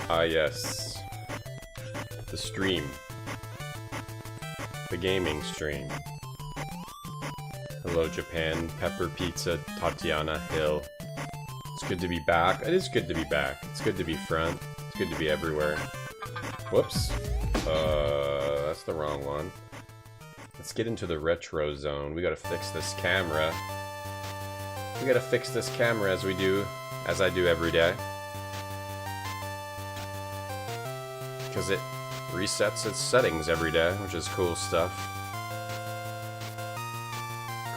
Ah, yes. The stream. The gaming stream. Hello, Japan. Pepper Pizza, Tatiana Hill. It's good to be back. It is good to be back. It's good to be front. It's good to be everywhere. Whoops. That's the wrong one. Let's get into the retro zone. We gotta fix this camera. We gotta fix this camera as I do every day. Because it resets its settings every day, which is cool stuff.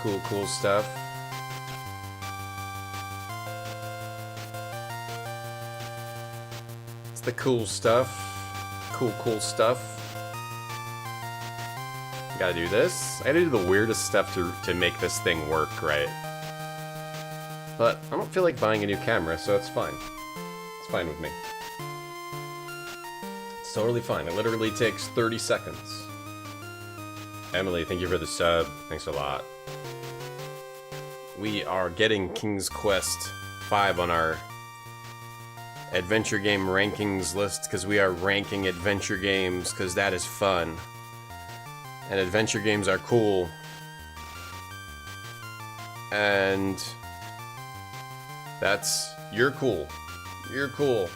Cool stuff. It's the cool stuff. Cool stuff. Gotta do this. I gotta do the weirdest stuff to make this thing work, right? But I don't feel like buying a new camera, so it's fine. It's fine with me. It's totally fine. It literally takes 30 seconds. Emily, thank you for the sub. Thanks a lot. We are getting King's Quest 5 on our adventure game rankings list because we are ranking adventure games because that is fun. And adventure games are cool. And you're cool. You're cool.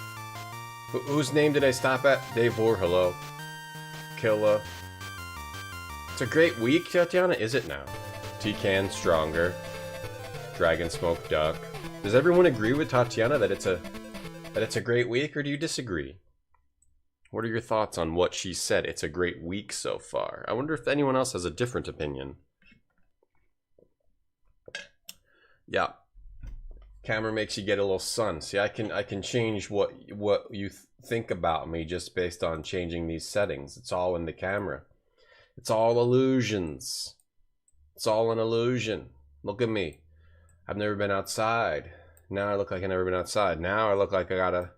Whose name did I stop at? Dave War, hello. Killa. It's a great week, Tatiana, is it now? T-Can, stronger. Dragon Smoke Duck. Does everyone agree with Tatiana that it's a great week, or do you disagree? What are your thoughts on what she said? It's a great week so far. I wonder if anyone else has a different opinion. Yeah. Camera makes you get a little sun. See, I can change what you think about me just based on changing these settings. It's all in the camera. It's all illusions. It's all an illusion. Look at me. I've never been outside. Now I look like I've never been outside. Now I look like I got a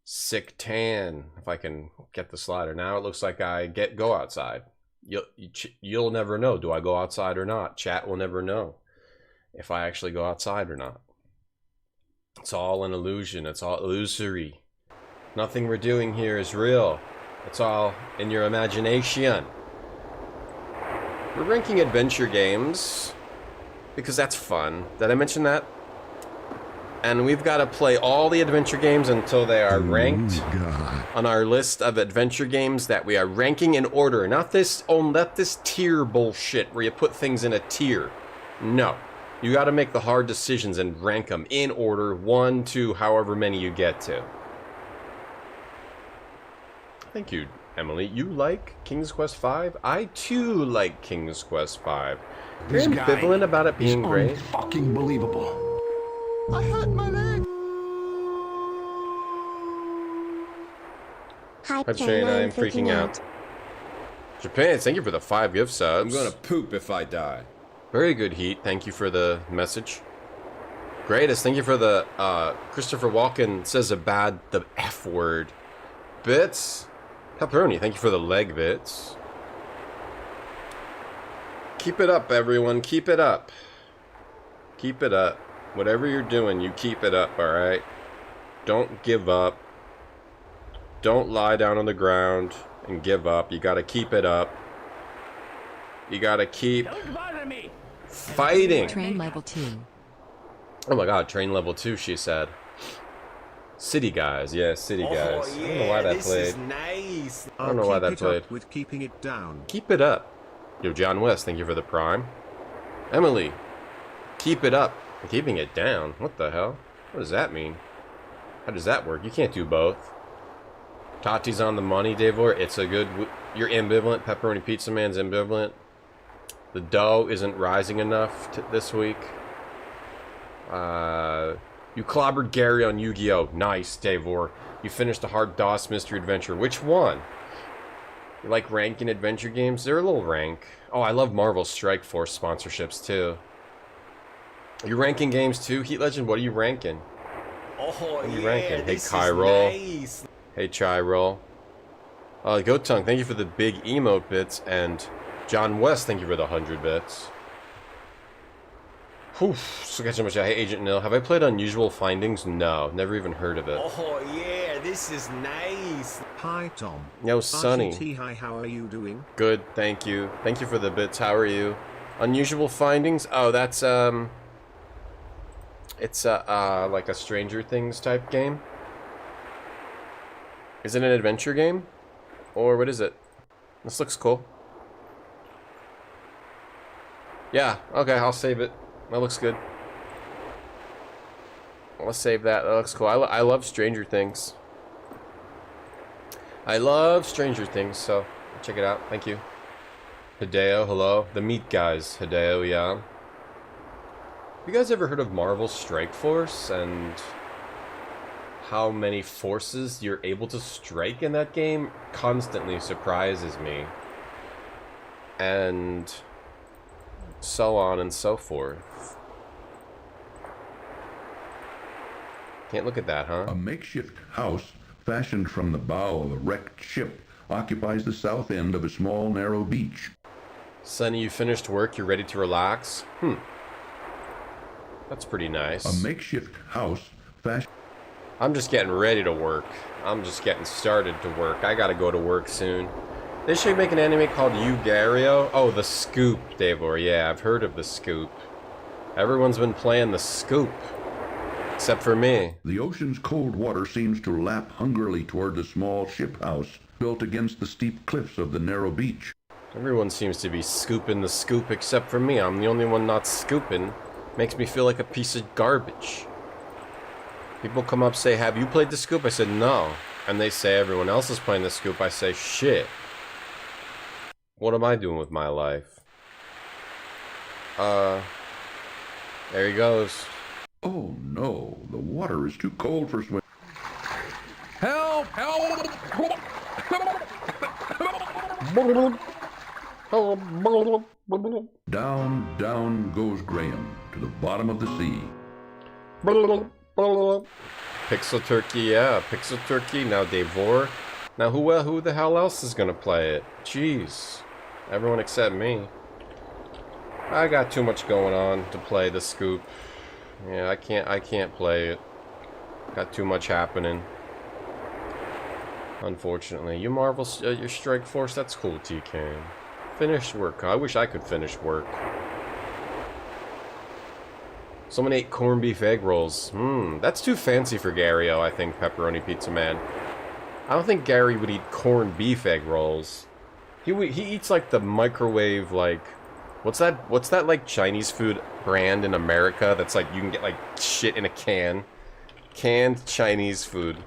sick tan, if I can get the slider. Now it looks like I go outside. You'll never know. Do I go outside or not? Chat will never know if I actually go outside or not. It's all an illusion. It's all illusory. Nothing we're doing here is real. It's all in your imagination. We're ranking adventure games because that's fun. Did I mention that? And we've got to play all the adventure games until they are ranked on our list of adventure games that we are ranking in order. Not this tier bullshit where you put things in a tier. No. You got to make the hard decisions and rank them in order, 1, 2, however many you get to. Thank you, Emily. You like King's Quest V? I too like King's Quest V. You're ambivalent about it being great. Fucking believable. I hurt my leg. Hi, Shane, I'm freaking out. Japan, thank you for the 5 gift subs. I'm gonna poop if I die. Very good, Heat. Thank you for the message. Greatest, thank you for the, Christopher Walken says the F word. Bits. Pepperoni, thank you for the leg bits. Keep it up, everyone. Keep it up. Keep it up. Whatever you're doing, you keep it up, alright? Don't give up. Don't lie down on the ground and give up. You gotta keep it up. You gotta keep fighting. Train level 2. Oh my god, train level 2, she said. City Guys, yeah, City Guys. Yeah, I don't know why that this played. Is nice. I don't know why that played. With keeping it down. Keep it up. Yo, John West, thank you for the prime. Emily, keep it up. Keeping it down. What the hell? What does that mean? How does that work? You can't do both. Tati's on the money, Davor. It's a good... You're ambivalent. Pepperoni Pizza Man's ambivalent. The dough isn't rising enough this week. You clobbered Gary on Yu-Gi-Oh! Nice, Davor. You finished a hard DOS mystery adventure. Which one? You like ranking adventure games? They're a little rank. Oh, I love Marvel Strike Force sponsorships, too. You ranking games, too? Heat Legend, what are you ranking? Oh, What are you yeah, ranking? Hey, this Kyrol. is nice. Hey, Chirol. Goat Tongue, thank you for the big emote bits. And John West, thank you for the 100 bits. Whew, so catch so much. Hey, Agent Nil. Have I played Unusual Findings? No, never even heard of it. Oh, yeah, this is nice. Hi, Tom. Yo, Sonny. RCT, hi, how are you doing? Good, thank you. Thank you for the bits. How are you? Unusual Findings? Oh, that's, it's, like a Stranger Things type game. Is it an adventure game? Or what is it? This looks cool. Yeah, okay, I'll save it. That looks good. Let's save that. That looks cool. I love Stranger Things. I love Stranger Things, so check it out. Thank you. Hideo, hello. The Meat Guys. Hideo, yeah. Have you guys ever heard of Marvel Strike Force and how many forces you're able to strike in that game? Constantly surprises me. And so on and so forth. Can't look at that, huh? A makeshift house fashioned from the bow of a wrecked ship occupies the south end of a small, narrow beach. Sonny, you finished work, you're ready to relax? That's pretty nice. A makeshift house fashioned... I'm just getting ready to work. I'm just getting started to work. I gotta go to work soon. They should make an anime called Yu-Gario. Oh, The Scoop, Davor. Yeah, I've heard of The Scoop. Everyone's been playing The Scoop. Except for me. The ocean's cold water seems to lap hungrily toward the small ship house built against the steep cliffs of the narrow beach. Everyone seems to be scooping the scoop except for me. I'm the only one not scooping. Makes me feel like a piece of garbage. People come up, say, have you played The Scoop? I said, no. And they say everyone else is playing The Scoop. I say, shit. What am I doing with my life? There he goes. Oh no, the water is too cold for swim. Help! Help! Down, down goes Graham to the bottom of the sea. Pixel Turkey, yeah. Pixel Turkey, now Davor. Now who the hell else is gonna play it? Jeez. Everyone except me. I got too much going on to play The Scoop. Yeah, I can't play it. Got too much happening. Unfortunately. You Marvel, your Strike Force, that's cool, TK. Finished work. I wish I could finish work. Someone ate corned beef egg rolls. That's too fancy for Gario, I think, Pepperoni Pizza Man. I don't think Gary would eat corned beef egg rolls. He eats like the microwave, like... What's that like Chinese food brand in America that's like you can get like shit in a can? Canned Chinese food.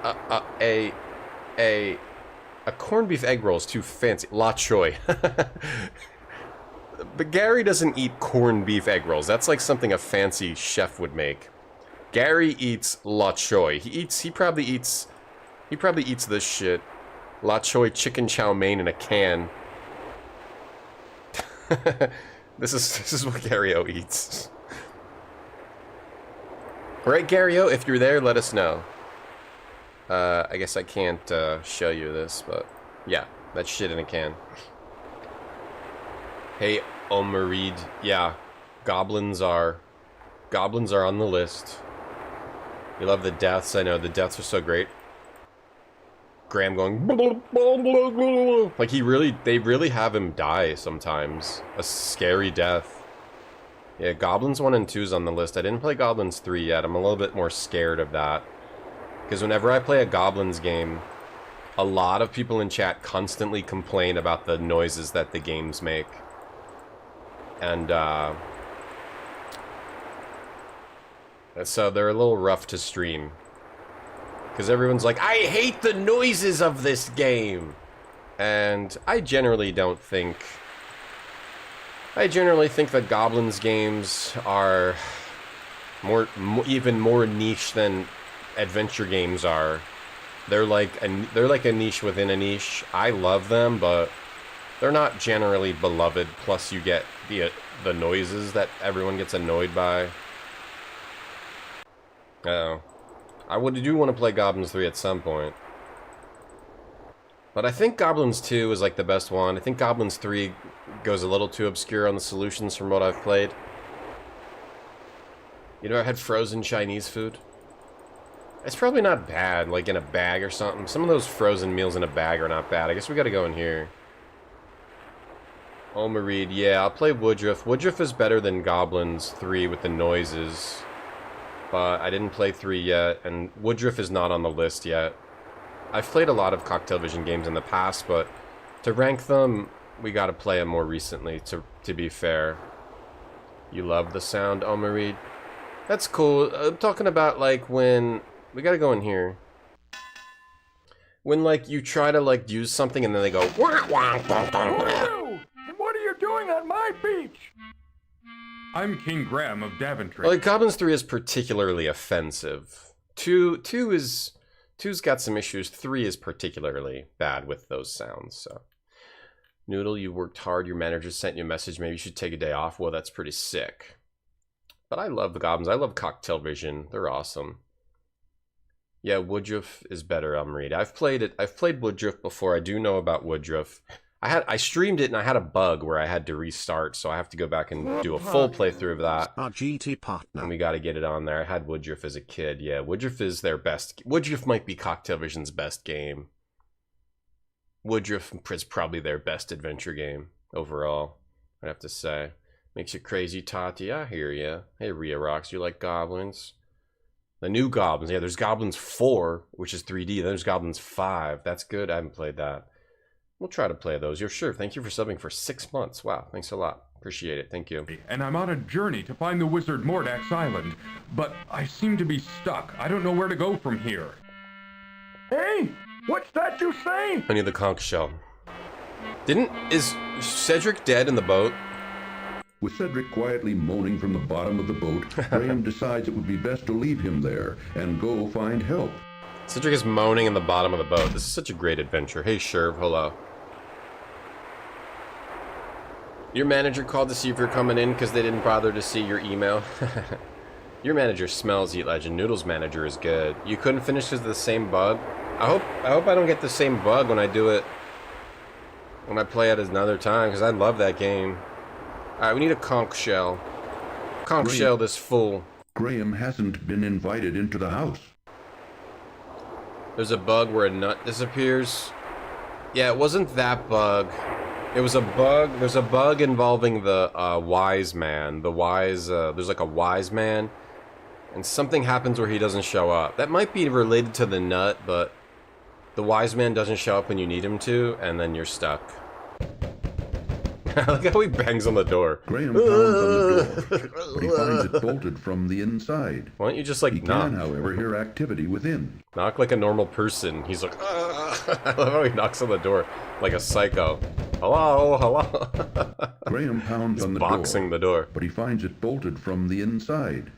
A corned beef egg roll is too fancy. La Choy. But Gary doesn't eat corned beef egg rolls. That's like something a fancy chef would make. Gary eats La Choy. He probably eats this shit. La Choy chicken chow mein in a can. This is what Gario eats. Right, Gario? If you're there, let us know. I guess I can't show you this, but yeah, that's shit in a can. Hey, Omerid. Yeah, goblins are on the list. You love the deaths. I know the deaths are so great. Graham going like they really have him die sometimes. A scary death. Yeah, Goblins 1 and 2 is on the list. I didn't play Goblins 3 yet. I'm a little bit more scared of that. Because whenever I play a Goblins game, a lot of people in chat constantly complain about the noises that the games make. And so they're a little rough to stream. Because everyone's like, I hate the noises of this game! And I generally think that Goblins games are even more niche than adventure games are. They're like a niche within a niche. I love them, but they're not generally beloved. Plus, you get the noises that everyone gets annoyed by. Oh. I do want to play Goblins 3 at some point. But I think Goblins 2 is like the best one. I think Goblins 3 goes a little too obscure on the solutions from what I've played. You know, I had frozen Chinese food. It's probably not bad, like in a bag or something. Some of those frozen meals in a bag are not bad. I guess we gotta go in here. Omerid, yeah, I'll play Woodruff. Woodruff is better than Goblins 3 with the noises. But I didn't play 3 yet, and Woodruff is not on the list yet. I've played a lot of Cocktail Vision games in the past, but to rank them, we gotta play them more recently, to be fair. You love the sound, Omerid? That's cool. I'm talking about, like, when... We gotta go in here. When, like, you try to, like, use something and then they go... Wah, wah, dun, dun, dun. What are you doing on my beach? I'm King Graham of Daventry. Like, Goblins 3 is particularly offensive. 2's got some issues. 3 is particularly bad with those sounds, so. Noodle, you worked hard. Your manager sent you a message. Maybe you should take a day off. Well, that's pretty sick. But I love the Goblins. I love Cocktail Vision. They're awesome. Yeah, Woodruff is better, Reed. I've played it. I've played Woodruff before. I do know about Woodruff. I streamed it and I had a bug where I had to restart, so I have to go back and do a full playthrough of that. Our GT partner. And we got to get it on there. I had Woodruff as a kid. Yeah, Woodruff is their best. Woodruff might be Cocktail Vision's best game. Woodruff is probably their best adventure game overall, I have to say. Makes you crazy, Tati. I hear ya. Hey, Rhea Rocks, you like Goblins? The new Goblins. Yeah, there's Goblins 4, which is 3D. Then there's Goblins 5. That's good. I haven't played that. We'll try to play those. You're sure. Thank you for subbing for 6 months. Wow, thanks a lot. Appreciate it. Thank you. And I'm on a journey to find the wizard Mordax Island, but I seem to be stuck. I don't know where to go from here. Hey, what's that you say? I need the conch shell. Is Cedric dead in the boat? With Cedric quietly moaning from the bottom of the boat, Graham decides it would be best to leave him there and go find help. Cedric is moaning in the bottom of the boat. This is such a great adventure. Hey, Sherv, hello. Your manager called to see if you're coming in because they didn't bother to see your email. Your manager smells, Eat Legend. Noodle's manager is good. You couldn't finish because of the same bug? I hope I don't get the same bug when I do it. When I play it another time, because I love that game. Alright, we need a conch shell. Conch shell this fool. Graham hasn't been invited into the house. There's a bug where a nut disappears. Yeah, it wasn't that bug. It was a bug. There's a bug involving the wise man. There's like a wise man. And something happens where he doesn't show up. That might be related to the nut, but the wise man doesn't show up when you need him to, and then you're stuck. Look how he bangs on the door. Graham pounds on the door, but he finds it bolted from the inside. Why don't you just, like, he knock? He can, however, hear activity within. Knock like a normal person. He's like, I love how he knocks on the door like a psycho. Hello, hello. Graham pounds on the boxing the door. But he finds it bolted from the inside.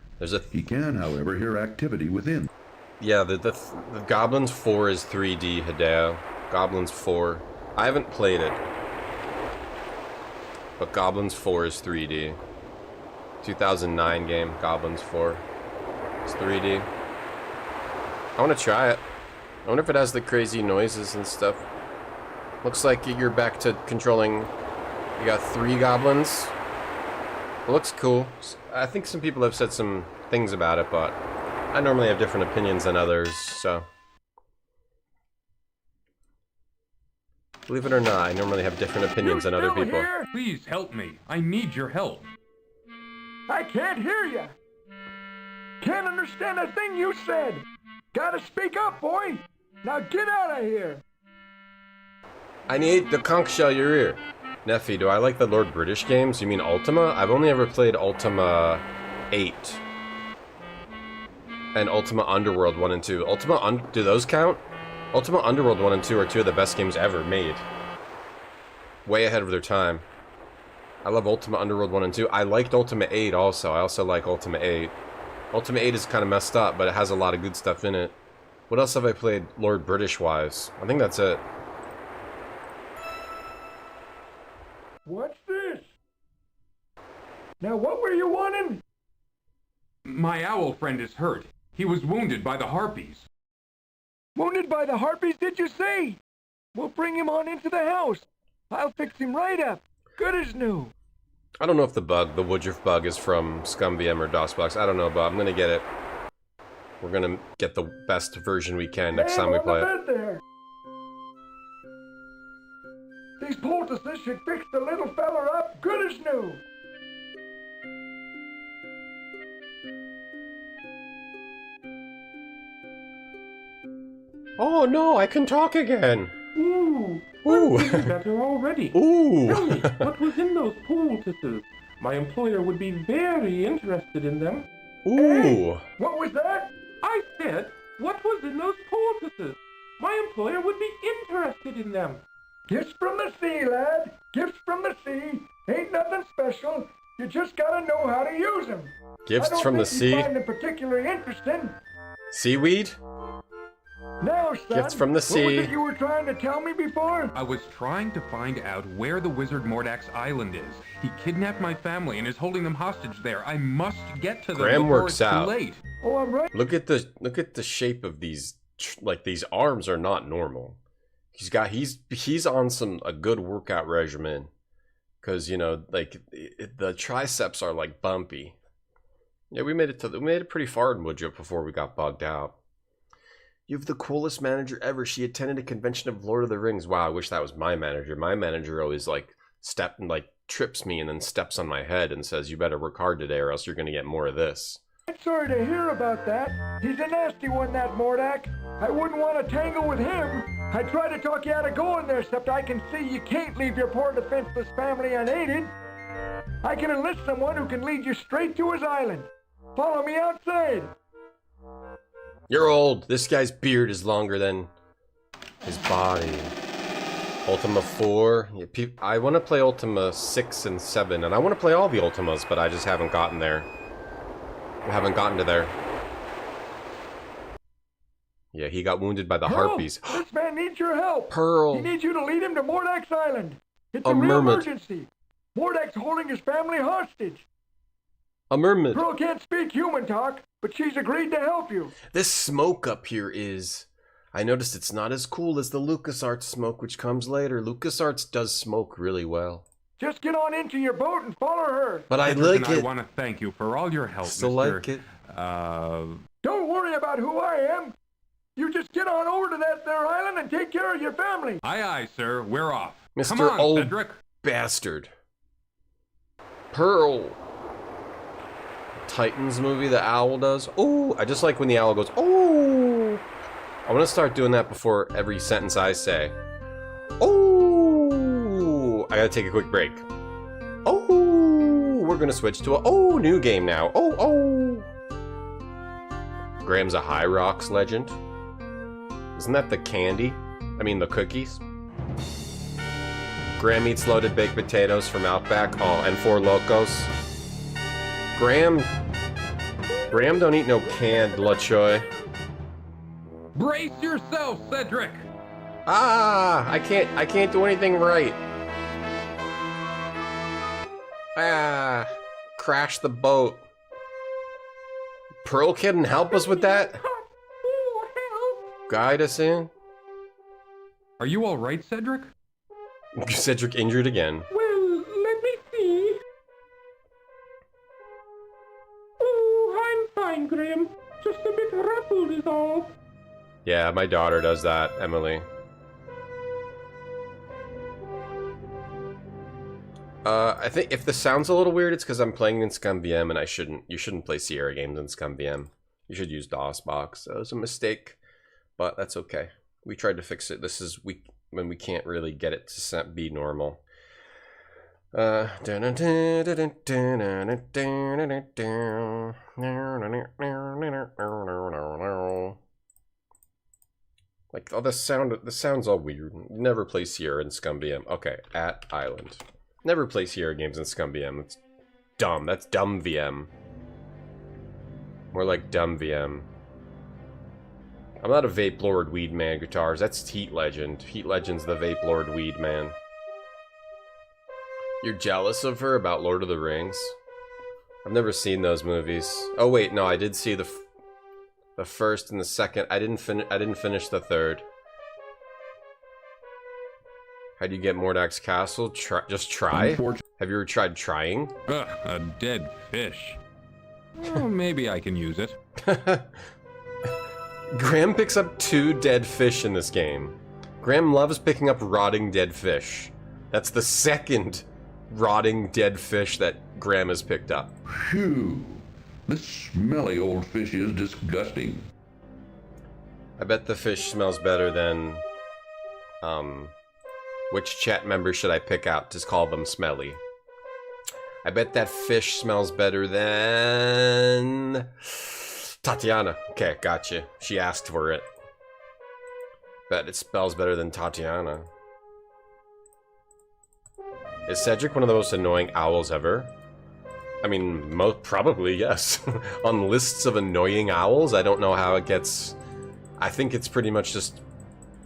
He can, however, hear activity within. Yeah, the Goblins 4 is 3D, Hideo. Goblins 4. I haven't played it. But Goblins 4 is 3D. 2009 game, Goblins 4. It's 3D. I want to try it. I wonder if it has the crazy noises and stuff. Looks like you're back to controlling... You got 3 goblins. It looks cool. I think some people have said some things about it, but I normally have different opinions than others, so... Believe it or not, I normally have different opinions than other people. Here? Please help me. I need your help. I can't hear you. Can't understand a thing you said. Gotta speak up, boy. Now get out of here. I need the conch shell your ear. Neffy, do I like the Lord British games? You mean Ultima? I've only ever played Ultima 8. And Ultima Underworld 1 and 2. Do those count? Ultima Underworld 1 and 2 are 2 of the best games ever made. Way ahead of their time. I love Ultima Underworld 1 and 2. I liked Ultima 8 also. I also like Ultima 8. Ultima 8 is kind of messed up, but it has a lot of good stuff in it. What else have I played Lord British-wise? I think that's it. What's this? Now what were you wanting? My owl friend is hurt. He was wounded by the harpies. Wounded by the harpies, did you say? We'll bring him on into the house. I'll fix him right up. Good as new. I don't know if the Woodruff bug is from ScumVM or DOSBox. I don't know, but I'm gonna get it. We're gonna get the best version we can next time we play it. There. These poultices should fix the little fella up good as new. Oh no, I can talk again! Ooh, Ooh. I'm getting better already. Ooh! Tell me, what was in those poultices? My employer would be very interested in them. Ooh! What was that? I said, what was in those poultices? My employer would be interested in them. Gifts from the sea, lad. Gifts from the sea. Ain't nothing special. You just gotta know how to use them. Gifts from the sea? I don't think you find them particularly interesting. Seaweed? Now, son, Gifts from the sea. What was it you were trying to tell me before? I was trying to find out where the wizard Mordak's island is. He kidnapped my family and is holding them hostage there. I must get to them Graham before works it's too out. late. Oh, I'm right. Look at the shape of these. Like, these arms are not normal. He's on a good workout regimen. Because, you know, like, the triceps are like bumpy. Yeah, we made it pretty far in Woodruff before we got bogged out. You have the coolest manager ever. She attended a convention of Lord of the Rings. Wow, I wish that was my manager. My manager always trips me and then steps on my head and says, "You better work hard today or else you're gonna get more of this." I'm sorry to hear about that. He's a nasty one, that Mordak. I wouldn't want to tangle with him. I tried to talk you out of going there, except I can see you can't leave your poor defenseless family unaided. I can enlist someone who can lead you straight to his island. Follow me outside. You're old. This guy's beard is longer than his body. Ultima 4. Yeah, I want to play Ultima 6 and 7, and I want to play all the Ultimas, but I just haven't gotten there. I haven't gotten to there. Yeah, he got wounded by the harpies. This man needs your help. Pearl. He needs you to lead him to Mordak's island. It's A a real mermaid. emergency. Mordak's holding his family hostage. A mermaid. Pearl can't speak human talk, but she's agreed to help you. This smoke up here is... I noticed it's not as cool as the LucasArts smoke, which comes later. LucasArts does smoke really well. Just get on into your boat and follow her. But I Cedric like and it. I want to thank you for all your help, Still Mr. like it. Don't worry about who I am. You just get on over to that there island and take care of your family. Aye, aye, sir. We're off. Mr. Come on, Old Cedric. Bastard. Pearl. Titans movie the owl does. Oh, I just like when the owl goes, oh. I want to start doing that before every sentence I say. Oh. I gotta take a quick break. Oh. We're gonna switch to a new game now. Oh. Graham's a High Rocks legend. Isn't that the candy? I mean the cookies? Graham eats loaded baked potatoes from Outback. Oh, and Four Locos. Graham don't eat no canned La Choy. Brace yourself, Cedric. Ah, I can't do anything right. Ah, crash the boat. Pearl couldn't help us with that? Oh, help! Guide us in? Are you alright, Cedric? Cedric injured again. Well, let me see. Oh, I'm fine, Graham. Just a bit ruffled is all. Yeah, my daughter does that, Emily. I think if the sound's a little weird, it's because I'm playing in ScumVM and you shouldn't play Sierra games in ScumVM. You should use DOSBox. That was a mistake, but that's okay. We tried to fix it. This is when we can't really get it to be normal. Like, oh, the sound's all weird. Never play Sierra in ScumVM. Okay, at Island. Never play Sierra games in ScumVM. It's dumb. That's dumb VM. More like dumb VM. I'm not a Vape Lord Weed Man guitars. That's Heat Legend. Heat Legend's the Vape Lord Weed Man. You're jealous of her about Lord of the Rings? I've never seen those movies. Oh wait, no, I did see the first and the second. I didn't finish the third. How do you get Mordak's castle? Just try? Have you ever tried trying? Ugh, a dead fish. Well, maybe I can use it. Graham picks up 2 dead fish in this game. Graham loves picking up rotting dead fish. That's the second rotting dead fish that Graham has picked up. Phew. This smelly old fish is disgusting. I bet the fish smells better than... Which chat member should I pick out to call them smelly? I bet that fish smells better than... Tatiana. Okay, gotcha. She asked for it. Bet it smells better than Tatiana. Is Cedric one of the most annoying owls ever? I mean, probably, yes. On lists of annoying owls, I don't know how it gets... I think it's pretty much just...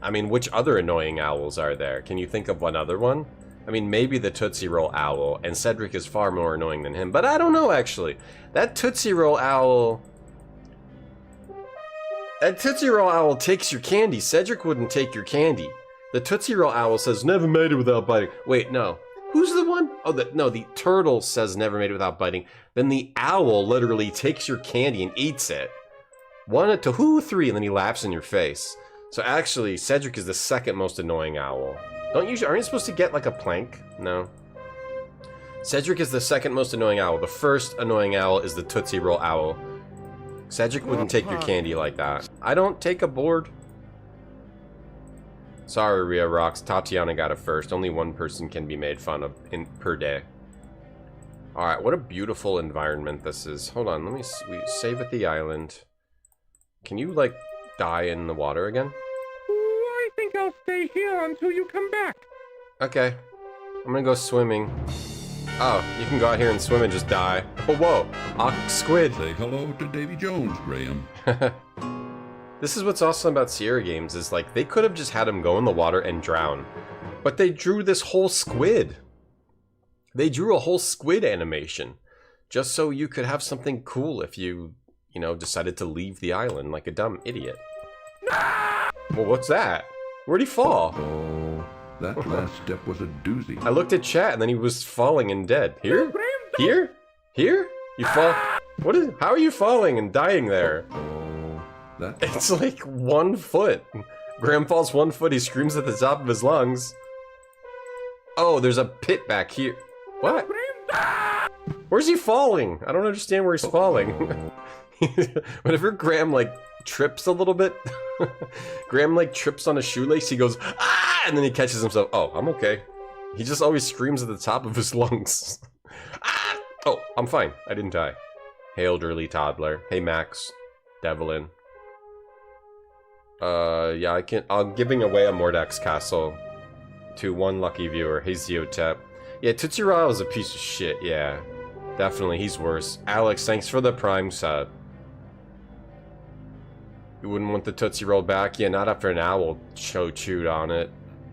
I mean, which other annoying owls are there? Can you think of one other one? I mean, maybe the Tootsie Roll Owl, and Cedric is far more annoying than him, but I don't know, actually. That Tootsie Roll Owl... That Tootsie Roll Owl takes your candy. Cedric wouldn't take your candy. The Tootsie Roll Owl says, never made it without biting. Wait, no. Who's the one? Oh, no, the turtle says never made it without biting. Then the owl literally takes your candy and eats it. 1, 2, 3, and then he laughs in your face. So actually, Cedric is the second most annoying owl. Aren't you supposed to get like a plank? No. Cedric is the second most annoying owl. The first annoying owl is the Tootsie Roll Owl. Cedric wouldn't take your candy like that. I don't take a board. Sorry, Rhea Rocks. Tatiana got it first. Only one person can be made fun of per day. Alright, what a beautiful environment this is. Hold on, let me save at the island. Can you, like, die in the water again? Oh, I think I'll stay here until you come back. Okay. I'm gonna go swimming. Oh, you can go out here and swim and just die. Oh, whoa. Squid. Say hello to Davy Jones, Graham. This is what's awesome about Sierra games, is like, they could have just had him go in the water and drown. But they drew this whole squid. They drew a whole squid animation. Just so you could have something cool if you know, decided to leave the island like a dumb idiot. Well, what's that? Where'd he fall? Oh, that last step was a doozy. I looked at chat and then he was falling and dead. Here? Here? Here? You fall? How are you falling and dying there? Oh, that... It's like 1 foot. Graham falls 1 foot, he screams at the top of his lungs. Oh, there's a pit back here. What? Where's he falling? I don't understand where he's falling. Whenever Graham, like, trips a little bit, Graham, like, trips on a shoelace, he goes, ah! And then he catches himself. Oh, I'm okay. He just always screams at the top of his lungs. Ah! Oh, I'm fine. I didn't die. Hey, elderly toddler. Hey, Max. Devlin. Yeah, I'm giving away a Mordak's castle to one lucky viewer. Hey, Zeotep. Yeah, Tootsie Roll is a piece of shit, yeah. Definitely, he's worse. Alex, thanks for the Prime sub. You wouldn't want the Tootsie Roll back? Yeah, not after an owl chewed on it.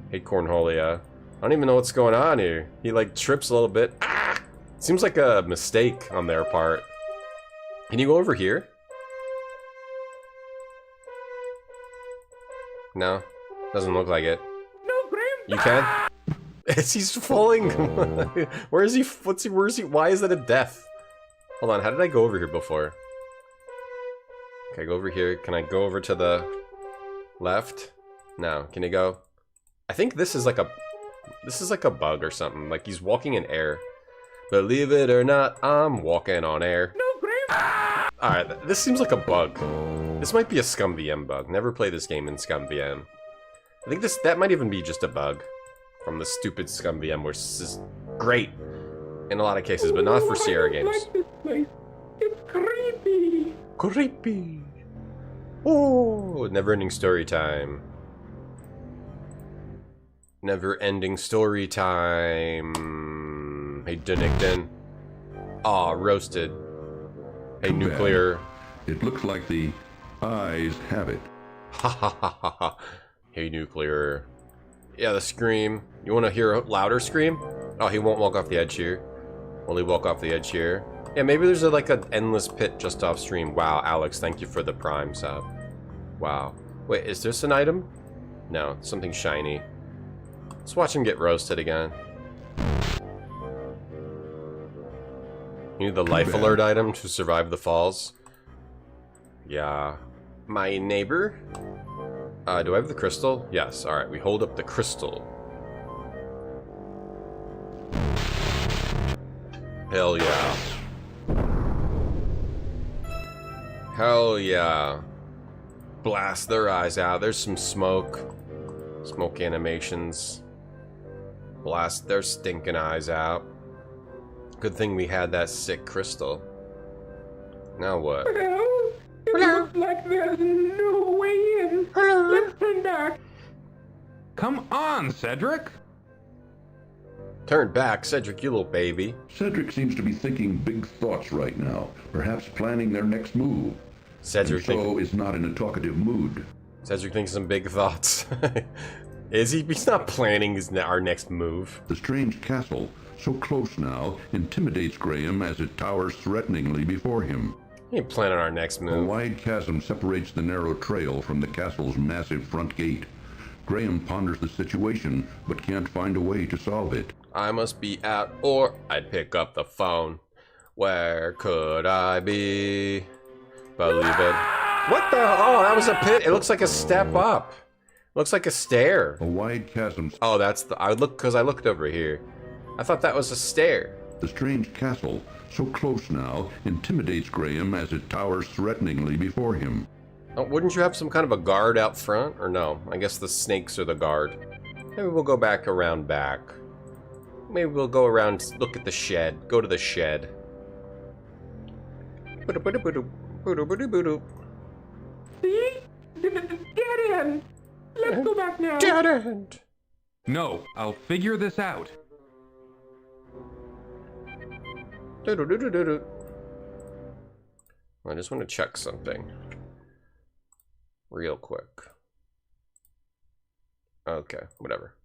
Hey, Cornholia. I don't even know what's going on here. He, like, trips a little bit. Ah! Seems like a mistake on their part. Can you go over here? No, doesn't look like it. No, Graham. You can? He's falling. Where is he? Where is he? Why is that a death? Hold on, how did I go over here before? Okay, go over here. Can I go over to the left? No. Can you go? I think this is like a bug or something. Like he's walking in air. Believe it or not, I'm walking on air. No, Graham. Alright, this seems like a bug. This might be a ScumVM bug. Never play this game in ScumVM. I think that might even be just a bug from the stupid ScumVM, which is great in a lot of cases, but not for Sierra games. I don't like this place. It's creepy. Creepy. Oh, never-ending story time. Never-ending story time. Hey, Dunnington. Aw, roasted. Hey, nuclear. It looks like the eyes have it. Ha ha ha ha ha. Hey, nuclear. Yeah, the scream. You want to hear a louder scream? Oh, he won't walk off the edge here. Will he walk off the edge here? Yeah, maybe there's like an endless pit just off stream. Wow, Alex, thank you for the Prime sub. Wow. Wait, is this an item? No, something shiny. Let's watch him get roasted again. You need the life alert item to survive the falls. Yeah. My neighbor? Do I have the crystal? Yes, alright, we hold up the crystal. Hell yeah. Hell yeah. Blast their eyes out. There's some smoke. Smoke animations. Blast their stinking eyes out. Good thing we had that sick crystal. Now what? Hello? It looks like there's no way in. Hello? Let's turn back. Come on, Cedric! Turn back, Cedric, you little baby. Cedric seems to be thinking big thoughts right now, perhaps planning their next move. Cedric is not in a talkative mood. Cedric thinks some big thoughts. Is he? He's not planning our next move. The strange castle, so close now, intimidates Graham as it towers threateningly before him. He ain't planning our next A move. wide chasm separates the narrow trail from the castle's massive front gate. Graham ponders the situation, but can't find a way to solve it. I must be out or I'd pick up the phone. Where could I be? Believe it. What the? Oh, that was a pit. It looks like a step up. Looks like a stair. A wide chasm. Oh, that's the. Because I looked over here. I thought that was a stair. The strange castle, so close now, intimidates Graham as it towers threateningly before him. Oh, wouldn't you have some kind of a guard out front? Or no? I guess the snakes are the guard. Maybe we'll go back around back. Maybe we'll go around, look at the shed. Go to the shed. See? Dead end. Let's go back now. Dead end. No, I'll figure this out. I just want to check something. Real quick. Okay, whatever.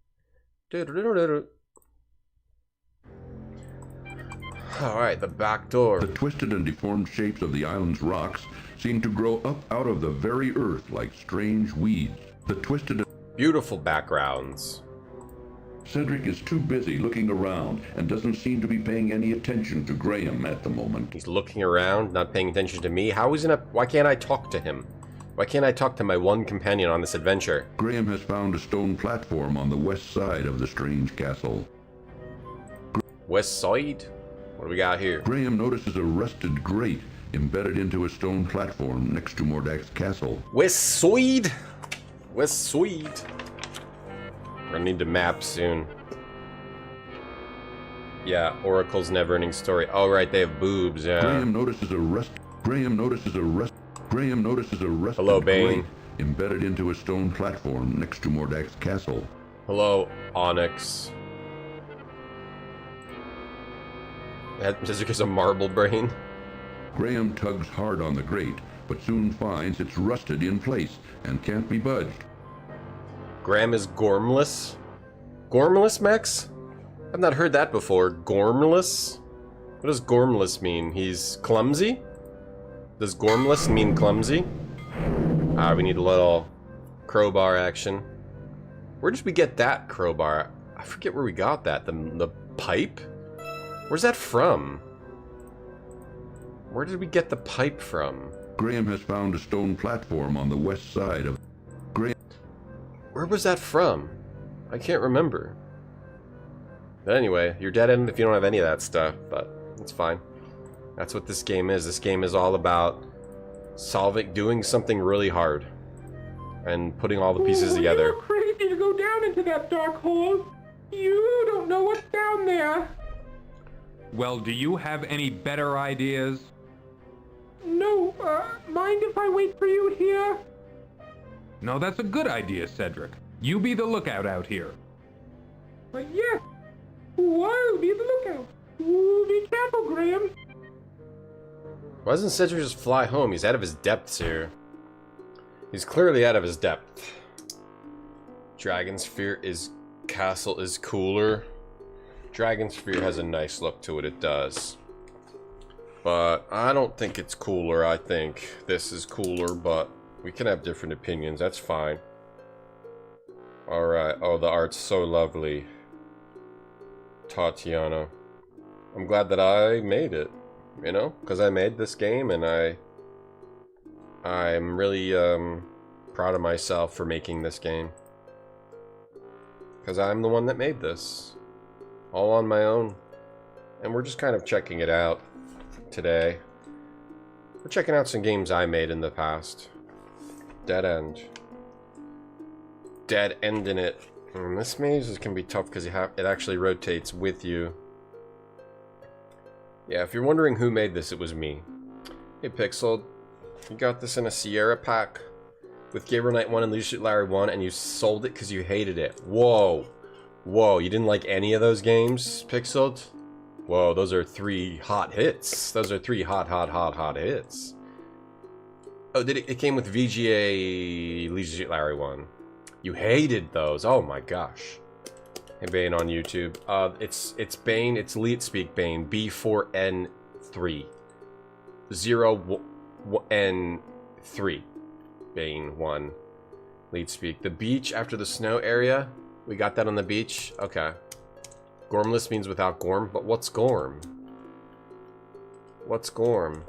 Alright, the back door. The twisted and deformed shapes of the island's rocks seem to grow up out of the very earth like strange weeds. The twisted... Beautiful backgrounds. Cedric is too busy looking around and doesn't seem to be paying any attention to Graham at the moment. He's looking around, not paying attention to me. How is he not... Why can't I talk to him? Why can't I talk to my one companion on this adventure? Graham has found a stone platform on the west side of the strange castle. West side? What do we got here? Graham notices a rusted grate embedded into a stone platform next to Mordak's castle. West side? West side. We're gonna need to map soon. Yeah, Oracle's never-ending story. Oh, right, they have boobs, yeah. Graham notices a rusted Hello, Bane. grate embedded into a stone platform next to Mordak's castle. Hello, Onyx. That Cedric is a marble brain. Graham tugs hard on the grate, but soon finds it's rusted in place and can't be budged. Graham is gormless? Gormless, Max? I've not heard that before. Gormless? What does gormless mean? He's clumsy? Does gormless mean clumsy? We need a little crowbar action. Where did we get that crowbar? I forget where we got that. The pipe? Where's that from? Where did we get the pipe from? Graham has found a stone platform on the west side of... Where was that from? I can't remember. But anyway, you're dead end if you don't have any of that stuff, but it's fine. That's what this game is. This game is all about doing something really hard. And putting all the pieces together. You're crazy to go down into that dark hole. You don't know what's down there. Well, do you have any better ideas? No, mind if I wait for you here? No, that's a good idea, Cedric. You be the lookout out here. Yes. I'll be the lookout. Ooh, be careful, Graham. Why doesn't Cedric just fly home? He's out of his depths here. He's clearly out of his depth. Dragonsphere castle is cooler. Dragonsphere has a nice look to it, it does. But I don't think it's cooler. I think this is cooler, but we can have different opinions. That's fine. Alright. Oh, the art's so lovely. Tatiana. I'm glad that I made it. You know? Because I made this game and I'm really proud of myself for making this game. Because I'm the one that made this. All on my own. And we're just kind of checking it out today. We're checking out some games I made in the past. Dead End. Dead End in it. And this maze can be tough because it actually rotates with you. Yeah, if you're wondering who made this, it was me. Hey Pixel, you got this in a Sierra pack with Gabriel Knight 1 and Leadership Larry 1 and you sold it because you hated it. Whoa. Whoa, you didn't like any of those games, Pixel? Whoa, those are 3 hot hits. Those are 3 hot hits. Oh, it came with VGA Leadership Larry 1. You hated those. Oh my gosh. Hey Bane on YouTube. It's Bane, it's Leet Speak Bane, B4N3. 0N3. Bane 1. Lead Speak. The beach after the snow area. We got that on the beach. Okay. Gormless means without Gorm, but what's Gorm? What's Gorm?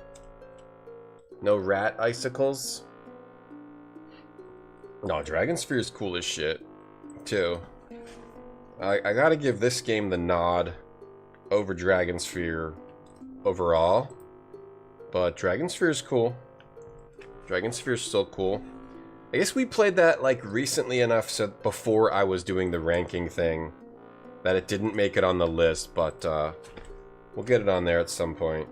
No rat icicles? No, Dragonsphere is cool as shit, too. I gotta give this game the nod over Dragonsphere overall. But Dragonsphere is cool. Dragonsphere is still cool. I guess we played that like recently enough so before I was doing the ranking thing that it didn't make it on the list, but we'll get it on there at some point.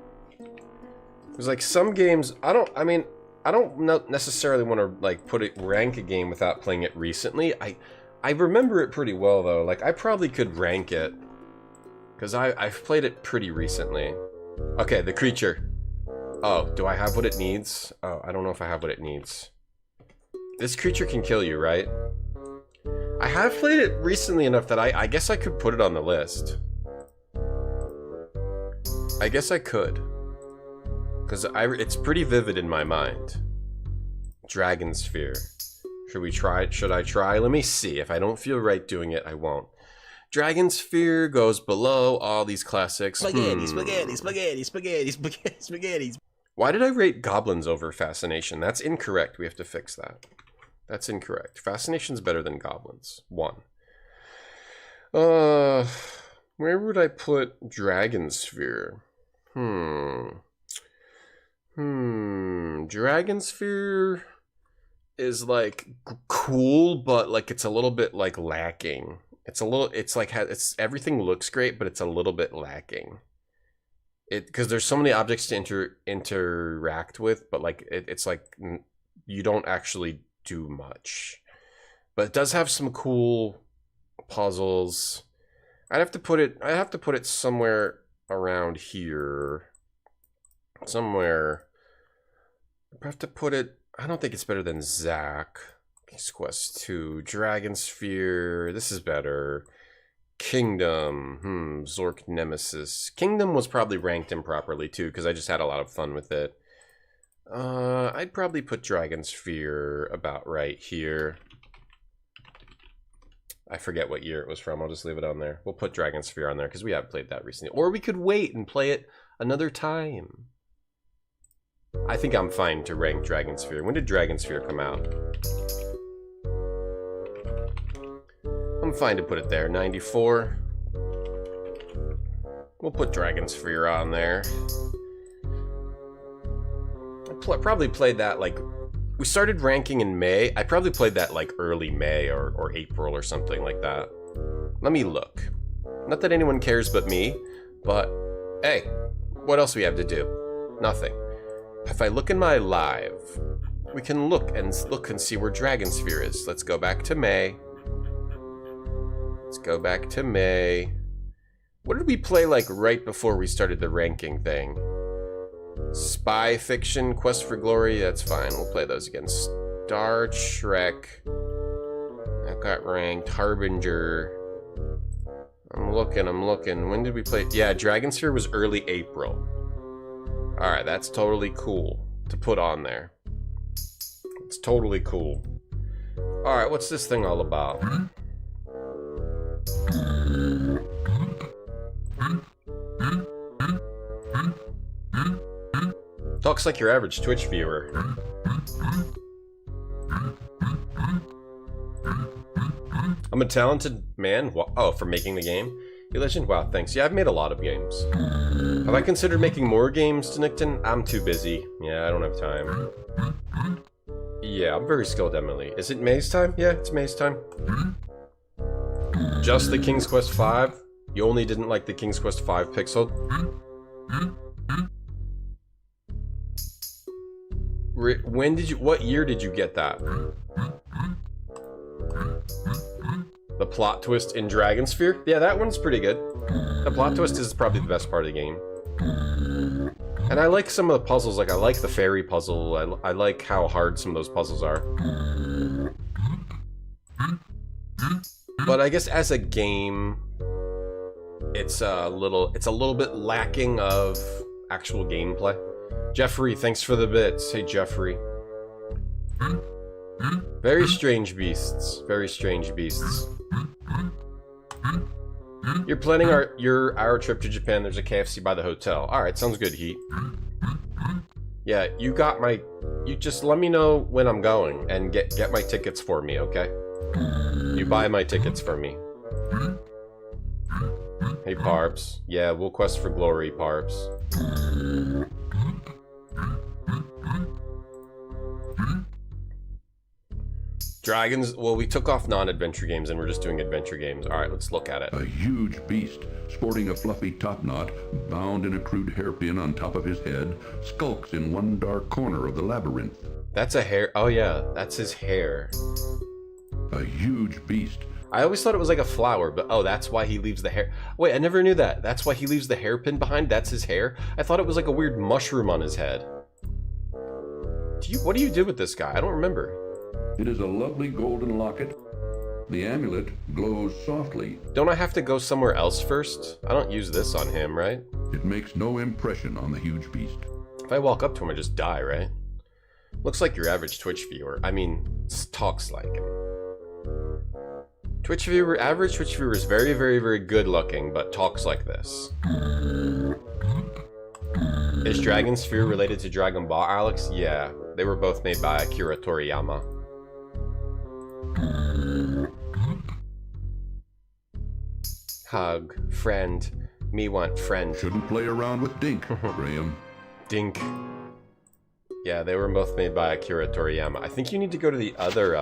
There's like some games I don't necessarily want to like rank a game without playing it recently. I remember it pretty well though. Like I probably could rank it because I've played it pretty recently. Okay, the creature. Oh, do I have what it needs? Oh, I don't know if I have what it needs. This creature can kill you, right? I have played it recently enough that I guess I could put it on the list. I guess I could. Because it's pretty vivid in my mind. Dragonsphere. Should we try it? Should I try? Let me see. If I don't feel right doing it, I won't. Dragonsphere goes below all these classics. Spaghetti, spaghetti, spaghetti, spaghetti, spaghetti, spaghetti. Why did I rate Goblins over Fascination? That's incorrect. We have to fix that. That's incorrect. Fascination's better than Goblins. 1. Where would I put Dragonsphere? Dragonsphere is like cool, but like it's a little bit like lacking. It's everything looks great, but it's a little bit lacking. Because there's so many objects to interact with, but like it's like you don't actually do much. But it does have some cool puzzles. I have to put it somewhere around here. Somewhere. I have to put it. I don't think it's better than Zack. King's Quest 2, Dragonsphere. This is better. Kingdom. Zork Nemesis. Kingdom was probably ranked improperly too, because I just had a lot of fun with it. I'd probably put Dragon Sphere about right here. I forget what year it was from. I'll just leave it on there. We'll put Dragon Sphere on there because we have played that recently. Or we could wait and play it another time. I think I'm fine to rank Dragon Sphere. When did Dragon Sphere come out? I'm fine to put it there. 94. We'll put Dragon Sphere on there. I probably played that like... We started ranking in May. I probably played that like early May or April or something like that. Let me look. Not that anyone cares but me, but hey, what else do we have to do? Nothing. If I look in my live, we can look and see where Dragon Sphere is. Let's go back to May. Let's go back to May. What did we play like right before we started the ranking thing? Spy Fiction, Quest for Glory, that's fine. We'll play those again. Star Trek. That got ranked. Harbinger. I'm looking. When did we play? Yeah, Dragon Sphere was early April. Alright, that's totally cool to put on there. It's totally cool. Alright, what's this thing all about? Talks like your average Twitch viewer. I'm a talented man. Oh, for making the game? You legend? Wow, thanks. Yeah, I've made a lot of games. Have I considered making more games, Denicton? I'm too busy. Yeah, I don't have time. Yeah, I'm very skilled, Emily. Is it May's time? Yeah, it's May's time. Just the King's Quest V? You only didn't like the King's Quest V pixel? When did you... What year did you get that? The plot twist in Dragon Sphere? Yeah, that one's pretty good. The plot twist is probably the best part of the game. And I like some of the puzzles. Like, I like the fairy puzzle. I like how hard some of those puzzles are. But I guess as a game, it's a little bit lacking of actual gameplay. Jeffrey, thanks for the bits. Hey, Jeffrey. Very strange beasts. Very strange beasts. You're planning our trip to Japan. There's a KFC by the hotel. Alright, sounds good, Heat. Yeah, you got my... You just let me know when I'm going and get my tickets for me, okay? You buy my tickets for me. Hey, Parps. Yeah, we'll quest for glory, Parps. Dragons, well, we took off non-adventure games and we're just doing adventure games. Alright, let's look at it. A huge beast, sporting a fluffy topknot, bound in a crude hairpin on top of his head, skulks in one dark corner of the labyrinth. That's a hair. Oh yeah, that's his hair. A huge beast. I always thought it was like a flower, but oh, that's why he leaves the hair. Wait, I never knew that. That's why he leaves the hairpin behind? That's his hair? I thought it was like a weird mushroom on his head. What do you do with this guy? I don't remember. It is a lovely golden locket. The amulet glows softly. Don't I have to go somewhere else first? I don't use this on him, right? It makes no impression on the huge beast. If I walk up to him, I just die, right? Looks like your average Twitch viewer. I mean, talks like him. Average Twitch viewer is very, very, very good looking, but talks like this. Is Dragon Sphere related to Dragon Ball, Alex? Yeah, they were both made by Akira Toriyama. Hug, friend, me want friend. Shouldn't play around with Dink, Graham. Dink. Yeah, they were both made by Akira Toriyama. I think you need to go to the other,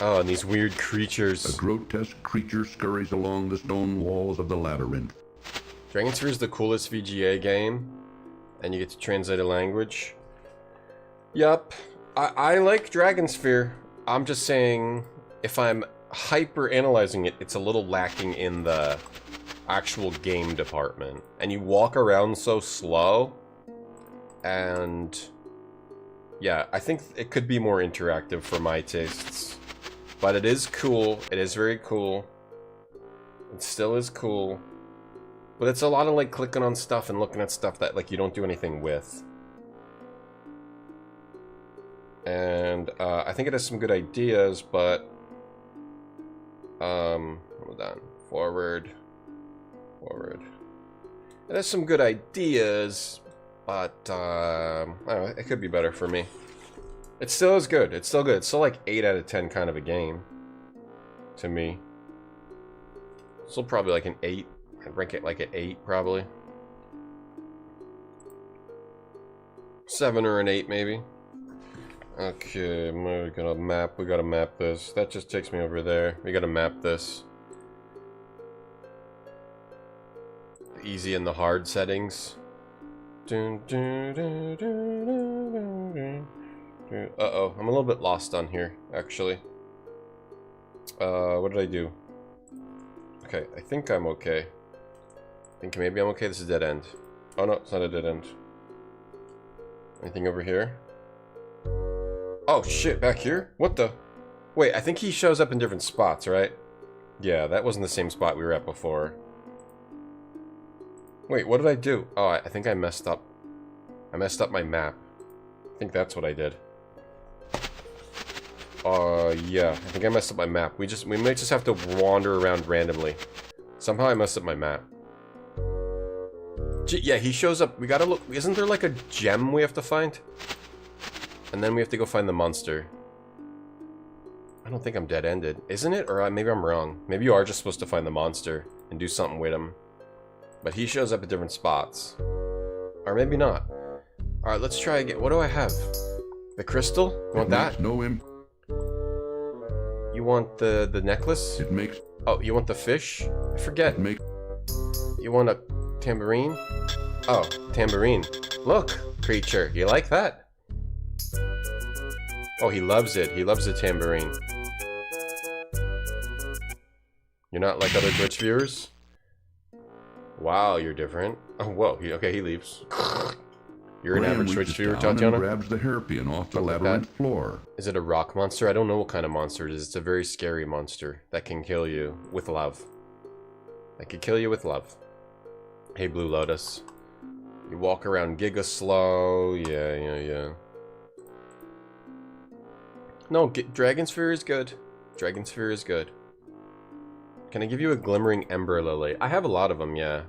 Oh, and these weird creatures. A grotesque creature scurries along the stone walls of the labyrinth. Dragon Sphere is the coolest VGA game, and you get to translate a language. Yup. I like Dragon Sphere. I'm just saying, if I'm hyper-analyzing it, it's a little lacking in the actual game department. And you walk around so slow, and... yeah, I think it could be more interactive for my tastes. But it is cool. It is very cool. It still is cool. But it's a lot of like clicking on stuff and looking at stuff that like you don't do anything with. And I think it has some good ideas, but hold on. Forward. It has some good ideas, but I don't know, it could be better for me. It still is good. It's still good. It's still like 8 out of 10 kind of a game to me. Still probably like an 8. I'd rank it like an 8 probably. 7 or an 8 maybe. Okay, we gotta map this. That just takes me over there. We gotta map this. The easy and the hard settings. Uh-oh, I'm a little bit lost on here, actually. What did I do? Okay, I think I'm okay. I think maybe I'm okay. This is a dead end. Oh no, it's not a dead end. Anything over here? Oh shit, back here? What the? Wait, I think he shows up in different spots, right? Yeah, that wasn't the same spot we were at before. Wait, what did I do? Oh, I think I messed up. I messed up my map. I think that's what I did. Yeah, I think I messed up my map. We might just have to wander around randomly. Somehow I messed up my map. Yeah, he shows up. We gotta look. Isn't there like a gem we have to find? And then we have to go find the monster. I don't think I'm dead-ended. Isn't it? Or maybe I'm wrong. Maybe you are just supposed to find the monster and do something with him. But he shows up at different spots. Or maybe not. Alright, let's try again. What do I have? The crystal? You want that? No You want the necklace? It makes... Oh, you want the fish? I forget. Make... You want a tambourine? Oh, tambourine. Look, creature. You like that? Oh, he loves it. He loves the tambourine. You're not like other Twitch viewers? Wow, you're different. Oh, whoa. Okay, he leaves. You're an average Twitch viewer, Tatiana? Grabs the hairpin off the labyrinth floor. Is it a rock monster? I don't know what kind of monster it is. It's a very scary monster that can kill you with love. That can kill you with love. Hey, Blue Lotus. You walk around giga slow. Yeah. No, Dragon Sphere is good. Dragon Sphere is good. Can I give you a Glimmering Ember Lily? I have a lot of them, yeah.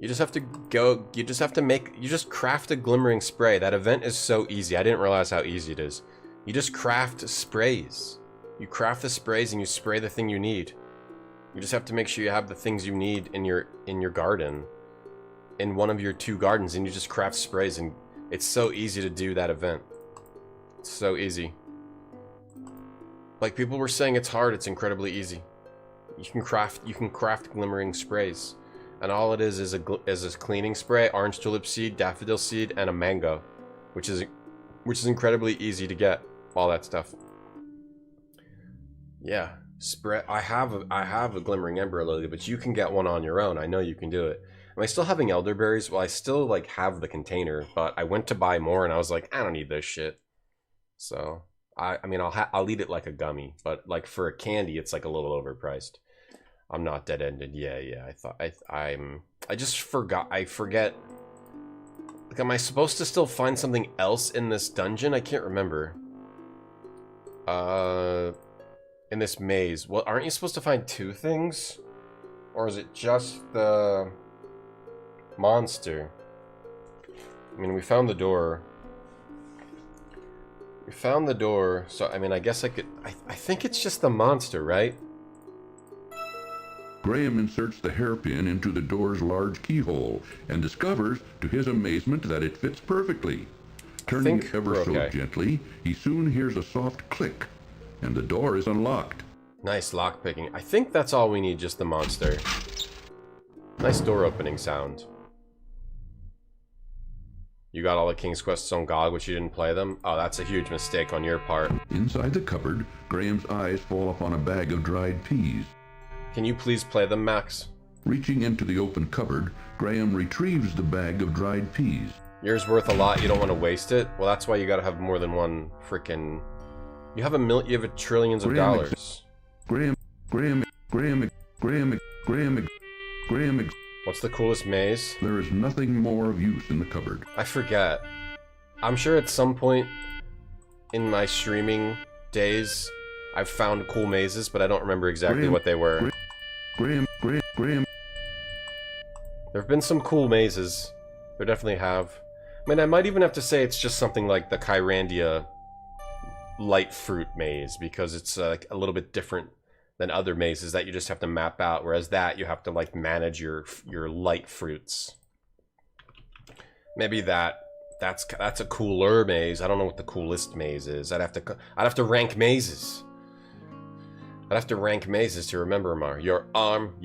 You just have to go, you just craft a Glimmering Spray. That event is so easy. I didn't realize how easy it is. You just craft sprays. You craft the sprays and you spray the thing you need. You just have to make sure you have the things you need in your garden. In one of your 2 gardens, and you just craft sprays, and it's so easy to do that event. It's so easy. Like people were saying it's hard, it's incredibly easy. You can craft glimmering sprays. And all it is a cleaning spray, orange tulip seed, daffodil seed, and a mango. Which is incredibly easy to get. All that stuff. Yeah. Spray I have a glimmering ember lily, but you can get one on your own. I know you can do it. Am I still having elderberries? Well, I still like have the container, but I went to buy more and I was like, I don't need this shit. So I mean, I'll eat it like a gummy, but like for a candy, it's like a little overpriced. I'm not dead-ended. Yeah. I just forgot. I forget. Like, am I supposed to still find something else in this dungeon? I can't remember. In this maze. Well, aren't you supposed to find 2 things? Or is it just the monster? I mean, we found the door. So I mean, I guess I could. I think it's just the monster, right? Graham inserts the hairpin into the door's large keyhole and discovers, to his amazement, that it fits perfectly. Turning it ever so gently, he soon hears a soft click, and the door is unlocked. Nice lockpicking. I think that's all we need, just the monster. Nice door opening sound. You got all the King's Quests on GOG, but you didn't play them? Oh, that's a huge mistake on your part. Inside the cupboard, Graham's eyes fall upon a bag of dried peas. Can you please play them, Max? Reaching into the open cupboard, Graham retrieves the bag of dried peas. Yours worth a lot, you don't want to waste it? Well, that's why you gotta have more than one frickin'... You have trillions of dollars. Graham Graham. What's the coolest maze? There is nothing more of use in the cupboard. I forget. I'm sure at some point in my streaming days, I've found cool mazes, but I don't remember exactly what they were. Graham. There have been some cool mazes. There definitely have. I mean, I might even have to say it's just something like the Kyrandia light fruit maze, because it's like a little bit different than other mazes that you just have to map out, whereas that you have to like manage your light fruits. Maybe that's a cooler maze. I don't know what the coolest maze is. I'd have to rank mazes. I'd have to rank mazes to remember them. Your arm.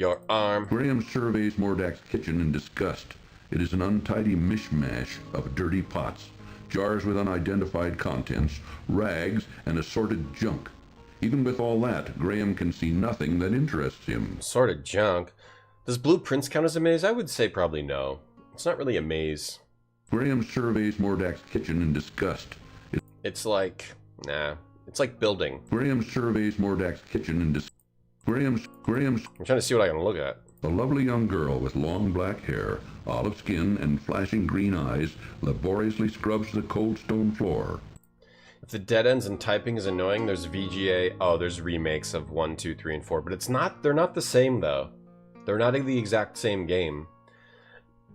Graham surveys Mordak's kitchen in disgust. It is an untidy mishmash of dirty pots, jars with unidentified contents, rags, and assorted junk. Even with all that, Graham can see nothing that interests him. Assorted junk? Does blueprints count as a maze? I would say probably no. It's not really a maze. Graham surveys Mordak's kitchen in disgust. It's like... nah. It's like building. Graham surveys Mordak's kitchen in disgust. Graham's... I'm trying to see what I can look at. A lovely young girl with long black hair, olive skin, and flashing green eyes laboriously scrubs the cold stone floor. If the dead ends and typing is annoying, there's VGA. Oh, there's remakes of 1, 2, 3, and 4. But it's not... they're not the same, though. They're not the exact same game.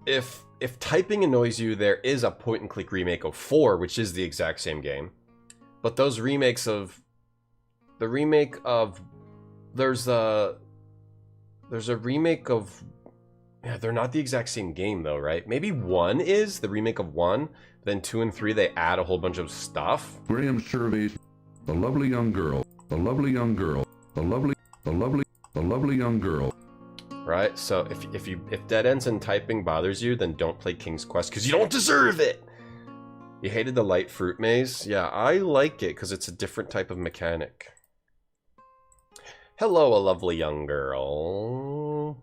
If typing annoys you, there is a point-and-click remake of 4, which is the exact same game. But those remakes of... the remake of... There's a remake of... yeah, they're not the exact same game, though, right? Maybe 1 is the remake of 1. Then 2 and 3, they add a whole bunch of stuff. Graham surveys a lovely young girl. A lovely young girl. A lovely young girl. Right? So if dead ends and typing bothers you, then don't play King's Quest, because you don't deserve it! You hated the light fruit maze? Yeah, I like it, because it's a different type of mechanic. Hello, a lovely young girl.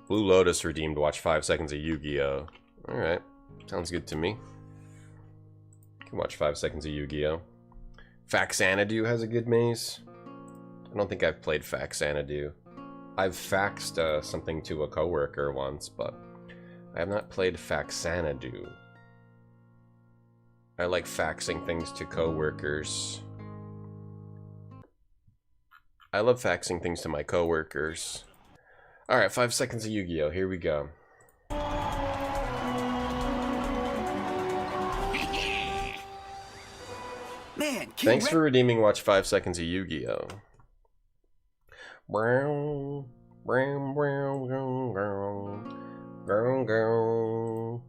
Blue Lotus redeemed. Watch 5 seconds of Yu-Gi-Oh! Alright. Sounds good to me. Can watch 5 seconds of Yu-Gi-Oh! Faxanadu has a good maze. I don't think I've played Faxanadu. I've faxed something to a coworker once, but I have not played Faxanadu. I like faxing things to coworkers. I love faxing things to my coworkers. Alright, 5 seconds of Yu-Gi-Oh! Here we go. Man, thanks for redeeming watch 5 seconds of Yu-Gi-Oh! Brown, brown, brown, brown, brown, brown.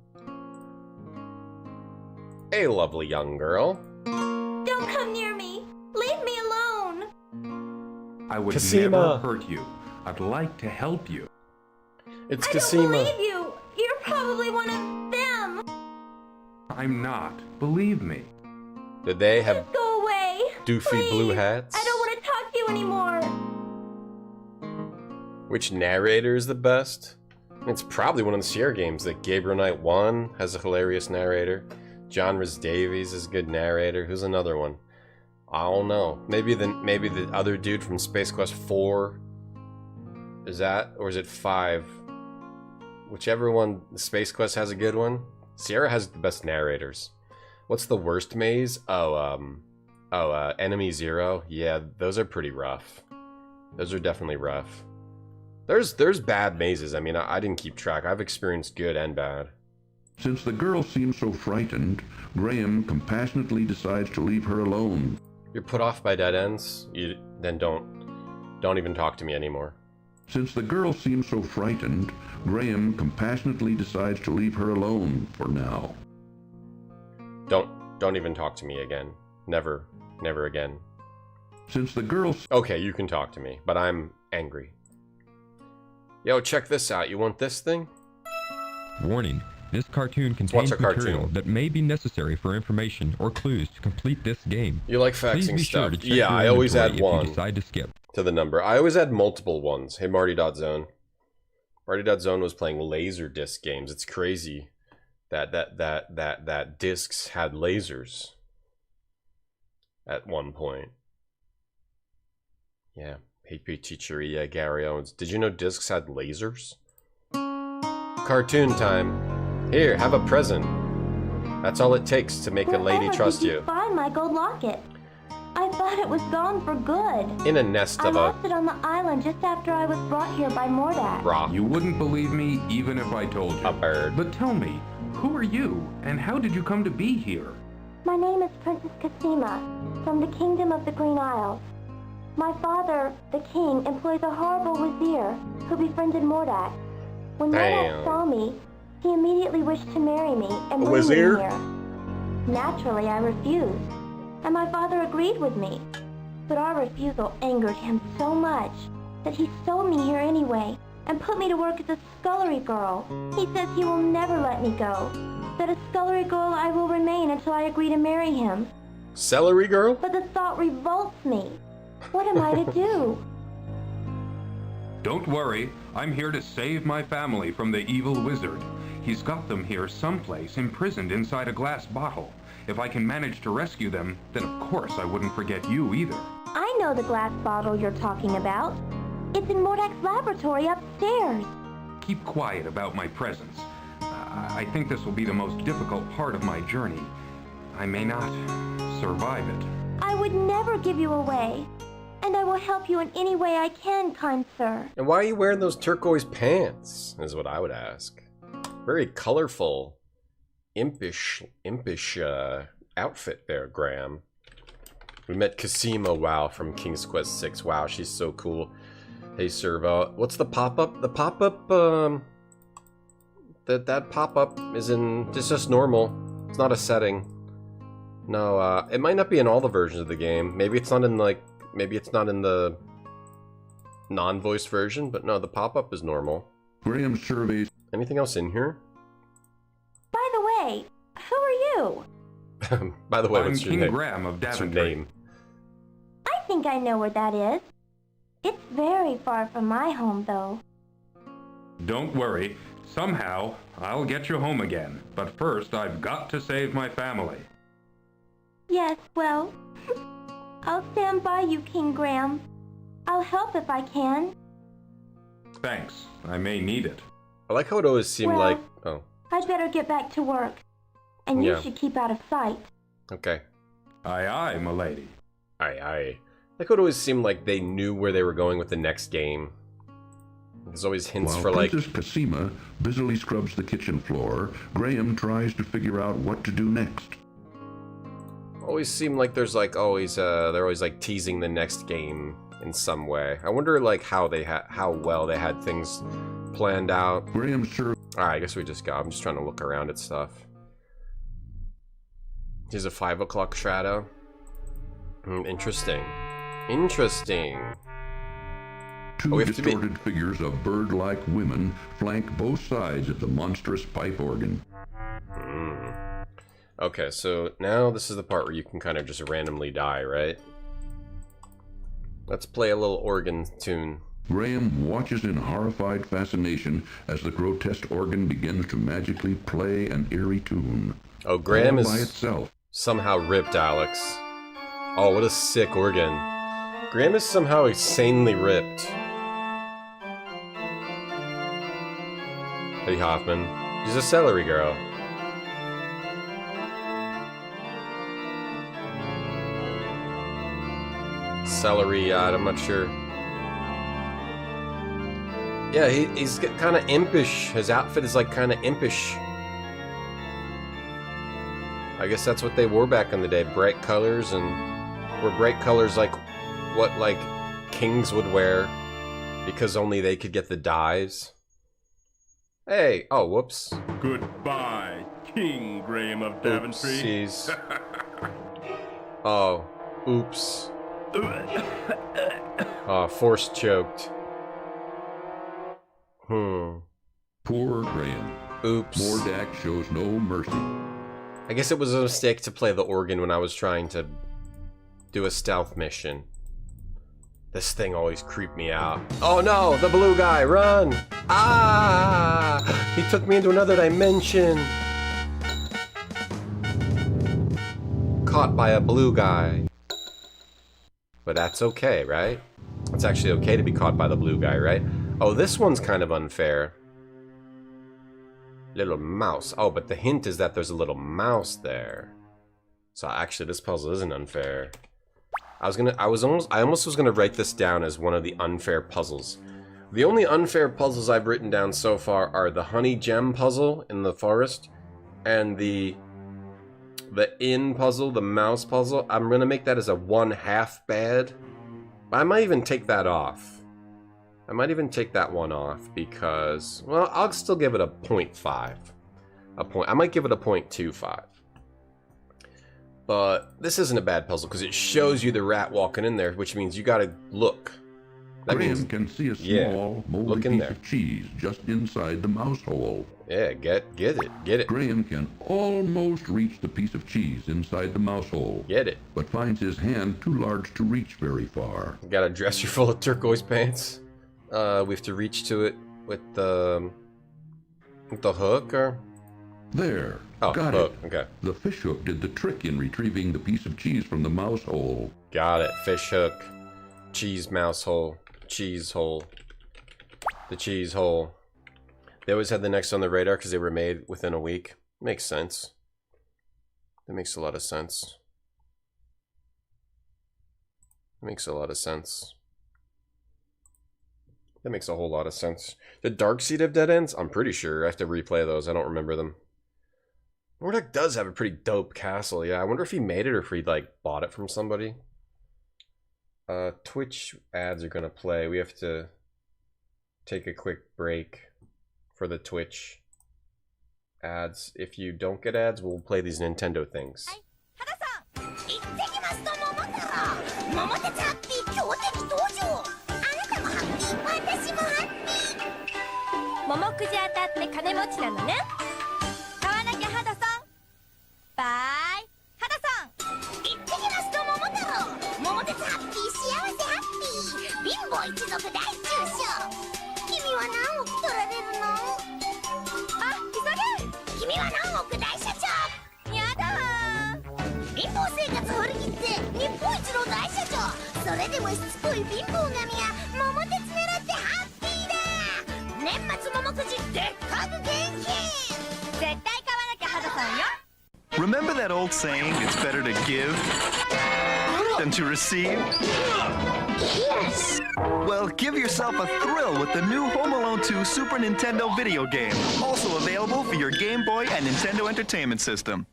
A lovely young girl. Don't come near me. Leave me alone. I would Cassima. never hurt you. I'd like to help you. It's I Cassima. don't believe you. You're probably one of them. I'm not. Believe me. Did they have Go away. doofy Please. blue hats? I don't want to talk to you anymore. Which narrator is the best? It's probably one of the Sierra games. That Gabriel Knight 1 has a hilarious narrator. John Rhys Davies is a good narrator. Who's another one? I don't know. Maybe the other dude from Space Quest 4. Is that, or is it 5? Whichever one. Space Quest has a good one. Sierra has the best narrators. What's the worst maze? Enemy Zero. Yeah, those are pretty rough. Those are definitely rough. There's bad mazes. I mean, I didn't keep track. I've experienced good and bad. Since the girl seems so frightened, Graham compassionately decides to leave her alone. You're put off by dead ends? Then don't even talk to me anymore. Since the girl seems so frightened, Graham compassionately decides to leave her alone for now. Don't even talk to me again. Never again. Since the girl... Okay, you can talk to me, but I'm angry. Yo, check this out. You want this thing? Warning. This cartoon contains material that may be necessary for information or clues to complete this game. You like Please faxing be stuff? sure to check Yeah, your I always add inventory if one you decide to skip. to the number. I always add multiple ones. Hey, Marty.zone. Marty.zone was playing Laserdisc games. It's crazy that discs had lasers at one point. Yeah, HP Teacheria, Gary Owens. Did you know discs had lasers? Cartoon time. Here, have a present. That's all it takes to make a lady trust you. Find my gold locket. I thought it was gone for good. In a nest of I lost it on the island just after I was brought here by Mordak. Rock. You wouldn't believe me even if I told you. A bird. But tell me, who are you, and how did you come to be here? My name is Princess Cassima, from the Kingdom of the Green Isles. My father, the king, employs a horrible wazir who befriended Mordak. When Mordak saw me, he immediately wished to marry me and bring me here. Naturally, I refused, and my father agreed with me. But our refusal angered him so much that he stole me here anyway and put me to work as a scullery girl. He says he will never let me go, that a scullery girl I will remain until I agree to marry him. Celery girl? But the thought revolts me. What am I to do? Don't worry, I'm here to save my family from the evil wizard. He's got them here someplace, imprisoned inside a glass bottle. If I can manage to rescue them, then of course I wouldn't forget you either. I know the glass bottle you're talking about. It's in Mordak's laboratory upstairs. Keep quiet about my presence. I think this will be the most difficult part of my journey. I may not survive it. I would never give you away. And I will help you in any way I can, kind sir. And why are you wearing those turquoise pants, is what I would ask. Very colorful, impish outfit there, Graham. We met Cassima, wow, from King's Quest 6. Wow, she's so cool. Hey, Servo. What's the pop-up? The pop-up, that pop-up is in, it's just normal. It's not a setting. No, it might not be in all the versions of the game. Maybe it's not in, like, maybe it's not in the non-voiced version, but no, the pop-up is normal. Graham surveys. Anything else in here? By the way, who are you? By the way, I'm what's your King name? Graham of What's your Daventry. name? I think I know where that is. It's very far from my home, though. Don't worry. Somehow, I'll get you home again. But first, I've got to save my family. Yes, well, I'll stand by you, King Graham. I'll help if I can. Thanks. I may need it. I like how it always seemed Well, like... Oh, I'd better get back to work. And you Yeah. should keep out of sight. okay. Aye, aye, milady. Aye. Like it always seemed like they knew where they were going with the next game. There's always hints While for like... Princess Cassima busily scrubs the kitchen floor, Graham tries to figure out what to do next. Always seem like there's like always they're always like teasing the next game in some way. I wonder like how well they had things planned out. Graham surveys. Alright, I guess we just go. I'm just trying to look around at stuff. Here's a 5 o'clock shadow. Interesting. Interesting. Two we have to be- distorted figures of bird-like women flank both sides of the monstrous pipe organ. Okay, so now this is the part where you can kind of just randomly die, right? Let's play a little organ tune. Graham watches in horrified fascination as the grotesque organ begins to magically play an eerie tune. Oh, Graham all by is itself. somehow ripped, Alex. Oh, what a sick organ. Graham is somehow insanely ripped. Hey, Hoffman. She's a celery girl. Celery, I'm not sure. Yeah, he's kind of impish. His outfit is like kind of impish. I guess that's what they wore back in the day. Bright colors, and were bright colors like what like kings would wear because only they could get the dyes. Hey, oh, whoops. Goodbye, King Graham of Daventry. Oopsies. Oh, oops. Oh, force choked. Poor Graham. Oops. Mordak shows no mercy. I guess it was a mistake to play the organ when I was trying to do a stealth mission. This thing always creeped me out. Oh no, the blue guy, run! Ah! He took me into another dimension. Caught by a blue guy. But that's okay, right? It's actually okay to be caught by the blue guy, right? Oh, this one's kind of unfair. Little mouse. Oh, but the hint is that there's a little mouse there. So actually, this puzzle isn't unfair. I almost was gonna write this down as one of the unfair puzzles. The only unfair puzzles I've written down so far are the honey gem puzzle in the forest and the inn puzzle, the mouse puzzle. I'm gonna make that as a 1/2 bad. I might even take that off. I might even take that one off because, well, I'll still give it a 0.5. I might give it a 0.25. But this isn't a bad puzzle because it shows you the rat walking in there, which means you gotta look. That Graham can see a small, moldy piece of cheese just inside the mouse hole. Yeah, get it. Graham can almost reach the piece of cheese inside the mouse hole. Get it. But finds his hand too large to reach very far. You got a dresser full of turquoise pants. We have to reach to it with the hook, or? There. Oh, got hook. it. Okay. The fish hook did the trick in retrieving the piece of cheese from the mouse hole. Got it. Fish hook. Cheese mouse hole. Cheese hole. The cheese hole. They always had the next on the radar because they were made within a week. Makes sense. That makes a lot of sense. That makes a lot of sense. That makes a whole lot of sense. The Dark Seed of Dead Ends? I'm pretty sure. I have to replay those. I don't remember them. Mordak does have a pretty dope castle. Yeah, I wonder if he made it or if he, like, bought it from somebody. Twitch ads are gonna play. We have to take a quick break for the Twitch ads. If you don't get ads, we'll play these Nintendo things. Remember that old saying, it's better to give than to receive? Yes! Well, give yourself a thrill with the new Home Alone 2 Super Nintendo video game. Also available for your Game Boy and Nintendo Entertainment System.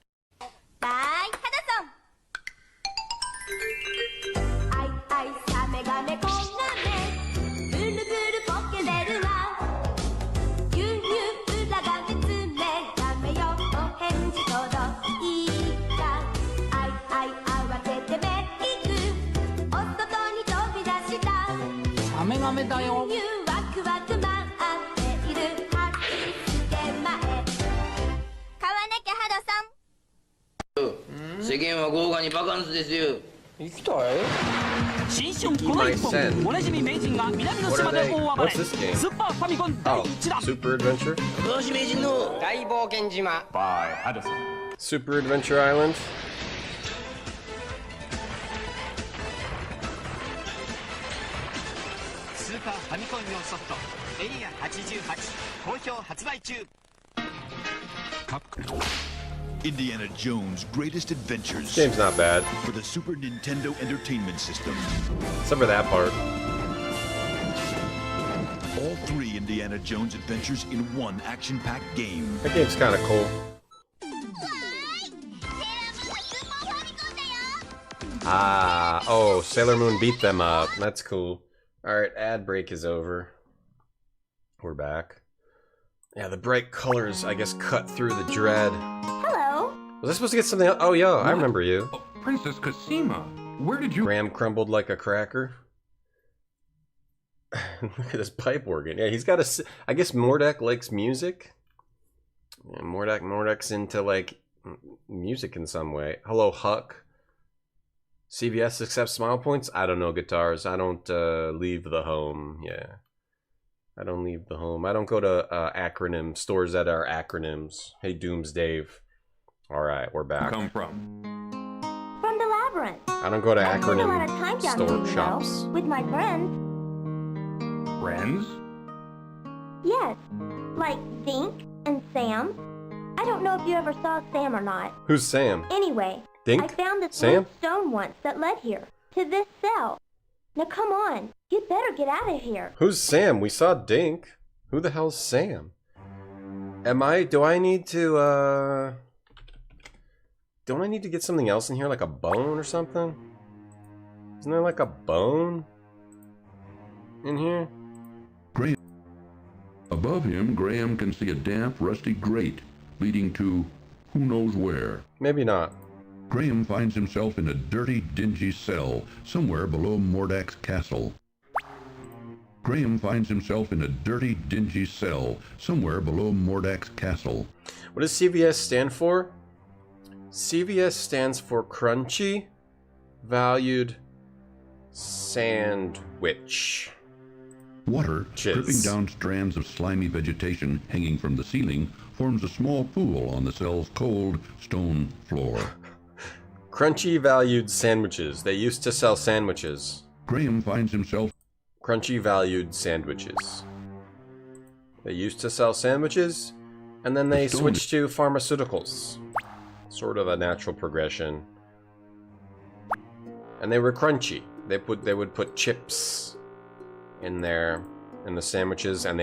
What's this game? Oh, Super Adventure? By Addison. Super Adventure Island? Indiana Jones' Greatest Adventures. Game's not bad. For the Super Nintendo Entertainment System. Except for that part. All 3 Indiana Jones adventures in one action-packed game. That game's kind of cool. Ah, oh, Sailor Moon beat them up. That's cool. Alright, ad break is over. We're back. Yeah, the bright colors, I guess, cut through the dread. Hello. Was I supposed to get something else? Oh, yo, I remember you. Oh, Princess Cosima, where did you... Graham crumbled like a cracker. Look at this pipe organ. Yeah, he's got a... I guess Mordak likes music. Yeah, Mordak's into, like, music in some way. Hello, Huck. CVS accepts smile points? I don't know guitars. I don't leave the home. Yeah. I don't leave the home. I don't go to acronym stores that are acronyms. Hey, Dooms Dave. All right, we're back. Come from? From the labyrinth. I don't go to acronym store shops. With my friends. friends? Yes, like Dink and Sam. I don't know if you ever saw Sam or not. Who's Sam? Anyway, Dink? I found this Sam? little stone once that led here, to this cell. Now come on, you'd better get out of here. Who's Sam? We saw Dink. Who the hell's Sam? Do I need to, don't I need to get something else in here, like a bone or something? Isn't there like a bone in here? Graham. Above him, Graham can see a damp, rusty grate leading to who knows where. Maybe not. Graham finds himself in a dirty, dingy cell somewhere below Mordak's castle. Graham finds himself in a dirty, dingy cell somewhere below Mordak's castle. What does CVS stand for? CVS stands for Crunchy Valued Sandwich. Water, dripping down strands of slimy vegetation hanging from the ceiling, forms a small pool on the cell's cold stone floor. Crunchy Valued Sandwiches. They used to sell sandwiches. Graham finds himself... Crunchy Valued Sandwiches. They used to sell sandwiches, and then they switched to pharmaceuticals. Sort of a natural progression. And they were crunchy. They would put chips in there, in the sandwiches, and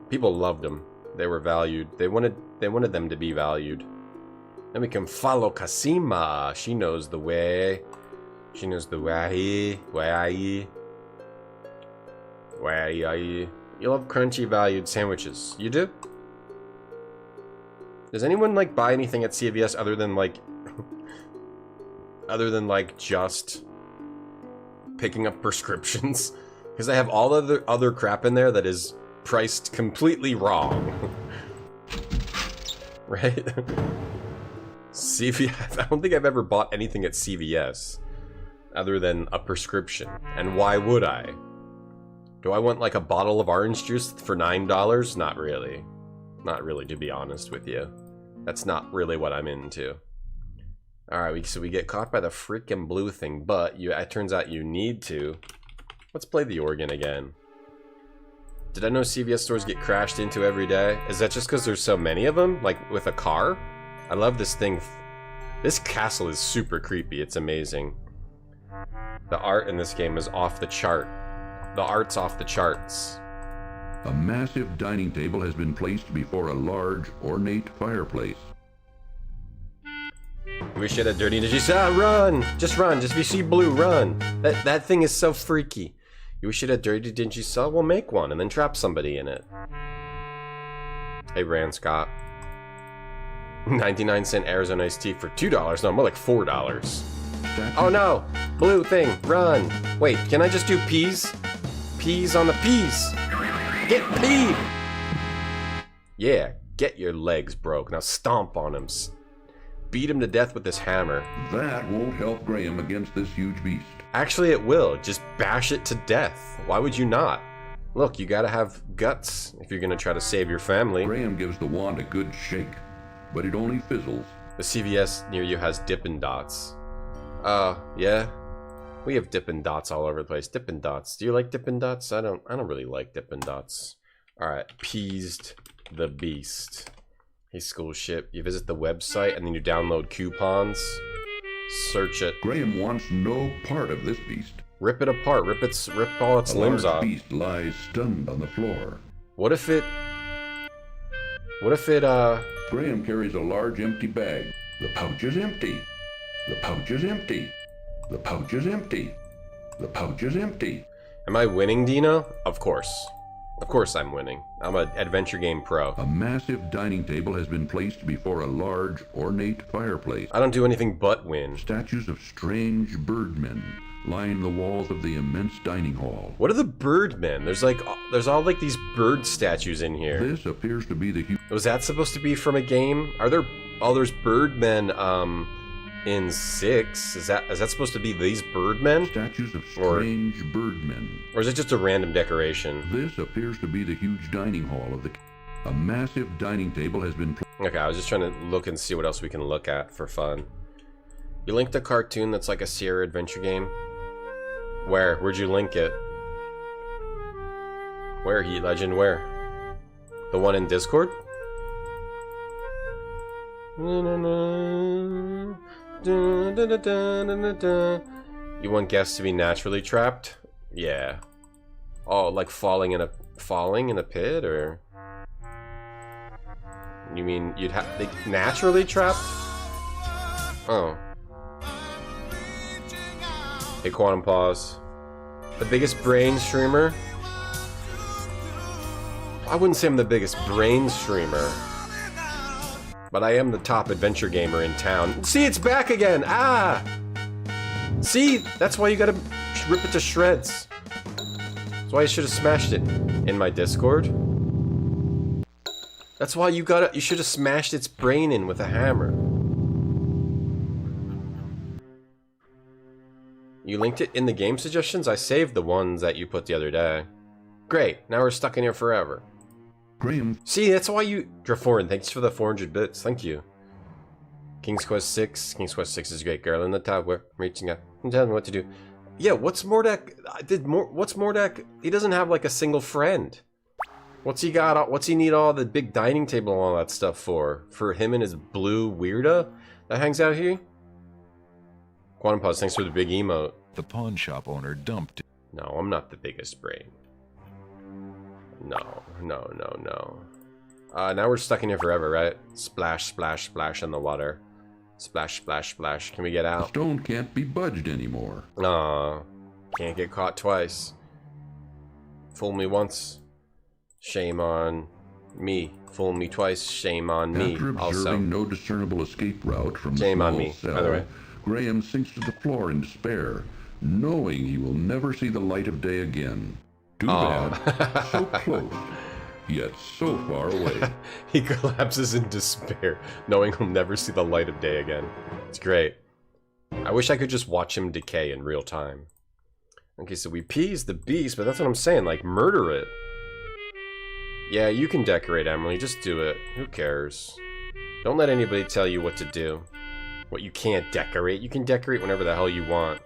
people loved them. They were valued. They wanted them to be valued. Then we can follow Kasima. She knows the way. She knows the way. You love crunchy valued sandwiches. You do? Does anyone like buy anything at CVS other than like just picking up prescriptions? Because they have all other crap in there that is priced completely wrong. Right? CVS. I don't think I've ever bought anything at CVS other than a prescription. And why would I? Do I want like a bottle of orange juice for $9? Not really. Not really, to be honest with you. That's not really what I'm into. Alright, so we get caught by the freaking blue thing, but it turns out you need to. Let's play the organ again. Did I know CVS stores get crashed into every day? Is that just because there's so many of them? Like with a car? I love this thing. This castle is super creepy. It's amazing. The art in this game is off the chart. The art's off the charts. A massive dining table has been placed before a large, ornate fireplace. We should have dirty digits. Run! Just run. Just if you see blue, run. That thing is so freaky. You wish it had dirty dingy cell? We'll make one and then trap somebody in it. Hey, Rand Scott. 99-cent Arizona iced tea for $2. No, more like $4. Oh no! Blue thing, run! Wait, can I just do peas? Peas on the peas! Get peed! Yeah, get your legs broke. Now stomp on him. Beat him to death with this hammer. That won't help Graham against this huge beast. Actually, it will. Just bash it to death. Why would you not? Look, you gotta have guts if you're gonna try to save your family. Graham gives the wand a good shake, but it only fizzles. The CVS near you has Dippin' Dots. Yeah? We have Dippin' Dots all over the place. Dippin' Dots. Do you like Dippin' Dots? I don't really like Dippin' Dots. Alright, Peased the Beast. Hey, school ship. You visit the website and then you download coupons. Search it. Graham wants no part of this beast. Rip it apart. Rip all its limbs off. The beast lies stunned on the floor. What if it... Graham carries a large empty bag. The pouch is empty. The pouch is empty. The pouch is empty. The pouch is empty. Am I winning, Dino? Of course. Of course I'm winning. I'm an adventure game pro. A massive dining table has been placed before a large, ornate fireplace. I don't do anything but win. Statues of strange birdmen line the walls of the immense dining hall. What are the birdmen? There's all like these bird statues in here. This appears to be the... Was that supposed to be from a game? Are there... Oh, there's birdmen, in 6. Is that supposed to be these birdmen? Statues of strange birdmen. Or is it just a random decoration? This appears to be the huge dining hall of the... A massive dining table has been... Okay, I was just trying to look and see what else we can look at for fun. You linked a cartoon that's like a Sierra adventure game? Where? Where'd you link it? Where, Heat Legend? Where? The one in Discord? You want guests to be naturally trapped? Yeah. Oh, like falling in a pit, or you mean you'd have they naturally trapped? Oh. Hey, Quantum Pause. The biggest brain streamer? I wouldn't say I'm the biggest brain streamer, but I am the top adventure gamer in town. See, it's back again! Ah! See? That's why you gotta rip it to shreds. That's why you should have smashed it in my Discord. That's why you should have smashed its brain in with a hammer. You linked it in the game suggestions? I saved the ones that you put the other day. Great, now we're stuck in here forever. Graham. See, that's why you... Draforin, thanks for the 400 bits. Thank you. King's Quest 6. King's Quest 6 is great. Girl in the tower, reaching out and telling me what to do. Yeah, what's Mordak? What's Mordak? He doesn't have like a single friend. What's he got? What's he need all the big dining table and all that stuff for? For him and his blue weirdo that hangs out here? Quantum Pause, thanks for the big emote. The pawn shop owner dumped. No, I'm not the biggest brain. No. Now we're stuck in here forever, right? Splash, splash, splash in the water. Splash, splash, splash. Can we get out? The stone can't be budged anymore. Aw. Can't get caught twice. Fool me once. Shame on me. Fool me twice. Shame on me. After observing no discernible escape route from the shame small on me, cell, by the way. Graham sinks to the floor in despair, knowing he will never see the light of day again. Too bad. So close, yet so far away. He collapses in despair, knowing he'll never see the light of day again. It's great. I wish I could just watch him decay in real time. Okay, so we appease the beast, but that's what I'm saying, like, murder it. Yeah, you can decorate, Emily, just do it. Who cares? Don't let anybody tell you what to do. What you can't decorate. You can decorate whenever the hell you want.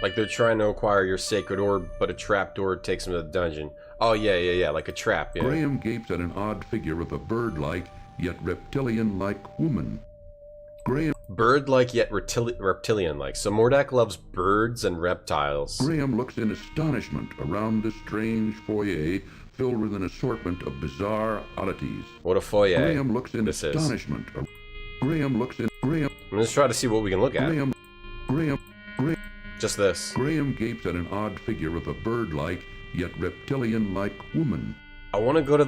Like they're trying to acquire your sacred orb, but a trapdoor takes them to the dungeon. Oh, yeah, like a trap, yeah. Graham gapes at an odd figure of a bird-like, yet reptilian-like woman. Graham... Bird-like, yet reptilian-like. So Mordak loves birds and reptiles. Graham looks in astonishment around this strange foyer filled with an assortment of bizarre oddities. What a foyer Graham looks in astonishment. Graham looks in... Graham... Let's try to see what we can look at. Graham... Just this. Graham gapes at an odd figure of a bird-like, yet reptilian-like woman. I want to go to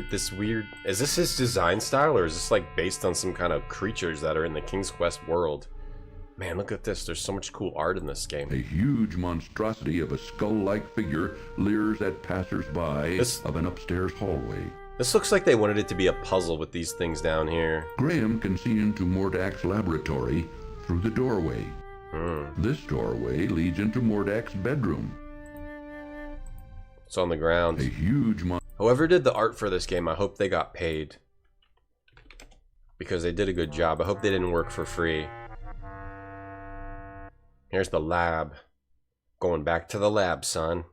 this weird... Is this his design style, or is this like based on some kind of creatures that are in the King's Quest world? Man, look at this. There's so much cool art in this game. A huge monstrosity of a skull-like figure leers at passers-by of an upstairs hallway. This looks like they wanted it to be a puzzle with these things down here. Graham can see into Mordak's laboratory through the doorway. This doorway leads into Mordak's bedroom. It's on the ground. A huge Whoever did the art for this game, I hope they got paid. Because they did a good job. I hope they didn't work for free. Here's the lab. Going back to the lab, son.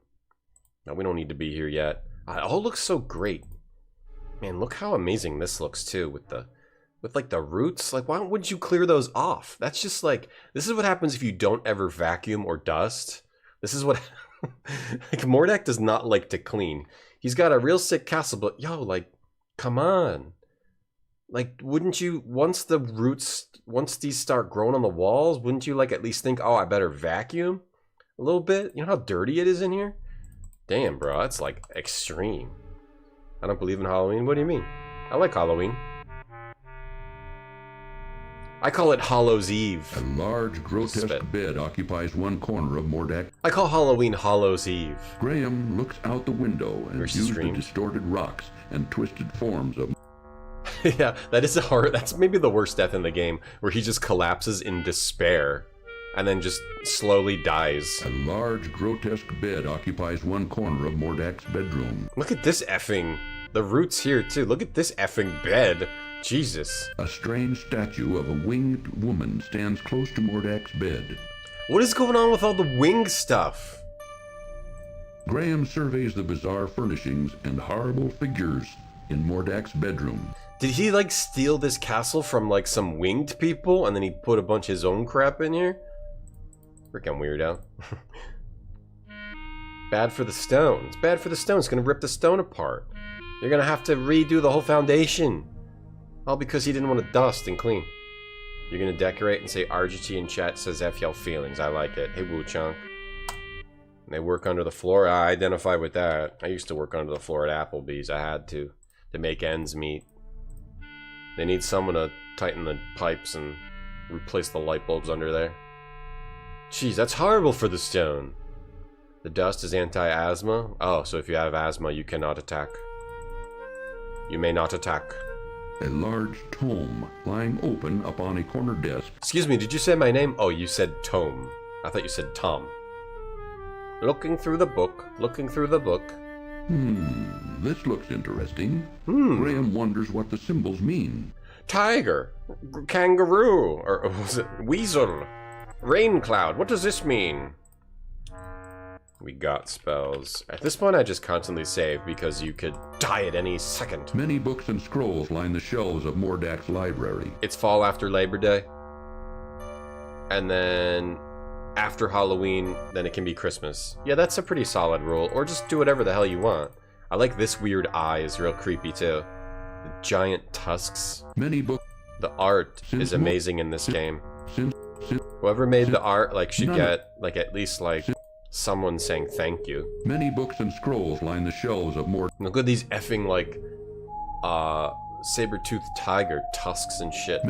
No, we don't need to be here yet. It all looks so great. Man, look how amazing this looks too with like the roots. Like, why wouldn't you clear those off? That's just like, this is what happens if you don't ever vacuum or dust. This is what like Mordak does not like to clean. He's got a real sick castle, but yo, like, come on. Like, wouldn't you, once these start growing on the walls, wouldn't you like at least think, oh, I better vacuum a little bit? You know how dirty it is in here? Damn, bro, that's like extreme. I don't believe in Halloween. What do you mean? I like Halloween. I call it Hollow's Eve. A large, grotesque bed occupies one corner of Mordak. I call Halloween Hollow's Eve. Graham looks out the window and views the distorted rocks and twisted forms of... Yeah, that is a horror. That's maybe the worst death in the game, where he just collapses in despair and then just slowly dies. A large, grotesque bed occupies one corner of Mordak's bedroom. Look at this effing... The roots here, too. Look at this effing bed. Jesus. A strange statue of a winged woman stands close to Mordak's bed. What is going on with all the wing stuff? Graham surveys the bizarre furnishings and horrible figures in Mordak's bedroom. Did he like steal this castle from like some winged people and then he put a bunch of his own crap in here? Freaking weirdo. Bad for the stone. It's bad for the stone. It's gonna rip the stone apart. You're gonna have to redo the whole foundation. All because he didn't want to dust and clean. You're gonna decorate and say RGT in chat says FL feelings. I like it. Hey Woo Chunk. They work under the floor. I identify with that. I used to work under the floor at Applebee's. I had to make ends meet. They need someone to tighten the pipes and replace the light bulbs under there. Jeez, that's horrible for the stone. The dust is anti-asthma. Oh, so if you have asthma, you cannot attack. You may not attack. A large tome lying open upon a corner desk. Excuse me, did you say my name? Oh, you said tome. I thought you said Tom. Looking through the book, looking through the book. This looks interesting. Graham wonders what the symbols mean. Tiger, kangaroo, or was it weasel, rain cloud. What does this mean? We got spells. At this point, I just constantly save because you could die at any second. Many books and scrolls line the shelves of Mordak's library. It's fall after Labor Day. And then after Halloween, then it can be Christmas. Yeah, that's a pretty solid rule. Or just do whatever the hell you want. I like this weird eye, is real creepy too. The giant tusks. Many books. The art is amazing in this game. Whoever made the art like should get like at least like someone saying thank you. Many books and scrolls line the shelves of Mordak. Look at these effing like saber-toothed tiger tusks and shit.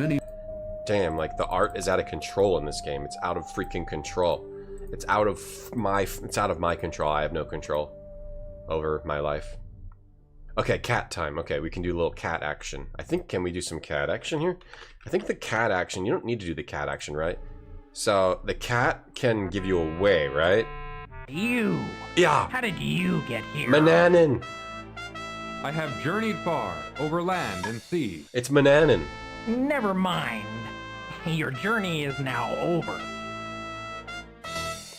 Damn, like the art is out of control in this game. It's out of freaking control. It's out of my control. I have no control over my life. Okay, cat time. Okay, we can do a little cat action. I think, can we do some cat action here? I think the cat action, you don't need to do the cat action, right? So the cat can give you away, right? You. Yeah. How did you get here? Mananin. I have journeyed far, over land and sea. It's Mananin. Never mind. Your journey is now over.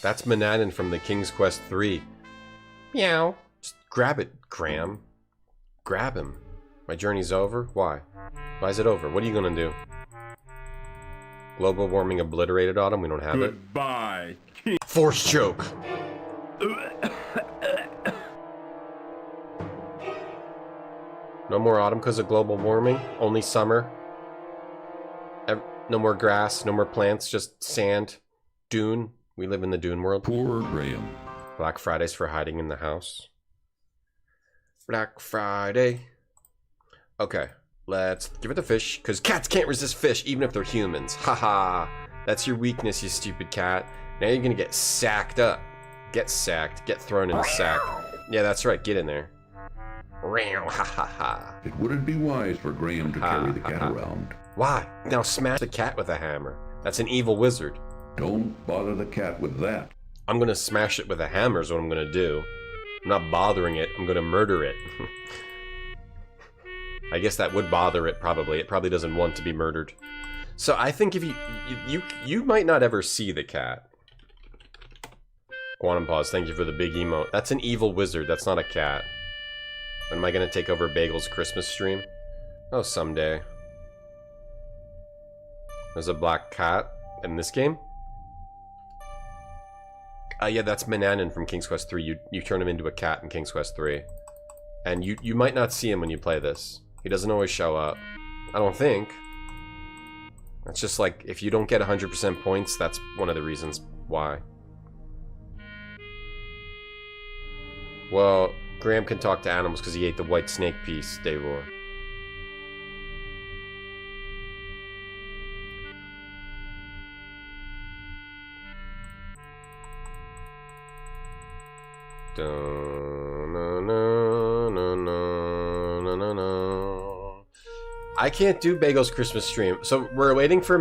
That's Mananin from the King's Quest 3. Meow. Just grab it, Graham. Grab him. My journey's over? Why? Why is it over? What are you gonna do? Global warming obliterated autumn? We don't have Goodbye. it. Force choke. No more autumn because of global warming. Only summer. No more grass, no more plants, just sand. Dune. We live in the Dune world. Poor Graham. Black Fridays for hiding in the house. Black Friday. Okay, let's give it the fish, because cats can't resist fish, even if they're humans. Haha. That's your weakness, you stupid cat. Now you're gonna get sacked up. Get sacked. Get thrown in a sack. Yeah, that's right. Get in there. Ha ha ha. It wouldn't be wise for Graham to carry the cat around. Why? Now smash the cat with a hammer. That's an evil wizard. Don't bother the cat with that. I'm gonna smash it with a hammer is what I'm gonna do. I'm not bothering it. I'm gonna murder it. I guess that would bother it probably. It probably doesn't want to be murdered. So I think if you might not ever see the cat. Quantum Pause, thank you for the big emote. That's an evil wizard. That's not a cat. When am I gonna take over Bagel's Christmas stream? Oh, someday. There's a black cat in this game? Yeah, that's Mananin from King's Quest 3. You turn him into a cat in King's Quest 3. And you might not see him when you play this. He doesn't always show up. I don't think. That's just like, if you don't get 100% points, that's one of the reasons why. Well, Graham can talk to animals because he ate the white snake piece, Davor. I can't do Bagel's Christmas stream, so we're waiting for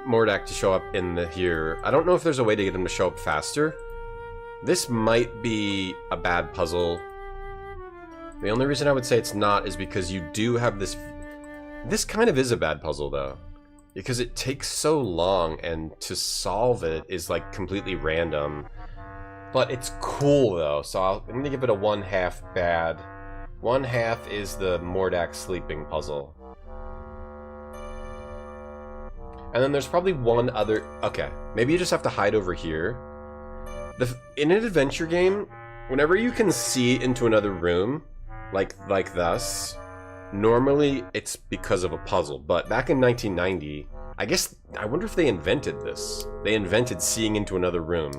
Mordak to show up in the here. I don't know if there's a way to get him to show up faster. This might be a bad puzzle. The only reason I would say it's not is because you do have this... This kind of is a bad puzzle, though. because it takes so long, and to solve it is like completely random. But it's cool though, so I'm gonna give it a 1/2 bad. 1/2 is the Mordak sleeping puzzle. And then there's probably one other... Okay, maybe you just have to hide over here. In an adventure game, whenever you can see into another room, like thus, normally it's because of a puzzle. But back in 1990, I wonder if they invented this. They invented seeing into another room.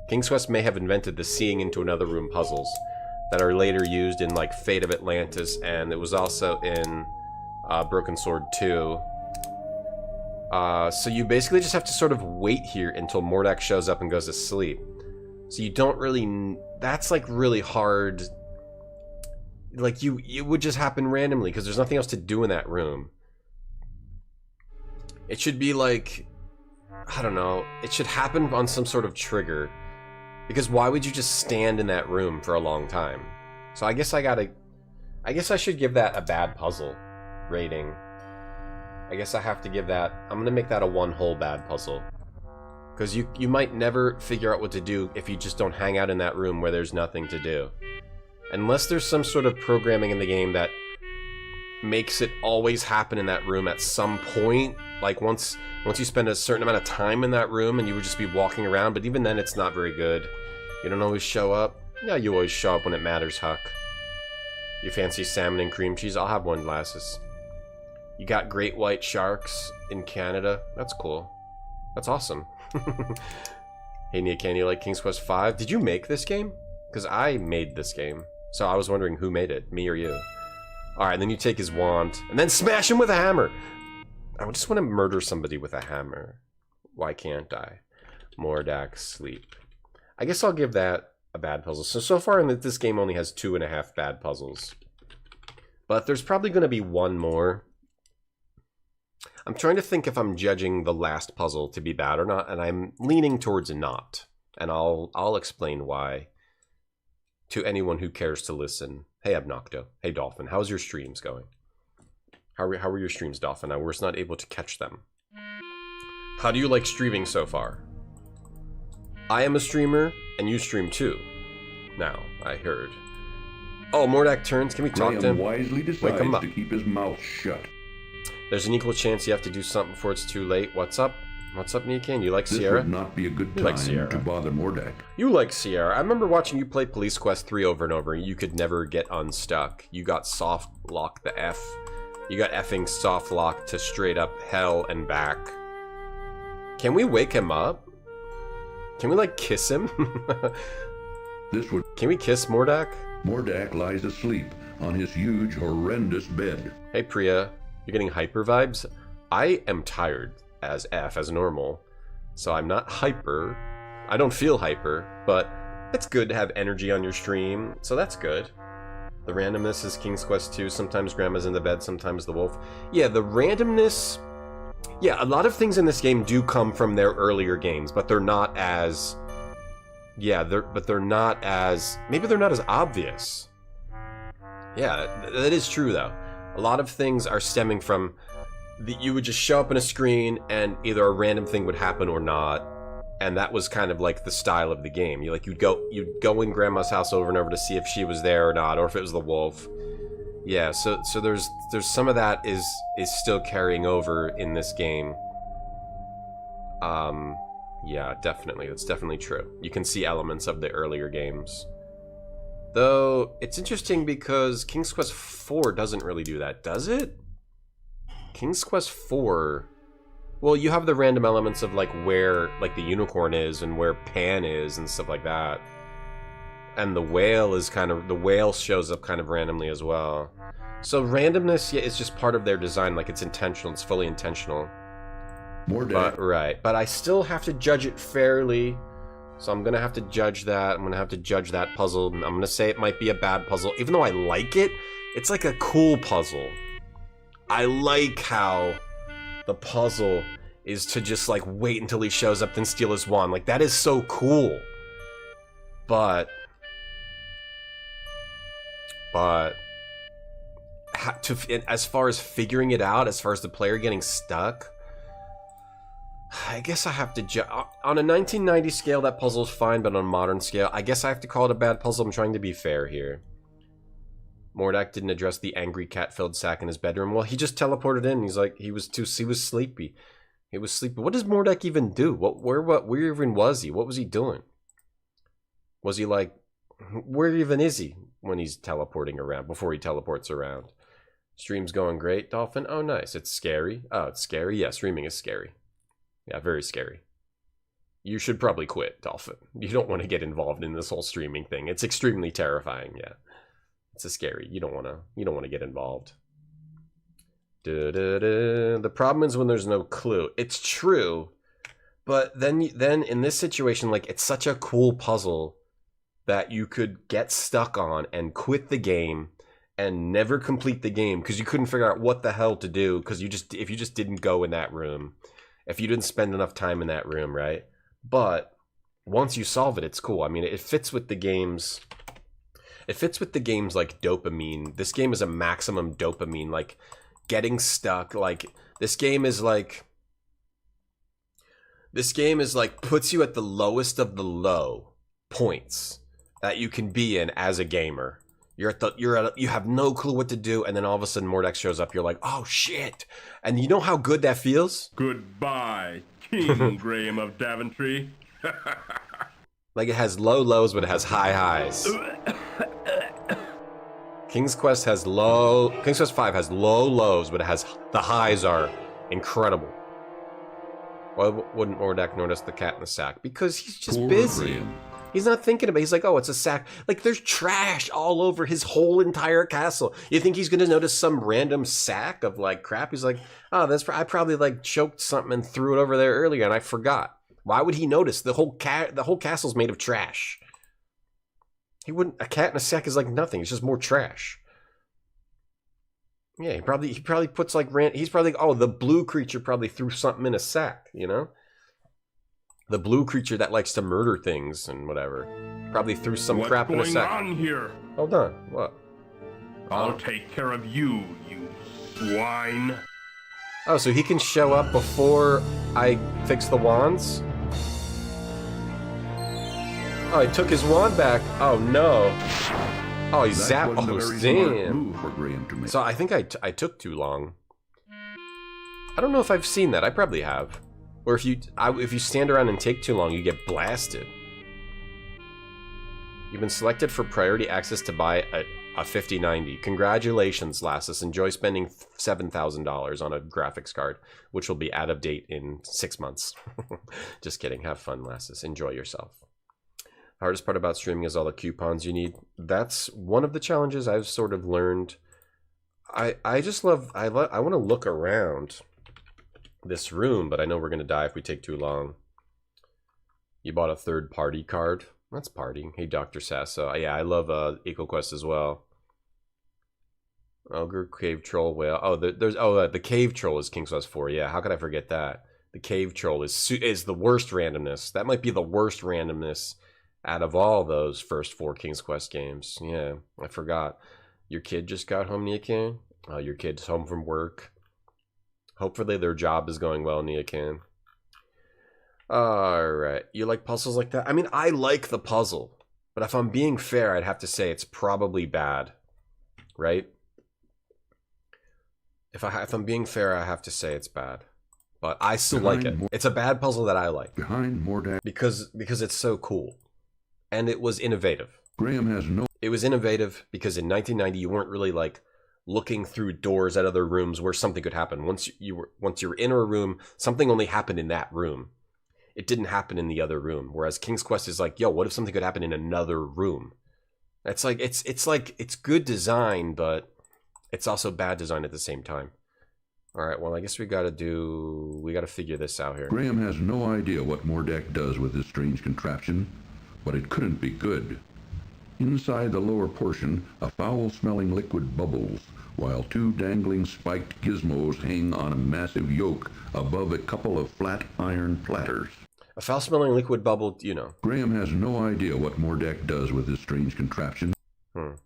King's Quest may have invented the seeing into another room puzzles that are later used in like Fate of Atlantis, and it was also in Broken Sword 2. So you basically just have to sort of wait here until Mordak shows up and goes to sleep. So you don't really... That's like really hard. Like it would just happen randomly because there's nothing else to do in that room. It should be like... I don't know. It should happen on some sort of trigger. Because why would you just stand in that room for a long time? So I guess I should give that a bad puzzle rating. I guess I have to give that... I'm gonna make that a 1 whole bad puzzle. Because you might never figure out what to do if you just don't hang out in that room where there's nothing to do. Unless there's some sort of programming in the game that makes it always happen in that room at some point. Like once you spend a certain amount of time in that room and you would just be walking around, but even then it's not very good. You don't always show up. Yeah, you always show up when it matters, Huck. You fancy salmon and cream cheese? I'll have one glasses. You got great white sharks in Canada? That's cool. That's awesome. Hey Nia, can you like King's Quest 5? Did you make this game? Because I made this game. So I was wondering who made it, me or you. Alright, then you take his wand, and then smash him with a hammer! I just want to murder somebody with a hammer. Why can't I? Mordak sleep. I guess I'll give that a bad puzzle. So far this game only has 2.5 bad puzzles. But there's probably going to be one more. I'm trying to think if I'm judging the last puzzle to be bad or not, and I'm leaning towards not. And I'll explain why to anyone who cares to listen. Hey Abnocto. Hey Dolphin. How's your streams going? How are your streams, Dolphin? I was not able to catch them. How do you like streaming so far? I am a streamer, and you stream too. Now, I heard. Oh, Mordak turns. Can we talk to him? Wisely Wake him up. to keep his mouth shut. There's an equal chance you have to do something before it's too late. What's up? What's up, Nikan? You like Sierra? This would not be a good You like time Sierra. to bother Mordak. You like Sierra. I remember watching you play Police Quest 3 over and over, and you could never get unstuck. You got soft lock the F. You got effing soft lock to straight up hell and back. Can we wake him up? Can we like kiss him? Can we kiss Mordak? Mordak lies asleep on his huge, horrendous bed. Hey Priya, you're getting hyper vibes? I am tired as F, as normal. So I'm not hyper. I don't feel hyper, but it's good to have energy on your stream, so that's good. The randomness is King's Quest 2. Sometimes Grandma's in the bed, sometimes the wolf. Yeah, the randomness... Yeah, a lot of things in this game do come from their earlier games, but they're not as... Yeah, they're not as... Maybe they're not as obvious. Yeah, that is true, though. A lot of things are stemming from... You would just show up on a screen, and either a random thing would happen or not. And that was kind of like the style of the game. You'd go in Grandma's house over and over to see if she was there or not, or if it was the wolf. Yeah, so there's some of that is still carrying over in this game. Yeah, definitely. That's definitely true. You can see elements of the earlier games. Though, it's interesting because King's Quest 4 doesn't really do that, does it? King's Quest 4... Well, you have the random elements of, like, where, like, the unicorn is and where Pan is and stuff like that. And the whale is kind of... The whale shows up kind of randomly as well. So randomness, yeah, is just part of their design. Like, it's intentional. It's fully intentional. Right. But I still have to judge it fairly. So I'm going to have to judge that. I'm going to have to judge that puzzle. I'm going to say it might be a bad puzzle. Even though I like it, it's like a cool puzzle. I like how the puzzle is to just, like, wait until he shows up, then steal his wand. Like, that is so cool. But as far as figuring it out, as far as the player getting stuck, I guess I have to on a 1990 scale, that puzzle's fine, but on a modern scale, I guess I have to call it a bad puzzle. I'm trying to be fair here. Mordak didn't address the angry cat-filled sack in his bedroom. Well, he just teleported in. He's like, he was sleepy. He was sleepy. What does Mordak even do? Where even was he? What was he doing? Was he like, where even is he when he's teleporting around, before he teleports around? Stream's going great, Dolphin. Oh, nice. It's scary. Oh, it's scary. Yeah, streaming is scary. Yeah, very scary. You should probably quit, Dolphin. You don't want to get involved in this whole streaming thing. It's extremely terrifying, yeah. It's a scary. You don't want to get involved. The problem is when there's no clue. It's true, but then in this situation, like, it's such a cool puzzle that you could get stuck on and quit the game and never complete the game because you couldn't figure out what the hell to do because if you just didn't go in that room, if you didn't spend enough time in that room, right? But once you solve it, it's cool. I mean, it fits with the games. It fits with the games like dopamine. This game is a maximum dopamine, like getting stuck. Like this game is like puts you at the lowest of the low points that you can be in as a gamer. You have no clue what to do, and then all of a sudden Mordak shows up. You're like, oh shit! And you know how good that feels? Goodbye, King Graham of Daventry. Like it has low lows, but it has high highs. King's Quest 5 has low lows, but it has the highs are incredible. Why wouldn't Mordak notice the cat in the sack? Because he's just busy. He's not thinking about it. He's like, oh, it's a sack. Like, there's trash all over his whole entire castle. You think he's going to notice some random sack of, like, crap? He's like, oh, I probably, like, choked something and threw it over there earlier, and I forgot. Why would he notice? The whole castle's made of trash. He wouldn't. A cat in a sack is like nothing. It's just more trash. Yeah, he probably puts, like, he's probably like, oh, the blue creature probably threw something in a sack, you know? The blue creature that likes to murder things and whatever. Probably threw some crap in a sack. What's going on here? Hold on. What? I'll take care of you, you swine. Oh, so he can show up before I fix the wands? Oh, he took his wand back. Oh, no. Oh, he zapped. Oh, damn. So I think I took too long. I don't know if I've seen that. I probably have. Or if you stand around and take too long, you get blasted. You've been selected for priority access to buy a 5090. Congratulations, Lassus. Enjoy spending $7,000 on a graphics card, which will be out of date in 6 months. Just kidding. Have fun, Lassus. Enjoy yourself. Hardest part about streaming is all the coupons you need. That's one of the challenges I've sort of learned. I want to look around this room, but I know we're going to die if we take too long. You bought a third-party card. That's partying. Hey, Dr. Sasso. Yeah, I love EcoQuest as well. Ogre, Cave Troll, Whale. Oh, the Cave Troll is King's Quest 4. Yeah, how could I forget that? The Cave Troll is the worst randomness. That might be the worst randomness out of all those first 4 King's Quest games. Yeah, I forgot. Your kid just got home, Niakan? Oh, your kid's home from work. Hopefully their job is going well, Niakan. Alright. You like puzzles like that? I mean, I like the puzzle. But if I'm being fair, I'd have to say it's probably bad. Right? If I'm being fair, I have to say it's bad. But I still like it. It's a bad puzzle that I like. Because it's so cool. And it was innovative. It was innovative because in 1990 you weren't really like looking through doors at other rooms where something could happen. Once you were in a room, something only happened in that room. It didn't happen in the other room. Whereas King's Quest is like, yo, what if something could happen in another room? It's like it's good design, but it's also bad design at the same time. All right, well, I guess we gotta figure this out here. Graham has no idea what Mordak does with this strange contraption, but it couldn't be good. Inside the lower portion, a foul-smelling liquid bubbles, while 2 dangling spiked gizmos hang on a massive yoke above a couple of flat iron platters. A foul-smelling liquid bubble, you know. Graham has no idea what Mordak does with this strange contraption.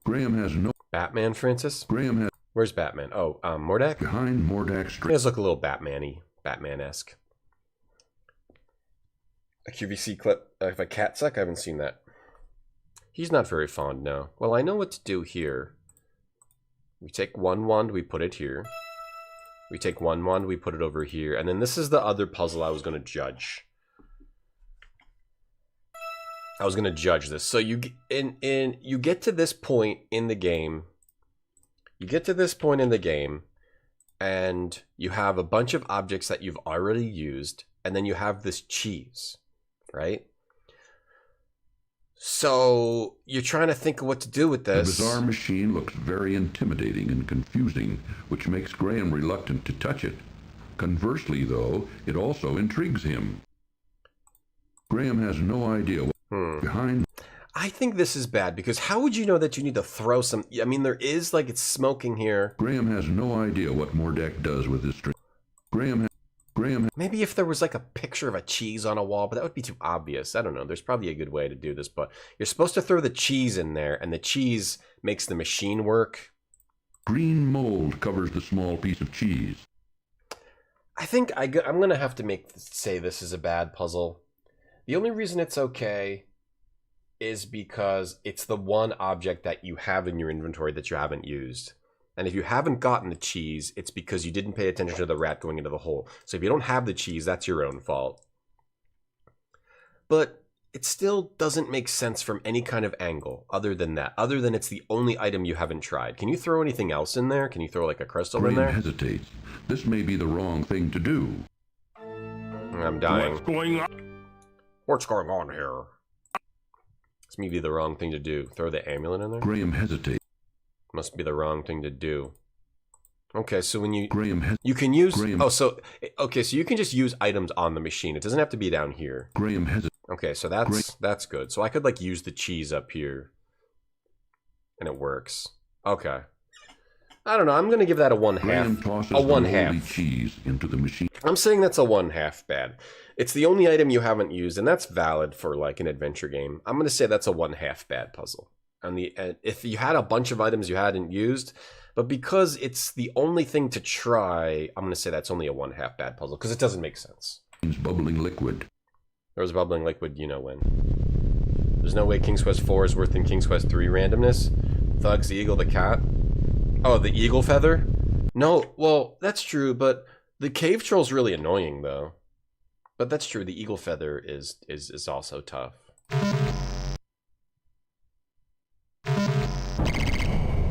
Graham has no... Batman, Francis? Graham has... Where's Batman? Oh, Mordak? Behind Mordak's... He does look a little Batman-y, Batman-esque. A QVC clip of a cat suck? I haven't seen that. He's not very fond, no. Well, I know what to do here. We take one wand, we put it here. We take one wand, we put it over here. And then this is the other puzzle I was going to judge. I was going to judge this. So you you get to this point in the game. You get to this point in the game, and you have a bunch of objects that you've already used, and then you have this cheese, right? So you're trying to think of what to do with this. The bizarre machine looks very intimidating and confusing, which makes Graham reluctant to touch it. Conversely, though, it also intrigues him. Graham has no idea what's behind. I think this is bad, because how would you know that you need to throw some... I mean, there is, like, it's smoking here. Graham has no idea what Mordak does with his string. Maybe if there was, like, a picture of a cheese on a wall, but that would be too obvious. I don't know. There's probably a good way to do this, but you're supposed to throw the cheese in there, and the cheese makes the machine work. Green mold covers the small piece of cheese. I think I'm going to have to say this is a bad puzzle. The only reason it's okay is because it's the one object that you have in your inventory that you haven't used. And if you haven't gotten the cheese, it's because you didn't pay attention to the rat going into the hole. So if you don't have the cheese, that's your own fault. But it still doesn't make sense from any kind of angle other than that. Other than it's the only item you haven't tried. Can you throw anything else in there? Can you throw like a crystal in there? Graham hesitates. This may be the wrong thing to do. I'm dying. What's going on? What's going on here? This may be the wrong thing to do. Throw the amulet in there? Graham hesitates. Must be the wrong thing to do. Okay, so when you... you can use... Okay, so you can just use items on the machine. It doesn't have to be down here. Graham hesitates. Okay, so that's good. So I could like use the cheese up here. And it works. Okay. I don't know. I'm going to give that a 1/2. A 1/2. Cheese into the machine. I'm saying that's a 1/2 bad. It's the only item you haven't used, and that's valid for like an adventure game. I'm going to say that's a 1/2 bad puzzle. And if you had a bunch of items you hadn't used, but because it's the only thing to try, I'm going to say that's only a 1/2 bad puzzle because it doesn't make sense. It's bubbling liquid. There was bubbling liquid, you know when. There's no way King's Quest 4 is worth in King's Quest 3 randomness. Thugs, the eagle, the cat. Oh, the eagle feather? No, well, that's true, but the cave troll's really annoying, though. But that's true, the eagle feather is also tough.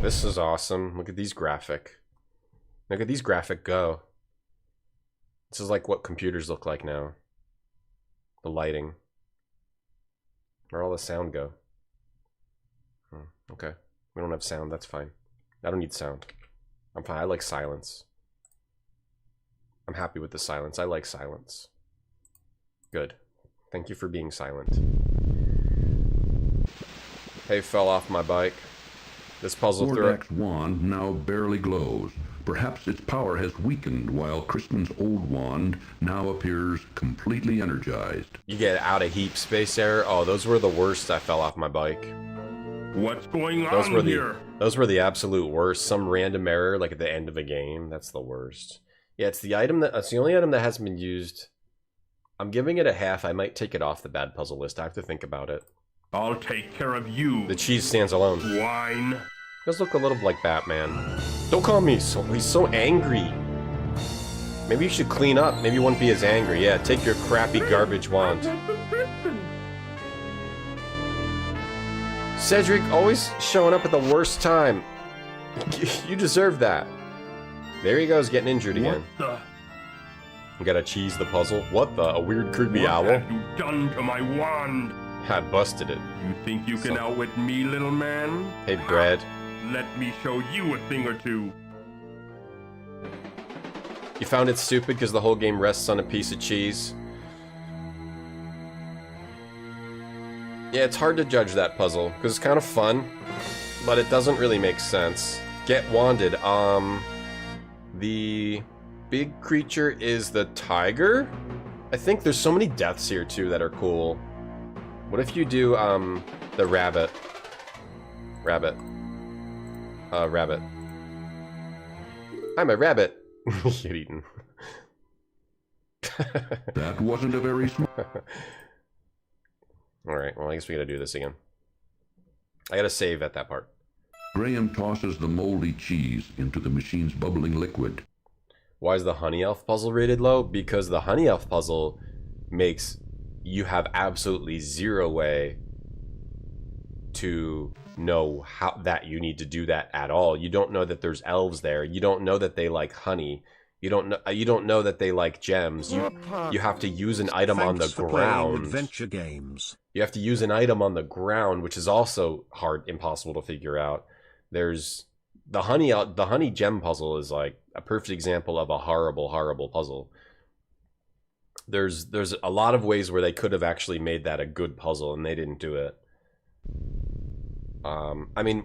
This is awesome. Look at these graphic. Look at these graphic go. This is like what computers look like now. The lighting. Where'd all the sound go? Okay. We don't have sound, that's fine. I don't need sound. I'm fine. I like silence. I'm happy with the silence. I like silence. Good. Thank you for being silent. Hey, fell off my bike. This puzzle through. Mordak's wand now barely glows. Perhaps its power has weakened, while Crispin's old wand now appears completely energized. You get out of heap space error. Oh, those were the worst. I fell off my bike. What's going on here? Those were the absolute worst. Some random error, like at the end of a game. That's the worst. Yeah, it's the item it's the only item that hasn't been used. I'm giving it a 1/2. I might take it off the bad puzzle list. I have to think about it. I'll take care of you. The cheese stands alone. Swine. Does look a little like Batman. Don't call me so. He's so angry. Maybe you should clean up. Maybe you won't be as angry. Yeah, take your crappy garbage wand. Cedric always showing up at the worst time. You deserve that. There he goes, getting injured again. What You gotta cheese the puzzle. What the? A weird creepy owl? What have you done to my wand? I busted it. You think you can outwit me, little man? Hey, Brad. Let me show you a thing or two. You found it stupid because the whole game rests on a piece of cheese? Yeah, it's hard to judge that puzzle, because it's kind of fun, but it doesn't really make sense. Get wanded. The big creature is the tiger? I think there's so many deaths here, too, that are cool. What if you do, the rabbit? Rabbit. Rabbit. I'm a rabbit. Get eaten. That wasn't a very smart... Alright, well I guess we gotta do this again. I gotta save at that part. Graham tosses the moldy cheese into the machine's bubbling liquid. Why is the honey elf puzzle rated low? Because the honey elf puzzle makes you have absolutely zero way to know how that you need to do that at all. You don't know that there's elves there. You don't know that they like honey. You don't know that they like gems. You have to use an item on the ground. Adventure games. You have to use an item on the ground, which is also impossible to figure out. There's the honey gem puzzle is like a perfect example of a horrible puzzle. There's a lot of ways where they could have actually made that a good puzzle and they didn't do it. I mean,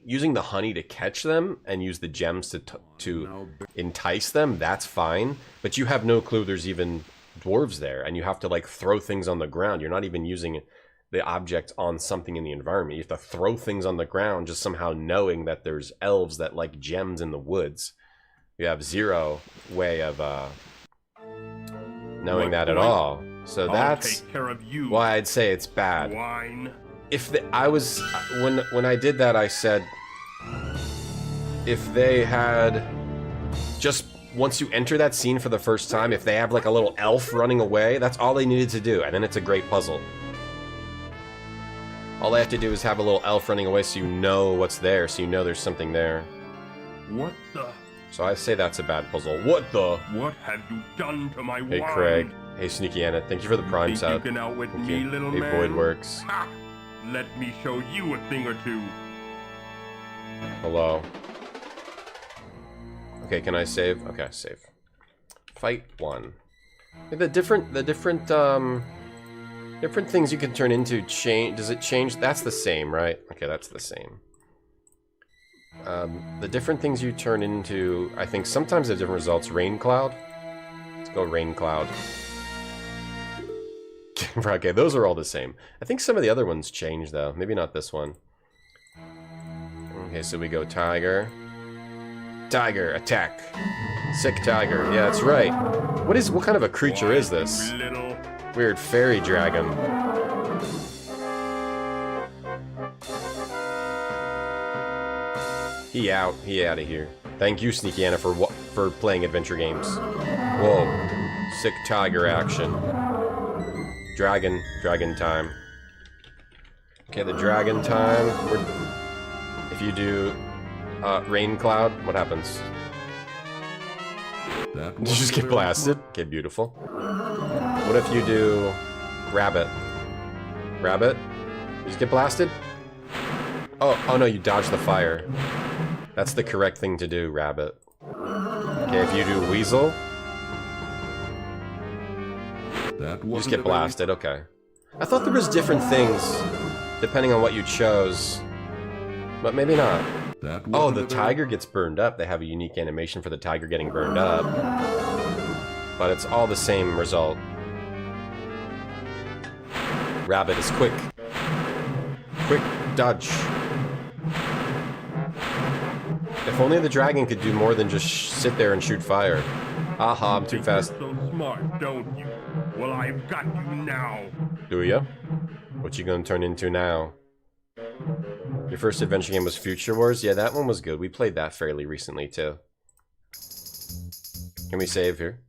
using the honey to catch them and use the gems to entice them, that's fine. But you have no clue there's even dwarves there, and you have to like throw things on the ground. You're not even using the object on something in the environment. You have to throw things on the ground, just somehow knowing that there's elves that like gems in the woods. You have zero way of knowing that at all. So that's why I'd say it's bad. When I did that, I said if they had just, once you enter that scene for the first time, if they have like a little elf running away, that's all they needed to do, and then it's a great puzzle. All they have to do is have a little elf running away so you know what's there, so you know there's something there. What the? So I say that's a bad puzzle. What the? What have you done to my Hey wine? Craig. Hey Sneaky Anna. Thank you for the Prime sub. You can outwit Thank me, you. little Hey man? Voidworks. Ha! Let me show you a thing or two. Hello. Okay, can I save? Okay, save. Fight 1. The different things you can turn into change. Does it change? That's the same, right? Okay, that's the same. The different things you turn into, I think sometimes have different results. Rain Cloud. Let's go Rain Cloud. Okay, those are all the same. I think some of the other ones change though. Maybe not this one. Okay, so we go Tiger. Tiger, attack. Sick Tiger. Yeah, that's right. What kind of a creature is this? Weird fairy dragon. He out of here. Thank you, Sneaky Anna, for playing adventure games. Whoa. Sick Tiger action. Dragon time. Okay, the dragon time. If you do Rain Cloud, what happens? You just get blasted. Okay, beautiful. What if you do Rabbit? Rabbit? You just get blasted? Oh no, you dodge the fire. That's the correct thing to do, Rabbit. Okay, if you do Weasel, you just get blasted. Okay. I thought there was different things depending on what you chose, but maybe not. Oh, the tiger gets burned up. They have a unique animation for the tiger getting burned up, but it's all the same result. Rabbit is quick. Quick dodge. If only the dragon could do more than just sit there and shoot fire. Aha, I'm too fast. You're so smart, don't you? Well, I've got you now. Do ya? What you gonna turn into now? Your first adventure game was Future Wars? Yeah, that one was good. We played that fairly recently, too. Can we save here?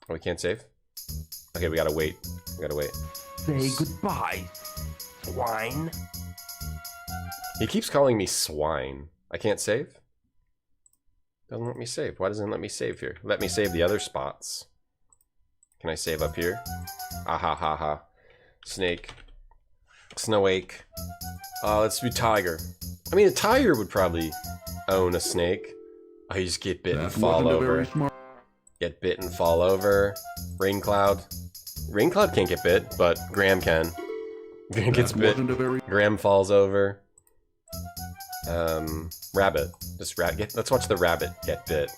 Oh, we can't save? Okay, we gotta wait. We gotta wait. Say goodbye, swine. He keeps calling me swine. I can't save? Doesn't let me save. Why doesn't it let me save here? Let me save the other spots. Can I save up here? Ah ha ha ha. Snake. Snowake. Let's do tiger. I mean, a tiger would probably own a snake. Oh, you just get bit and fall over. Get bit and fall over. Rain Cloud. Rain Cloud can't get bit, but Graham can. Graham gets bit. Graham falls over. Rabbit. Just let's watch the rabbit get bit.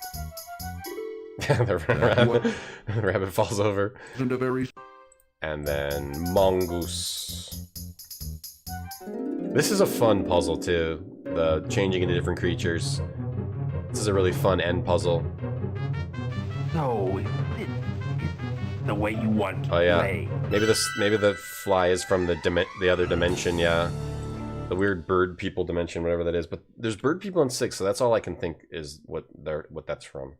the rabbit falls over. And then mongoose. This is a fun puzzle too. The changing into different creatures. This is a really fun end puzzle. So, the way you want to play. Maybe the fly is from the other dimension, yeah. The weird bird people dimension, whatever that is. But there's bird people in 6, so that's all I can think is what that's from.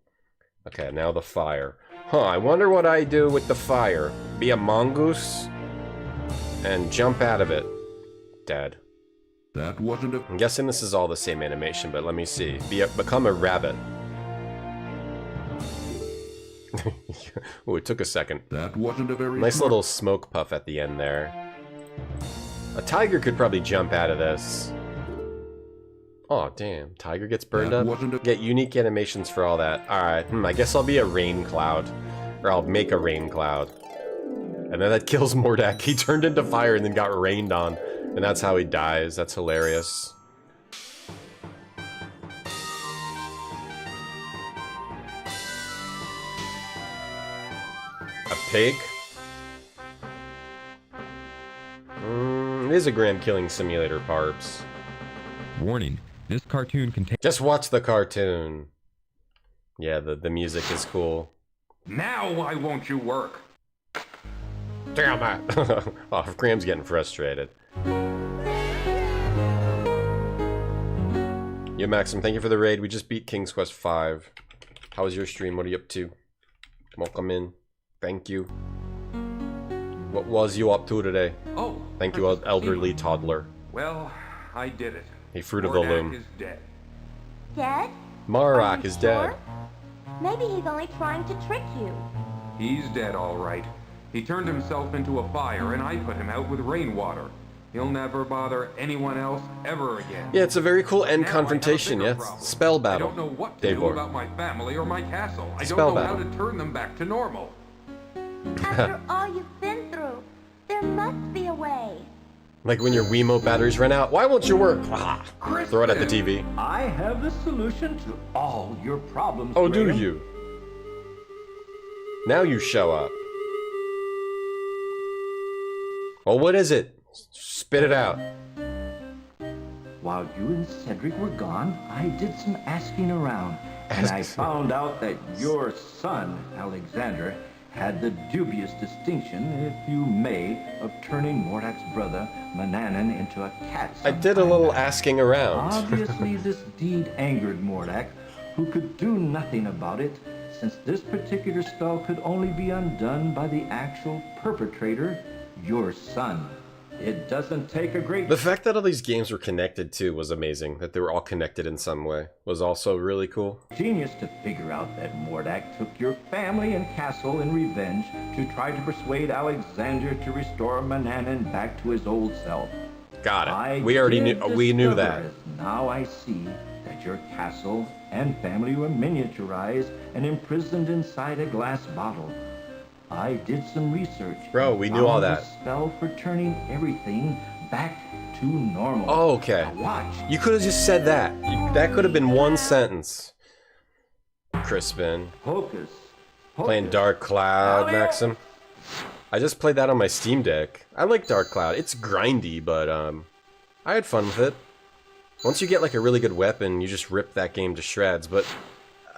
Okay, now the fire. Huh, I wonder what I do with the fire. Be a mongoose and jump out of it. Dead. That wasn't a... I'm guessing this is all the same animation, but let me see. Become a rabbit. Oh, it took a second. That wasn't a very nice little smoke puff at the end there. A tiger could probably jump out of this. Oh, damn. Tiger gets burned up? Get unique animations for all that. Alright, I guess I'll be a rain cloud. Or I'll make a rain cloud. And then that kills Mordak. He turned into fire and then got rained on. And that's how he dies. That's hilarious. A pig? It is a grand killing simulator, Parps. Warning. This cartoon contains... Just watch the cartoon. Yeah, the music is cool. Now why won't you work? Damn it! Oh, Graham's getting frustrated. Yo, Maxim, thank you for the raid. We just beat King's Quest V. How was your stream? What are you up to? Welcome in. Thank you. What was you up to today? Oh, thank you, elderly toddler. Well, I did it. He fruit of the loom. Is dead. Dead? Marak is dead. Maybe he's only trying to trick you. He's dead, all right. He turned himself into a fire, and I put him out with rainwater. He'll never bother anyone else ever again. Yeah, it's a very cool end confrontation, yeah? Spell battle. I don't know what to do about my family or my castle. I don't know how to turn them back to normal. After all you've been through, there must be a way. Like when your Wiimote batteries run out. Why won't you work? Ah, throw it at the TV. I have the solution to all your problems. Oh, do you? Now you show up. Well, what is it? Spit it out. While you and Cedric were gone, I did some asking around, and I found out that your son, Alexander, had the dubious distinction, if you may, of turning Mordak's brother, Mananan, into a cat. I did a little asking around. Obviously, this deed angered Mordak, who could do nothing about it, since this particular spell could only be undone by the actual perpetrator, your son. It doesn't take a great... The fact that all these games were connected too was amazing. That they were all connected in some way was also really cool. Genius to figure out that Mordak took your family and castle in revenge to try to persuade Alexander to restore Mananan back to his old self. Got it. We knew that. Now I see that your castle and family were miniaturized and imprisoned inside a glass bottle. I did some research. Bro, we knew all that. A spell for turning everything back to normal. Oh, okay. Now watch. You could have just said that. That could have been one sentence. Crispin. Hocus. Playing Dark Cloud, Maxim. I just played that on my Steam Deck. I like Dark Cloud. It's grindy, but I had fun with it. Once you get like a really good weapon, you just rip that game to shreds, but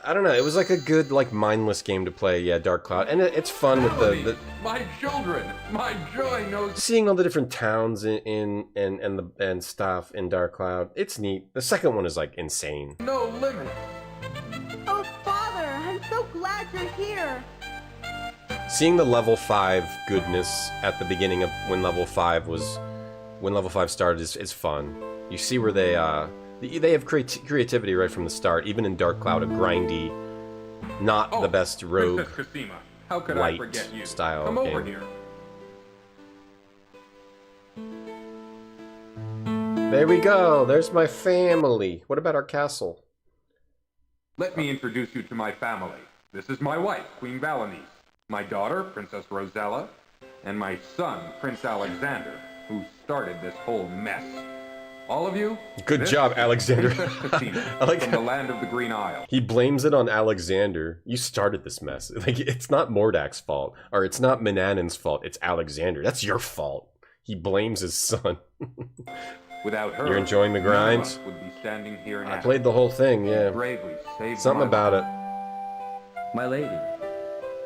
I don't know, it was like a good, like, mindless game to play, yeah, Dark Cloud. And it's fun with the... My children! My joy knows... Seeing all the different towns and stuff in Dark Cloud, it's neat. The second one is, like, insane. No limit! Oh, Father, I'm so glad you're here! Seeing the level 5 goodness at the beginning of when level 5 started is fun. You see where they have creativity right from the start, even in Dark Cloud, a grindy, not the best rogue How could I forget you? Style Come over game. here. There we go. There's my family. What about our castle? Let me introduce you to my family. This is my wife, Queen Valanice, my daughter, Princess Rosella, and my son, Prince Alexander, who started this whole mess. All of you? Good job, Alexander. I like from the land of the Green Isle. He blames it on Alexander. You started this mess. Like, it's not Mordak's fault, or it's not Mananan's fault. It's Alexander. That's your fault. He blames his son. Without her, you're enjoying the grind? Would be standing here now. I played the whole thing. Yeah. Bravely saved Something about it. My lady.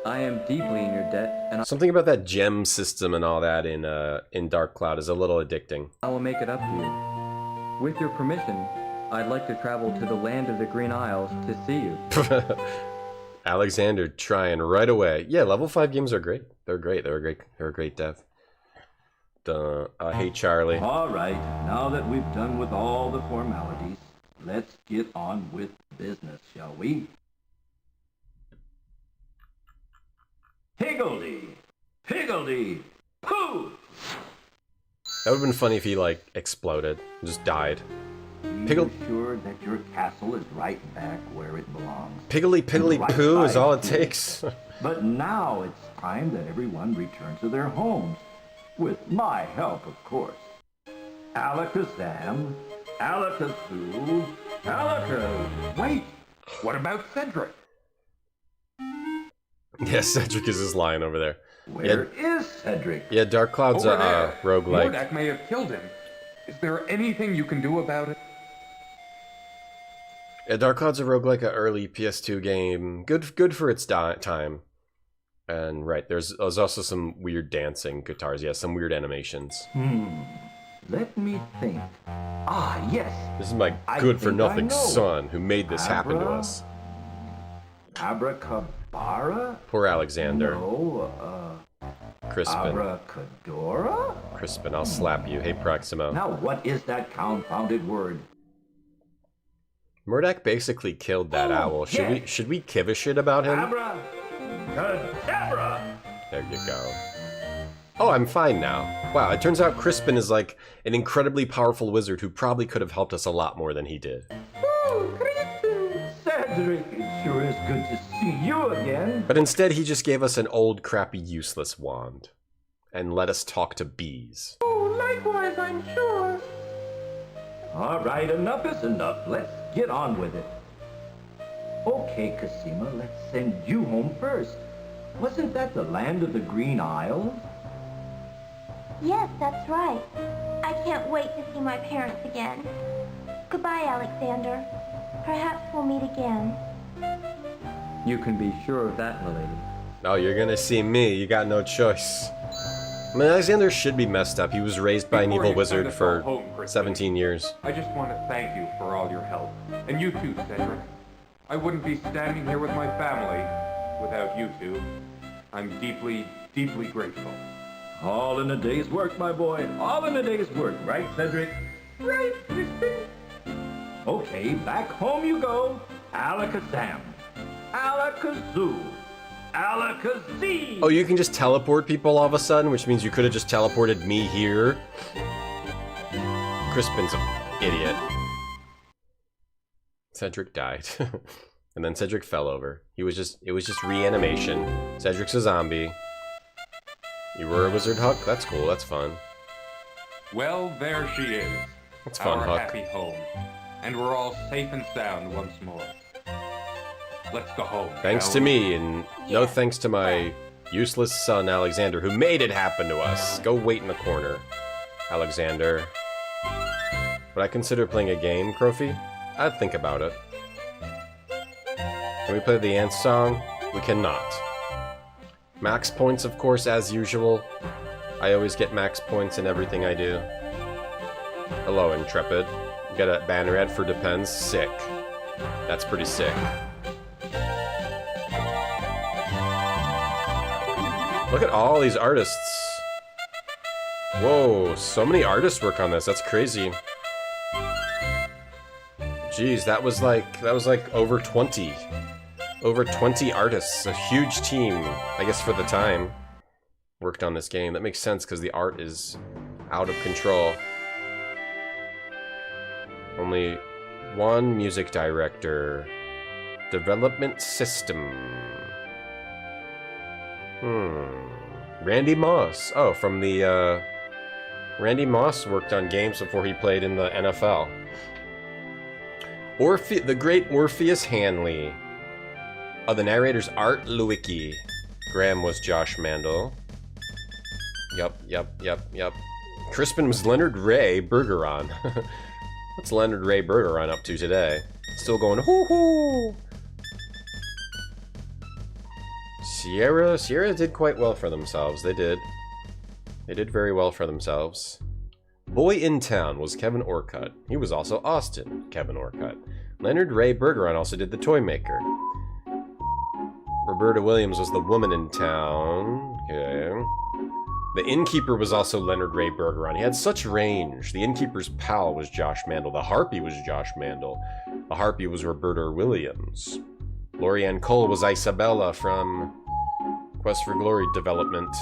I am deeply in your debt, and something about that gem system and all that in Dark Cloud is a little addicting. I will make it up to you. With your permission, I'd like to travel to the land of the Green Isles to see you. Alexander trying right away. Yeah, level 5 games are great. They're great. They're a great dev. Hey Charlie. All right, now that we've done with all the formalities, let's get on with business, shall we? Higgledy! Higgledy! Pooh! That would have been funny if he, like, exploded. Just died. Be sure that your castle is right back where it belongs. Piggly Right poo is all it by takes. But now it's time that everyone returns to their homes. With my help, of course. Alakazam, Alakazoo, Alakaz... Wait! What about Cedric? Yeah, Cedric is just lying over there. Where is Cedric? Yeah, Dark Cloud's a roguelike. Mordak may have killed him. Is there anything you can do about it? Yeah, Dark Cloud's a roguelike, an early PS2 game. Good for its time. And right, there's also some weird dancing guitars. Yeah, some weird animations. Let me think. Ah, yes. This is my good-for-nothing son who made this happen to us. Abracabara? Poor Alexander. No, Crispin. Abracadora? Crispin, I'll slap you. Hey, Proximo. Now, what is that confounded word? Mordak basically killed that owl. Should we give a shit about him? Abracadabra! There you go. Oh, I'm fine now. Wow, it turns out Crispin is like an incredibly powerful wizard who probably could have helped us a lot more than he did. Cedric, it sure is good to see you again. But instead, he just gave us an old, crappy, useless wand. And let us talk to bees. Oh, likewise, I'm sure. All right, enough is enough. Let's get on with it. Okay, Cassima, let's send you home first. Wasn't that the land of the Green Isles? Yes, that's right. I can't wait to see my parents again. Goodbye, Alexander. Perhaps we'll meet again. You can be sure of that, milady. Oh, you're gonna see me. You got no choice. I mean, Alexander should be messed up. He was raised by an evil wizard for 17 years. I just want to thank you for all your help. And you too, Cedric. I wouldn't be standing here with my family without you two. I'm deeply, deeply grateful. All in a day's work, my boy. All in a day's work, right, Cedric? Right, Crispin. Okay, back home you go. Alakazam. Alakazoo. Alakazee. Oh, you can just teleport people all of a sudden, which means you could have just teleported me here. Crispin's an idiot. Cedric died. And then Cedric fell over. It was just reanimation. Cedric's a zombie. You were a wizard, Huck? That's cool, that's fun. Well, there she is. That's fun, our Huck. happy home. And we're all safe and sound once more. Let's go home. Thanks to me, and no thanks to my useless son, Alexander, who made it happen to us. Go wait in the corner, Alexander. Would I consider playing a game, Crofi? I'd think about it. Can we play the Ants song? We cannot. Max points, of course, as usual. I always get max points in everything I do. Hello, Intrepid. You got a banner ad for Depends? Sick. That's pretty sick. Look at all these artists. Whoa, so many artists work on this. That's crazy. Jeez, that was like over 20. Over 20 artists, a huge team, I guess for the time, worked on this game. That makes sense because the art is out of control. Only one music director. Development system. Randy Moss. Oh, from the, Randy Moss worked on games before he played in the NFL. The great Orpheus Hanley. Oh, the narrator's Art Lewicki. Graham was Josh Mandel. Yup. Crispin was Leonard Ray Bergeron. What's Leonard Ray Bergeron up to today? Still going hoo-hoo! Sierra did quite well for themselves. They did very well for themselves. Boy in Town was Kevin Orcutt. He was also Austin, Kevin Orcutt. Leonard Ray Bergeron also did The Toy Maker. Roberta Williams was the Woman in Town. Okay. The Innkeeper was also Leonard Ray Bergeron. He had such range. The Innkeeper's pal was Josh Mandel. The Harpy was Josh Mandel. The Harpy was Roberta Williams. Lorianne Cole was Isabella from Quest for Glory Development.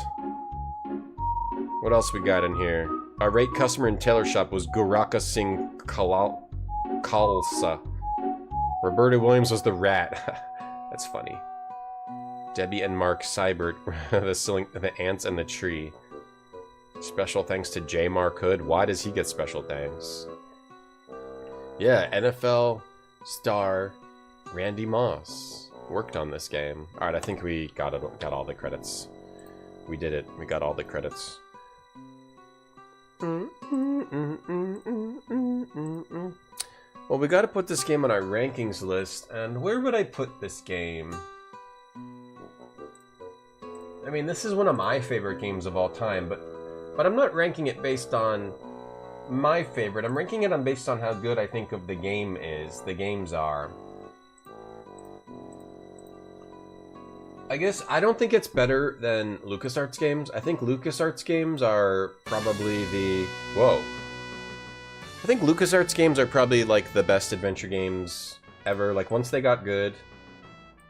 What else we got in here? Our rate customer in Tailor Shop was Guraka Singh Khalsa. Roberta Williams was the Rat. That's funny. Debbie and Mark Seibert were the ants and the tree. Special thanks to J. Mark Hood. Why does he get special thanks? Yeah, NFL star Randy Moss worked on this game. Alright, I think we got all the credits. We did it. We got all the credits. Well, we gotta put this game on our rankings list, and where would I put this game? I mean, this is one of my favorite games of all time, but I'm not ranking it based on my favorite. I'm ranking it based on how good I think of the games are. I guess I don't think it's better than LucasArts games. I think LucasArts games are probably I think LucasArts games are probably like the best adventure games ever. Like once they got good,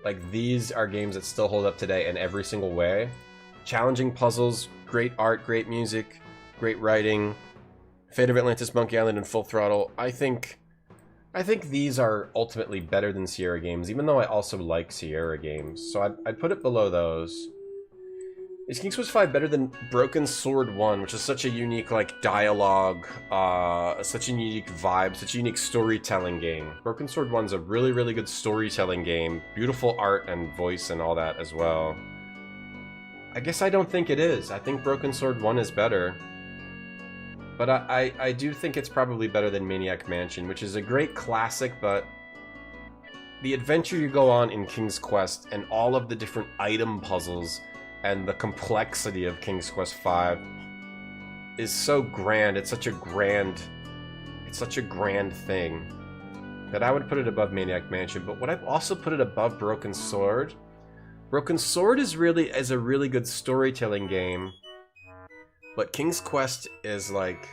like these are games that still hold up today in every single way. Challenging puzzles, great art, great music, great writing. Fate of Atlantis, Monkey Island, and Full Throttle. I think these are ultimately better than Sierra games, even though I also like Sierra games. So I'd put it below those. Is King's Quest V better than Broken Sword 1, which is such a unique, like, dialogue, such a unique vibe, such a unique storytelling game? Broken Sword 1's a really, really good storytelling game. Beautiful art and voice and all that as well. I guess I don't think it is. I think Broken Sword 1 is better. But I do think it's probably better than Maniac Mansion, which is a great classic, but the adventure you go on in King's Quest and all of the different item puzzles and the complexity of King's Quest V is so grand. It's such a grand thing that I would put it above Maniac Mansion. But would I also put it above Broken Sword? Broken Sword is a really good storytelling game. But King's Quest is like,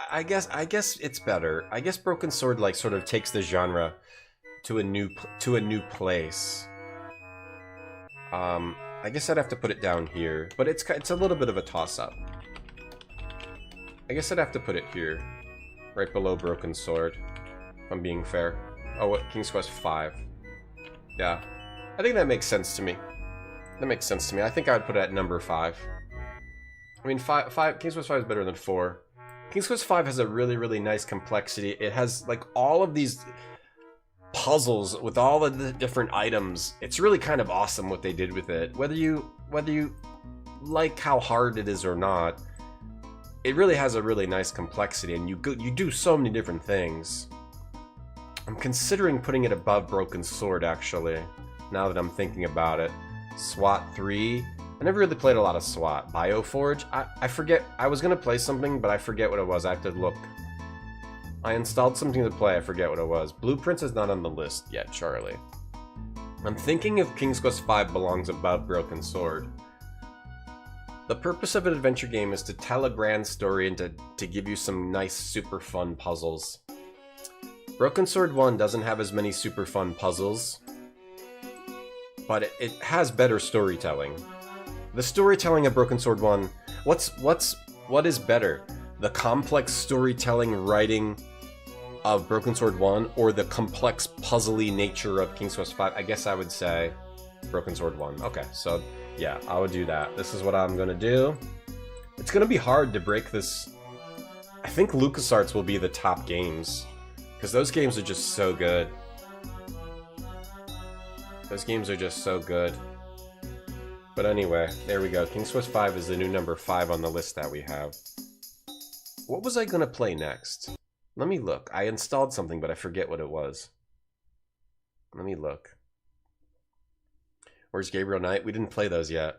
I guess it's better. I guess Broken Sword like sort of takes the genre to a new place. I guess I'd have to put it down here, but it's a little bit of a toss-up. I guess I'd have to put it here, right below Broken Sword, if I'm being fair. Oh, what, King's Quest V. Yeah, I think that makes sense to me. That makes sense to me. I think I would put it at number 5. I mean, King's Quest V is better than 4. King's Quest V has a really, really nice complexity. It has, like, all of these puzzles with all of the different items. It's really kind of awesome what they did with it. Whether you like how hard it is or not, it really has a really nice complexity, and you do so many different things. I'm considering putting it above Broken Sword, actually, now that I'm thinking about it. SWAT 3. I never really played a lot of SWAT. Bioforge? I forget. I was gonna play something, but I forget what it was. I have to look. I installed something to play, I forget what it was. Blueprints is not on the list yet, Charlie. I'm thinking if King's Quest V belongs above Broken Sword. The purpose of an adventure game is to tell a grand story and to give you some nice, super fun puzzles. Broken Sword 1 doesn't have as many super fun puzzles, but it has better storytelling. The storytelling of Broken Sword 1, what is better? The complex storytelling writing of Broken Sword 1 or the complex puzzly nature of King's Quest V? I guess I would say Broken Sword 1. Okay, so yeah, I would do that. This is what I'm gonna do. It's gonna be hard to break this. I think LucasArts will be the top games, because those games are just so good. Those games are just so good. But anyway, there we go. King's Quest V is the new number 5 on the list that we have. What was I gonna play next? Let me look. I installed something, but I forget what it was. Let me look. Where's Gabriel Knight? We didn't play those yet.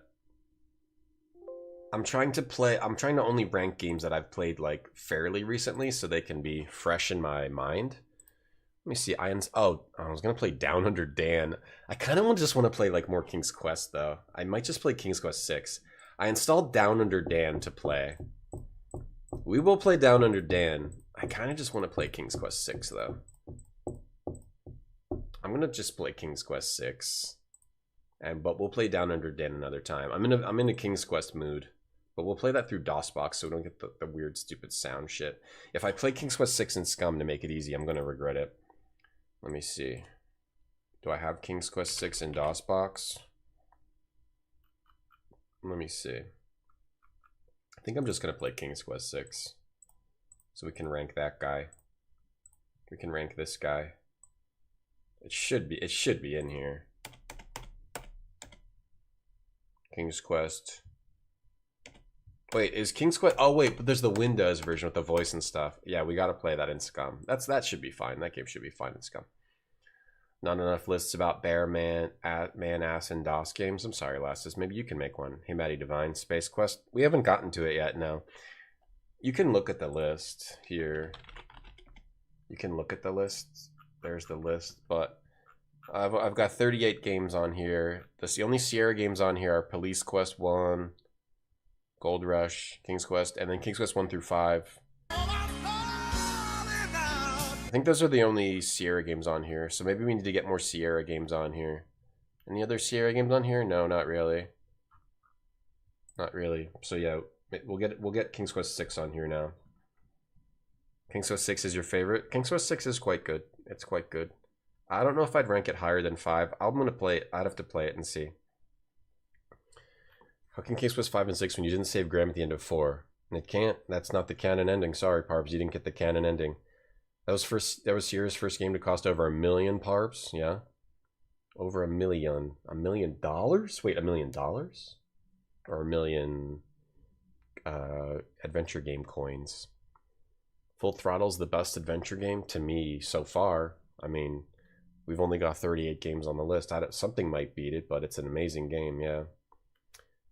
I'm trying to only rank games that I've played like fairly recently so they can be fresh in my mind. Let me see. I was gonna play Down Under Dan. I kind of just want to play like more King's Quest though. I might just play King's Quest 6. I installed Down Under Dan to play. We will play Down Under Dan. I kind of just want to play King's Quest 6 though. I'm gonna just play King's Quest 6, but we'll play Down Under Dan another time. I'm in a King's Quest mood, but we'll play that through DOSBox so we don't get the weird stupid sound shit. If I play King's Quest 6 in Scum to make it easy, I'm gonna regret it. Let me see. Do I have King's Quest 6 in DOSBox? Let me see. I think I'm just gonna play King's Quest 6, so we can rank that guy. We can rank this guy. It should be in here. King's Quest. Wait, is King's Quest? Oh wait, but there's the Windows version with the voice and stuff. Yeah, we gotta play that in Scum. That should be fine. That game should be fine in Scum. Not enough lists about Bear Man, Ass, and DOS games. I'm sorry, Lasses. Maybe you can make one. Hey, Maddie Divine, Space Quest. We haven't gotten to it yet. No. You can look at the list here. You can look at the list. There's the list, but I've got 38 games on here. The only Sierra games on here are Police Quest 1, Gold Rush, King's Quest, and then King's Quest 1 through 5. I think those are the only Sierra games on here, so maybe we need to get more Sierra games on here. Any other Sierra games on here? No, not really. Not really. So yeah, we'll get King's Quest 6 on here now. King's Quest 6 is your favorite? King's Quest 6 is quite good. It's quite good. I don't know if I'd rank it higher than 5. I'm gonna play it. I'd have to play it and see. How can King's Quest 5 and 6 when you didn't save Graham at the end of 4? And it can't. That's not the canon ending. Sorry, Parps. You didn't get the canon ending. That was Sierra's first game to cost over $1 million, Parps. Yeah. Over $1 million. $1 million? Wait, $1 million? Or $1 million adventure game coins? Full Throttle's the best adventure game to me so far. I mean, we've only got 38 games on the list. Something might beat it, but it's an amazing game, yeah.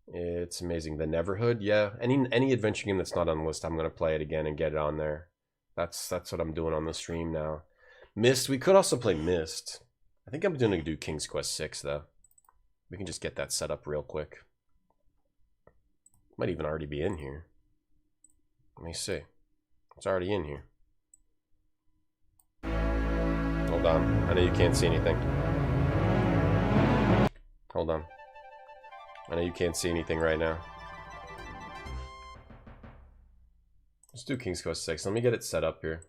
It's amazing. The Neverhood, yeah. Any adventure game that's not on the list, I'm going to play it again and get it on there. That's what I'm doing on the stream now. Myst, we could also play Myst. I think I'm going to do King's Quest 6, though. We can just get that set up real quick. Might even already be in here. Let me see. It's already in here. Hold on. I know you can't see anything. Hold on. I know you can't see anything right now. Let's do King's Quest 6. Let me get it set up here.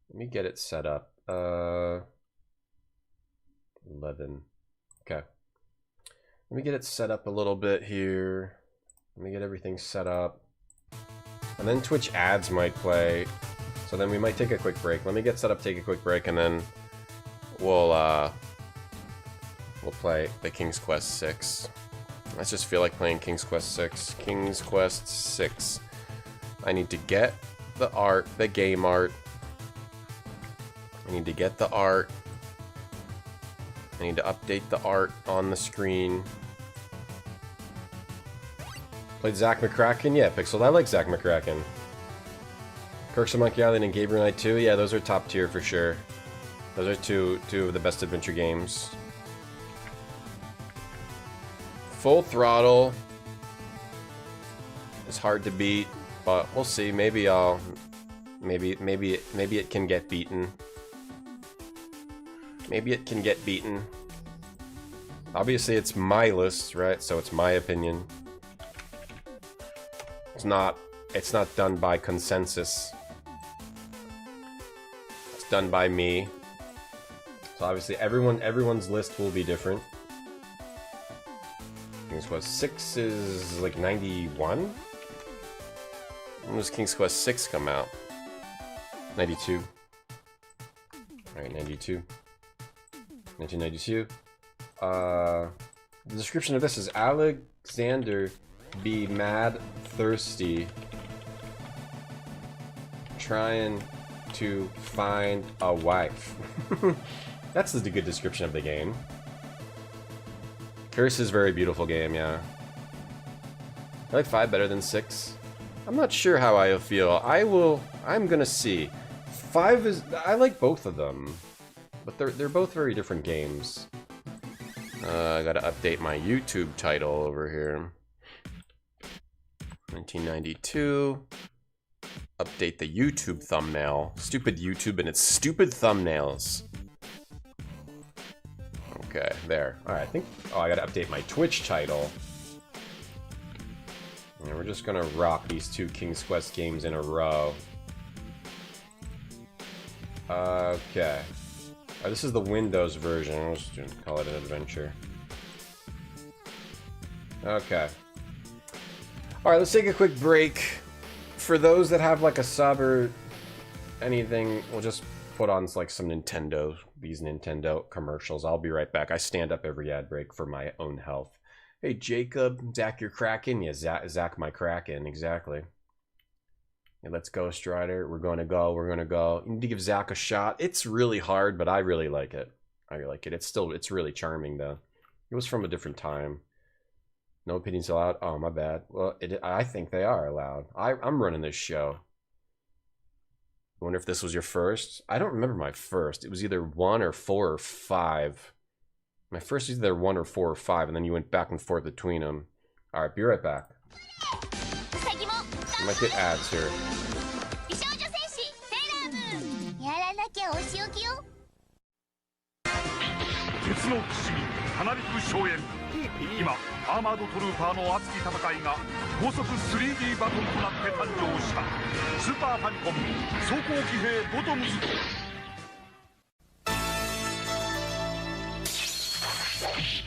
Let me get it set up. 11. Okay. Let me get it set up a little bit here. Let me get everything set up. And then Twitch ads might play. So then we might take a quick break. Let me get set up, take a quick break, and then we'll play the King's Quest 6. I just feel like playing King's Quest 6. King's Quest 6. I need to get the art, the game art. I need to get the art. I need to update the art on the screen. Played Zach McCracken? Yeah, Pixel. I like Zach McCracken. Perks of Monkey Island and Gabriel Knight 2? Yeah, those are top tier for sure. Those are two of the best adventure games. Full Throttle is hard to beat, but we'll see. Maybe it can get beaten. Maybe it can get beaten. Obviously, it's my list, right? So it's my opinion. It's not done by consensus. It's done by me. So obviously, everyone's list will be different. King's Quest 6 is like 91? When does King's Quest 6 come out? 92. Alright, 92. 1992. The description of this is Alexander be mad thirsty trying to find a wife. That's the good description of the game. Curse is a very beautiful game, yeah. I like 5 better than 6. I'm not sure how I feel. I'm gonna see. 5 is... I like both of them. But they're both very different games. I gotta update my YouTube title over here. 1992. Update the YouTube thumbnail. Stupid YouTube and its stupid thumbnails. Okay, there. Alright, I think... Oh, I gotta update my Twitch title. And we're just gonna rock these 2 King's Quest games in a row. Okay. Oh, this is the Windows version. I'll just call it an adventure. Okay. Alright, let's take a quick break. For those that have like a sub or anything, we'll just put on like some Nintendo, these Nintendo commercials. I'll be right back. I stand up every ad break for my own health. Hey Jacob, Zach, you're cracking? Yeah, Zach, my cracking, exactly. Yeah, let's go, Strider. We're gonna go. You need to give Zach a shot. It's really hard, but I really like it. I really like it. It's really charming though. It was from a different time. No opinions allowed? Oh, my bad. Well, I think they are allowed. I'm running this show. I wonder if this was your first? I don't remember my first. It was either 1 or 4 or 5. My first was either 1 or 4 or 5, and then you went back and forth between them. Alright, be right back. I might get ads here.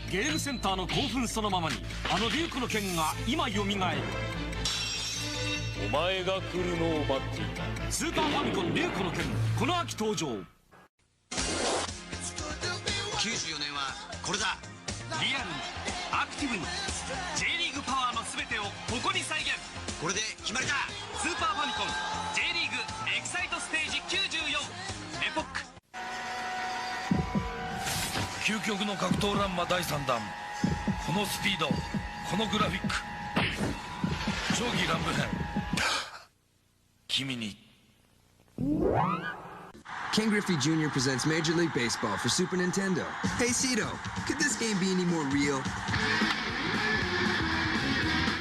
ゲームセンターの興奮そのままにあの竜子の剣が今よみがえるお前が来るのを待っていたスーパーファミコン竜子の剣この秋登場94年はこれだリアルにアクティブに J リーグパワーの全てをここに再現これで決まりだスーパーファミコン J リーグエキサイトステージ94エポック究極の格闘乱魔第3弾このスピードこのグラフィック超技乱舞編君に Ken Griffey Jr. presents Major League Baseball for Super Nintendo. Hey Cito, could this game be any more real?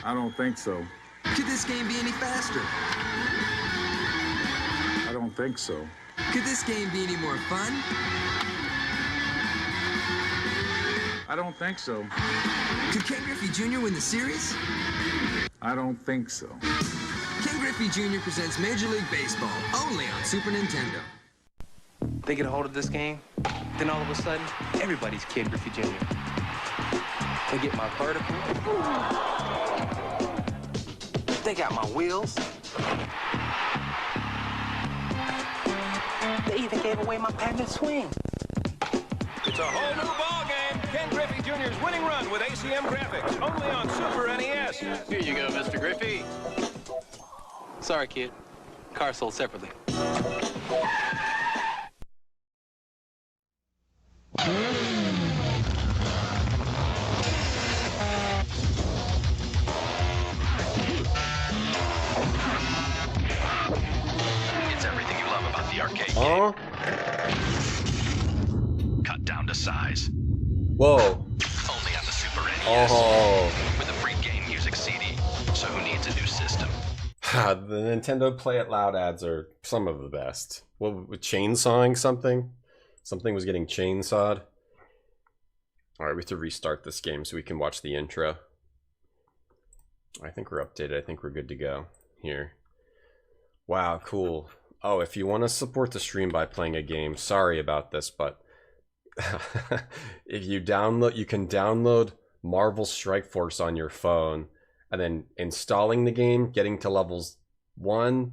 I don't think so. Could this game be any faster? I don't think so. Could this game be any more fun? I don't think so. Could Ken Griffey Jr. win the series? I don't think so. Ken Griffey Jr. presents Major League Baseball, only on Super Nintendo. They get a hold of this game, then all of a sudden, everybody's Ken Griffey Jr. They get my vertical. They got my wheels. They even gave away my patented swing. It's a whole new ball game. Ken Griffey Jr.'s winning run with ACM graphics, only on Super NES. Here you go, Mr. Griffey. Sorry, kid. Car sold separately. It's everything you love about the arcade game. Cut down to size. Whoa. Only on the Super NES. With a free game music CD. So who needs a new system? The Nintendo Play It Loud ads are some of the best. What, with chainsawing something? Something was getting chainsawed. Alright, we have to restart this game so we can watch the intro. I think we're updated. I think we're good to go here. Wow, cool. Oh, if you want to support the stream by playing a game, sorry about this, but if you download, you can download Marvel Strike Force on your phone, and then installing the game, getting to levels 1,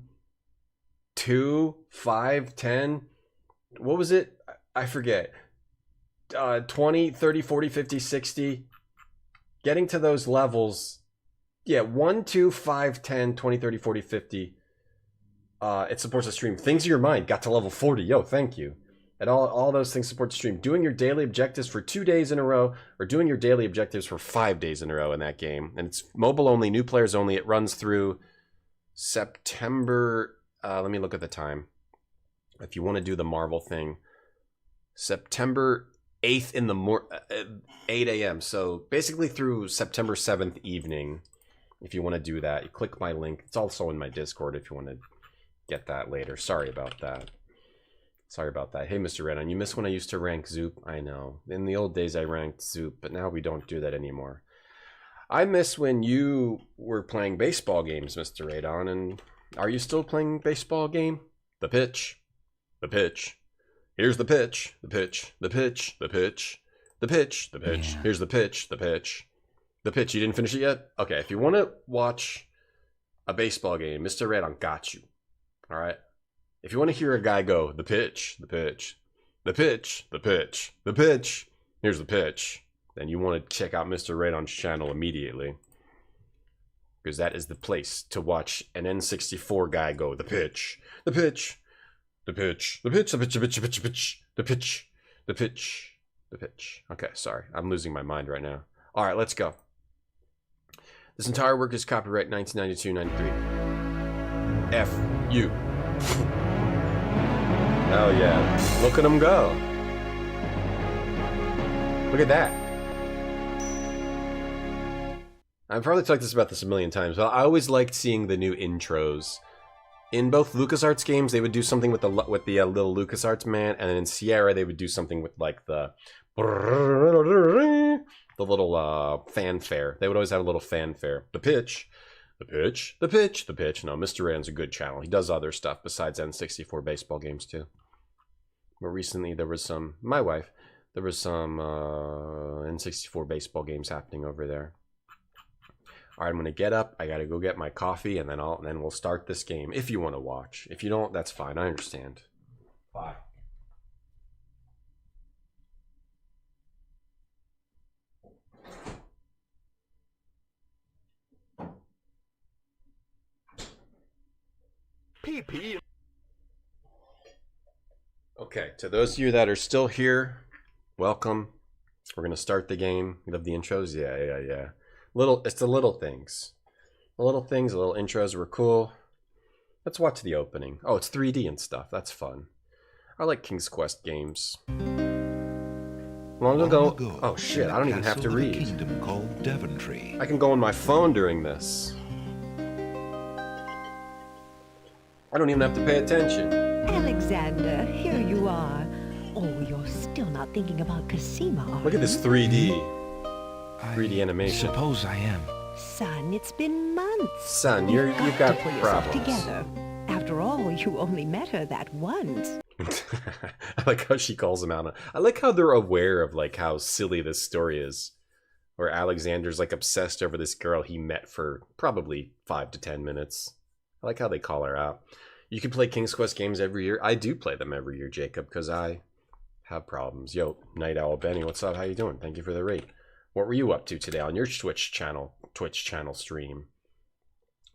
2, 5, 10. What was it? I forget. 20, 30, 40, 50, 60. Getting to those levels. Yeah, 1, 2, 5, 10, 20, 30, 40, 50. It supports the stream. Things of Your Mind got to level 40. Yo, thank you. And all those things support the stream. Doing your daily objectives for 2 days in a row, or doing your daily objectives for 5 days in a row in that game. And it's mobile only, new players only. It runs through September. Let me look at the time. If you want to do the Marvel thing, September 8th in the 8 a.m. So basically through September 7th evening. If you want to do that, you click my link. It's also in my Discord if you want to get that later. Sorry about that. Sorry about that. Hey, Mr. Redon, you miss when I used to rank Zoop? I know. In the old days, I ranked Zoop, but now we don't do that anymore. I miss when you were playing baseball games, Mr. Radon, and are you still playing baseball game? The pitch. The pitch. Here's the pitch. The pitch. The pitch. The pitch. The pitch. The pitch. Here's the pitch. The pitch. The pitch. You didn't finish it yet? Okay, if you want to watch a baseball game, Mr. Radon got you. All right? If you want to hear a guy go, the pitch, the pitch, the pitch, the pitch, the pitch, here's the pitch, then you want to check out Mr. Radon's channel immediately. Because that is the place to watch an N64 guy go, the pitch, the pitch, the pitch, the pitch, the pitch, the pitch, the pitch, the pitch, the pitch, the pitch, the pitch. Okay, sorry. I'm losing my mind right now. All right, let's go. This entire work is copyright 1992-93. F you. Oh yeah, look at him go. Look at that. I've probably talked about this a million times, but I always liked seeing the new intros. In both LucasArts games, they would do something with the little LucasArts man, and then in Sierra, they would do something with like the little fanfare. They would always have a little fanfare. The pitch. The pitch, the pitch, the pitch. No, Mr. Rand's a good channel. He does other stuff besides N64 baseball games too. But recently there was some, my wife, there was some N64 baseball games happening over there. All right, I'm gonna get up. I gotta go get my coffee, and then we'll start this game. If you want to watch, if you don't, that's fine. I understand. Bye. PP. Okay, to those of you that are still here, welcome. We're gonna start the game. You love the intros? Yeah. It's the little things. The little things, the little intros were cool. Let's watch the opening. Oh, it's 3D and stuff. That's fun. I like King's Quest games. Long ago. Oh shit! I don't even have to read. Kingdom called Devontree. I can go on my phone during this. I don't even have to pay attention. Alexander, here you are. Oh, you're still not thinking about Cosima. Look at this 3D animation. Suppose I am. Son, it's been months. Son, you've got to pull problems. yourself together. After all, you only met her that once. I like how she calls him out. I like how they're aware of like how silly this story is. Where Alexander's like obsessed over this girl he met for probably 5 to 10 minutes. I like how they call her out. You can play King's Quest games every year. I do play them every year, Jacob, because I have problems. Yo, Night Owl Benny, what's up? How you doing? Thank you for the raid. What were you up to today on your Twitch channel stream?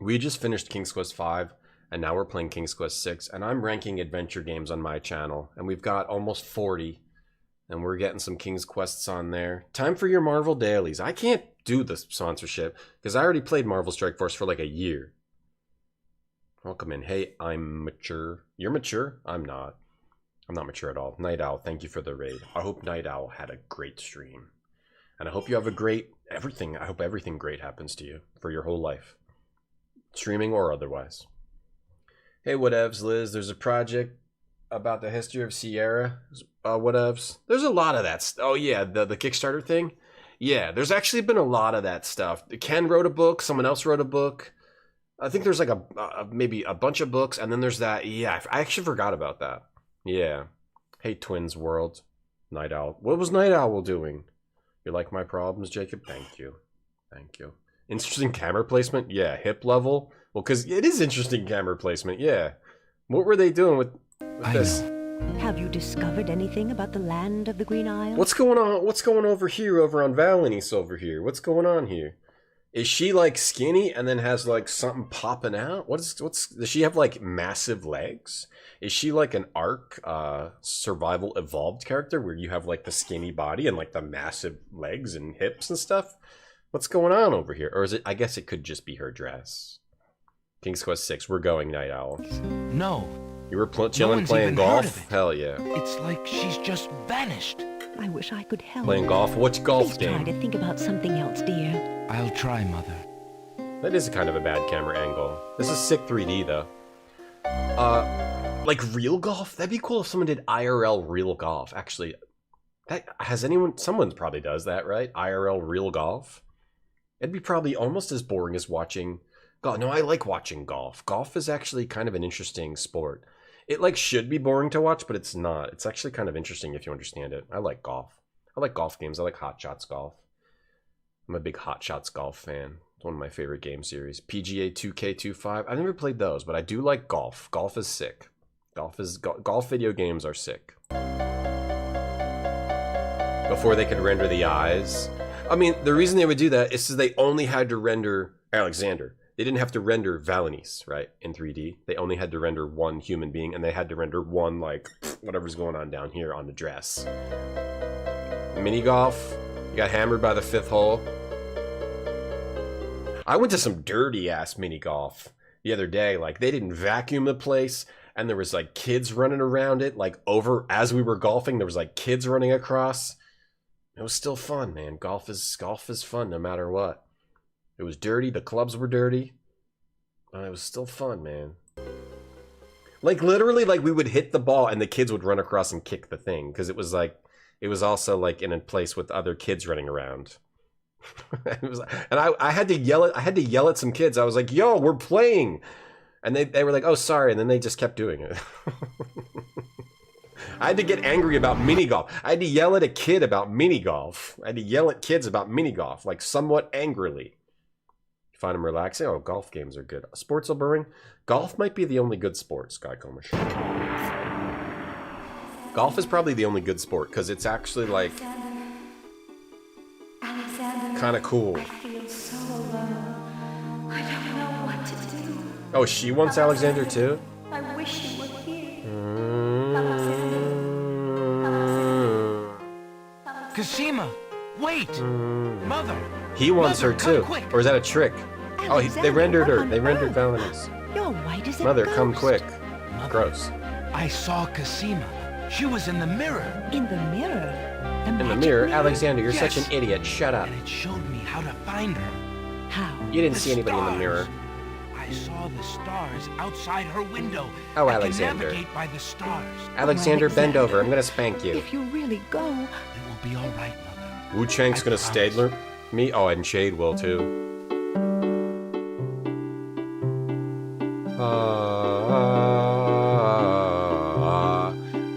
We just finished King's Quest 5, and now we're playing King's Quest 6, and I'm ranking adventure games on my channel, and we've got almost 40, and we're getting some King's Quests on there. Time for your Marvel dailies. I can't do the sponsorship, because I already played Marvel Strike Force for like a year. Welcome in. Hey, I'm mature. You're mature? I'm not. I'm not mature at all. Night Owl, thank you for the raid. I hope Night Owl had a great stream. And I hope you have a great everything. I hope everything great happens to you for your whole life. Streaming or otherwise. Hey, whatevs, Liz. There's a project about the history of Sierra. Whatevs. There's a lot of that. Oh, yeah, the Kickstarter thing. Yeah, there's actually been a lot of that stuff. Ken wrote a book. Someone else wrote a book. I think there's like maybe a bunch of books, and then there's that. Yeah, I actually forgot about that. Yeah. Hey, Twins World. Night Owl. What was Night Owl doing? You like my problems, Jacob? Thank you. Thank you. Interesting camera placement? Yeah. Hip level? Well, because it is interesting camera placement. Yeah. What were they doing with this? Have you discovered anything about the land of the Green Isles? What's going on? What's going over here, over on Valenice over here? What's going on here? Is she like skinny and then has like something popping out? What's does she have like massive legs? Is she like an Ark survival evolved character where you have like the skinny body and like the massive legs and hips and stuff? What's going on over here? Or is it, I guess it could just be her dress. King's Quest 6, we're going, Night Owl. No. You were chilling playing golf? Hell yeah. It's like she's just vanished. I wish I could help. Playing golf? Which golf Please game? try to think about something else, dear. I'll try, Mother. That is kind of a bad camera angle. This is sick 3D though. Like real golf? That'd be cool if someone did IRL real golf. Actually, someone probably does that, right? IRL real golf? It'd be probably almost as boring as watching golf. No, I like watching golf. Golf is actually kind of an interesting sport. It like should be boring to watch, but it's not. It's actually kind of interesting if you understand it. I like golf. I like golf games. I like Hot Shots Golf. I'm a big Hot Shots Golf fan. It's one of my favorite game series. PGA 2K25. I've never played those, but I do like golf. Golf is sick. Golf video games are sick. Before they could render the eyes. I mean, the reason they would do that is because they only had to render Alexander. They didn't have to render Valenice, right, in 3D. They only had to render one human being, and they had to render one, like, whatever's going on down here on the dress. Mini golf. You got hammered by the 5th hole. I went to some dirty-ass mini golf the other day. Like, they didn't vacuum the place, and there was, like, kids running around it. Like, as we were golfing, there was, like, kids running across. It was still fun, man. Golf is fun no matter what. It was dirty. The clubs were dirty. But it was still fun, man. Like, literally, like, we would hit the ball and the kids would run across and kick the thing. Because it was, like, it was also, like, in a place with other kids running around. And I had to yell at some kids. I was like, yo, we're playing. And they were like, oh, sorry. And then they just kept doing it. I had to get angry about mini golf. I had to yell at a kid about mini golf. I had to yell at kids about mini golf, like somewhat angrily. You find them relaxing? Oh, golf games are good. Sports alluring? Golf might be the only good sport, Sky Comish. Golf is probably the only good sport because it's actually like kind of cool. I feel so alone. I don't know what to do. Oh, she wants Alexander too? I wish you were here. Cosima, wait! Mother! He wants Mother, her too. quick. Or is that a trick? Oh, they rendered her. They rendered Valenice. You're white as a Mother, ghost. come quick. Mother, Gross. I saw Cosima. She was in the mirror. In the mirror? In the mirror? Alexander, you're such an idiot. Shut up. And it showed me how to find her. How? You didn't see anybody in the mirror. I saw the stars outside her window. Oh, I Alexander. can navigate by the stars. Alexander, bend over. I'm gonna spank you. If you really go... It will be all right, Mother. Wu Chang's gonna stadler me? Oh, and Shade will too.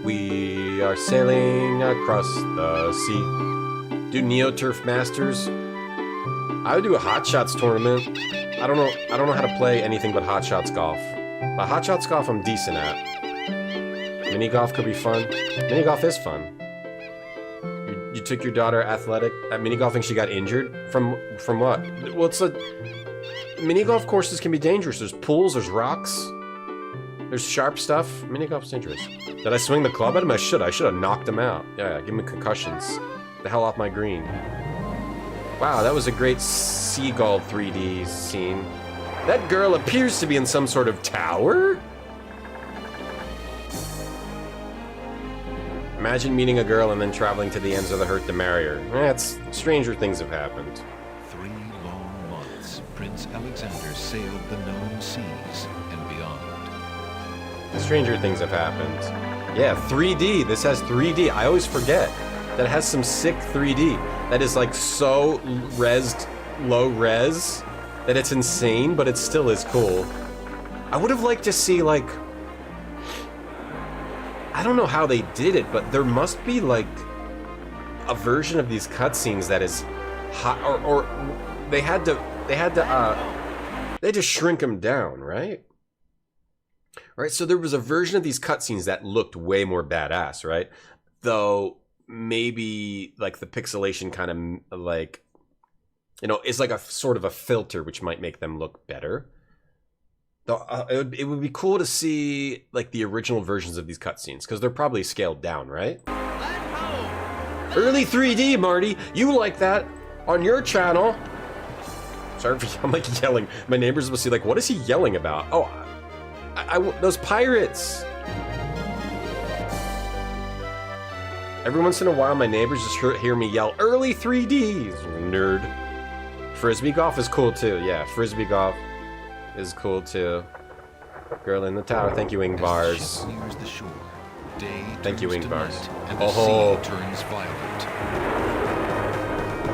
We are sailing across the sea. Do Neo Turf Masters? I would do a Hot Shots tournament. I don't know how to play anything but Hot Shots Golf. But Hot Shots Golf I'm decent at. Mini golf could be fun. Mini golf is fun. You took your daughter athletic at mini golfing. She got injured from what? Well, it's a mini golf courses can be dangerous. There's pools. There's rocks. There's sharp stuff. Mini golf's dangerous. Did I swing the club at him? I should have knocked him out. Yeah, give him concussions. The hell off my green. Wow, that was a great seagull 3D scene. That girl appears to be in some sort of tower? Imagine meeting a girl and then traveling to the ends of the earth to marry her. Stranger things have happened. 3 long months, Prince Alexander sailed the known seas and beyond. Stranger things have happened. Yeah, 3D. This has 3D. I always forget that it has some sick 3D. That is like so low res, that it's insane, but it still is cool. I would have liked to see like, I don't know how they did it, but there must be like a version of these cutscenes that is hot, or they had to shrink them down, right? Right, so there was a version of these cutscenes that looked way more badass, right? Though maybe like the pixelation kind of like you know, is like a sort of a filter, which might make them look better. Though it would be cool to see like the original versions of these cutscenes, because they're probably scaled down, right? Early 3D, Marty. You like that on your channel? Sorry for I'm like yelling. My neighbors will see like, what is he yelling about? Oh, those pirates. Every once in a while, my neighbors just hear me yell, early 3D, nerd. Frisbee golf is cool too. Yeah, frisbee golf is cool too. Girl in the tower. Thank you, Ingbars. Thank you, Ingbars. Oh ho. Turns violent.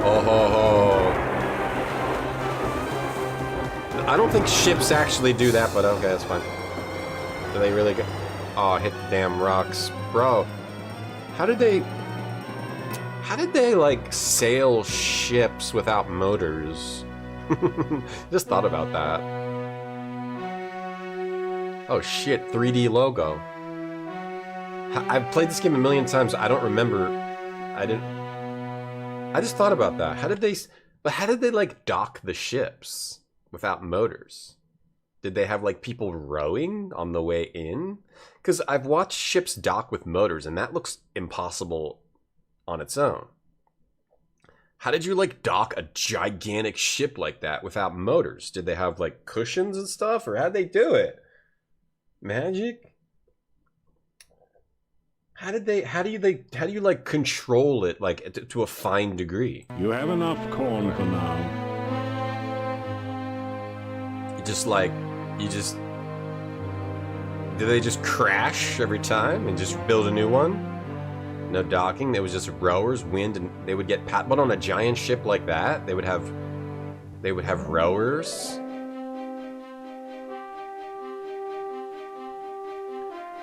Oh ho ho. I don't think ships actually do that, but okay, that's fine. Do they really go? Oh, hit the damn rocks, bro. How did they like sail ships without motors? Just thought about that. Oh shit, 3D logo. I've played this game a million times. I don't remember. I just thought about that. How did they like dock the ships without motors? Did they have like people rowing on the way in? Because I've watched ships dock with motors, and that looks impossible on its own. How did you like dock a gigantic ship like that without motors? Did they have like cushions and stuff, or how'd they do it? Magic? How do you like control it like to a fine degree? You have enough corn for now. Do they just crash every time and just build a new one? No docking. It was just rowers, wind, and they would get but on a giant ship like that, they would have rowers.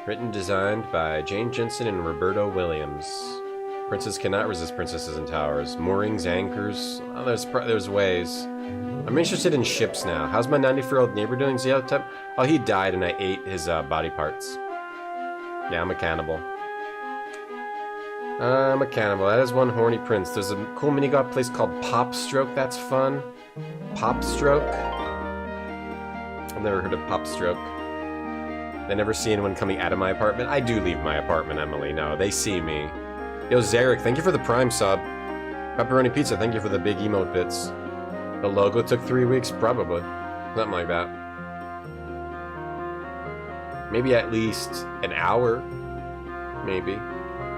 Written, designed by Jane Jensen and Roberto Williams. Princess cannot resist princesses and towers. Moorings, anchors. Oh, there's ways. I'm interested in ships now. How's my 94-year-old neighbor doing? Oh, he died and I ate his body parts. Yeah, I'm a cannibal. I'm a cannibal. That is one horny prince. There's a cool mini-golf place called Pop Stroke. That's fun. Pop Stroke? I've never heard of Pop Stroke. I never see anyone coming out of my apartment. I do leave my apartment, Emily. No, they see me. Yo, Zarek, thank you for the Prime sub. Pepperoni Pizza, thank you for the big emote bits. The logo took 3 weeks? Probably. Something like that. Maybe at least an hour. Maybe.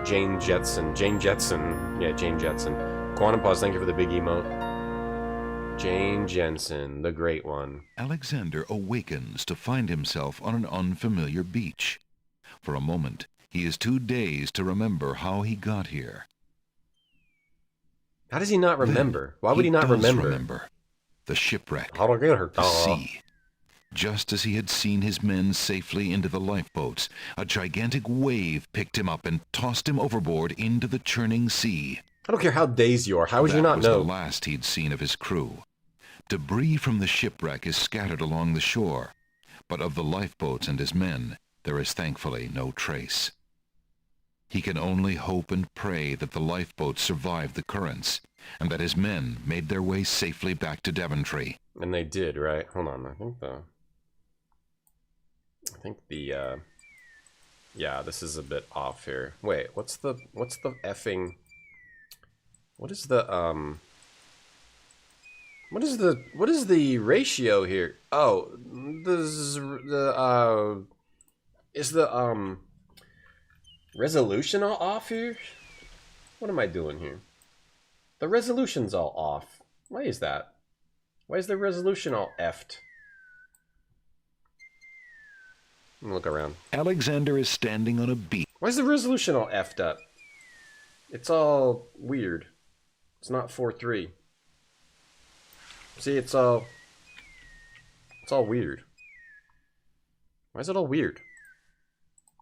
Jane Jetson. Yeah, Jane Jetson. Quantum Pause, thank you for the big emote. Jane Jensen, the great one. Alexander awakens to find himself on an unfamiliar beach. For a moment, he is too dazed to remember how he got here. How does he not remember? Why would he not remember? The shipwreck. The sea. Just as he had seen his men safely into the lifeboats, a gigantic wave picked him up and tossed him overboard into the churning sea. I don't care how dazed you are. How would you not know? That was the last he'd seen of his crew. Debris from the shipwreck is scattered along the shore, but of the lifeboats and his men, there is thankfully no trace. He can only hope and pray that the lifeboats survived the currents, and that his men made their way safely back to Daventry. And they did, right? Hold on, I think the yeah, this is a bit off here. Wait, what's the effing, what is the ratio here? Oh, is the resolution all off here? What am I doing here? The resolution's all off. Why is that? Why is the resolution all effed? Let me look around. Alexander is standing on a beach. Why is the resolution all effed up? It's all weird. It's not 4:3. See, it's all weird. Why is it all weird?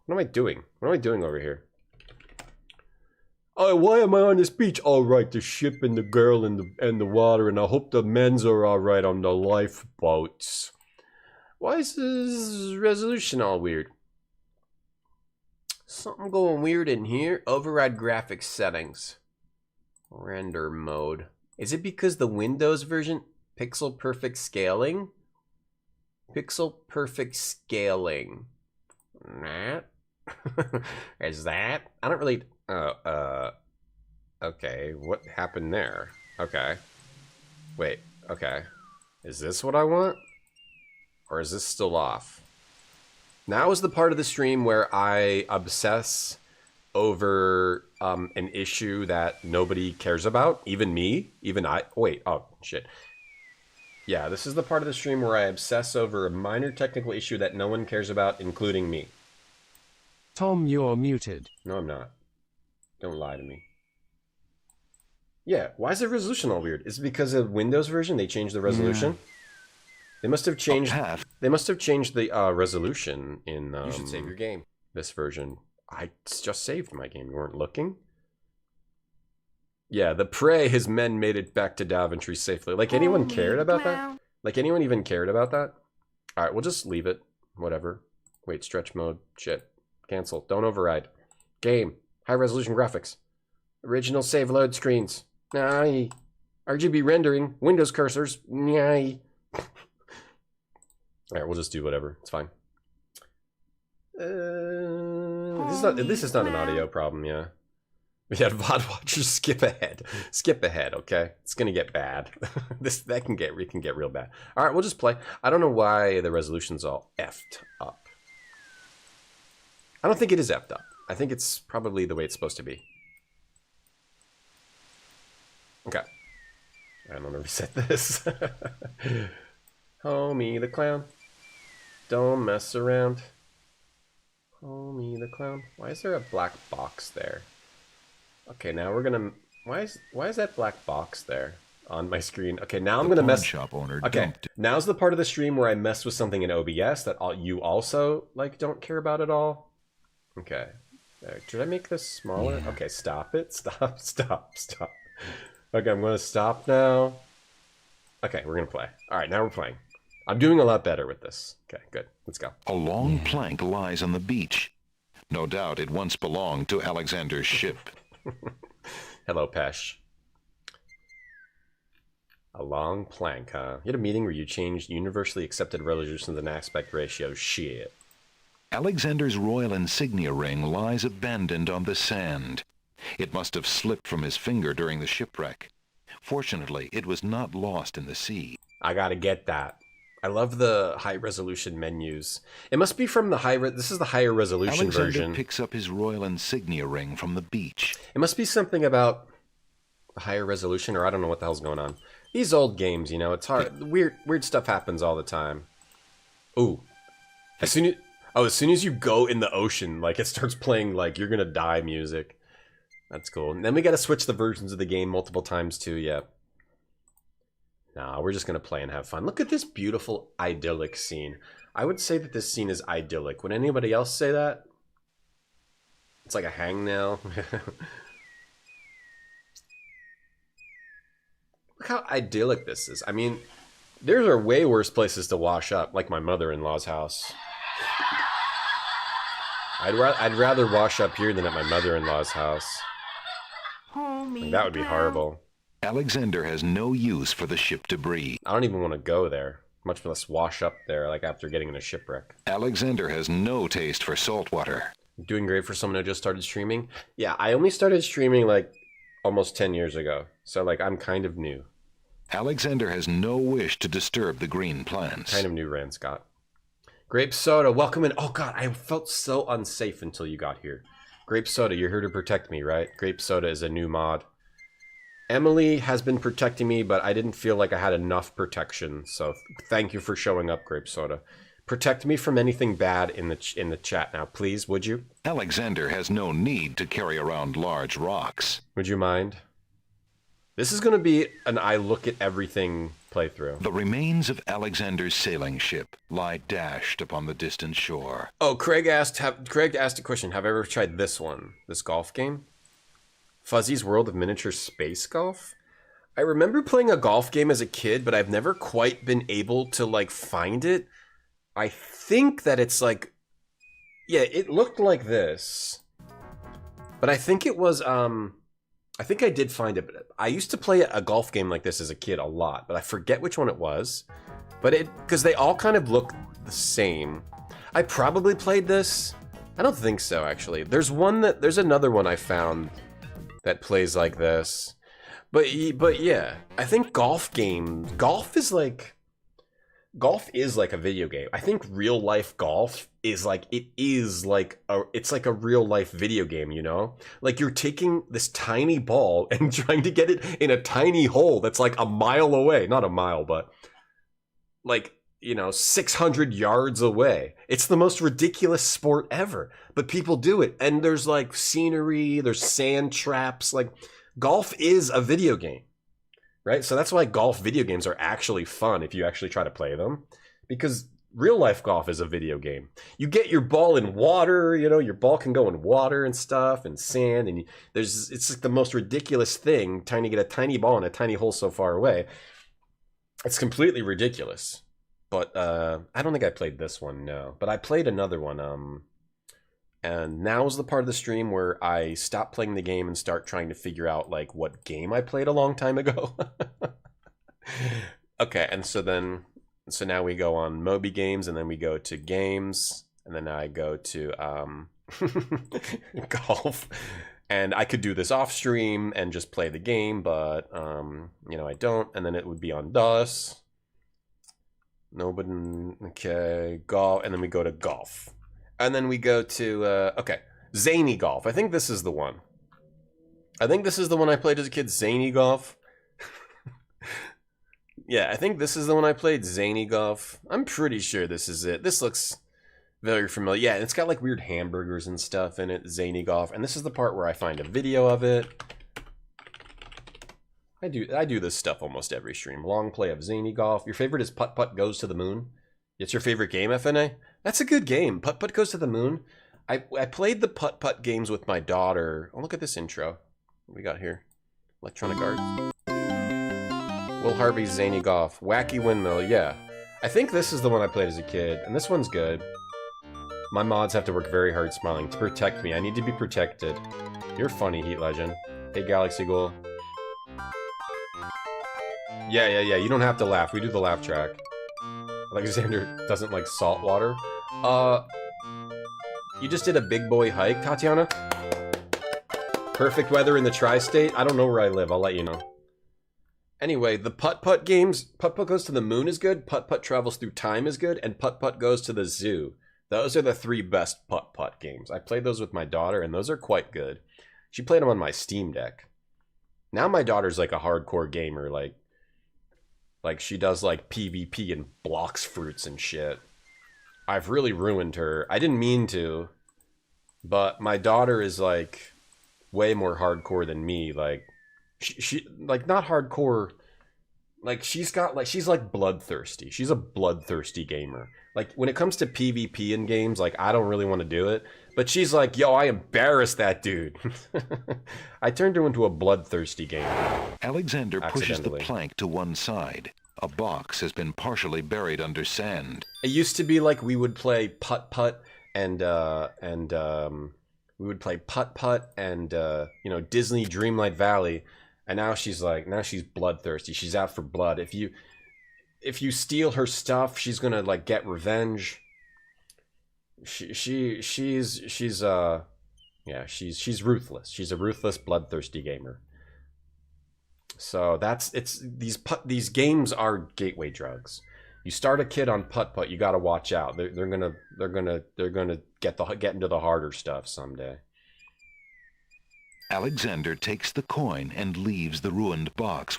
What am I doing? What am I doing over here? Oh, why am I on this beach? All right, the ship and the girl and the water, and I hope the men's are all right on the lifeboats. Why is this resolution all weird? Something going weird in here. Override graphics settings. Render mode. Is it because the Windows version pixel perfect scaling? Pixel perfect scaling. Nah. Is that? I don't really okay, what happened there? Okay. Wait, okay. Is this what I want? Or is this still off? Now is the part of the stream where I obsess over an issue that nobody cares about, even me, even I. Wait, oh shit. Yeah, this is the part of the stream where I obsess over a minor technical issue that no one cares about, including me. Tom, you're muted. No, I'm not. Don't lie to me. Yeah, why is the resolution all weird? Is it because of Windows version they changed the resolution? Yeah. They must have changed. They must have changed the resolution in. You should save your game. This version. I just saved my game. You weren't looking? Yeah, the prey, his men made it back to Daventry safely. Like, anyone cared about that? Like, anyone even cared about that? Alright, we'll just leave it. Whatever. Wait, stretch mode. Shit. Cancel. Don't override. Game. High resolution graphics. Original save load screens. Nye. RGB rendering. Windows cursors. Nye. Alright, we'll just do whatever. It's fine. This is not an audio problem, yeah. We had VOD watchers skip ahead. Skip ahead, okay? It's gonna get bad. That can get real bad. Alright, we'll just play. I don't know why the resolution's all effed up. I don't think it is effed up. I think it's probably the way it's supposed to be. Okay. I'm gonna reset this. Homie the clown. Don't mess around. Homie the clown. Why is there a black box there? Okay, now we're gonna. Why is that black box there on my screen? Okay, now I'm gonna mess. Shop owner. Okay, now's the part of the stream where I mess with something in OBS that you also like don't care about at all. Okay, should I make this smaller? Yeah. Okay, stop it. Stop. Okay, I'm gonna stop now. Okay, we're gonna play. All right, now we're playing. I'm doing a lot better with this. Okay, good. Let's go. A long plank lies on the beach. No doubt it once belonged to Alexander's ship. Hello, Pesh. A long plank, huh? You had a meeting where you changed universally accepted resolutions and aspect ratio. Shit. Alexander's royal insignia ring lies abandoned on the sand. It must have slipped from his finger during the shipwreck. Fortunately, it was not lost in the sea. I gotta get that. I love the high-resolution menus. It must be from the this is the higher resolution version. Alexander picks up his royal insignia ring from the beach. It must be something about the higher resolution, or I don't know what the hell's going on. These old games, you know, it's hard. Weird stuff happens all the time. Ooh. As soon as you go in the ocean, like, it starts playing, like, you're gonna die music. That's cool. And then we gotta switch the versions of the game multiple times, too, yeah. Nah, we're just gonna play and have fun. Look at this beautiful, idyllic scene. I would say that this scene is idyllic. Would anybody else say that? It's like a hangnail. Look how idyllic this is. I mean, there are way worse places to wash up, like my mother-in-law's house. I'd rather wash up here than at my mother-in-law's house. Like, that would be horrible. Alexander has no use for the ship debris. I don't even want to go there, much less wash up there, like after getting in a shipwreck. Alexander has no taste for salt water. Doing great for someone who just started streaming. Yeah, I only started streaming like almost 10 years ago, so like I'm kind of new. Alexander has no wish to disturb the green plants. Kind of new, Rand Scott. Grape Soda, welcome in. Oh god, I felt so unsafe until you got here. Grape Soda, you're here to protect me, right? Grape Soda is a new mod. Emily has been protecting me, but I didn't feel like I had enough protection, so thank you for showing up, Grape Soda. Protect me from anything bad in the chat now, please, would you? Alexander has no need to carry around large rocks. Would you mind? This is going to be an I look at everything playthrough. The remains of Alexander's sailing ship lie dashed upon the distant shore. Oh, Craig asked a question. Have I ever tried this one? This golf game? Fuzzy's World of Miniature Space Golf? I remember playing a golf game as a kid, but I've never quite been able to, like, find it. I think that it's, like... Yeah, it looked like this. But I think it was, I think I did find it. I used to play a golf game like this as a kid a lot, but I forget which one it was. But because they all kind of look the same. I probably played this. I don't think so, actually. There's another one I found that plays like this. But yeah, I think golf is like a video game. I think real life golf is like it's like a real life video game, you know? Like you're taking this tiny ball and trying to get it in a tiny hole that's like a mile away. Not a mile, but like, 600 yards away. It's the most ridiculous sport ever, but people do it. And there's like scenery, there's sand traps, like golf is a video game, right? So that's why golf video games are actually fun if you actually try to play them, because real life golf is a video game. You get your ball in water, your ball can go in water and stuff and sand, and it's like the most ridiculous thing trying to get a tiny ball in a tiny hole so far away. It's completely ridiculous. But I don't think I played this one, no. But I played another one, and now is the part of the stream where I stop playing the game and start trying to figure out like what game I played a long time ago. Okay, and so now we go on Moby Games, and then we go to games, and then I go to golf. And I could do this off stream and just play the game, but I don't, and then it would be on DOS. Nobody, okay, golf, and then we go to golf. And then we go to, Zany Golf. I think this is the one. I played as a kid, Zany Golf. Yeah, I think this is the one I played, Zany Golf. I'm pretty sure this is it. This looks very familiar. Yeah, it's got like weird hamburgers and stuff in it, Zany Golf. And this is the part where I find a video of it. I do this stuff almost every stream. Long play of Zany Golf. Your favorite is Putt Putt Goes to the Moon. It's your favorite game, FNA? That's a good game. Putt Putt Goes to the Moon. I played the Putt Putt games with my daughter. Oh, look at this intro. What we got here? Electronic Arts. Will Harvey's Zany Golf. Wacky Windmill, yeah. I think this is the one I played as a kid, and this one's good. My mods have to work very hard smiling to protect me. I need to be protected. You're funny, Heat Legend. Hey, Galaxy Ghoul. Yeah. You don't have to laugh. We do the laugh track. Alexander doesn't like salt water. You just did a big boy hike, Tatiana? Perfect weather in the tri-state? I don't know where I live. I'll let you know. Anyway, the Putt Putt games. Putt Putt Goes to the Moon is good. Putt Putt Travels Through Time is good. And Putt Putt Goes to the Zoo. Those are the 3 best Putt Putt games. I played those with my daughter, and those are quite good. She played them on my Steam Deck. Now my daughter's like a hardcore gamer, like she does like PvP and blocks fruits and shit. I've really ruined her. I didn't mean to, but my daughter is like way more hardcore than me. Like she like not hardcore. Like she's like bloodthirsty. She's a bloodthirsty gamer. Like when it comes to PvP in games, like I don't really want to do it. But she's like, yo, I embarrassed that dude. I turned her into a bloodthirsty gamer. Alexander pushes the plank to one side. A box has been partially buried under sand. It used to be like we would play Putt Putt and we would play Putt Putt and Disney Dreamlight Valley. And now she's bloodthirsty. She's out for blood. If you steal her stuff, she's gonna like get revenge. She's ruthless. She's a ruthless, bloodthirsty gamer. So these games are gateway drugs. You start a kid on Putt Putt, you got to watch out. They're gonna get into the harder stuff someday. Alexander takes the coin and leaves the ruined box.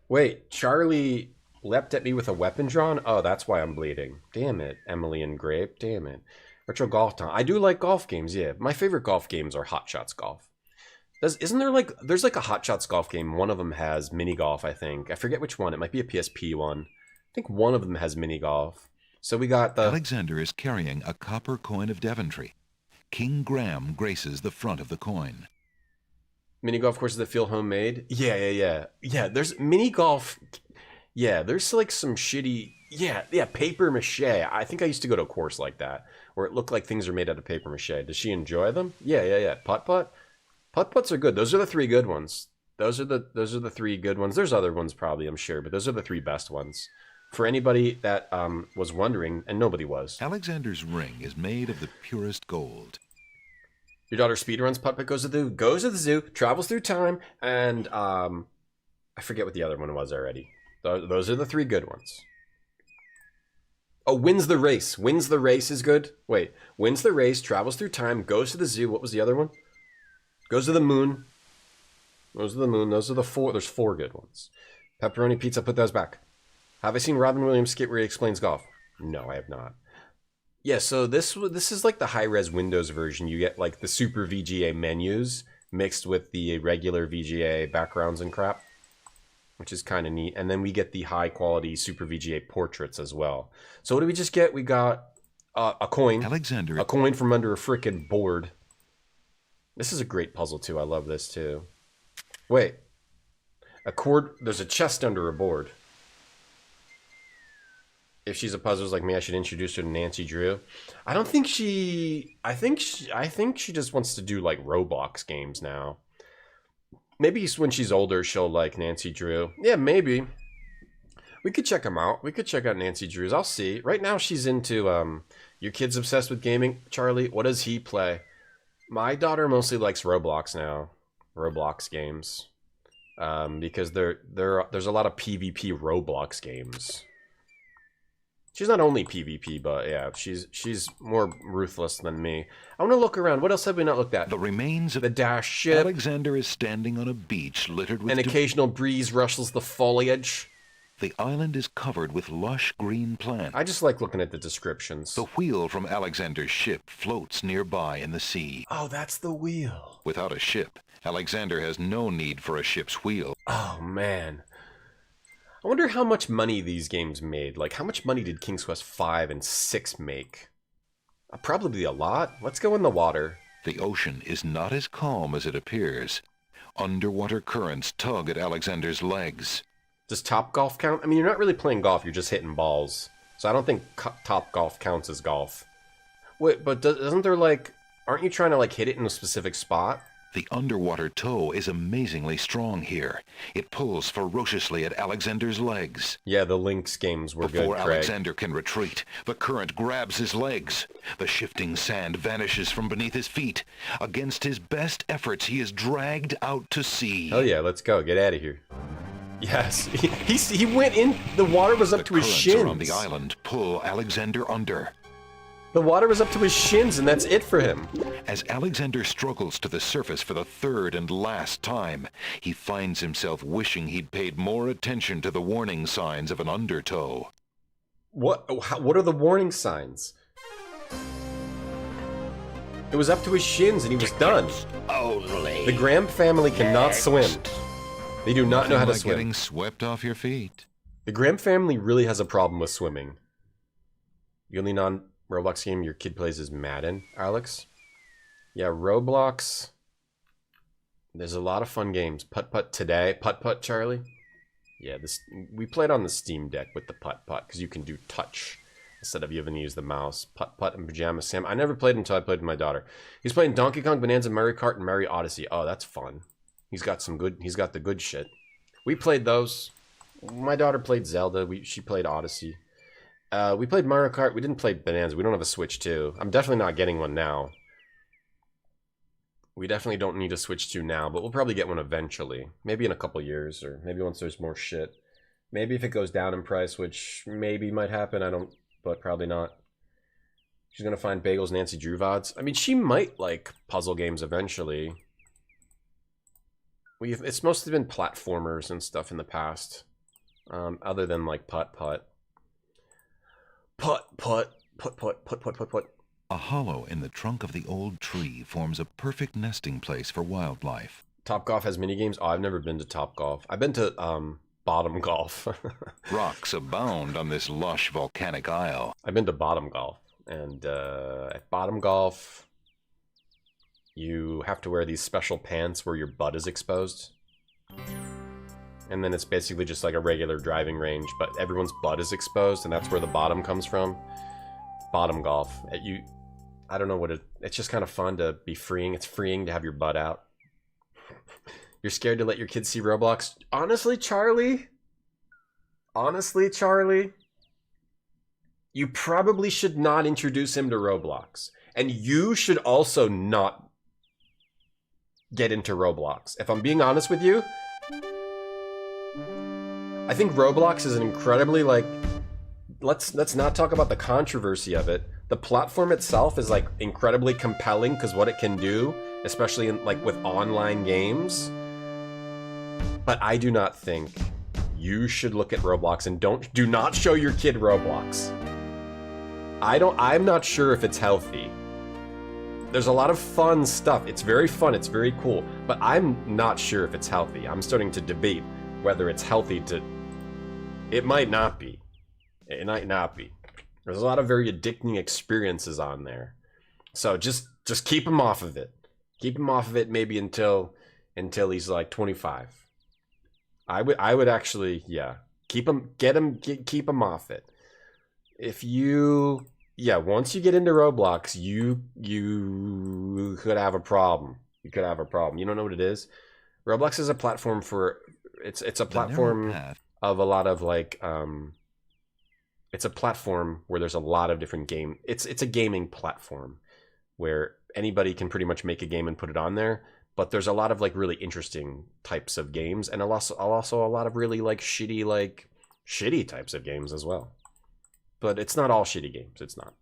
Wait, Charlie leapt at me with a weapon drawn? Oh, that's why I'm bleeding. Damn it, Emily and Grape. Damn it. Retro Golf Time. I do like golf games, yeah. My favorite golf games are Hot Shots Golf. Isn't there there's like a Hot Shots Golf game. One of them has mini golf, I think. I forget which one. It might be a PSP one. I think one of them has mini golf. So we got the... Alexander is carrying a copper coin of Devonry. King Graham graces the front of the coin. Mini golf courses that feel homemade? Yeah, there's mini golf... Yeah, there's like some shitty... Yeah, paper mache. I think I used to go to a course like that, where it looked like things are made out of paper mache. Does she enjoy them? Yeah. Putt Putt? Putt-putts are good. Those are the 3 good ones. Those are the 3 good ones. There's other ones probably, I'm sure, but those are the 3 best ones. For anybody that was wondering, and nobody was. Alexander's ring is made of the purest gold. Your daughter speedruns putt-putt, goes to the zoo, travels through time, and I forget what the other one was already. Those are the 3 good ones. Oh, wins the race. Wins the race is good. Wait, wins the race, travels through time, goes to the zoo. What was the other one? Goes to the moon. Those are the moon. Those are the 4. There's 4 good ones. Pepperoni pizza, put those back. Have I seen Robin Williams' skit where he explains golf? No, I have not. Yeah, so this is like the high-res Windows version. You get like the Super VGA menus mixed with the regular VGA backgrounds and crap, which is kind of neat. And then we get the high-quality Super VGA portraits as well. So what did we just get? We got a coin. Alexander. A coin from under a frickin' board. This is a great puzzle, too. I love this, too. Wait. There's a chest under a board. If she's a puzzler like me, I should introduce her to Nancy Drew. I don't think she... I think she just wants to do, like, Roblox games now. Maybe when she's older, she'll like Nancy Drew. Yeah, maybe. We could check them out. We could check out Nancy Drew's. I'll see. Right now, she's into... Your kid's obsessed with gaming. Charlie, what does he play? My daughter mostly likes Roblox now. Roblox games. Because there's a lot of PvP Roblox games. She's not only PvP, but yeah, she's more ruthless than me. I want to look around. What else have we not looked at? The remains of the dash ship. Alexander is standing on a beach littered with... An occasional breeze rustles the foliage. The island is covered with lush green plants. I just like looking at the descriptions. The wheel from Alexander's ship floats nearby in the sea. Oh, that's the wheel. Without a ship, Alexander has no need for a ship's wheel. Oh, man. I wonder how much money these games made. Like, how much money did King's Quest 5 and 6 make? Probably a lot. Let's go in the water. The ocean is not as calm as it appears. Underwater currents tug at Alexander's legs. Does Topgolf count? I mean, you're not really playing golf. You're just hitting balls. So I don't think Topgolf counts as golf. Wait, but doesn't there, like... Aren't you trying to, like, hit it in a specific spot? The underwater tow is amazingly strong here. It pulls ferociously at Alexander's legs. Yeah, the Lynx games were good, Before Craig. Alexander can retreat, the current grabs his legs. The shifting sand vanishes from beneath his feet. Against his best efforts, he is dragged out to sea. Oh yeah, let's go. Get out of here. Yes, he went in. The water was up to his shins. Currents around the island pull Alexander under. The water was up to his shins, and that's it for him. As Alexander struggles to the surface for the 3rd and last time, he finds himself wishing he'd paid more attention to the warning signs of an undertow. What are the warning signs? It was up to his shins, and he was done. Only. The Graham family cannot swim. They do not know how to swim. Getting swept off your feet. The Graham family really has a problem with swimming. The only non-Roblox game your kid plays is Madden, Alex. Yeah, Roblox. There's a lot of fun games. Putt-putt today. Putt-putt, Charlie. Yeah, we played on the Steam Deck with the putt-putt because you can do touch instead of you having to use the mouse. Putt-putt and Pajama Sam. I never played until I played with my daughter. He's playing Donkey Kong, Bonanza, Mario Kart, and Mario Odyssey. Oh, that's fun. He's got the good shit. We played those. My daughter played Zelda. She played Odyssey. We played Mario Kart. We didn't play Bonanza. We don't have a Switch 2. I'm definitely not getting one now. We definitely don't need a Switch 2 now, but we'll probably get one eventually. Maybe in a couple years, or maybe once there's more shit. Maybe if it goes down in price, which maybe might happen. But probably not. She's gonna find Bagels Nancy Drew VODs. I mean, she might like puzzle games eventually. It's mostly been platformers and stuff in the past. Other than like putt-putt. Putt-putt. Putt-putt. A hollow in the trunk of the old tree forms a perfect nesting place for wildlife. Topgolf has minigames? Oh, I've never been to Topgolf. I've been to Bottom Golf. Rocks abound on this lush volcanic isle. I've been to Bottom Golf. And at Bottom Golf, you have to wear these special pants where your butt is exposed. And then it's basically just like a regular driving range, but everyone's butt is exposed, and that's where the bottom comes from. Bottom Golf. I don't know what it's just kind of fun to be freeing. It's freeing to have your butt out. You're scared to let your kids see Roblox? Honestly, Charlie, you probably should not introduce him to Roblox. And you should also not get into Roblox. If I'm being honest with you, I think Roblox is an incredibly, like, let's not talk about the controversy of it. The platform itself is, like, incredibly compelling because what it can do, especially in, like, with online games. But I do not think you should look at Roblox and do not show your kid Roblox. I'm not sure if it's healthy. There's a lot of fun stuff. It's very fun, it's very cool, but I'm not sure if it's healthy. I'm starting to debate whether it's healthy to... It might not be. It might not be. There's a lot of very addicting experiences on there. So just keep him off of it. Keep him off of it maybe until he's like 25. I would actually, yeah. Keep him off it. If you... Yeah, once you get into Roblox, you could have a problem. You could have a problem. You don't know what it is? Roblox is a platform for... It's a platform of a lot of, like... It's a platform where there's a lot of different game... It's a gaming platform where anybody can pretty much make a game and put it on there. But there's a lot of, like, really interesting types of games. And also a lot of really, like, shitty types of games as well. But it's not all shitty games. It's not.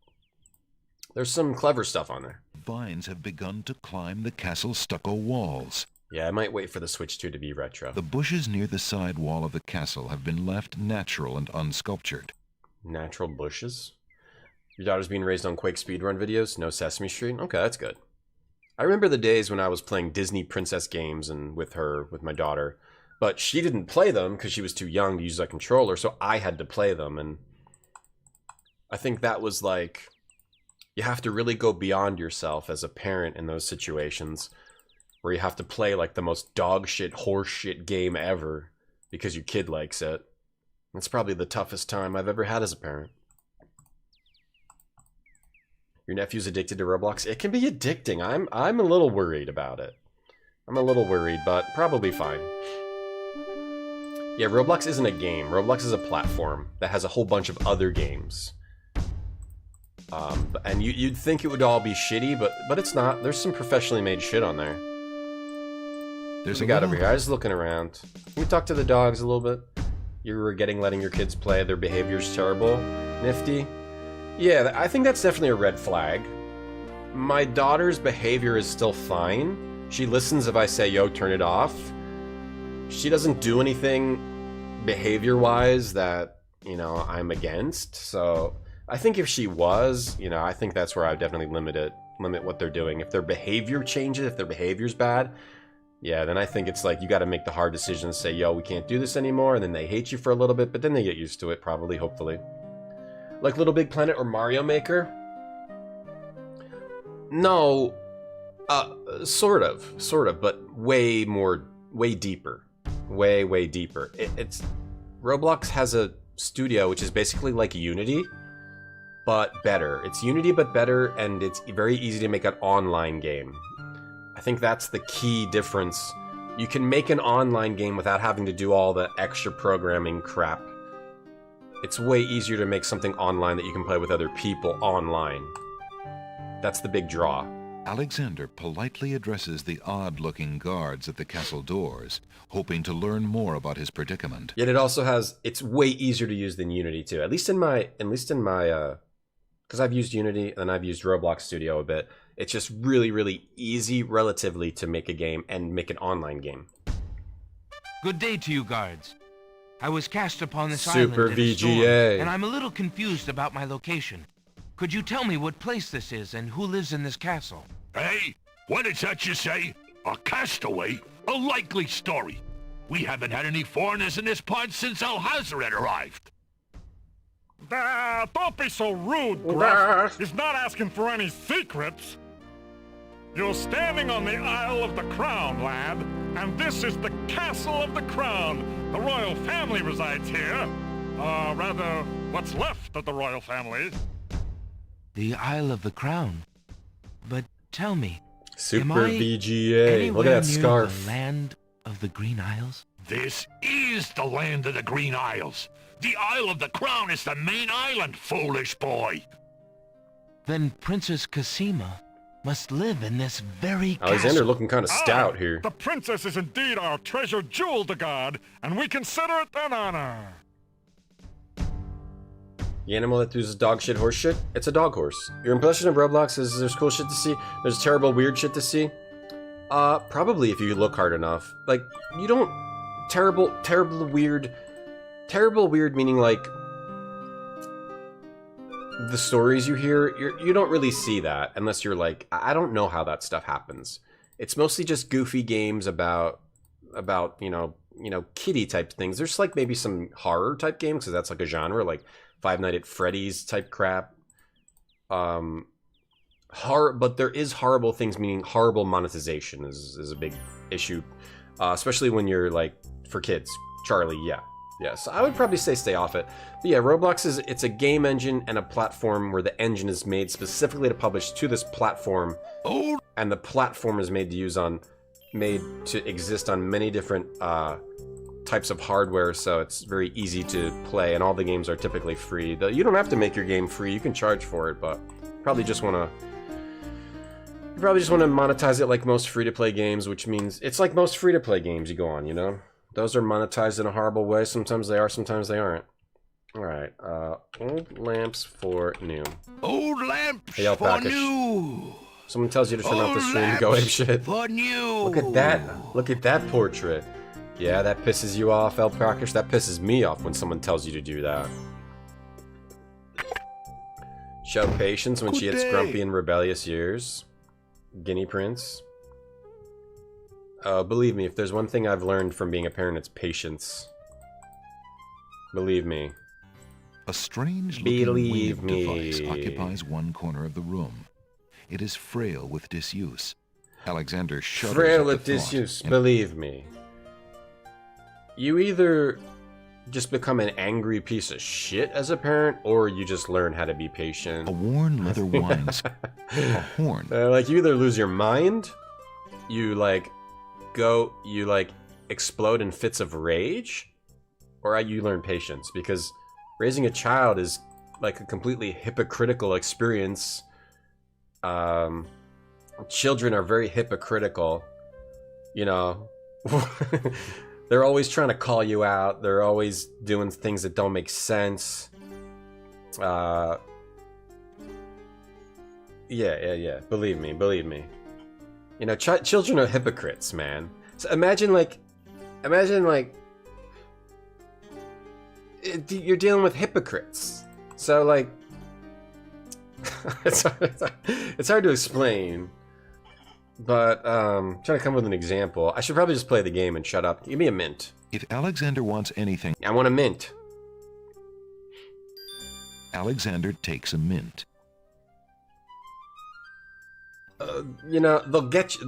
There's some clever stuff on there. Vines have begun to climb the castle's stucco walls. Yeah, I might wait for the Switch 2 to be retro. The bushes near the side wall of the castle have been left natural and unsculptured. Natural bushes? Your daughter's being raised on Quake speedrun videos? No Sesame Street? Okay, that's good. I remember the days when I was playing Disney princess games and with my daughter. But she didn't play them because she was too young to use a controller, so I had to play them, and... I think that was like, you have to really go beyond yourself as a parent in those situations where you have to play like the most dog shit, horse shit game ever because your kid likes it. That's probably the toughest time I've ever had as a parent. Your nephew's addicted to Roblox? It can be addicting. I'm a little worried about it. I'm a little worried, but probably fine. Yeah, Roblox isn't a game. Roblox is a platform that has a whole bunch of other games. And you'd think it would all be shitty, but it's not. There's some professionally made shit on there. What we got over here? I was looking around. Can we talk to the dogs a little bit? You were letting your kids play. Their behavior's terrible. Nifty. Yeah, I think that's definitely a red flag. My daughter's behavior is still fine. She listens if I say, yo, turn it off. She doesn't do anything behavior-wise that, you know, I'm against, so... I think if she was, you know, I think that's where I definitely limit what they're doing. If their behavior changes, if their behavior's bad, yeah, then I think it's like you got to make the hard decision and say, yo, we can't do this anymore, and then they hate you for a little bit, but then they get used to it, probably, hopefully. Like Little Big Planet or Mario Maker? No, sort of, but way deeper. Way deeper. It's Roblox has a studio which is basically like Unity, but better. It's Unity but better, and it's very easy to make an online game. I think that's the key difference. You can make an online game without having to do all the extra programming crap. It's way easier to make something online that you can play with other people online. That's the big draw. Alexander politely addresses the odd-looking guards at the castle doors, hoping to learn more about his predicament. Yet it also has, it's way easier to use than Unity too. At least in my, because I've used Unity and I've used Roblox Studio a bit. It's just really easy, relatively, to make a game and make an online game. Good day to you, guards. I was cast upon this Super island in a storm, VGA. and I'm a little confused about my location. Could you tell me what place this is and who lives in this castle? Hey, what is that you say? A castaway? A likely story. We haven't had any foreigners in this part since Alhazred arrived. Don't be so rude, Gruff. He's not asking for any secrets. You're standing on the Isle of the Crown, lad, and this is the Castle of the Crown. The royal family resides here. Rather, what's left of the royal family. The Isle of the Crown? But tell me, Super Am I VGA. Look at that near scarf. The land of the Green Isles? This is the land of the Green Isles. The Isle of the Crown is the main island, foolish boy. Then Princess Cassima must live in this very Alexander castle. looking kind of stout here. The princess is indeed our treasured jewel to guard, and we consider it an honor. The animal that uses dog shit, horse shit? It's a dog horse. Your impression of Roblox is there's cool shit to see, there's terrible weird shit to see. Probably if you look hard enough. Like, you don't... Terrible weird meaning like... The stories you hear, you don't really see that unless you're like, I don't know how that stuff happens. It's mostly just goofy games about you know, kiddie type things. There's like maybe some horror type games because that's like a genre, like Five Nights at Freddy's type crap. But there is horrible things, meaning horrible monetization is a big issue, especially when you're like for kids. Charlie, yeah. Yes, I would probably say stay off it. But yeah, Roblox it's a game engine and a platform where the engine is made specifically to publish to this platform. Oh. And the platform is made to exist on many different types of hardware, so it's very easy to play, and all the games are typically free. You don't have to make your game free, you can charge for it, but you probably just want to monetize it like most free-to-play games, which means it's like most free-to-play games you go on, you know? Those are monetized in a horrible way. Sometimes they are, sometimes they aren't. Alright, old lamps for new. Old lamps hey, for new! Someone tells you to turn off the stream, go ape shit. For new! Look at that! Look at that portrait! Yeah, that pisses you off, El Prakash? That pisses me off when someone tells you to do that. Show patience when she hits grumpy and rebellious years. Guinea Prince. Believe me, if there's one thing I've learned from being a parent, it's patience. Believe me. A strange-looking wave device occupies one corner of the room. It is frail with disuse. Alexander shudders frail with disuse, believe me. You either just become an angry piece of shit as a parent, or you just learn how to be patient. A worn leather wine a horn. Like, you either lose your mind, you explode in fits of rage, or you learn patience, because raising a child is like a completely hypocritical experience. Children are very hypocritical, you know. They're always trying to call you out, they're always doing things that don't make sense. Yeah, believe me. You know, children are hypocrites, man. So imagine you're dealing with hypocrites. So like, it's hard to explain. But trying to come with an example. I should probably just play the game and shut up. Give me a mint. If Alexander wants anything, I want a mint. Alexander takes a mint. You know, they'll get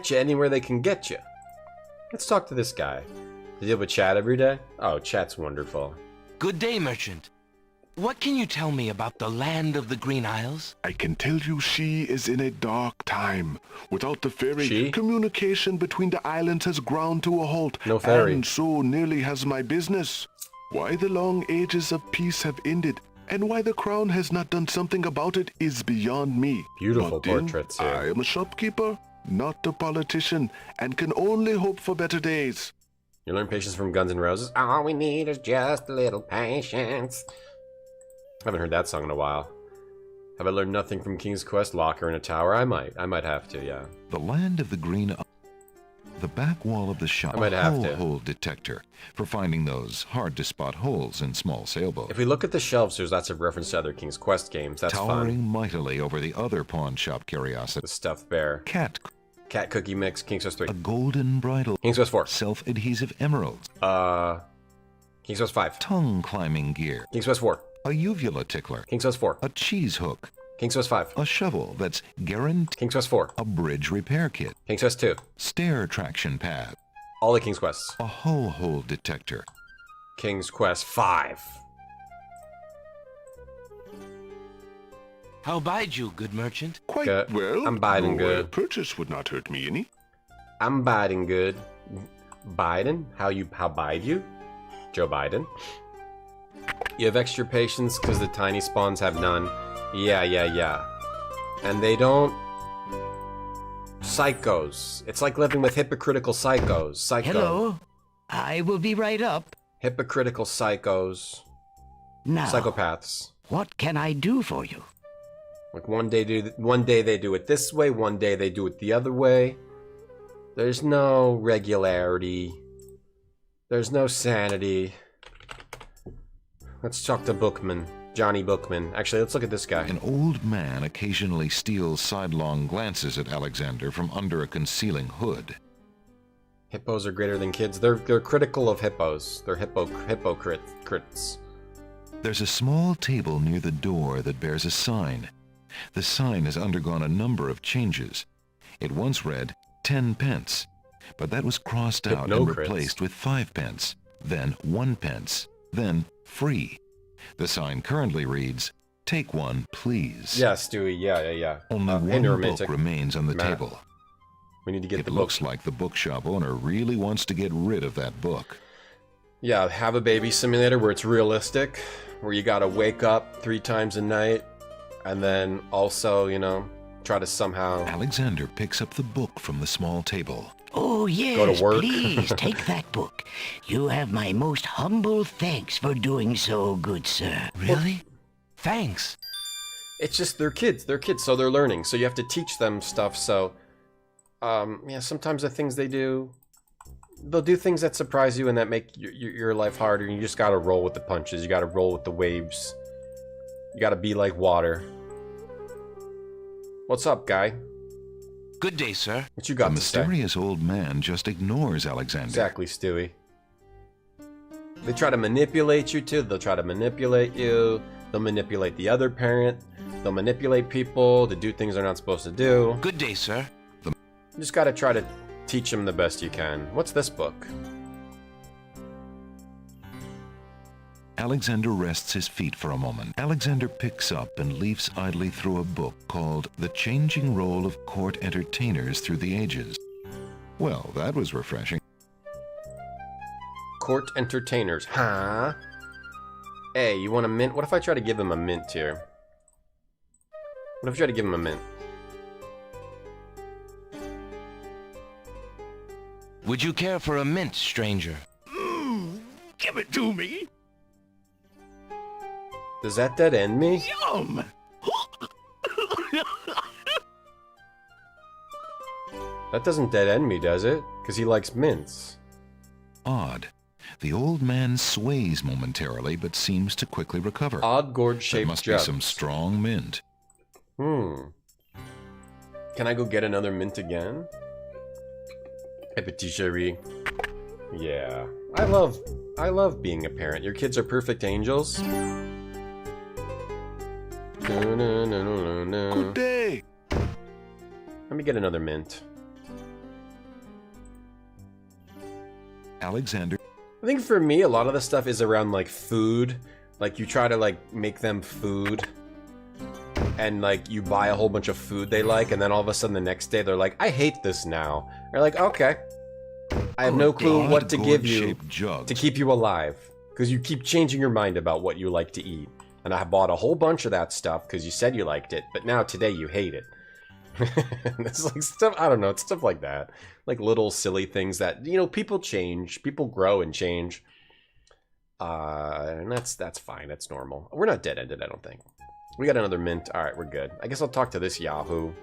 you anywhere they can get you. Let's talk to this guy. You deal with chat every day? Oh, chat's wonderful. Good day, merchant. What can you tell me about the land of the Green Isles? I can tell you she is in a dark time. Without the ferry, communication between the islands has ground to a halt. No ferry. And so nearly has my business. Why the long ages of peace have ended, and why the crown has not done something about it is beyond me. Beautiful portraits here. I am a shopkeeper, not a politician, and can only hope for better days. You learn patience from Guns N' Roses? All we need is just a little patience. I haven't heard that song in a while. Have I learned nothing from King's Quest? Locker in a tower? I might have to, yeah. The land of the Green... The back wall of the shop, a hole detector for finding those hard-to-spot holes in small sailboats. If we look at the shelves, there's lots of reference to other King's Quest games. That's Towering fun. mightily over the other pawn shop curiosity. The stuffed bear. Cat Cookie Mix, King's Quest 3. A golden bridle. King's Quest 4. Self-adhesive emeralds. King's Quest 5. Tongue-climbing gear. King's Quest 4. A uvula tickler. King's Quest 4. A cheese hook. King's Quest 5. A shovel that's guaranteed. King's Quest 4. A bridge repair kit. King's Quest 2. Stair traction pad. All the King's Quests. A hull hole detector. King's Quest 5. How bide you, good merchant? Quite Good. well. I'm biding Your good. purchase would not hurt me any. I'm biding good. Biden? How bide you? Joe Biden. You have extra patience because the tiny spawns have none. Yeah. And they don't... Psychos. It's like living with hypocritical psychos. Hello. I will be right up. Hypocritical psychos. Now, Psychopaths. what can I do for you? Like one day they do it this way, one day they do it the other way. There's no regularity. There's no sanity. Let's talk to Bookman. Johnny Bookman. Actually, let's look at this guy. An old man occasionally steals sidelong glances at Alexander from under a concealing hood. Hippos are greater than kids. They're critical of hippos. They're hypocrites. There's a small table near the door that bears a sign. The sign has undergone a number of changes. It once read 10 pence, but that was crossed out and replaced with 5 pence, then 1 pence, then free. The sign currently reads, "Take one, please." Yeah, Stewie, yeah. Only one book remains on the table. We need to get the book. It looks like the bookshop owner really wants to get rid of that book. Yeah, have a baby simulator where it's realistic, where you gotta wake up 3 times a night, and then also, you know, try to somehow... Alexander picks up the book from the small table. Oh, yes, Go to work. Please, take that book. You have my most humble thanks for doing so, good sir. Really? Thanks. It's just, they're kids, so they're learning, so you have to teach them stuff, so... yeah, sometimes the things they do... They'll do things that surprise you and that make your life harder, and you just gotta roll with the punches, you gotta roll with the waves. You gotta be like water. What's up, guy? Good day, sir. What you got The to say? mysterious old man just ignores Alexander. Exactly, Stewie. They try to manipulate you too. They'll try to manipulate you. They'll manipulate the other parent. They'll manipulate people to do things they're not supposed to do. Good day, sir. You just gotta try to teach them the best you can. What's this book? Alexander rests his feet for a moment. Alexander picks up and leafs idly through a book called The Changing Role of Court Entertainers Through the Ages. Well, that was refreshing. Court entertainers, huh? Hey, you want a mint? What if I try to give him a mint here? What if I try to give him a mint? Would you care for a mint, stranger? Give it to me. Does that dead end me? Yum! That doesn't dead end me, does it? Because he likes mints. Odd. The old man sways momentarily, but seems to quickly recover. Odd gourd-shaped That must jugs. be some strong mint. Can I go get another mint again? Epitisserie. Yeah. I love being a parent. Your kids are perfect angels. Good day. Let me get another mint. Alexander. I think for me, a lot of the stuff is around like food. Like you try to like make them food. And like you buy a whole bunch of food they like, and then all of a sudden the next day they're like, I hate this now. You're like, okay. I have no clue what to give you to keep you alive. Because you keep changing your mind about what you like to eat. And I bought a whole bunch of that stuff because you said you liked it, but now today you hate it. It's like stuff, I don't know, it's stuff like that. Like little silly things that, you know, people change, people grow and change. And that's fine, that's normal. We're not dead-ended, I don't think. We got another mint. Alright, we're good. I guess I'll talk to this Yahoo.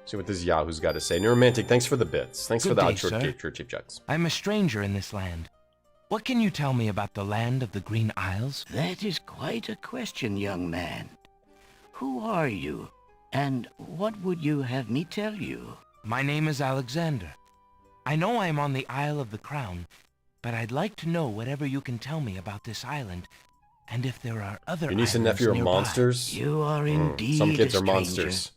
See what this Yahoo's got to say. Neuromantic, thanks for the bits. Thanks for the outro, cheap jugs. I'm a stranger in this land. What can you tell me about the land of the Green Isles? That is quite a question, young man. Who are you? And what would you have me tell you? My name is Alexander. I know I'm on the Isle of the Crown, but I'd like to know whatever you can tell me about this island, and if there are other Your niece and islands nephew are nearby. monsters? You are indeed Some kids a are stranger. monsters.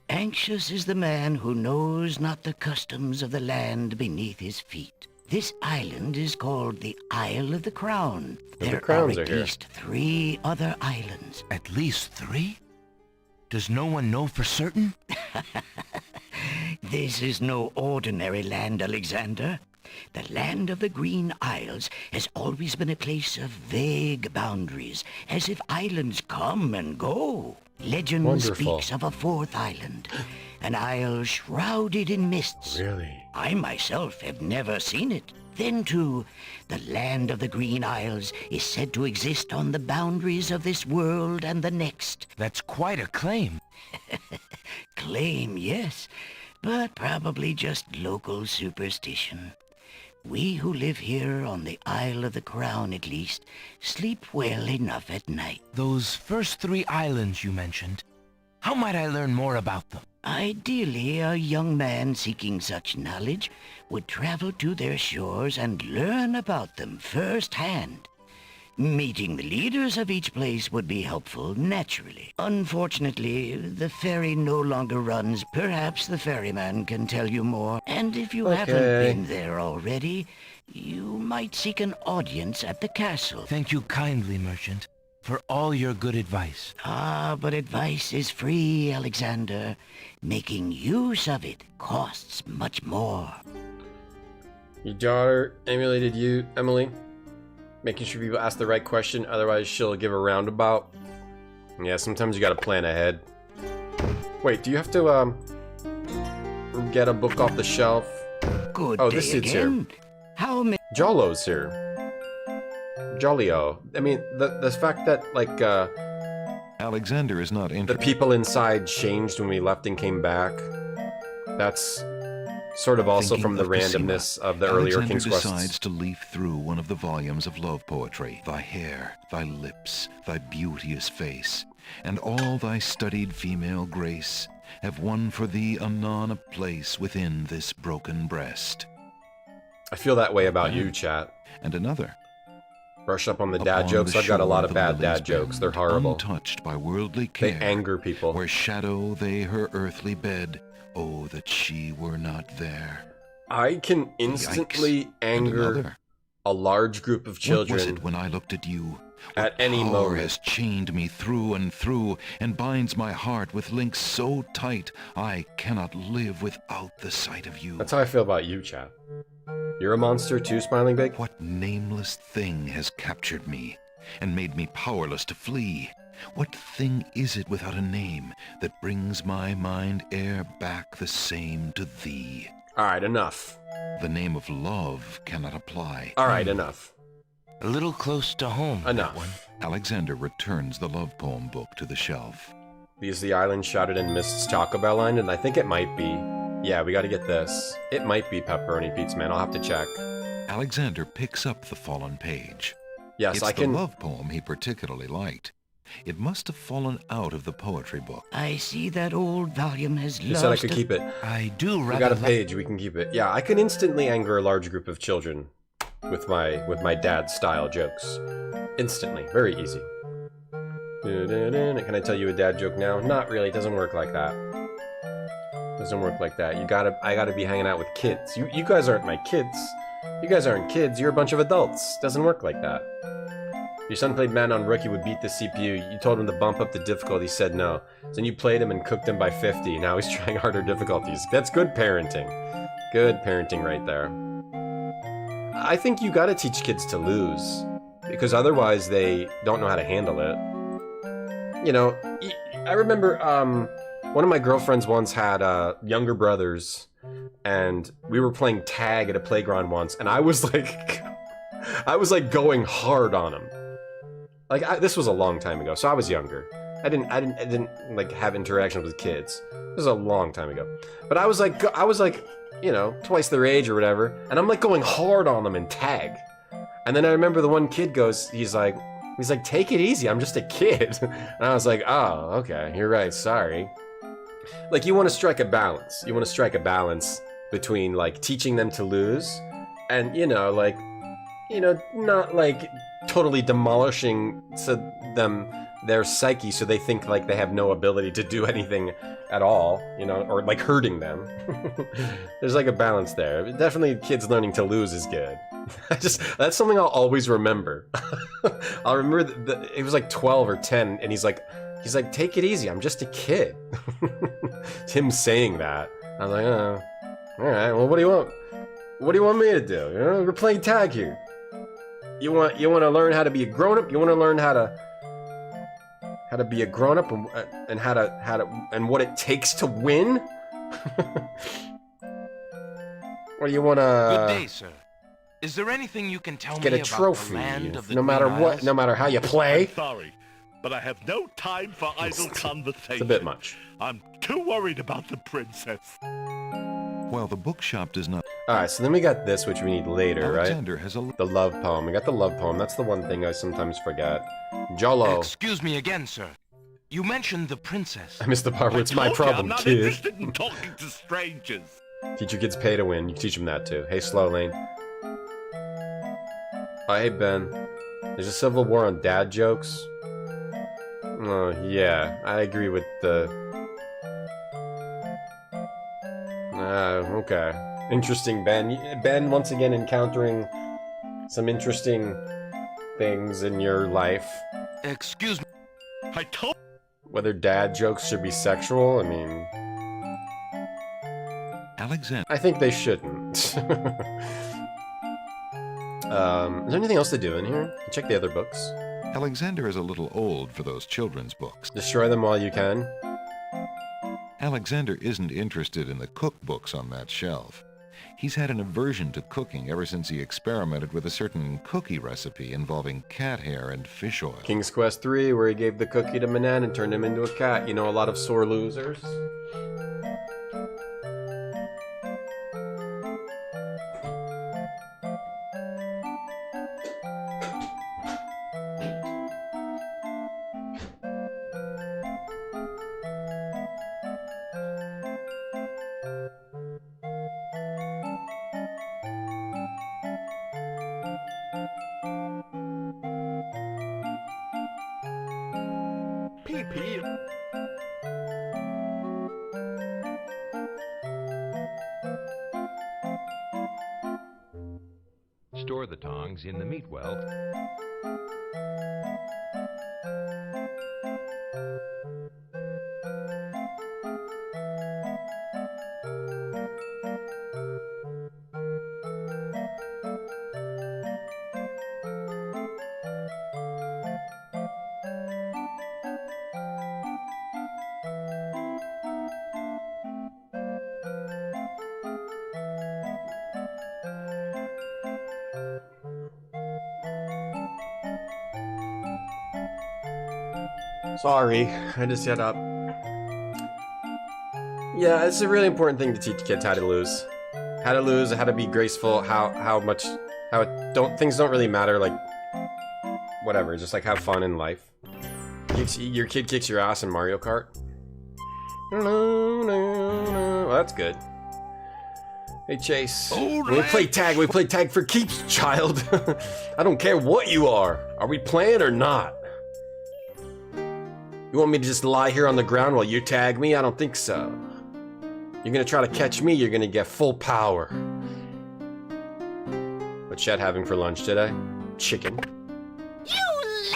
Anxious is the man who knows not the customs of the land beneath his feet. This island is called the Isle of the Crown. The There crowns are are at here. least 3 other islands. At least 3? Does no one know for certain? This is no ordinary land, Alexander. The land of the Green Isles has always been a place of vague boundaries, as if islands come and go. Legend Wonderful. speaks of a fourth island, an isle shrouded in mists. Really? I myself have never seen it. Then, too, the land of the Green Isles is said to exist on the boundaries of this world and the next. That's quite a claim. Claim, yes, but probably just local superstition. We who live here on the Isle of the Crown, at least, sleep well enough at night. Those first 3 islands you mentioned, how might I learn more about them? Ideally, a young man seeking such knowledge would travel to their shores and learn about them firsthand. Meeting the leaders of each place would be helpful, naturally. Unfortunately, the ferry no longer runs. Perhaps the ferryman can tell you more. And if you haven't been there already, you might seek an audience at the castle. Thank you kindly, merchant, for all your good advice. Ah, but advice is free, Alexander. Making use of it costs much more. Your daughter emulated you, Emily? Making sure people ask the right question, otherwise she'll give a roundabout. Yeah, sometimes you gotta plan ahead. Wait, do you have to, get a book off the shelf? Good oh, day this dude's again. here. How many... Jolo's here. Jolio. I mean, the fact that, like, Alexander is not interested. the people inside changed when we left and came back. That's sort of also Thinking from the of Cosima, randomness of the earlier Alexander King's Quests. decides to leaf through one of the volumes of love poetry. Thy hair, thy lips, thy beauteous face, and all thy studied female grace have won for thee anon a place within this broken breast. I feel that way about you, chat. And another. Brush up on the dad Upon jokes. the I've got a lot shore of the bad lilies dad jokes. They're bend, horrible. Untouched by worldly They care. anger people. Where shadow they her earthly bed. Oh, that she were not there. I can instantly anger a large group of children. What was it when I looked at you? At any Power moment. has chained me through and through, and binds my heart with links so tight, I cannot live without the sight of you. That's how I feel about you, chat. You're a monster too, Smiling Big? What nameless thing has captured me, and made me powerless to flee? What thing is it without a name, that brings my mind e'er back the same to thee? Alright, enough. The name of love cannot apply. Alright, enough. A little close to home, Enough. that one. Alexander returns the love poem book to the shelf. These the island shrouded in mists Taco Bell line, and I think it might be. Yeah, we gotta get this. It might be Pepperoni Pizza Man. I'll have to check. Alexander picks up the fallen page. Yes, it's I can. the love poem he particularly liked. It must have fallen out of the poetry book. I see that old volume has You lost... said I could keep it. I do We rather got a like... page. We can keep it. Yeah, I can instantly anger a large group of children with my dad style jokes. Instantly, very easy. Can I tell you a dad joke now? Not really. It doesn't work like that. Doesn't work like that. I gotta be hanging out with kids. You guys aren't my kids. You guys aren't kids. You're a bunch of adults. Doesn't work like that. Your son played man on rookie would beat the CPU. You told him to bump up the difficulty. He said no. Then you played him and cooked him by 50. Now he's trying harder difficulties. That's good parenting. Good parenting right there. I think you gotta teach kids to lose, because otherwise they don't know how to handle it. You know, I remember one of my girlfriends once had younger brothers, and we were playing tag at a playground once, and I was like, going hard on him. Like this was a long time ago, so I was younger. I didn't like have interactions with kids. This was a long time ago, but I was like, you know, twice their age or whatever, and I'm like going hard on them in tag. And then I remember the one kid goes, he's like, take it easy, I'm just a kid. And I was like, oh, okay, you're right, sorry. Like, you want to strike a balance. You want to strike a balance between, like, teaching them to lose and, you know, like, you know, not, like, totally demolishing their psyche so they think, like, they have no ability to do anything at all, you know, or, like, hurting them. There's, like, a balance there. Definitely kids learning to lose is good. That's something I'll always remember. I'll remember that it was like 12 or 10, and he's like, He's like, take it easy, I'm just a kid. It's him saying that. I was like, oh, alright, well, what do you want? What do you want me to do? You know, we're playing tag here. You want to learn how to be a grown-up? You want to learn how to be a grown-up and how to and what it takes to win? Or do you want to... Good day, sir. Is there anything you can tell me get a about trophy, the land of the no matter Green what, Isles? no matter how you play? I'm sorry, but I have no time for idle conversation. It's a bit much. I'm too worried about the princess. Well, the bookshop does not... Alright, so then we got this, which we need later, Alexander right? has a... The love poem. We got the love poem. That's the one thing I sometimes forget. Jolo. Excuse me again, sir. You mentioned the princess. I missed the part where it's my Told you problem, I'm not kid. interested in talking to strangers. Teach your kids pay to win. You can teach them that too. Hey, Slow Lane. Oh, hey, Ben. There's a civil war on dad jokes. Oh, yeah. I agree with the... okay. Interesting, Ben. Ben, once again, encountering some interesting things in your life. Excuse me. I told... Whether dad jokes should be sexual, I mean... Alexander. I think they shouldn't. Is there anything else to do in here? Check the other books. Alexander is a little old for those children's books. Destroy them while you can. Alexander isn't interested in the cookbooks on that shelf. He's had an aversion to cooking ever since he experimented with a certain cookie recipe involving cat hair and fish oil. King's Quest 3, where he gave the cookie to Manan and turned him into a cat. You know, a lot of sore losers. Pee-pee. Store the tongs in the meat well. Sorry, I just get up. Yeah, it's a really important thing to teach kids how to lose. How to lose, how to be graceful, things don't really matter, like, whatever, just like have fun in life. Your kid kicks your ass in Mario Kart. Well, that's good. Hey, Chase. We play tag for keeps, child. I don't care what you are. Are we playing or not? You want me to just lie here on the ground while you tag me? I don't think so. You're gonna try to catch me, you're gonna get full power. What's Chet having for lunch today? Chicken.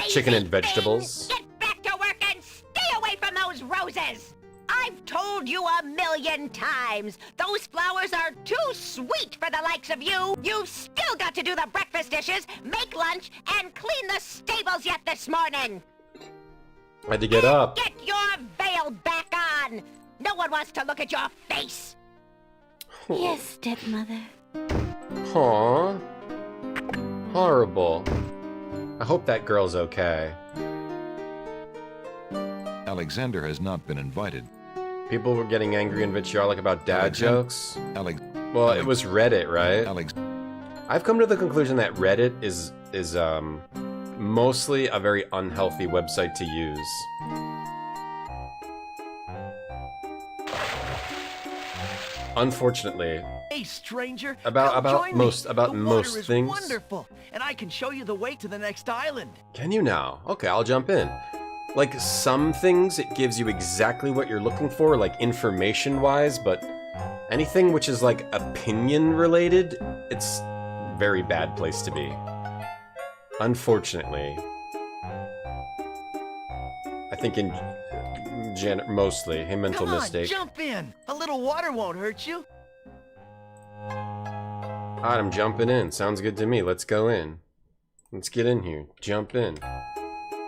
Chicken and vegetables. Get back to work and stay away from those roses! I've told you 1,000,000 times, those flowers are too sweet for the likes of you. You've still got to do the breakfast dishes, make lunch, and clean the stables yet this morning. I had to get up. Get your veil back on! No one wants to look at your face! Yes, stepmother. Aww. Horrible. I hope that girl's okay. Alexander has not been invited. People were getting angry and vitriolic about dad jokes. Well, it was Reddit, right? I've come to the conclusion that Reddit is mostly a very unhealthy website to use. Unfortunately. Hey, stranger. About most things. Wonderful, and I can show you the way to the next island. Can you now? Okay, I'll jump in. Like some things, it gives you exactly what you're looking for, like information-wise, but anything which is like opinion-related, it's a very bad place to be. Unfortunately. I think mostly a mental Come on, mistake. jump in. A little water won't hurt you. Alright, I'm jumping in. Sounds good to me. Let's go in. Let's get in here. Jump in.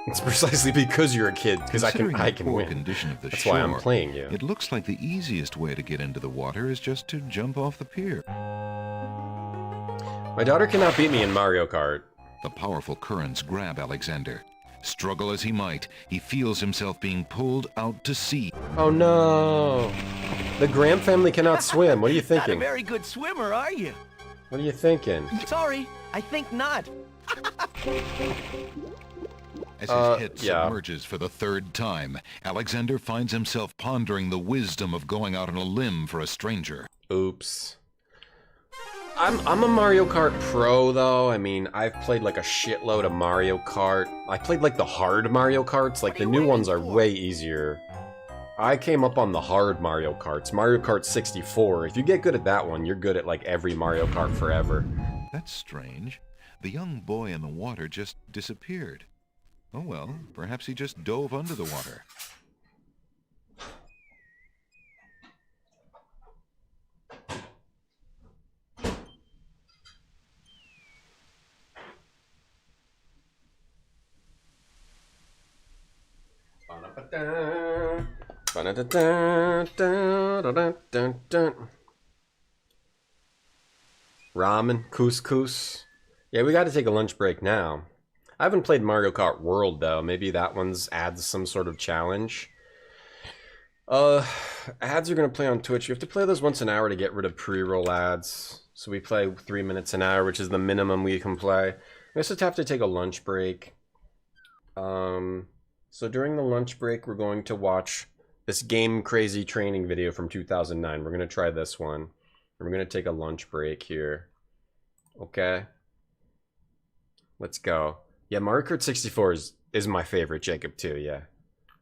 It's precisely because you're a kid, because I can win. Condition of the That's shore, why I'm playing you. It looks like the easiest way to get into the water is just to jump off the pier. My daughter cannot beat me in Mario Kart. The powerful currents grab Alexander. Struggle as he might, he feels himself being pulled out to sea. Oh no! The Graham family cannot swim. What are you Not a thinking? very good swimmer, are you? What are you thinking? Sorry, I think not. As his head submerges for the third time, Alexander finds himself pondering the wisdom of going out on a limb for a stranger. Oops. I'm a Mario Kart pro though. I mean, I've played like a shitload of Mario Kart. I played like the hard Mario Karts. Like the new ones are way easier. I came up on the hard Mario Karts. Mario Kart 64. If you get good at that one, you're good at like every Mario Kart forever. That's strange. The young boy in the water just disappeared. Oh well, perhaps he just dove under the water. Ramen, couscous. Yeah, we got to take a lunch break now. I haven't played Mario Kart World though. Maybe that one's adds some sort of challenge. Ads are gonna play on Twitch. You have to play those once an hour to get rid of pre-roll ads. So we play 3 minutes an hour, which is the minimum we can play. We also have to take a lunch break. So during the lunch break, we're going to watch this Game Crazy training video from 2009. We're gonna try this one. And we're gonna take a lunch break here. Okay. Let's go. Yeah, Mario Kart 64 is my favorite, Jacob, too, yeah.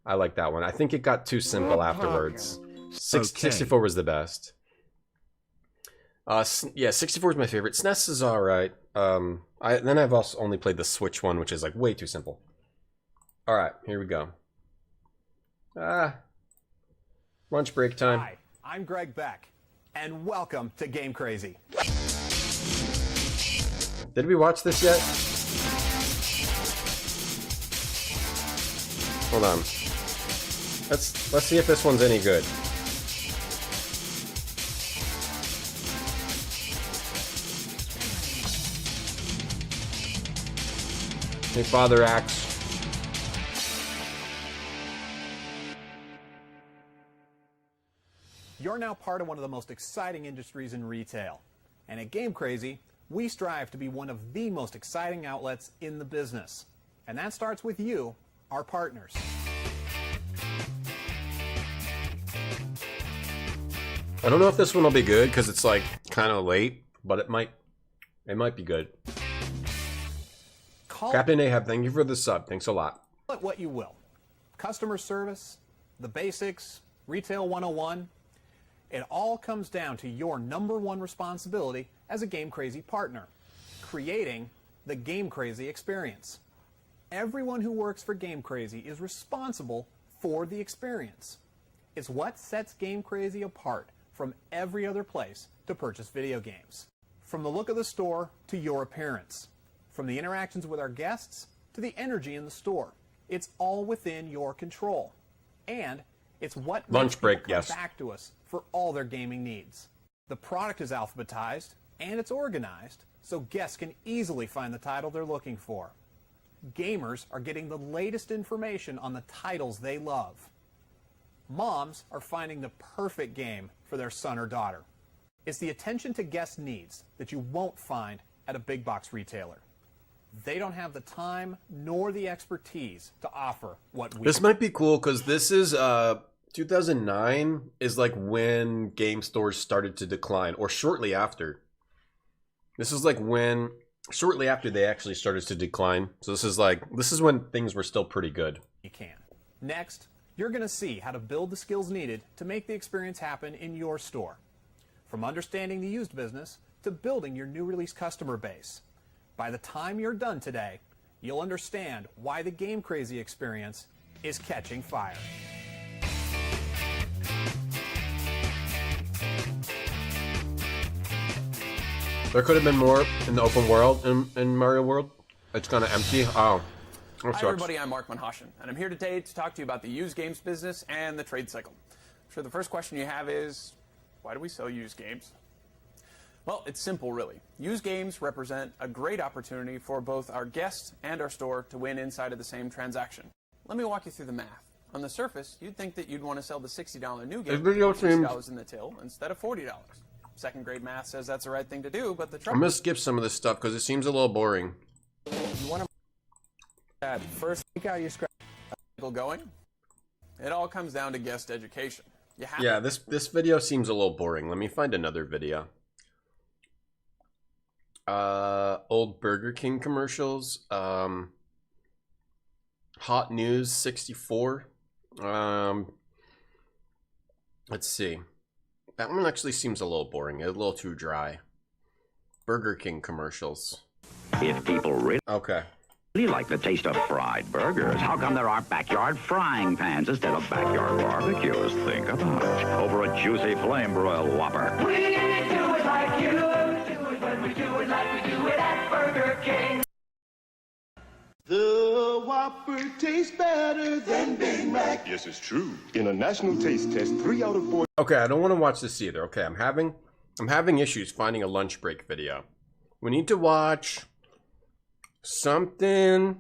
I like that one. I think it got too simple afterwards. 64 was the best. Yeah, 64 is my favorite. SNES is alright. Then I've also only played the Switch one, which is like way too simple. Alright, here we go. Lunch break time. Hi, I'm Greg Beck, and welcome to Game Crazy. Did we watch this yet? Hold on. Let's see if this one's any good. Hey, Father Axe. You're now part of one of the most exciting industries in retail. And at Game Crazy, we strive to be one of the most exciting outlets in the business. And that starts with you, our partners. I don't know if this one will be good because it's like kind of late, but it might be good. Captain Ahab, thank you for the sub. Thanks a lot. Call it what you will. Customer service, the basics, Retail 101. It all comes down to your #1 responsibility as a Game Crazy partner, creating the Game Crazy experience. Everyone who works for Game Crazy is responsible for the experience. It's what sets Game Crazy apart from every other place to purchase video games. From the look of the store to your appearance. From the interactions with our guests to the energy in the store. It's all within your control. And it's what lunch break, come back to us for all their gaming needs. The product is alphabetized and it's organized so guests can easily find the title they're looking for. Gamers are getting the latest information on the titles they love. Moms are finding the perfect game for their son or daughter. It's the attention to guest needs that you won't find at a big box retailer. They don't have the time nor the expertise to offer what we This might be cool because this is 2009 is like when game stores started to decline, or shortly after. This is like when shortly after they actually started to decline. So this is when things were still pretty good. You can. Next, you're going to see how to build the skills needed to make the experience happen in your store. From understanding the used business to building your new release customer base. By the time you're done today, you'll understand why the Game Crazy experience is catching fire. There could have been more in the open world in Mario World. It's kind of empty. Oh. Hi everybody, I'm Mark Manhashan, and I'm here today to talk to you about the used games business and the trade cycle. I'm sure the first question you have is, why do we sell used games? Well, it's simple really. Used games represent a great opportunity for both our guests and our store to win inside of the same transaction. Let me walk you through the math. On the surface, you'd think that you'd want to sell the $60 new game for $60 in the till instead of $40. Second grade math says that's the right thing to do, but the trouble... I'm going to skip some of this stuff because it seems a little boring. You want to first take out your scrap going? It all comes down to guest education. Yeah, this video seems a little boring. Let me find another video. Old Burger King commercials. Hot News 64. Let's see. That one actually seems a little boring. A little too dry. Burger King commercials. If people really like the taste of fried burgers, how come there aren't backyard frying pans instead of backyard barbecues? Think about it. Over a juicy flame broiled Whopper. We do it like you do it when we do it like we do it at Burger King. The Whopper tastes better than Big Mac. Yes, it's true. In a national taste test, 3 out of 4. Okay, I don't want to watch this either. Okay, I'm having issues finding a lunch break video. We need to watch something.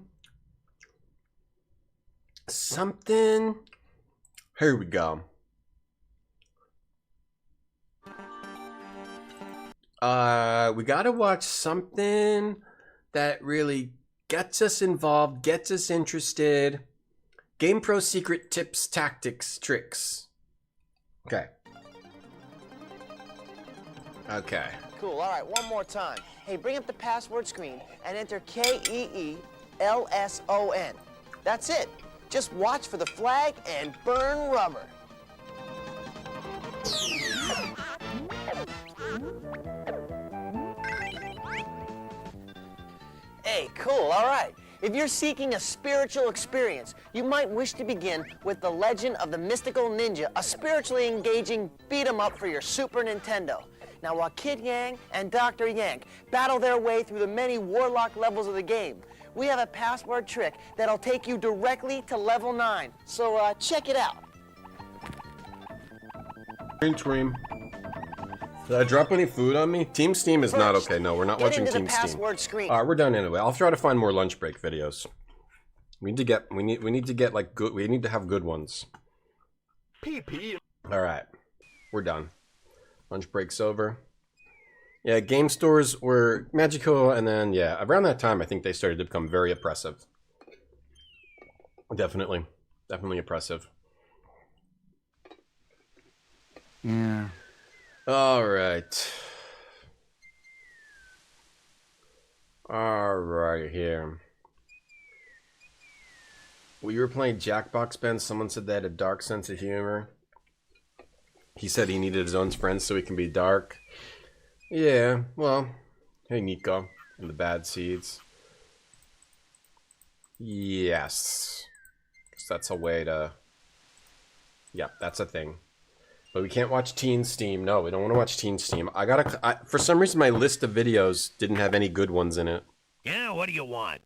Here we go. We gotta watch something that really gets us involved, gets us interested. GamePro secret tips, tactics, tricks. Okay. Okay. Cool. All right, one more time. Hey, bring up the password screen and enter KEELSON. That's it. Just watch for the flag and burn rubber. Hey, cool. All right. If you're seeking a spiritual experience, you might wish to begin with The Legend of the Mystical Ninja, a spiritually engaging beat-em-up for your Super Nintendo. Now, while Kid Yang and Dr. Yank battle their way through the many warlock levels of the game, we have a password trick that'll take you directly to level 9. So, check it out. Green screen. Did I drop any food on me? Team Steam is not okay. No, we're not watching Team Steam. Alright, we're done anyway. I'll try to find more lunch break videos. We need to get like good. We need to have good ones. All right, we're done. Lunch break's over. Yeah, game stores were magical, and then yeah, around that time I think they started to become very oppressive. Definitely oppressive. Yeah. All right. All right, here. When you were playing Jackbox, Ben, someone said they had a dark sense of humor. He said he needed his own friends so he can be dark. Yeah, well, hey, Nico and the Bad Seeds. Yes. That's a way to... Yeah, that's a thing. But we can't watch Teen Steam. No, we don't want to watch Teen Steam. For some reason, my list of videos didn't have any good ones in it. Yeah, what do you want?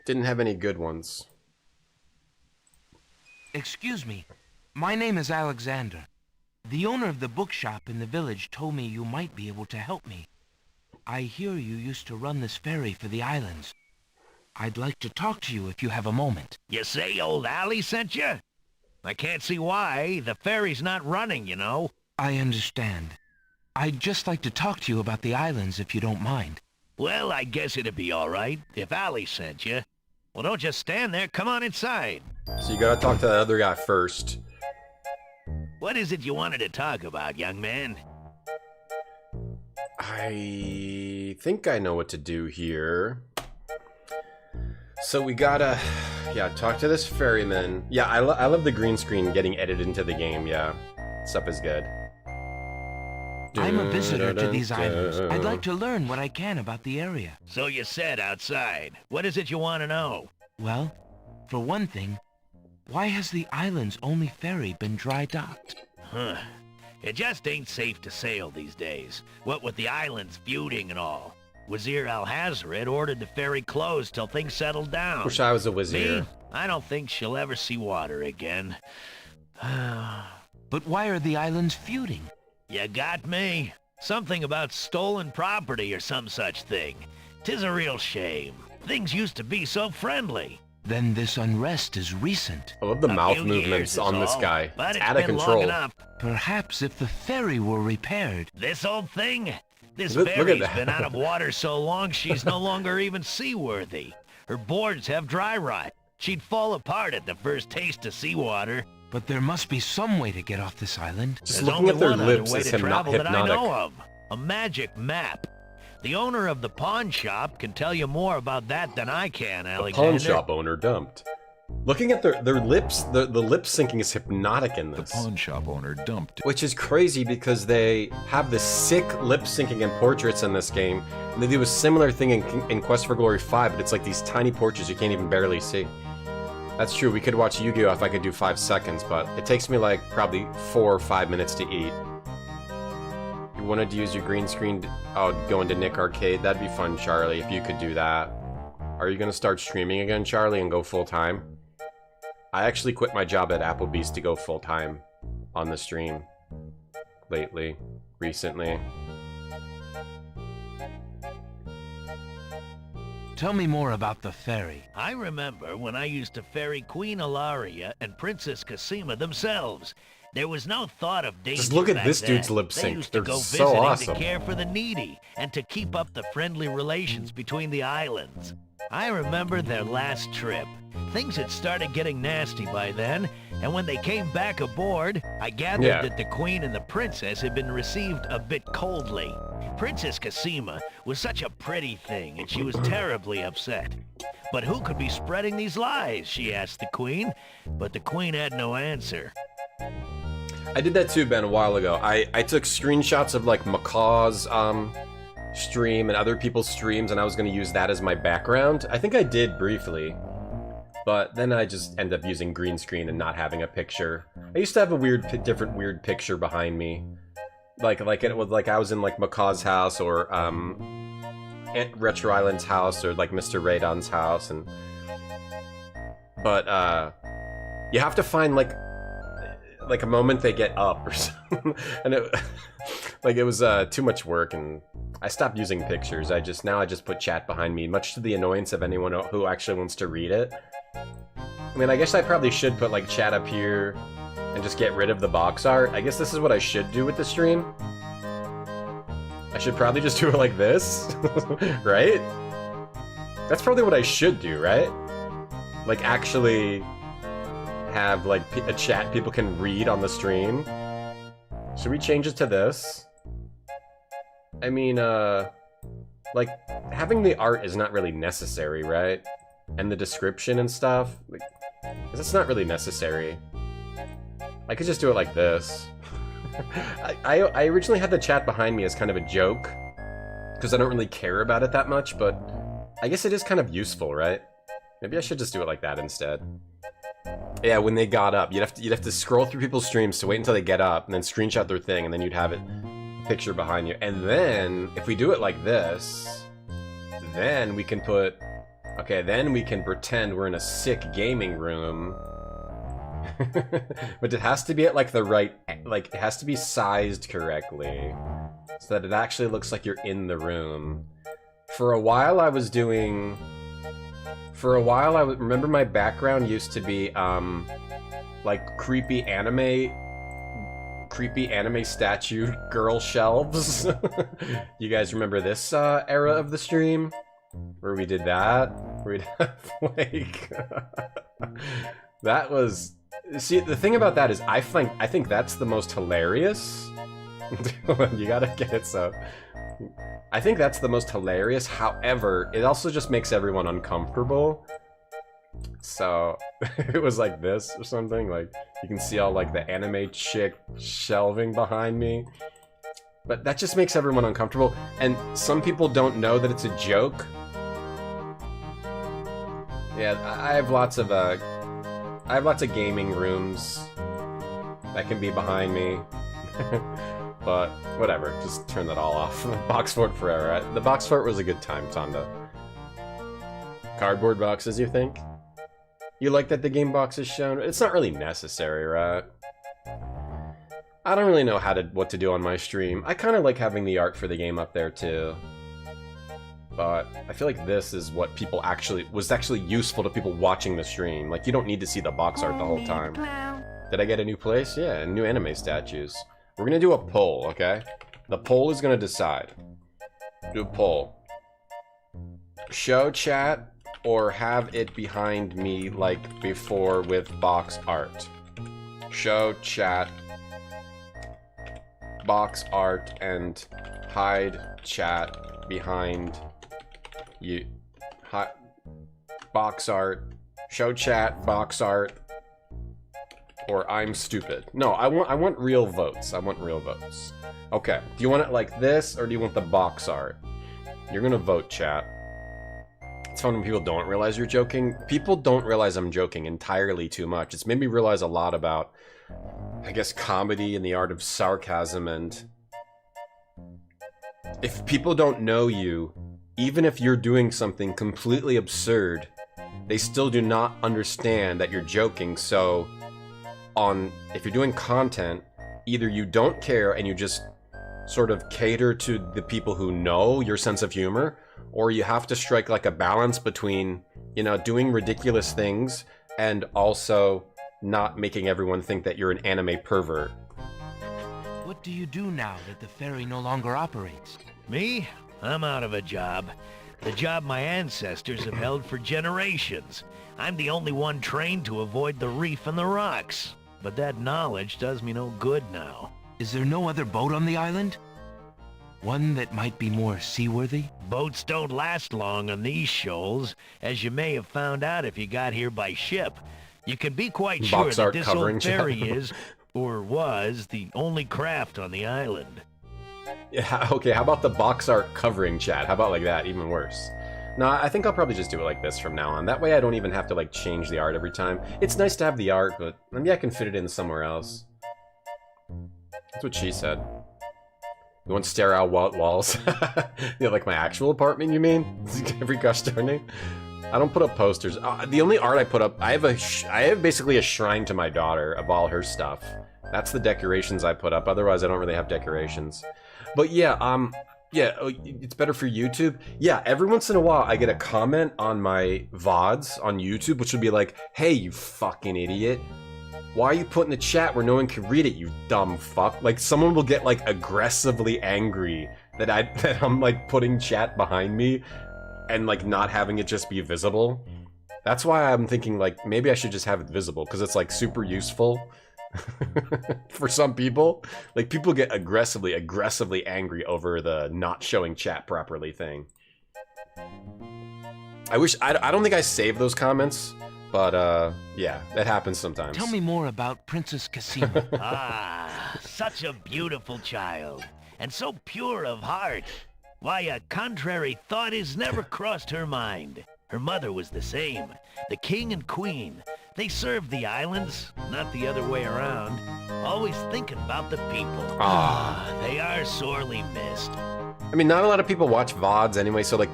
Didn't have any good ones. Excuse me. My name is Alexander. The owner of the bookshop in the village told me you might be able to help me. I hear you used to run this ferry for the islands. I'd like to talk to you if you have a moment. You say old Allie sent you? I can't see why. The ferry's not running, you know. I understand. I'd just like to talk to you about the islands if you don't mind. Well, I guess it'd be all right if Allie sent you. Well, don't just stand there. Come on inside. So you gotta talk to the other guy first. What is it you wanted to talk about, young man? I think I know what to do here. So we gotta, yeah, talk to this ferryman. Yeah, I love the green screen getting edited into the game, yeah. Stuff is good. I'm a visitor to these islands. I'd like to learn what I can about the area. So you said outside. What is it you want to know? Well, for one thing, why has the island's only ferry been dry docked? Huh. It just ain't safe to sail these days, what with the islands feuding and all. Wazir Al-Hazred ordered the ferry closed till things settled down. Wish I was a wazir. Me? I don't think she'll ever see water again. But why are the islands feuding? You got me. Something about stolen property or some such thing. 'Tis a real shame. Things used to be so friendly. Then this unrest is recent. I love the A mouth few movements years on is this all, guy. but It's out of been long control. enough. Perhaps if the ferry were repaired. This old thing? This Look at ferry's that. been out of water so long she's no longer even seaworthy. Her boards have dry rot. She'd fall apart at the first taste of seawater. But there must be some way to get off this island. Just There's looking only at their one other lips way is to travel that I hypnotic. know of. A magic map. The owner of the pawn shop can tell you more about that than I can, Alexander. Pawn shop owner dumped. Looking at their lips, the lip syncing is hypnotic in this. The pawn shop owner dumped. Which is crazy because they have this sick lip syncing and portraits in this game. And they do a similar thing in Quest for Glory 5, but it's like these tiny portraits you can't even barely see. That's true, we could watch Yu-Gi-Oh! If I could do 5 seconds, but it takes me like probably 4 or 5 minutes to eat. You wanted to use your green screen go into Nick Arcade? That'd be fun, Charlie, if you could do that. Are you gonna start streaming again, Charlie, and go full-time? I actually quit my job at Applebee's to go full-time on the stream. Recently. Tell me more about the ferry. I remember when I used to ferry Queen Ilaria and Princess Cassima themselves. There was no thought of danger. Just look at back this then. dude's lip They sync. used to They're go so visiting awesome. to care for the needy and to keep up the friendly relations between the islands. I remember their last trip. Things had started getting nasty by then, and when they came back aboard, I gathered that the Queen and the Princess had been received a bit coldly. Princess Cassima was such a pretty thing, and she was terribly upset. But who could be spreading these lies, she asked the Queen, but the Queen had no answer. I did that too, Ben, a while ago. I took screenshots of like Macaw's stream and other people's streams, and I was going to use that as my background. I think I did briefly, but then I just ended up using green screen and not having a picture. I used to have a different weird picture behind me, like it was like I was in like Macaw's house or Aunt Retro Island's house or like Mr. Radon's house, but you have to find like a moment they get up or something, and it was too much work, and I stopped using pictures. Now I just put chat behind me, much to the annoyance of anyone who actually wants to read it. I mean, I guess I probably should put like chat up here and just get rid of the box art. I guess this is what I should do with the stream. I should probably just do it like this, right? That's probably what I should do, right? Like actually have like a chat people can read on the stream. Should we change it to this? I mean, like having the art is not really necessary, right? And the description and stuff, like, it's not really necessary. I could just do it like this. I originally had the chat behind me as kind of a joke, because I don't really care about it that much, but I guess it is kind of useful, right? Maybe I should just do it like that instead. Yeah, when they got up, you'd have to scroll through people's streams to wait until they get up, and then screenshot their thing, and then you'd have it picture behind you. And then, if we do it like this, then we can put... Okay, then we can pretend we're in a sick gaming room. But it has to be at like the right... Like, it has to be sized correctly, so that it actually looks like you're in the room. For a while I was doing... remember my background used to be, like, creepy anime statue girl shelves. You guys remember this, era of the stream? Where we did that? Where we'd have, like... That was... See, the thing about that is I think that's the most hilarious. You gotta get it, so... I think that's the most hilarious, however, it also just makes everyone uncomfortable. So, it was like this or something, like, you can see all, like, the anime chick shelving behind me. But that just makes everyone uncomfortable, and some people don't know that it's a joke. Yeah, I have lots of gaming rooms that can be behind me. But whatever, just turn that all off. Box fort forever. Right? The box fort was a good time, Tonda. Cardboard boxes, you think? You like that the game box is shown? It's not really necessary, right? I don't really know what to do on my stream. I kind of like having the art for the game up there too. But I feel like this is what people was actually useful to people watching the stream. Like, you don't need to see the box art the whole time. Did I get a new place? Yeah, new anime statues. We're gonna do a poll, okay? The poll is gonna decide. Do a poll. Show chat or have it behind me like before with box art. Show chat, box art, and hide chat behind you. Box art, show chat, box art, or I'm stupid. No, I want real votes. I want real votes. Okay, do you want it like this, or do you want the box art? You're gonna vote, chat. It's fun when people don't realize you're joking. People don't realize I'm joking entirely too much. It's made me realize a lot about, I guess, comedy and the art of sarcasm, and if people don't know you, even if you're doing something completely absurd, they still do not understand that you're joking. So if you're doing content, either you don't care and you just sort of cater to the people who know your sense of humor, or you have to strike like a balance between, you know, doing ridiculous things and also not making everyone think that you're an anime pervert. What do you do now that the ferry no longer operates? Me? I'm out of a job. The job my ancestors have held for generations. I'm the only one trained to avoid the reef and the rocks. But that knowledge does me no good now. Is there no other boat on the island? One that might be more seaworthy? Boats don't last long on these shoals, as you may have found out if you got here by ship. You can be quite sure that this old ferry is, or was, the only craft on the island. Yeah, okay, how about the box art covering chat? How about like that? Even worse. No, I think I'll probably just do it like this from now on. That way I don't even have to like change the art every time. It's nice to have the art, but maybe I can fit it in somewhere else. That's what she said. You want sterile walls? Yeah, like my actual apartment, you mean? Every gosh darn it. I don't put up posters. The only art I put up, I have basically a shrine to my daughter of all her stuff. That's the decorations I put up. Otherwise, I don't really have decorations. But yeah, it's better for YouTube. Yeah, every once in a while, I get a comment on my VODs on YouTube, which would be like, "Hey, you fucking idiot. Why are you putting a chat where no one can read it, you dumb fuck?" Like, someone will get, like, aggressively angry that I'm, like, putting chat behind me and, like, not having it just be visible. That's why I'm thinking, like, maybe I should just have it visible, because it's, like, super useful for some people. Like, people get aggressively angry over the not showing chat properly thing. I don't think I saved those comments. But, yeah, that happens sometimes. Tell me more about Princess Cassima. Ah, such a beautiful child, and so pure of heart. Why, a contrary thought has never crossed her mind. Her mother was the same. The king and queen, they served the islands, not the other way around. Always thinking about the people. Ah, they are sorely missed. I mean, not a lot of people watch VODs anyway, so, like,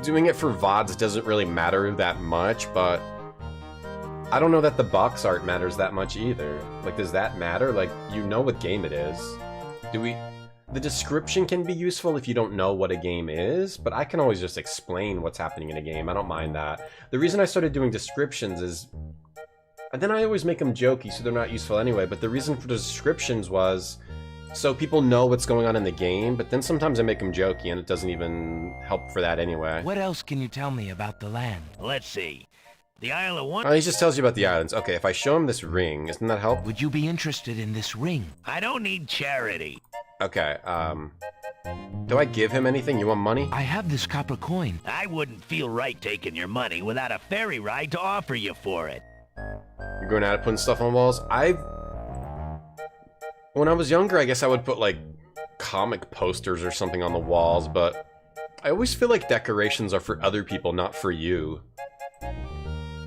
doing it for VODs doesn't really matter that much, but I don't know that the box art matters that much either. Like, does that matter? Like, you know what game it is. The description can be useful if you don't know what a game is, but I can always just explain what's happening in a game. I don't mind that. The reason I started doing descriptions is, and then I always make them jokey, so they're not useful anyway, but the reason for the descriptions was so people know what's going on in the game, but then sometimes I make them jokey and it doesn't even help for that anyway. What else can you tell me about the land? Let's see. The Isle of Wonder... Oh, he just tells you about the islands. Okay, if I show him this ring, doesn't that help? Would you be interested in this ring? I don't need charity. Okay, do I give him anything? You want money? I have this copper coin. I wouldn't feel right taking your money without a ferry ride to offer you for it. You're going out of putting stuff on walls? When I was younger, I guess I would put, like, comic posters or something on the walls, but I always feel like decorations are for other people, not for you.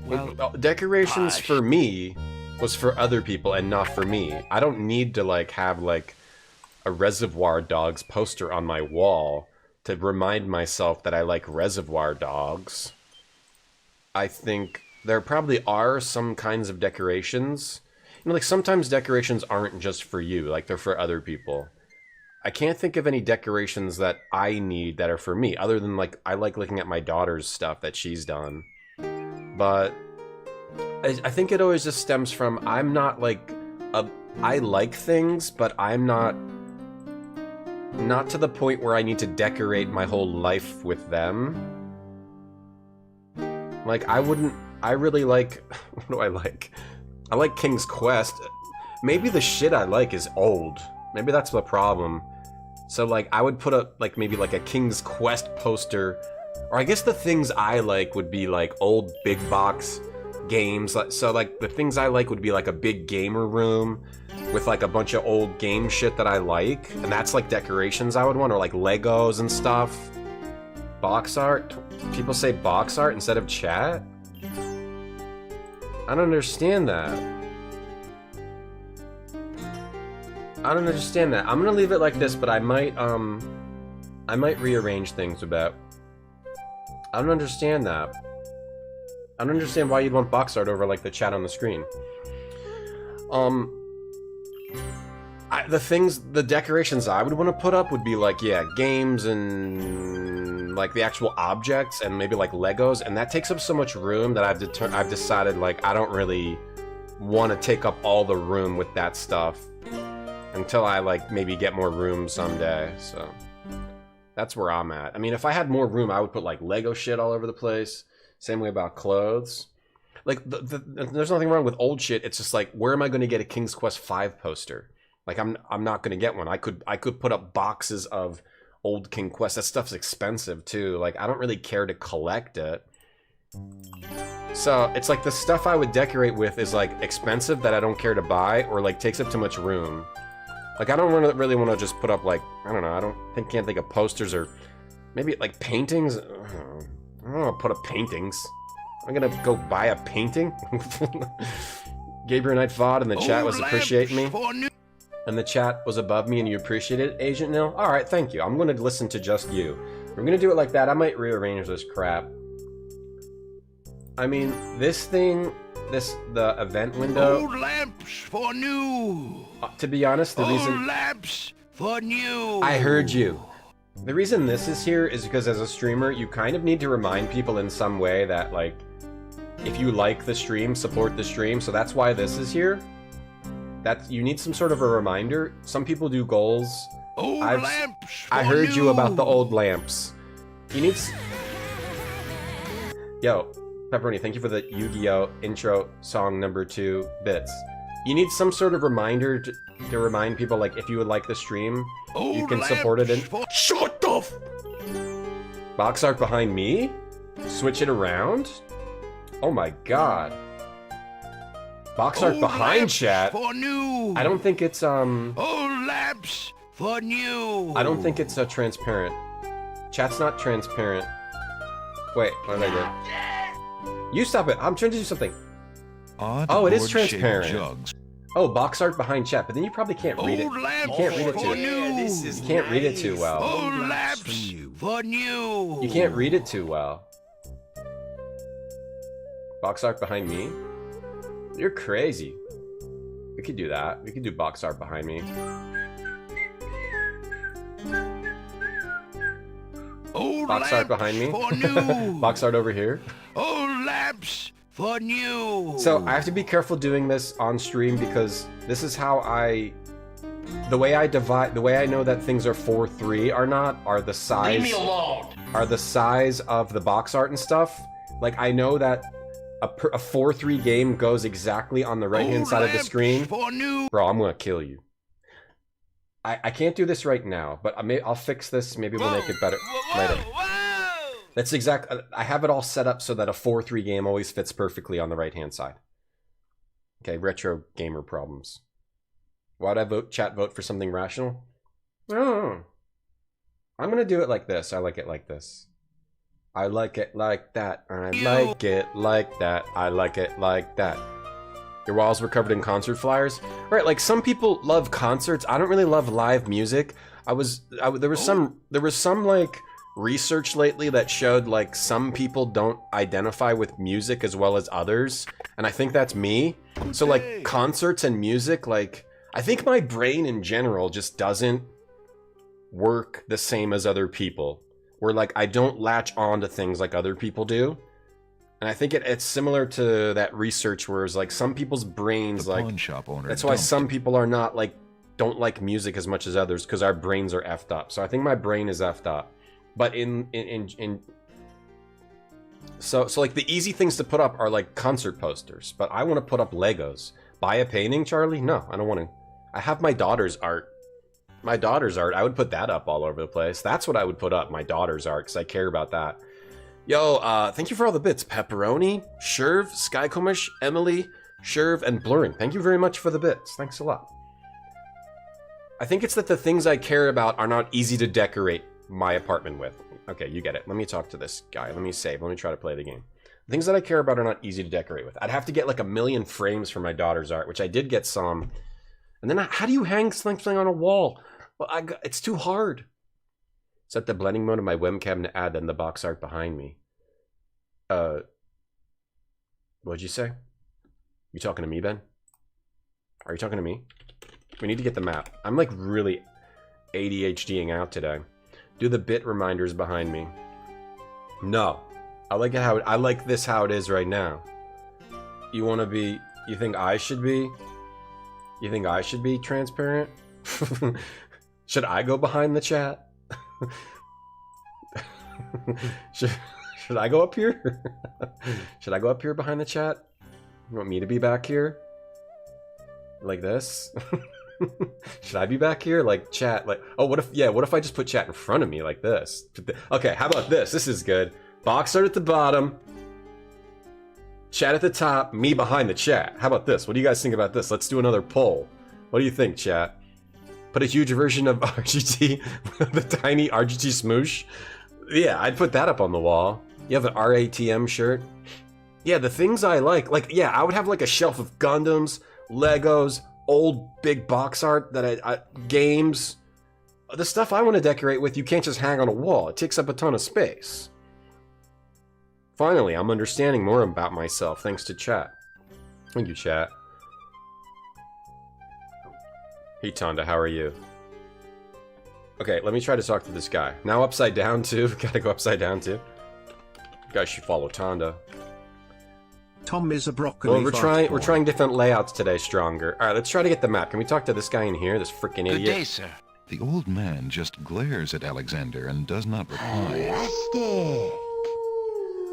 Well, decorations for me, was for other people and not for me. I don't need to like have like a Reservoir Dogs poster on my wall to remind myself that I like Reservoir Dogs. I think there probably are some kinds of decorations. You know, like sometimes decorations aren't just for you, like they're for other people. I can't think of any decorations that I need that are for me, other than like I like looking at my daughter's stuff that she's done. But I think it always just stems from I'm not like I like things, but I'm not to the point where I need to decorate my whole life with them. Like I really like, what do I like? I like King's Quest. Maybe the shit I like is old. Maybe that's the problem. So like I would put up like maybe like a King's Quest poster, or I guess the things I like would be like old big box games. So like the things I like would be like a big gamer room with like a bunch of old game shit that I like, and that's like decorations I would want, or like Legos and stuff. Box art? People say box art instead of chat? I don't understand that. I don't understand that. I'm gonna leave it like this, but I might rearrange things a bit. I don't understand that. I don't understand why you'd want box art over like the chat on the screen. The decorations I would want to put up would be like, yeah, games and like the actual objects and maybe like Legos, and that takes up so much room that I've decided like I don't really want to take up all the room with that stuff until I like maybe get more room someday. So that's where I'm at. I mean, if I had more room, I would put like Lego shit all over the place. Same way about clothes. Like there's nothing wrong with old shit. It's just like, where am I going to get a King's Quest 5 poster? Like I'm not going to get one. I could put up boxes of old King Quest. That stuff's expensive too. Like I don't really care to collect it. So it's like the stuff I would decorate with is like expensive that I don't care to buy, or like takes up too much room. Like I don't really want to just put up like, I don't know, can't think of posters, or maybe like paintings. I don't want to put up paintings. I'm gonna go buy a painting. Gabriel Knight Fod in the chat was appreciating me. And the chat was above me and you appreciated it, Agent Nil? Alright, thank you. I'm gonna listen to just you. We're gonna do it like that. I might rearrange this crap. I mean, this thing, the event window. Old lamps for new. To be honest, the reason. Old lamps for new. I heard you. The reason this is here is because as a streamer, you kind of need to remind people in some way that, like, if you like the stream, support the stream. So that's why this is here. That you need some sort of a reminder. Some people do goals. Old lamps. I heard you about the old lamps. You need. Yo, Pepperoni, thank you for the Yu-Gi-Oh intro song number 2 bits. You need some sort of reminder to remind people, like, if you would like the stream, old you can support it in. Shut the box art behind me? Switch it around? Oh my god. Box art behind chat? For new. I don't think it's Old lamps for new. I don't think it's transparent. Chat's not transparent. Wait, what did I do? You stop it. I'm trying to do something. Oh, it is transparent. Oh, box art behind chat, but then you probably can't read it. You can't read it too. You can't read it too well. Old lamps for new. You can't read it too well. Box art behind me? You're crazy. We could do that. We could do box art behind me. Old box art behind me. For new. Box art over here. Old lamps for new. So I have to be careful doing this on stream because this is how the way I know that things are 4:3 are not, are the size. Leave me alone. Are the size of the box art and stuff. Like I know that a 4:3 game goes exactly on the right-hand side of the screen. Bro, I'm gonna kill you. I can't do this right now, but I'll fix this. Maybe we'll make it better later. That's exact. I have it all set up so that a 4:3 game always fits perfectly on the right-hand side. Okay, retro gamer problems. Why'd I chat vote for something rational? Oh, I'm gonna do it like this. I like it like this. I like it like that. I like it like that. I like it like that. Your walls were covered in concert flyers. Right, like some people love concerts. I don't really love live music. There was some like research lately that showed like some people don't identify with music as well as others, and I think that's me. So like concerts and music, like I think my brain in general just doesn't work the same as other people. Where like I don't latch on to things like other people do. And I think it's similar to that research where it's like some people's brains like pawn shop owner that's why some people are not like don't like music as much as others, because our brains are effed up. So I think my brain is effed up. But so like the easy things to put up are like concert posters, but I want to put up Legos. Buy a painting, Charlie? No, I don't want to. I have my daughter's art. My daughter's art, I would put that up all over the place. That's what I would put up, my daughter's art, because I care about that. Yo, thank you for all the bits. Pepperoni, Sherv, Skycomish, Emily, Sherv, and Blurring. Thank you very much for the bits. Thanks a lot. I think it's that the things I care about are not easy to decorate my apartment with. Okay, you get it. Let me talk to this guy. Let me save. Let me try to play the game. The things that I care about are not easy to decorate with. I'd have to get like 1,000,000 frames for my daughter's art, which I did get some. And then how do you hang something on a wall? Well, it's too hard. Set the blending mode of my webcam to add then the box art behind me. What'd you say? You talking to me, Ben? Are you talking to me? We need to get the map. I'm like really ADHDing out today. Do the bit reminders behind me. No. I like it how I like this how it is right now. You want to be, you think I should be? You think I should be transparent? Should I go behind the chat? Should I go up here? Should I go up here behind the chat? You want me to be back here? Like this? Should I be back here? Like chat, like, oh, what if I just put chat in front of me like this? Okay, how about this? This is good. Box art at the bottom. Chat at the top, me behind the chat. How about this? What do you guys think about this? Let's do another poll. What do you think, chat? Put a huge version of RGT, the tiny RGT smoosh. Yeah, I'd put that up on the wall. You have an RATM shirt? Yeah, the things I like, yeah, I would have like a shelf of Gundams, Legos, old big box art that games. The stuff I want to decorate with, you can't just hang on a wall. It takes up a ton of space. Finally, I'm understanding more about myself thanks to chat. Thank you, chat. Hey, Tonda, how are you? Okay, let me try to talk to this guy. Now upside down, too. Gotta go upside down, too. You guys should follow Tonda. Tom is a broccoli. Well, we're trying different layouts today, Stronger. Alright, let's try to get the map. Can we talk to this guy in here, this freaking idiot? Good day, sir. The old man just glares at Alexander and does not reply.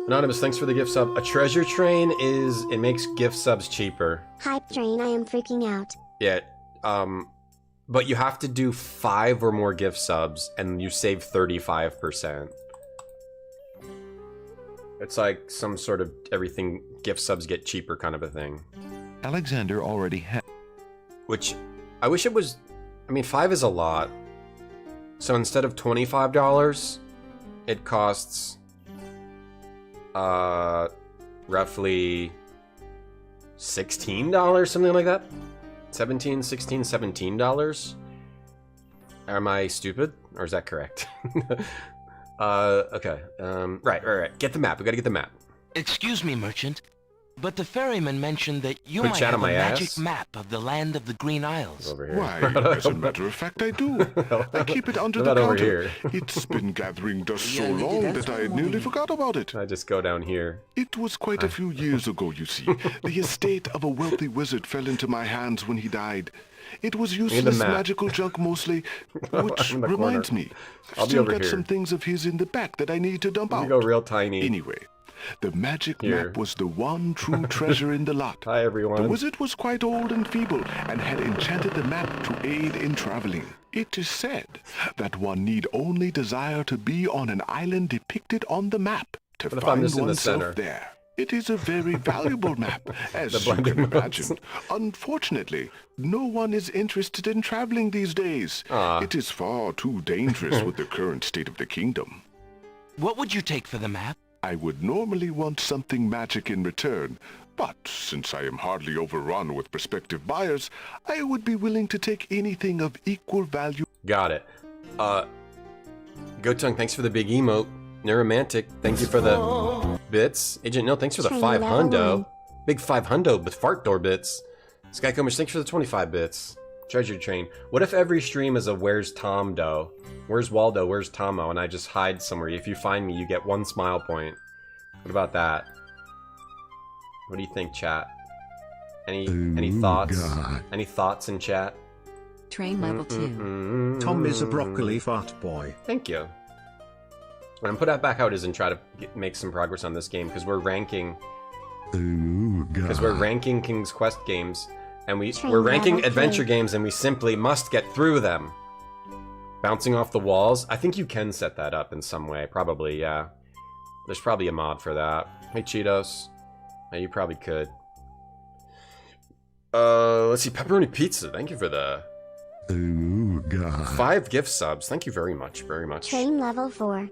Anonymous, thanks for the gift sub. A treasure train it makes gift subs cheaper. Hype train, I am freaking out. Yeah, but you have to do 5 or more gift subs, and you save 35%. It's like some sort of everything gift subs get cheaper kind of a thing. Alexander already had... Which, I wish it was... I mean, 5 is a lot. So instead of $25, it costs... roughly... $16, something like that? $17. Am I stupid? Or is that correct? Okay. Right. Get the map. We gotta get the map. Excuse me, merchant, but the ferryman mentioned that you Put might chat have on a my magic ass? map of the land of the Green Isles. Over here. Why, as a matter of fact, I do. I keep it under the What about over counter. here? It's been gathering dust so long that I nearly forgot about it. I just go down here. It was quite a few years ago, you see. The estate of a wealthy wizard fell into my hands when he died. It was useless magical junk mostly, which reminds me, I've still got some things of his in the back that I need to dump out. Go real tiny. Anyway, the magic map was the one true treasure in the lot. Hi, everyone. The wizard was quite old and feeble and had enchanted the map to aid in traveling. It is said that one need only desire to be on an island depicted on the map to find oneself there. It is a very valuable map, as you can imagine. Unfortunately, no one is interested in traveling these days. It is far too dangerous with the current state of the kingdom. What would you take for the map? I would normally want something magic in return, But since I am hardly overrun with prospective buyers, I would be willing to take anything of equal value. Got it. Gotung, thanks for the big emote. Neuromantic, thank you for the bits. Agent Nil, thanks for the 5 hundo. Big 5 hundo with fart door bits. Skycombers, thanks for the 25 bits. Treasure Train. What if every stream is a Where's Tom Do? Where's Waldo? Where's Tomo? And I just hide somewhere. If you find me, you get 1 smile point. What about that? What do you think, chat? Any thoughts? God. Any thoughts in chat? Train level 2. Tom is a broccoli fart boy. Thank you. I'm put out back how it is and try to make some progress on this game because we're ranking. Because we're ranking King's Quest games, and we're ranking adventure games, and we simply must get through them. Bouncing off the walls. I think you can set that up in some way. Probably, yeah. There's probably a mod for that. Hey, Cheetos. Yeah, you probably could. Let's see. Pepperoni Pizza. Thank you for the 5 gift subs. Thank you very much. Very much. Train level 4.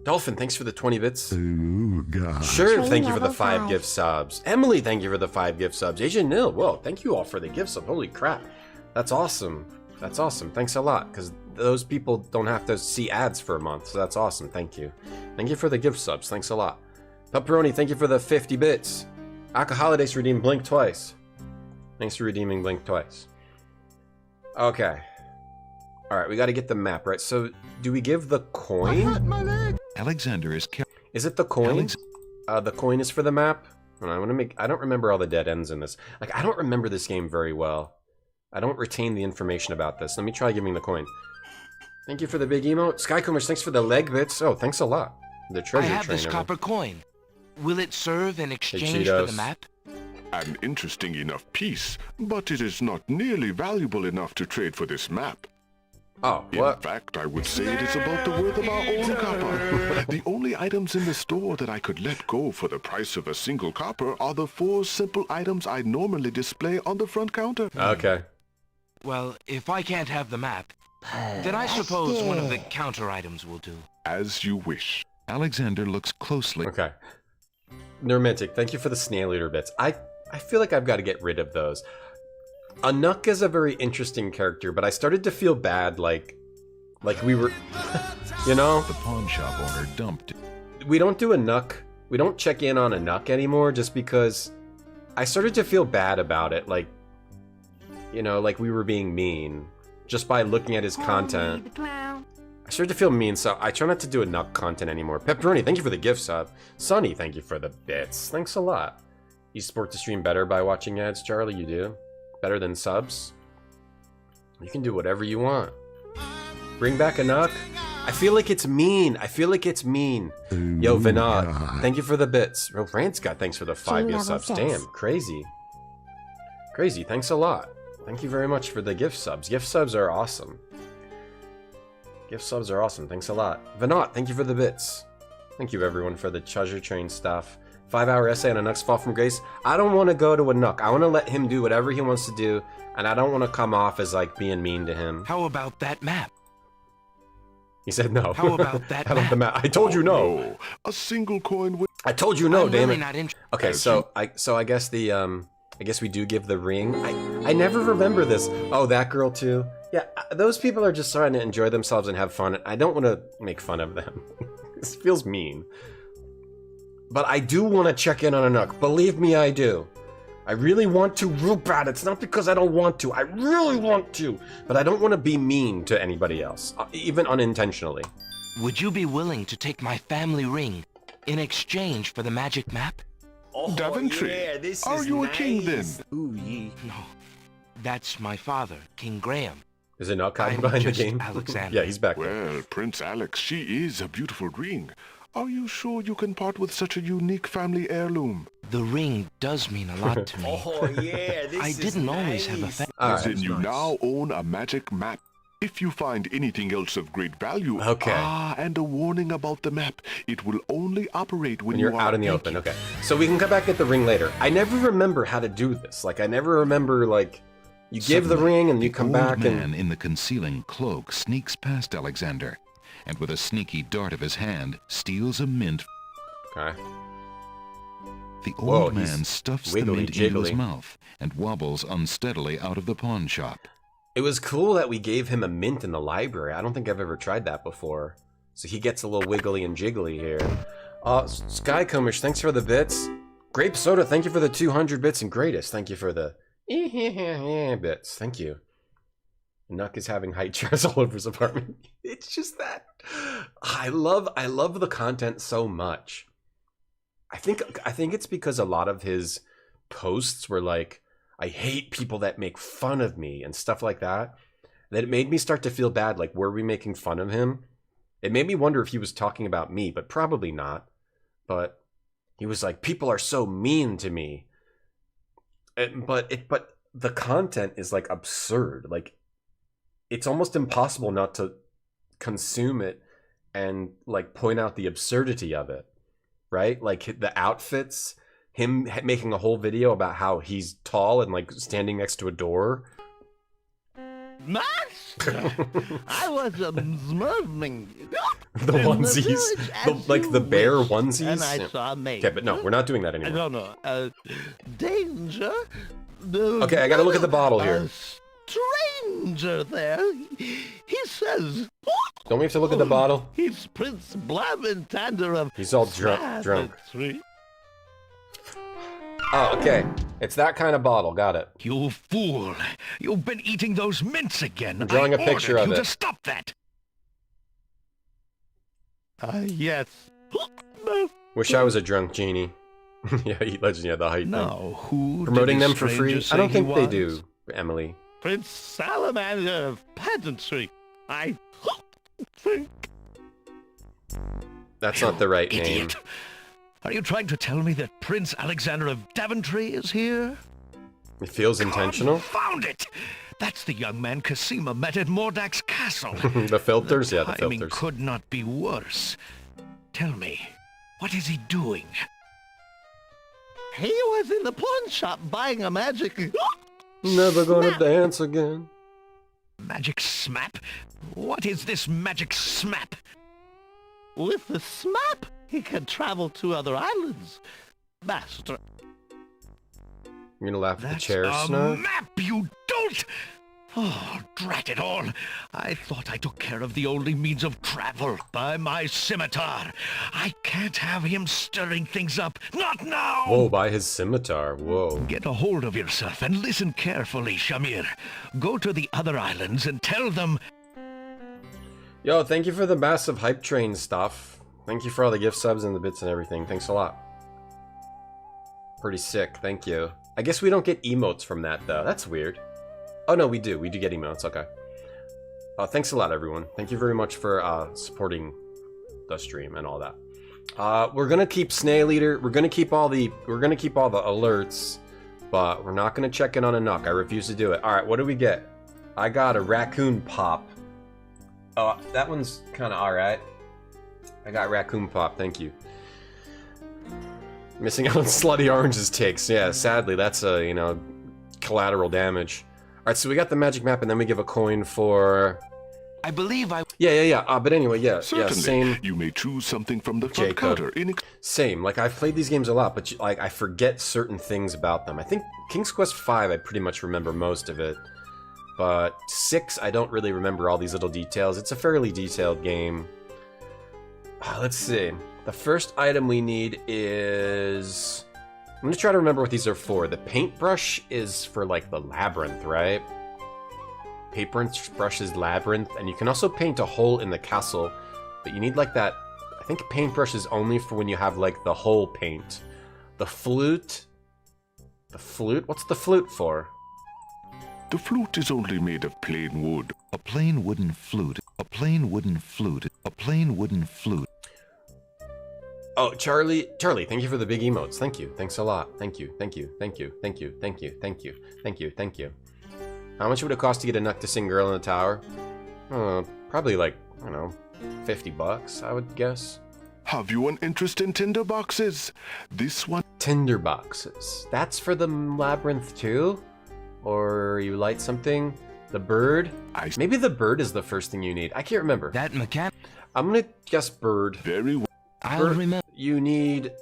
Dolphin, thanks for the 20 bits. God. Sure, Train thank you for the level 5 5. gift subs. Emily, thank you for the 5 gift subs. Agent Nil, whoa, thank you all for the gift sub. Holy crap. That's awesome. That's awesome. Thanks a lot, because those people don't have to see ads for a month, so that's awesome. Thank you. Thank you for the gift subs. Thanks a lot. Pepperoni, thank you for the 50 bits. Aka Holidays redeemed Blink twice. Thanks for redeeming Blink twice. Okay. Alright, we got to get the map, right? So, do we give the coin? Alexander is... Is it the coin? The coin is for the map? I don't remember all the dead ends in this. Like, I don't remember this game very well. I don't retain the information about this. Let me try giving the coin. Thank you for the big emote. Skycombers, thanks for the leg bits. Oh, thanks a lot. The treasure I have train, this copper coin. Will it serve in exchange for the map? An interesting enough piece, but it is not nearly valuable enough to trade for this map. Oh, what? In fact, I would say it is about the worth of our own copper. The only items in the store that I could let go for the price of a single copper are the 4 simple items I normally display on the front counter. Okay. Well, if I can't have the map, then I suppose one of the counter items will do. As you wish. Alexander looks closely. Okay. Nermantic, thank you for the snail eater bits. I feel like I've got to get rid of those. Anuk is a very interesting character, but I started to feel bad, like we were, you know? The pawn shop owner dumped it. We don't do Anuk. We don't check in on Anuk anymore just because I started to feel bad about it, like, you know, like we were being mean just by looking at his content. I started to feel mean, so I try not to do Anuk content anymore. Pepperoni, thank you for the gift sub. Sunny, thank you for the bits. Thanks a lot. You support the stream better by watching ads, Charlie? You do? Better than subs? You can do whatever you want. Bring back Anuk? I feel like it's mean. I feel like it's mean. Yo, Vinod, thank you for the bits. Real France got thanks for the 5 gift subs. Damn, crazy. Crazy, thanks a lot. Thank you very much for the gift subs. Gift subs are awesome. Gift subs are awesome. Thanks a lot. Vinod, thank you for the bits. Thank you everyone for the treasure train stuff. 5-hour essay on Anuk's fall from grace. I don't want to go to Anuk. I want to let him do whatever he wants to do, and I don't want to come off as like being mean to him. How about that map? He said no. How about that How about the map? I told you no. A single coin with... I told you no, I'm damn really it. not interested. Okay, so I guess the I guess we do give the ring. I never remember this. Oh, that girl too. Yeah, those people are just trying to enjoy themselves and have fun. I don't want to make fun of them. This feels mean. But I do want to check in on Anuk. Believe me, I do. I really want to real bad. It's not because I don't want to. I really want to. But I don't want to be mean to anybody else, even unintentionally. Would you be willing to take my family ring in exchange for the magic map? Oh, Daventry, yeah, are you nice. A king then? Ooh, yeah. No, that's my father, King Graham. Is it not hiding behind the game? Alexander. Yeah, he's back. Well, Prince Alex, she is a beautiful ring. Are you sure you can part with such a unique family heirloom? The ring does mean a lot to me. Oh, yeah, this I didn't always have a Then you now own a magic map. If you find anything else of great value, and a warning about the map, it will only operate when you're out in the open. Okay, so we can come back at the ring later. I never remember how to do this. Like, I never remember, like, you give the ring and you come back and... The man in the concealing cloak sneaks past Alexander, and with a sneaky dart of his hand, steals a mint. Okay. The Whoa, old he's man stuffs the wiggly mint into his jiggly. mouth and wobbles unsteadily out of the pawn shop. It was cool that we gave him a mint in the library. I don't think I've ever tried that before. So he gets a little wiggly and jiggly here. Skycombish, thanks for the bits. Grape Soda, thank you for the 200 bits. And Greatest, thank you for the bits. Thank you. Nuck is having height chairs all over his apartment. It's just that. I love the content so much. I think it's because a lot of his posts were like, I hate people that make fun of me and stuff like that. That it made me start to feel bad. Like, were we making fun of him? It made me wonder if he was talking about me, but probably not. But he was like, people are so mean to me. But the content is like absurd. Like, it's almost impossible not to consume it and like point out the absurdity of it, right? Like the outfits, him making a whole video about how he's tall and like standing next to a door. Master, I was observing The onesies, like the bear onesies. and I saw a maid. Okay, but no, we're not doing that I anymore. don't know. Danger. Okay, I gotta look at the bottle here. Stranger there. He says. Don't we have to look at the bottle? He's Prince Blamentander of. He's all drunk. Oh, okay. It's that kind of bottle. Got it. You fool! You've been eating those mints again. I'm drawing a picture of you it. to stop that. Yes. Wish I was a drunk genie. Yeah, Eat Legend, yeah, the hype No, thing. who Promoting did them the for free? stranger I don't say think he they was? do, Emily. Prince Salamander of Pageantry. I think. That's not the right name. Idiot! Are you trying to tell me that Prince Alexander of Daventry is here? It feels intentional. Found it! That's the young man Cassima met at Mordak's castle. The filters? Yeah, the Timing filters. could not be worse. Tell me, what is he doing? He was in the pawn shop buying a magic. Never gonna snap. dance again. Magic smap? What is this magic smap? With the smap, he can travel to other islands. Master. You're gonna laugh at the That's chair, a Snow? map, you dolt! Oh, drat it all. I thought I took care of the only means of travel by my scimitar. I can't have him stirring things up. Not now! Whoa, by his scimitar. Whoa. Get a hold of yourself and listen carefully, Shamir. Go to the other islands and tell them... Yo, thank you for the massive hype train stuff. Thank you for all the gift subs and the bits and everything. Thanks a lot. Pretty sick, thank you. I guess we don't get emotes from that, though. That's weird. Oh, no, we do. We do get emotes, okay. Thanks a lot, everyone. Thank you very much for supporting the stream and all that. We're gonna keep Snail Eater. We're gonna keep all the alerts, but we're not gonna check in on a Nuck. I refuse to do it. All right, what do we get? I got a raccoon pop. Oh, that one's kind of all right. I got raccoon pop. Thank you. Missing out on Slutty Orange's takes. Yeah, sadly, that's a collateral damage. All right, so we got the magic map, and then we give a coin for. I believe I. Yeah. But anyway, yeah, Certainly. Same. You may choose something from the front Jacob. counter. Same. Like, I've played these games a lot, but like I forget certain things about them. I think King's Quest V, I pretty much remember most of it, but 6, I don't really remember all these little details. It's a fairly detailed game. Let's see. The first item we need is... I'm gonna try to remember what these are for. The paintbrush is for, like, the labyrinth, right? Paintbrush is labyrinth, and you can also paint a hole in the castle, but you need, like, that... I think paintbrush is only for when you have, like, the whole paint. The flute... The flute? What's the flute for? The flute is only made of plain wood. A plain wooden flute. A plain wooden flute. A plain wooden flute. Oh, Charlie, thank you for the big emotes. Thank you. Thanks a lot. Thank you. How much would it cost to get a Nuck to sing Girl in the Tower? Probably like, I don't know, $50, I would guess. Have you an interest in tinder boxes? This one... Tinder boxes. That's for the labyrinth too? Or you light something? The bird? Maybe the bird is the first thing you need. I can't remember. That mechanic. I'm gonna guess bird. Very well. I'll remember. You need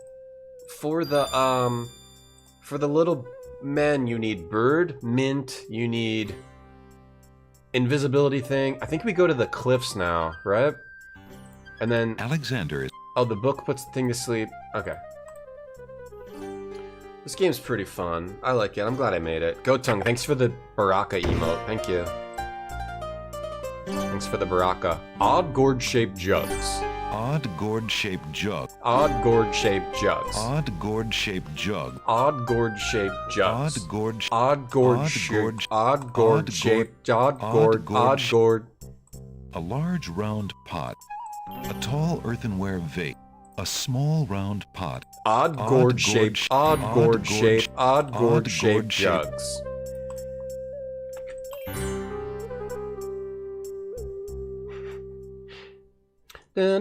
for the little men, you need bird, mint, you need invisibility thing. I think we go to the cliffs now, right? And then Alexander is... Oh, the book puts the thing to sleep. Okay. This game's pretty fun. I like it. I'm glad I made it. Gotung, thanks for the Baraka emote. Thank you. Thanks for the Baraka. Odd gourd-shaped jugs. Odd gourd-shaped jug. Odd gourd-shaped jugs. Odd gourd-shaped jug. Odd gourd-shaped jugs. Odd gourd. Odd gourd-shaped. Odd gourd-shaped. Odd gourd. Odd gourd. A large round pot. A tall earthenware vase. A small round pot. Odd gourd-shaped. Odd gourd-shaped. Odd gourd-shaped jugs. A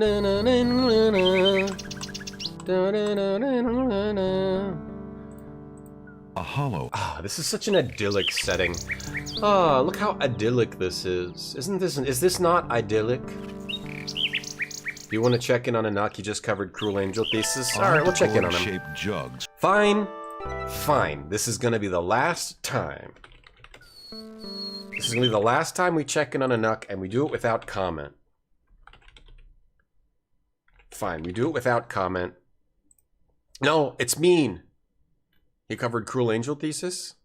hollow. Ah, this is such an idyllic setting. Ah, look how idyllic this is. Is this not idyllic? Do you want to check in on Anak? You just covered Cruel Angel Thesis. Alright, we'll check in on him. Shaped jugs. Fine. Fine. This is gonna be the last time. This is gonna be the last time we check in on Anak, and we do it without comment. Fine, we do it without comment. No, it's mean. He covered Cruel Angel Thesis?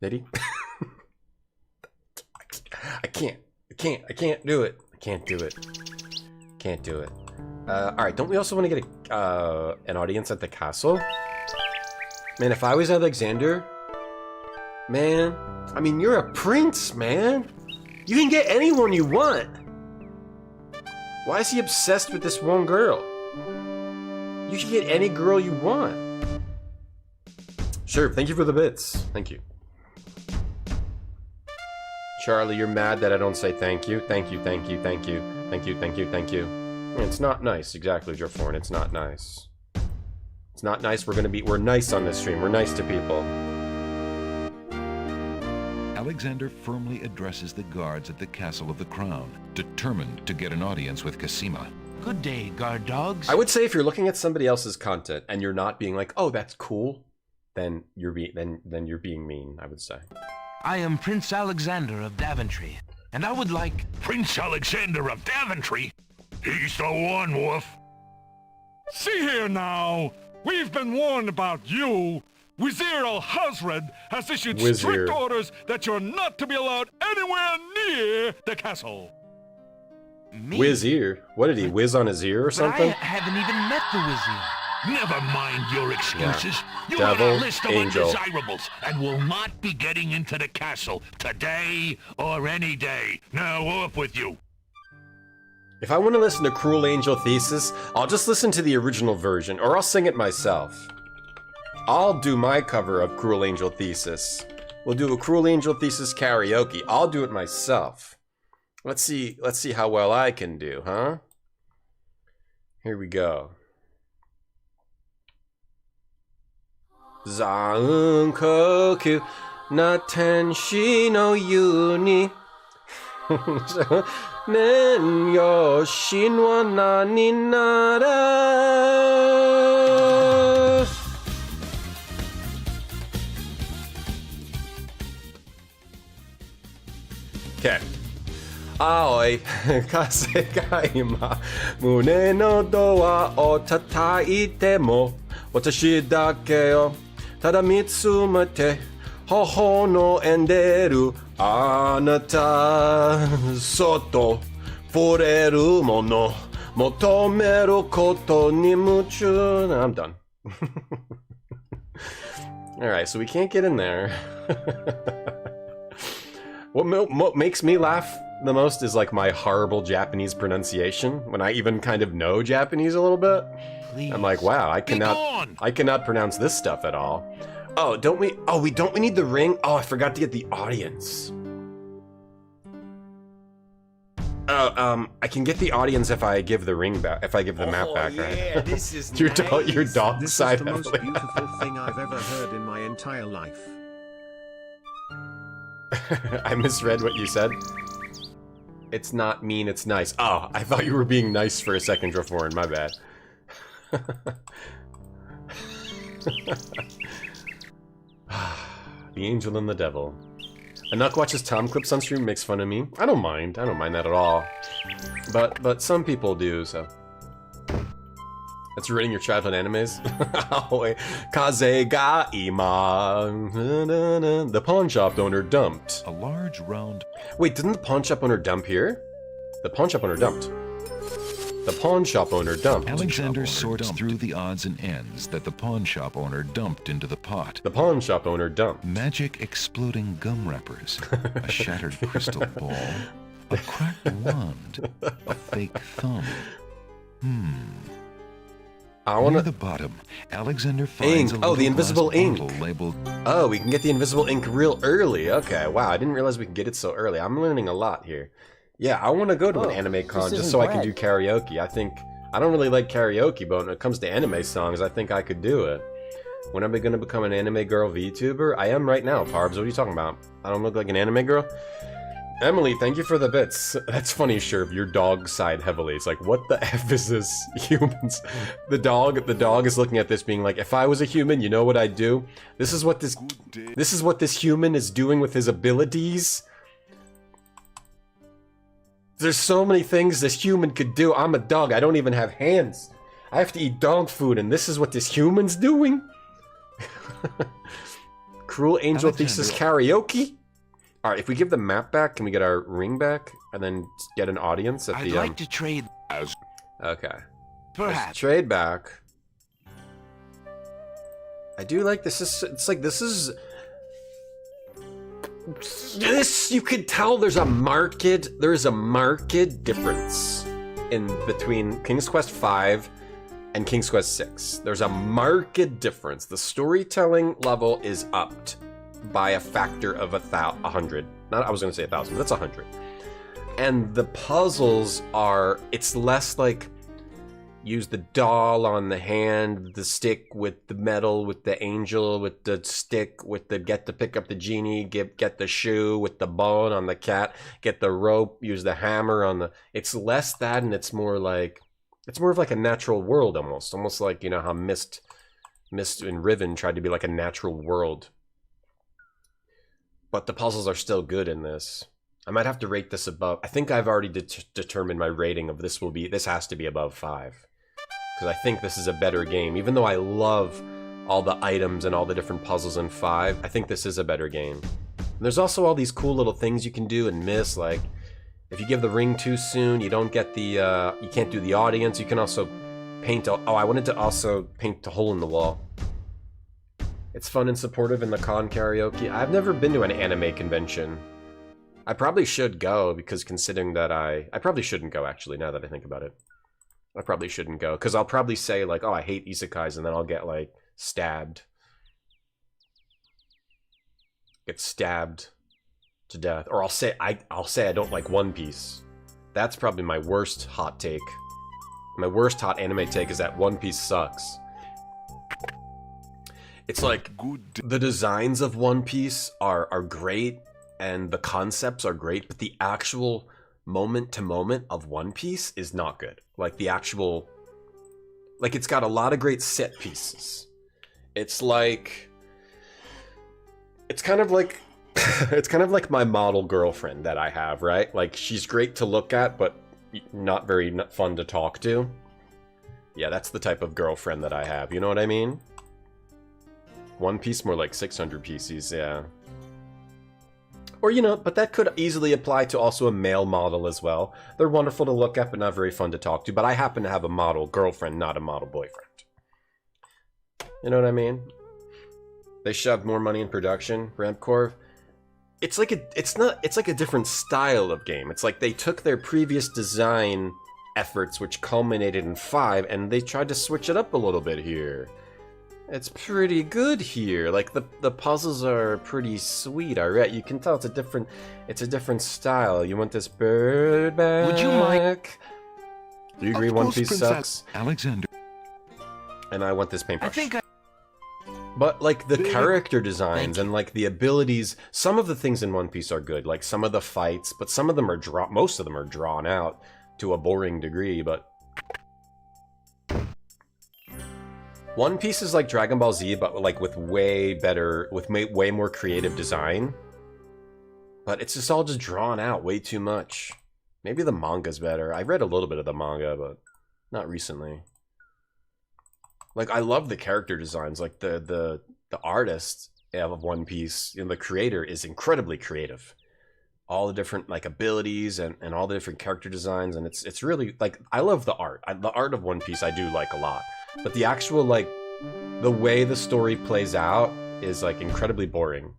Did he? I can't do it. I can't do it. Can't do it. Alright, don't we also want to get an audience at the castle? Man, if I was Alexander, man, I mean, you're a prince, man. You can get anyone you want. Why is he obsessed with this one girl? You can get any girl you want. Sure, thank you for the bits. Thank you. Charlie, you're mad that I don't say thank you. Thank you, thank you, thank you. Thank you, thank you, thank you. It's not nice, exactly, Joforn. It's not nice. It's not nice. We're nice on this stream. We're nice to people. Alexander firmly addresses the guards at the Castle of the Crown, determined to get an audience with Cassima. Good day, guard dogs. I would say if you're looking at somebody else's content and you're not being like, "Oh, that's cool," then you're being mean, I would say. I am Prince Alexander of Daventry, and I would like... Prince Alexander of Daventry? He's the one, Wolf. See here now. We've been warned about you. Wazir al-Hazred has issued strict orders that you're not to be allowed anywhere near the castle. Me? Wizir? What did he whiz on his ear or something? I haven't even met the Wizir. Never mind your excuses. Yeah. You Devil, have a list of angel. undesirables and will not be getting into the castle today or any day. Now off with you. If I want to listen to Cruel Angel Thesis, I'll just listen to the original version, or I'll sing it myself. I'll do my cover of Cruel Angel Thesis. We'll do a Cruel Angel Thesis karaoke. I'll do it myself. Let's see how well I can do, huh? Here we go. Zaun koku na tenshi no yuni. Nen yo shin wa nani nara. Okay. Aoi, kasekai ma mune no doa o tataite mo watashi dake o tada mitsumete hoho no enderu anata soto fureru mono motomeru koto ni muchu. I'm done. Alright, so we can't get in there. What makes me laugh the most is like my horrible Japanese pronunciation. When I even kind of know Japanese a little bit, please. I'm like, wow, I cannot pronounce this stuff at all. Oh, don't we need the ring? Oh, I forgot to get the audience. I can get the audience if I give the ring back, if I give the map back, right? Yeah, this is your nice. dog This side is the most beautiful thing I've ever heard in my entire life. I misread what you said. It's not mean, it's nice. Oh, I thought you were being nice for a second, Draforan. My bad. The angel and the devil. Anuk watches Tom clips on stream, makes fun of me. I don't mind. I don't mind that at all. But some people do, so. That's rating your childhood animes? Kaze ga ima. The pawn shop owner dumped. A large round... Wait, didn't the pawn shop owner dump here? The pawn shop owner dumped. The pawn shop owner dumped. Alexander sorts through the odds and ends that the pawn shop owner dumped into the pot. The pawn shop owner dumped. Magic exploding gum wrappers, a shattered crystal ball, a cracked wand, a fake thumb. Near the bottom, Alexander finds ink. a Oh, the invisible ink. Labeled... Oh, we can get the invisible ink real early. Okay, wow, I didn't realize we could get it so early. I'm learning a lot here. Yeah, I want to go to an anime con just so I can do karaoke. I don't really like karaoke, but when it comes to anime songs, I think I could do it. When am I going to become an anime girl VTuber? I am right now, Parbs. What are you talking about? I don't look like an anime girl? Emily, thank you for the bits. That's funny, Sherv. Your dog sighed heavily. It's like, what the F is this? Humans. The dog is looking at this being like, if I was a human, you know what I'd do? This is what this human is doing with his abilities. There's so many things this human could do. I'm a dog. I don't even have hands. I have to eat dog food, and this is what this human's doing? Cruel Angel Thesis karaoke? Alright, if we give the map back, can we get our ring back? And then get an audience at I'd like to trade... Okay. Perhaps. Let's trade back. I do like this. It's like, this is... This, you could tell there's a marked difference in between King's Quest V and King's Quest VI. There's a marked difference. The storytelling level is upped by a factor of 100. Not, I was going to say 1,000, but that's 100. And the puzzles are, it's less like use the doll on the hand, the stick with the metal, with the angel, with the stick, with the get to pick up the genie, get the shoe, with the bone on the cat, get the rope, use the hammer on the... It's less that, and it's more of like a natural world almost like, you know, how Mist and Riven tried to be like a natural world. But the puzzles are still good in this. I might have to rate this above... I think I've already determined my rating of this has to be above 5. Because I think this is a better game. Even though I love all the items and all the different puzzles in 5, I think this is a better game. And there's also all these cool little things you can do and miss, like if you give the ring too soon, you don't get the, you can't do the audience. You can also paint, I wanted to also paint a hole in the wall. It's fun and supportive in the con karaoke. I've never been to an anime convention. I probably should go, because considering that I probably shouldn't go, actually, now that I think about it. I probably shouldn't go, because I'll probably say, like, oh, I hate isekais, and then I'll get, like, stabbed. Get stabbed to death. Or I'll say I don't like One Piece. That's probably my worst hot take. My worst hot anime take is that One Piece sucks. It's like, the designs of One Piece are great, and the concepts are great, but the actual moment to moment of One Piece is not good. Like the actual, like it's got a lot of great set pieces. It's like, it's kind of like, it's kind of like my model girlfriend that I have, right? Like she's great to look at, but not very fun to talk to. Yeah, that's the type of girlfriend that I have. You know what I mean? One Piece more like 600 pieces, yeah. Or, you know, but that could easily apply to also a male model as well. They're wonderful to look at, but not very fun to talk to. But I happen to have a model girlfriend, not a model boyfriend. You know what I mean? They shoved more money in production, Rampcore. It's like a different style of game. It's like they took their previous design efforts, which culminated in 5, and they tried to switch it up a little bit here. It's pretty good here. Like the puzzles are pretty sweet. Alright, you can tell it's a different style. You want this bird back? Would you mind? Do you agree One Piece sucks? Alexander. And I want this paintbrush. I think But like the character designs and like the abilities, some of the things in One Piece are good. Like some of the fights, but some of them are most of them are drawn out to a boring degree, but One Piece is like Dragon Ball Z, but like with way better, with way more creative design. But it's just all just drawn out way too much. Maybe the manga's better. I read a little bit of the manga, but not recently. Like, I love the character designs. Like, the artist of One Piece, you know, the creator is incredibly creative. All the different, like, abilities and all the different character designs. And it's really, like, I love the art. The art of One Piece I do like a lot. But the actual, like, the way the story plays out is, like, incredibly boring.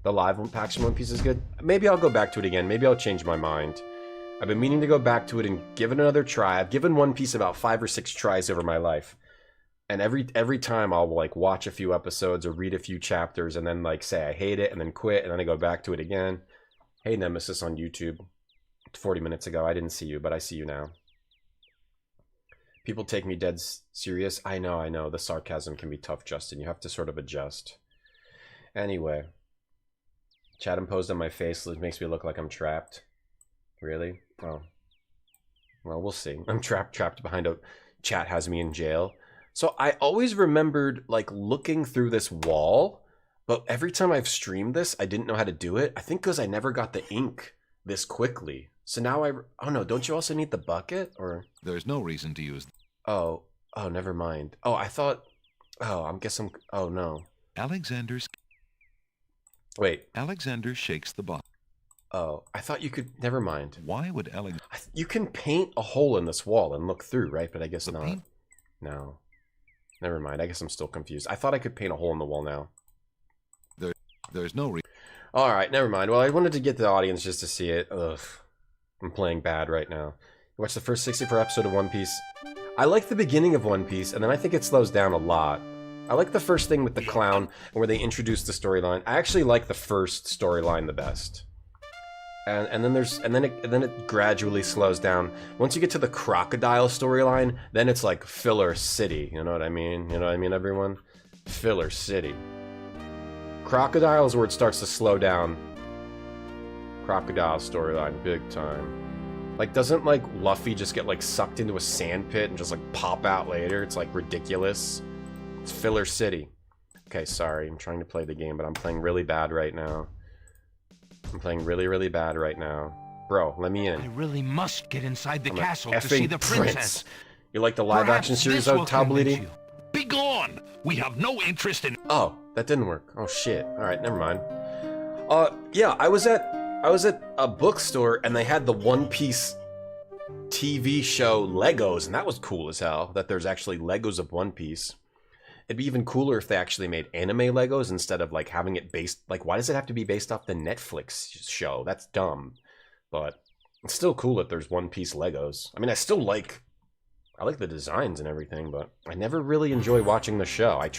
The live action One Piece is good. Maybe I'll go back to it again. Maybe I'll change my mind. I've been meaning to go back to it and give it another try. I've given One Piece about 5 or 6 tries over my life. And every time I'll like watch a few episodes or read a few chapters and then like say I hate it and then quit and then I go back to it again. Hey Nemesis on YouTube. 40 minutes ago. I didn't see you, but I see you now. People take me dead serious. I know. The sarcasm can be tough, Justin. You have to sort of adjust. Anyway. Chat imposed on my face makes me look like I'm trapped. Really? Oh. Well, we'll see. I'm trapped behind a... Chat has me in jail. So I always remembered, like, looking through this wall, but every time I've streamed this, I didn't know how to do it. I think because I never got the ink this quickly. So now oh no, don't you also need the bucket? Or... There's no reason to use... Oh, never mind. Oh, I thought... Oh, oh no. Alexander's... Wait. Alexander shakes the box. Oh, I thought you could... Never mind. Why would Alex... You can paint a hole in this wall and look through, right? But I guess not. No. Never mind. I guess I'm still confused. I thought I could paint a hole in the wall now. There's no reason. Alright, never mind. Well, I wanted to get the audience just to see it. Ugh. I'm playing bad right now. You watch the first 64 episode of One Piece. I like the beginning of One Piece, and then I think it slows down a lot. I like the first thing with the clown, where they introduce the storyline. I actually like the first storyline the best. And then it gradually slows down. Once you get to the crocodile storyline, then it's like filler city. You know what I mean? You know what I mean, everyone? Filler city. Crocodile is where it starts to slow down. Crocodile storyline, big time. Like, doesn't like Luffy just get like sucked into a sand pit and just like pop out later? It's like ridiculous. It's filler city. Okay, sorry. I'm trying to play the game, but I'm playing really bad right now. I'm playing really, really bad right now. Bro, let me in. I really must get inside the castle to see the princess. You like the live-action series of Tablidi? Be gone! We have no interest in... Oh, that didn't work. Oh, shit. Alright, never mind. Yeah, I was at a bookstore, and they had the One Piece TV show Legos, and that was cool as hell, that there's actually Legos of One Piece. It'd be even cooler if they actually made anime Legos instead of like having it based, like, why does it have to be based off the Netflix show? That's dumb. But it's still cool that there's One Piece Legos. I mean, I like the designs and everything, but I never really enjoy watching the show. I've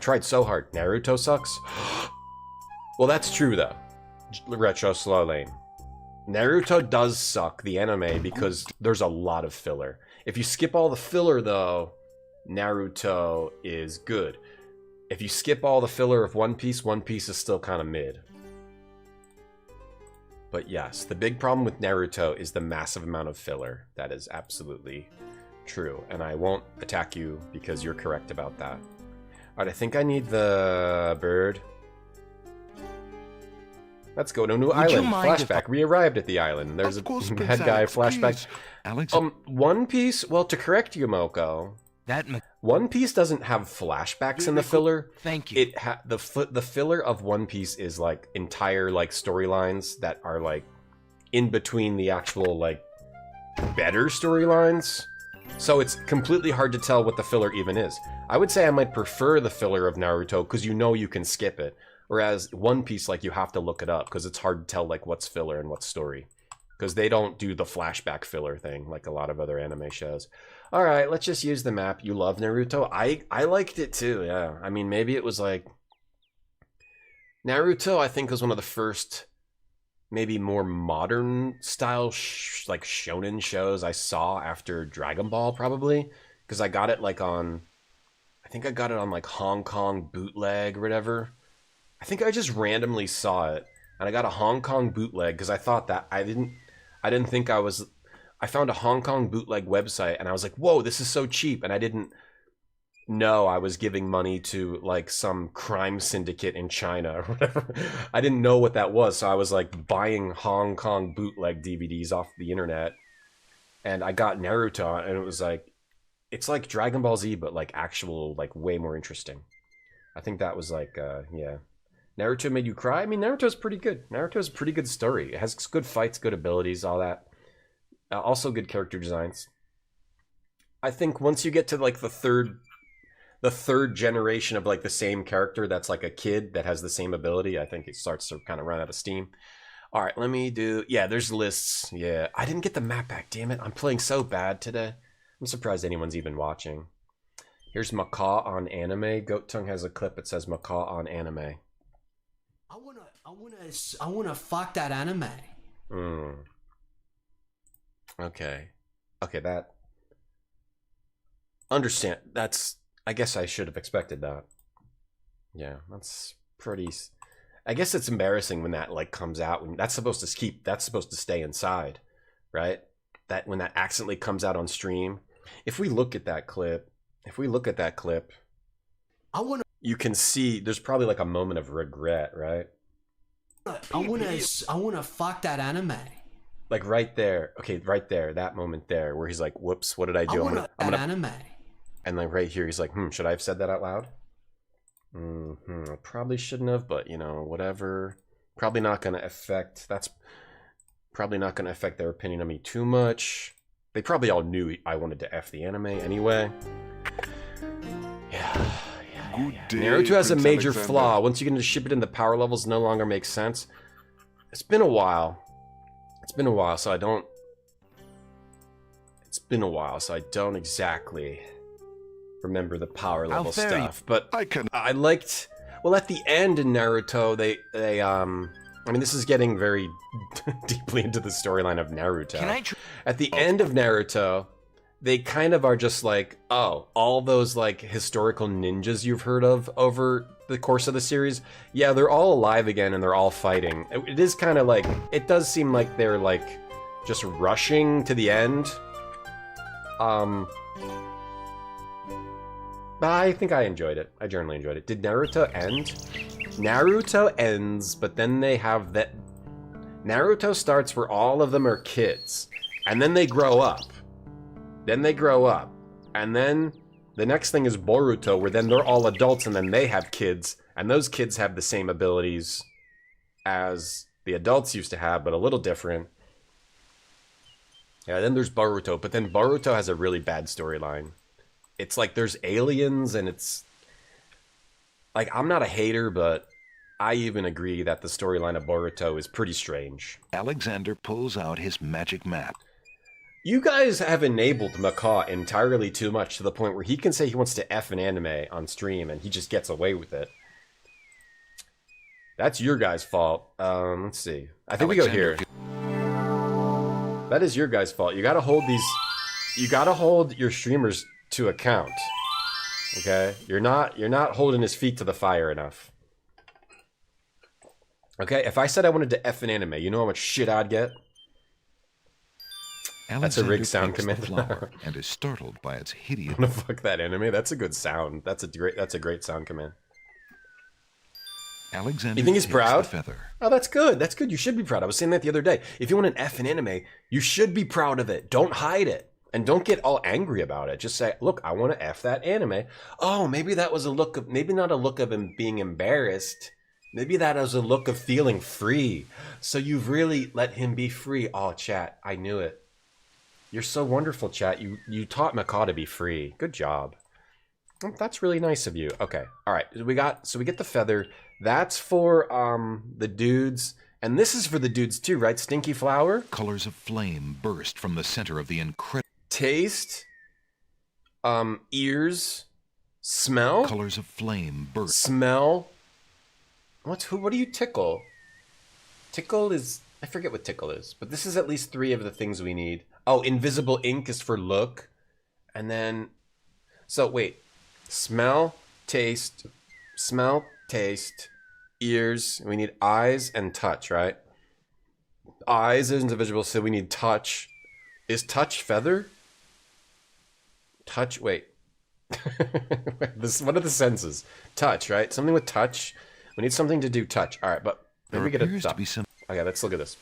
tried so hard. Naruto sucks? Well, that's true though. Retro Slow Lane. Naruto does suck, the anime, because there's a lot of filler. If you skip all the filler though, Naruto is good. If you skip all the filler of One Piece is still kind of mid. But yes, the big problem with Naruto is the massive amount of filler. That is absolutely true. And I won't attack you because you're correct about that. Alright, I think I need the bird. Let's go to a new island. Flashback. We arrived at the island. There's a bad guy flashback. One Piece? Well, to correct you, Moko. One Piece doesn't have flashbacks in the filler. Thank you. The filler of One Piece is like entire like storylines that are like in between the actual like better storylines. So it's completely hard to tell what the filler even is. I would say I might prefer the filler of Naruto because you know you can skip it. Whereas One Piece, like, you have to look it up because it's hard to tell like what's filler and what's story. Because they don't do the flashback filler thing like a lot of other anime shows. Alright, let's just use the map. You love Naruto? I liked it too, yeah. I mean, maybe it was like... Naruto, I think, was one of the first, maybe more modern style, like, shonen shows I saw after Dragon Ball, probably. Because I got it, like, on... I think I got it on, like, Hong Kong bootleg or whatever. I think I just randomly saw it. And I got a Hong Kong bootleg because I thought that... I didn't think I was... I found a Hong Kong bootleg website and I was like, whoa, this is so cheap. And I didn't know I was giving money to like some crime syndicate in China or whatever. I didn't know what that was. So I was like buying Hong Kong bootleg DVDs off the internet. And I got Naruto and it was like, it's like Dragon Ball Z, but like actual, like way more interesting. I think that was like, yeah. Naruto made you cry? I mean, Naruto's pretty good. Naruto's a pretty good story. It has good fights, good abilities, all that. Also good character designs. I think once you get to like the third generation of like the same character that's like a kid that has the same ability, I think it starts to kind of run out of steam. All right, let me do... Yeah, there's lists. Yeah, I didn't get the map back, damn it. I'm playing so bad today. I'm surprised anyone's even watching. Here's Macaw on anime. Goat Tongue has a clip that says Macaw on anime. I wanna fuck that anime. Okay. Okay, that... Understand. That's... I guess I should have expected that. Yeah, that's pretty... I guess it's embarrassing when that like comes out. When that's supposed to stay inside, right? That when that accidentally comes out on stream. If we look at that clip, you can see there's probably like a moment of regret, right? I wanna fuck that anime. Like right there, okay, right there, that moment there, where he's like, "Whoops, what did I do?" I'm gonna anime. And like right here, he's like, should I have said that out loud? I probably shouldn't have, but you know, whatever. Probably not gonna affect. That's probably not gonna affect their opinion of me too much. They probably all knew I wanted to F the anime anyway. Yeah. Naruto has a major flaw. Once you get into Shippuden, the power levels no longer make sense. It's been a while. So I don't... It's been a while, so I don't exactly remember the power level stuff. But I liked... Well, at the end in Naruto, they I mean, this is getting very deeply into the storyline of Naruto. At the end of Naruto, they kind of are just like, oh, all those like historical ninjas you've heard of over the course of the series, yeah, they're all alive again and they're all fighting. It is kind of like, it does seem like they're like just rushing to the end. But I think I enjoyed it. I generally enjoyed it. Did Naruto end? Naruto ends, but then they have that... Naruto starts where all of them are kids. And then they grow up. And then the next thing is Boruto, where then they're all adults and then they have kids. And those kids have the same abilities as the adults used to have, but a little different. Yeah, then there's Boruto. But then Boruto has a really bad storyline. It's like there's aliens and it's... Like, I'm not a hater, but I even agree that the storyline of Boruto is pretty strange. Alexander pulls out his magic map. You guys have enabled Macaw entirely too much to the point where he can say he wants to F an anime on stream and he just gets away with it. That's your guys' fault. Let's see. I think Alexander, we go here. That is your guys' fault. You gotta hold these... You gotta hold your streamers to account. Okay? You're not holding his feet to the fire enough. Okay? If I said I wanted to F an anime, you know how much shit I'd get? Alexander that's a rig sound command. Flower and is startled by its hideous. I'm gonna fuck that anime. That's a good sound. That's a great sound command. Alexander. You think he's proud? Feather. Oh, that's good. That's good. You should be proud. I was saying that the other day. If you want an F in anime, you should be proud of it. Don't hide it. And don't get all angry about it. Just say, look, I want to F that anime. Oh, maybe that was a look of, maybe not a look of him being embarrassed. Maybe that was a look of feeling free. So you've really let him be free. Oh, chat, I knew it. You're so wonderful, chat. You taught Macaw to be free. Good job. That's really nice of you. Okay. All right. So we get the feather. That's for the dudes. And this is for the dudes too, right? Stinky flower. Colors of flame burst from the center of the incredible... Taste. Ears. Smell. Colors of flame burst. Smell. What do you tickle? Tickle is... I forget what tickle is. But this is at least 3 of the things we need. Oh, invisible ink is for look. And then... So, wait. Smell, taste, ears. We need eyes and touch, right? Eyes is invisible, so we need touch. Is touch feather? Touch, wait. What are the senses? Touch, right? Something with touch. We need something to do touch. All right, but maybe we get it. Stop. Okay, let's look at this.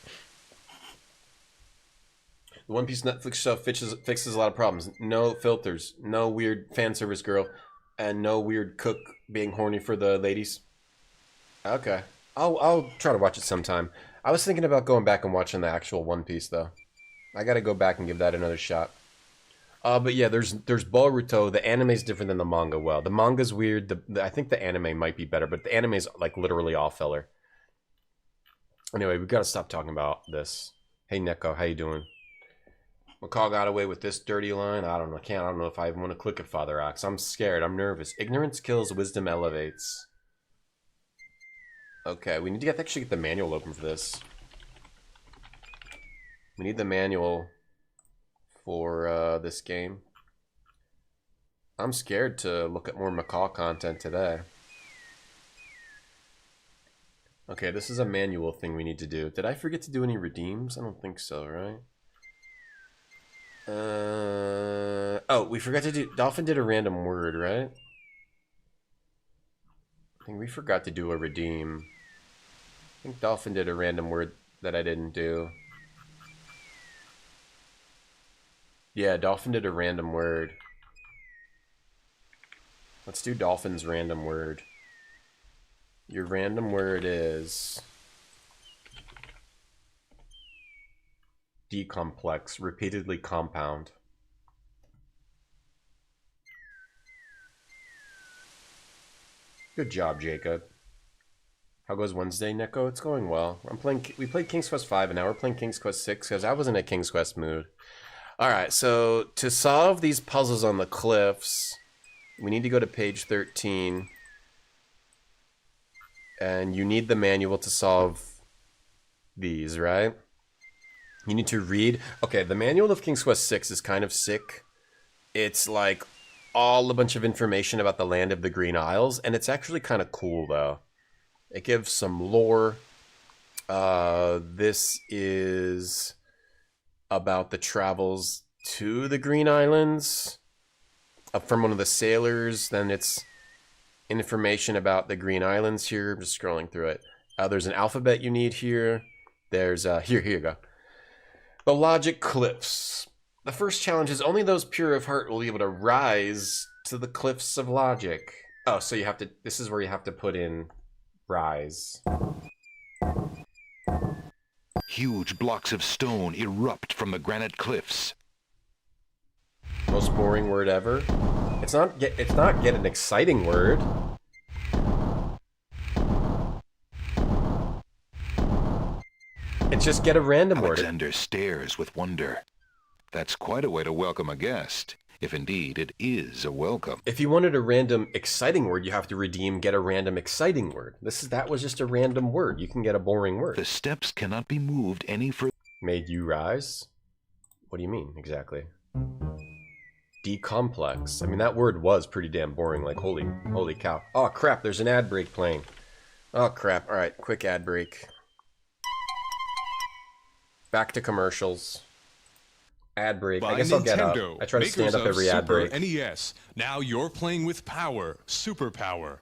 The One Piece Netflix show fixes a lot of problems. No filters, no weird fan service girl, and no weird cook being horny for the ladies. Okay, I'll try to watch it sometime. I was thinking about going back and watching the actual One Piece though. I got to go back and give that another shot. But yeah, there's Boruto. The anime's different than the manga. Well, the manga's weird. I think the anime might be better, but the anime's like literally all filler. Anyway, we gotta stop talking about this. Hey Neko, how you doing? McCall got away with this dirty line. I don't know. I don't know if I even want to click it, Father Ox. I'm scared. I'm nervous. Ignorance kills, wisdom elevates. Okay, we need to actually get the manual open for this. We need the manual for this game. I'm scared to look at more McCall content today. Okay, this is a manual thing we need to do. Did I forget to do any redeems? I don't think so, right? Oh, we forgot to do... Dolphin did a random word, right? I think we forgot to do a redeem. I think Dolphin did a random word that I didn't do. Yeah, Dolphin did a random word. Let's do Dolphin's random word. Your random word is... decomplex, repeatedly compound. Good job, Jacob. How goes Wednesday, Neko? It's going well. We played King's Quest V, and now we're playing King's Quest VI because I was in a King's Quest mood. Alright, so to solve these puzzles on the cliffs, we need to go to page 13. And you need the manual to solve these, right? You need to read... Okay, the manual of King's Quest VI is kind of sick. It's like all a bunch of information about the land of the Green Isles, and it's actually kind of cool, though. It gives some lore. This is about the travels to the Green Islands from one of the sailors. Then it's information about the Green Islands here. I'm just scrolling through it. There's an alphabet you need here. There's here you go. The Logic Cliffs. The first challenge is only those pure of heart will be able to rise to the cliffs of logic. Oh, so you have to, this is where you have to put in rise. Huge blocks of stone erupt from the granite cliffs. Most boring word ever. It's not get an exciting word. It's just get a random word. Alexander stares with wonder. That's quite a way to welcome a guest, if indeed it is a welcome. If you wanted a random exciting word, you have to redeem get a random exciting word. That was just a random word. You can get a boring word. The steps cannot be moved any further. Made you rise? What do you mean exactly? Decomplex. I mean, that word was pretty damn boring. Like, holy cow. Oh crap, there's an ad break playing. Oh crap. All right, quick ad break. Back to commercials. Ad break. I guess I'll get up. I try to stand up every ad break. NES. Now you're playing with power. Superpower.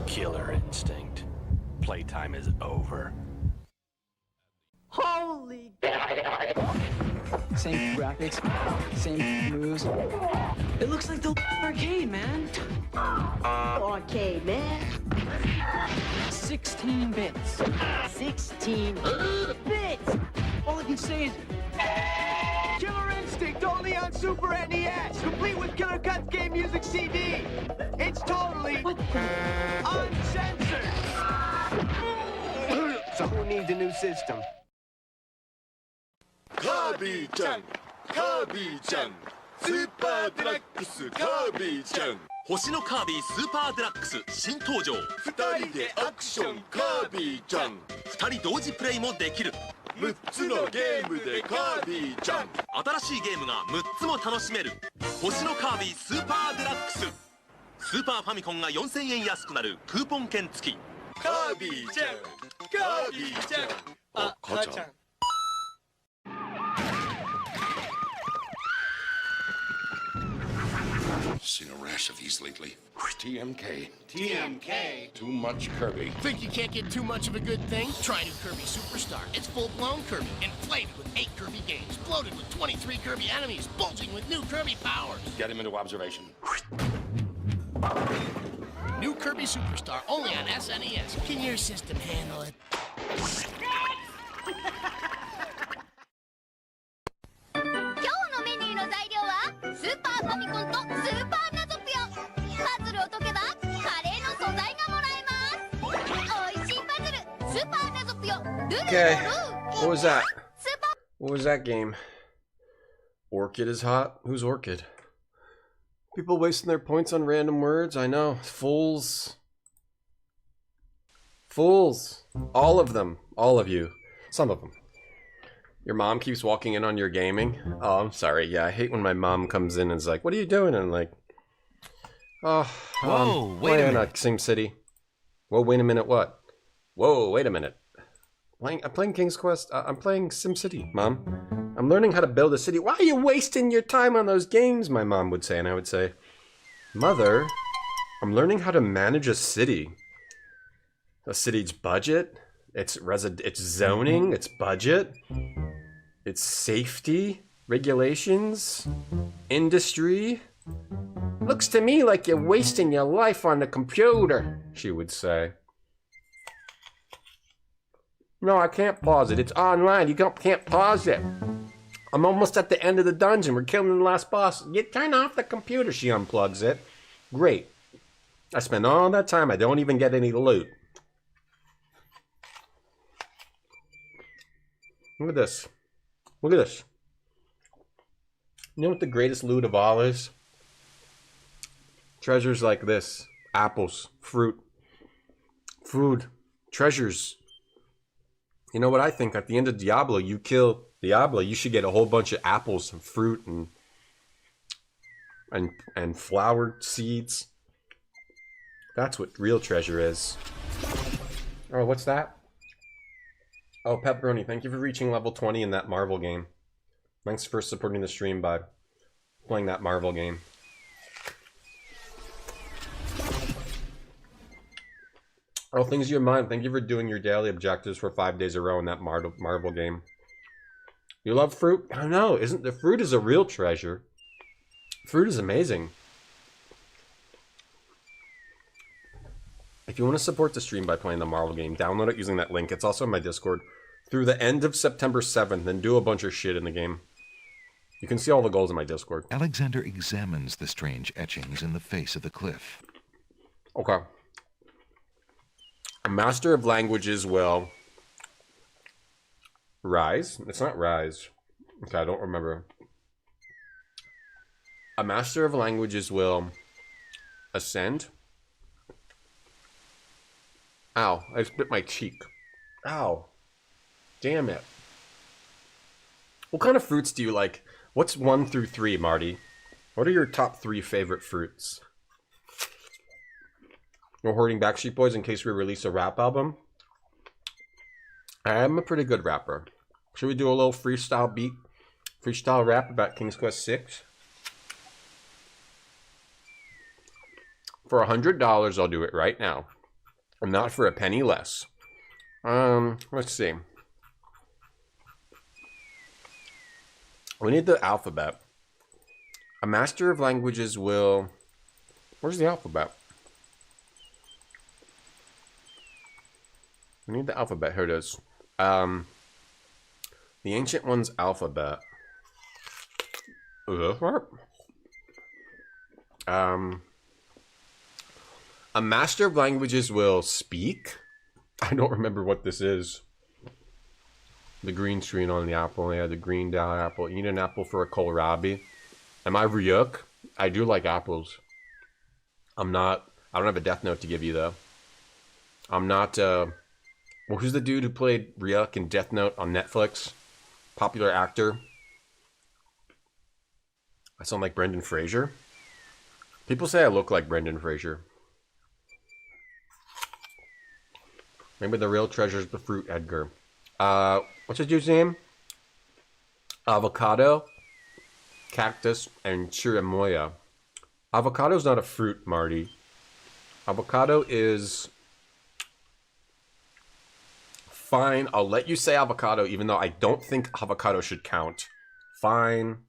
Killer instinct. Playtime is over. Holy! Same graphics, same moves. It looks like the arcade, man. Arcade, man. 16 bits. 16 bits. All I can say is Killer Instinct only on Super NES, complete with Killer Cuts game music CD. It's totally uncensored. So who needs a new system? Kirby-chan! Kirby-chan! スーパーデラックスカービィちゃん星のカービィスーパーデラックス新登場。二人でアクションカービィちゃん二人同時プレイもできる。6つのゲームでカービィちゃん新しいゲームが6つも楽しめる。星のカービィスーパーデラックス。スーパーファミコンが4000円安くなるクーポン券付き。カービィちゃんカービィちゃんあ、母ちゃんSeen a rash of these lately. TMK. TMK. Too much Kirby. Think you can't get too much of a good thing? Try new Kirby Superstar. It's full-blown Kirby, inflated with 8 Kirby games, bloated with 23 Kirby enemies, bulging with new Kirby powers. Get him into observation. New Kirby Superstar, only on SNES. Can your system handle it? 今日のメニューの材料はスーパーファミコンとスーパー謎ぴよ。パズルを解けばカレーの素材がもらえます。おいしいパズルスーパー謎ぴよルルルル。 Okay, what was that? What was that game? Orchid is hot? Who's Orchid? People wasting their points on random words? I know. Fools. Fools. All of them. All of you. Some of them. Your mom keeps walking in on your gaming? Oh, I'm sorry. Yeah, I hate when my mom comes in and is like, what are you doing? And I'm like, oh, whoa, wait a minute. SimCity. Whoa, wait a minute, what? Whoa, wait a minute. I'm playing King's Quest. I'm playing SimCity, Mom. I'm learning how to build a city. Why are you wasting your time on those games? My mom would say, and I would say, Mother, I'm learning how to manage a city. A city's budget, its zoning, its budget, its safety, regulations, industry. Looks to me like you're wasting your life on the computer, she would say. No, I can't pause it. It's online. You can't pause it. I'm almost at the end of the dungeon. We're killing the last boss. You turn off the computer. She unplugs it. Great. I spend all that time. I don't even get any loot. Look at this. Look at this. You know what the greatest loot of all is? Treasures like this. Apples. Fruit. Food. Treasures. You know what I think? At the end of Diablo, you kill Diablo, you should get a whole bunch of apples and fruit and flower seeds. That's what real treasure is. Oh, what's that? Oh, Pepperoni, thank you for reaching level 20 in that Marvel game. Thanks for supporting the stream by playing that Marvel game. Oh, things you mind. Thank you for doing your daily objectives for 5 days in a row in that Marvel game. You love fruit? I don't know. Isn't the fruit is a real treasure? Fruit is amazing. If you want to support the stream by playing the Marvel game, download it using that link. It's also in my Discord. Through the end of September 7th, then do a bunch of shit in the game. You can see all the goals in my Discord. Alexander examines the strange etchings in the face of the cliff. Okay. A master of languages will rise. It's not rise. Okay, I don't remember. A master of languages will ascend. Ow, I just bit my cheek. Ow. Damn it. What kind of fruits do you like? What's 1 through 3, Marty? What are your top 3 favorite fruits? No hoarding Backstreet Boys in case we release a rap album? I'm a pretty good rapper. Should we do a little freestyle beat? Freestyle rap about King's Quest 6? For $100, I'll do it right now. And not for a penny less. Let's see. We need the alphabet. A master of languages will... Where's the alphabet? We need the alphabet. Here it is. The ancient one's alphabet. A master of languages will speak. I don't remember what this is. The green screen on the apple. Yeah, the green down apple. Eat an apple for a kohlrabi. Am I Ryuk? I do like apples. I don't have a death note to give you though. I'm not, well, who's the dude who played Ryuk in Death Note on Netflix? Popular actor. I sound like Brendan Fraser. People say I look like Brendan Fraser. Maybe the real treasure's the fruit, Edgar. What's his dude's name? Avocado, cactus, and chirimoya. Avocado's not a fruit, Marty. Avocado is... Fine, I'll let you say avocado, even though I don't think avocado should count. Fine.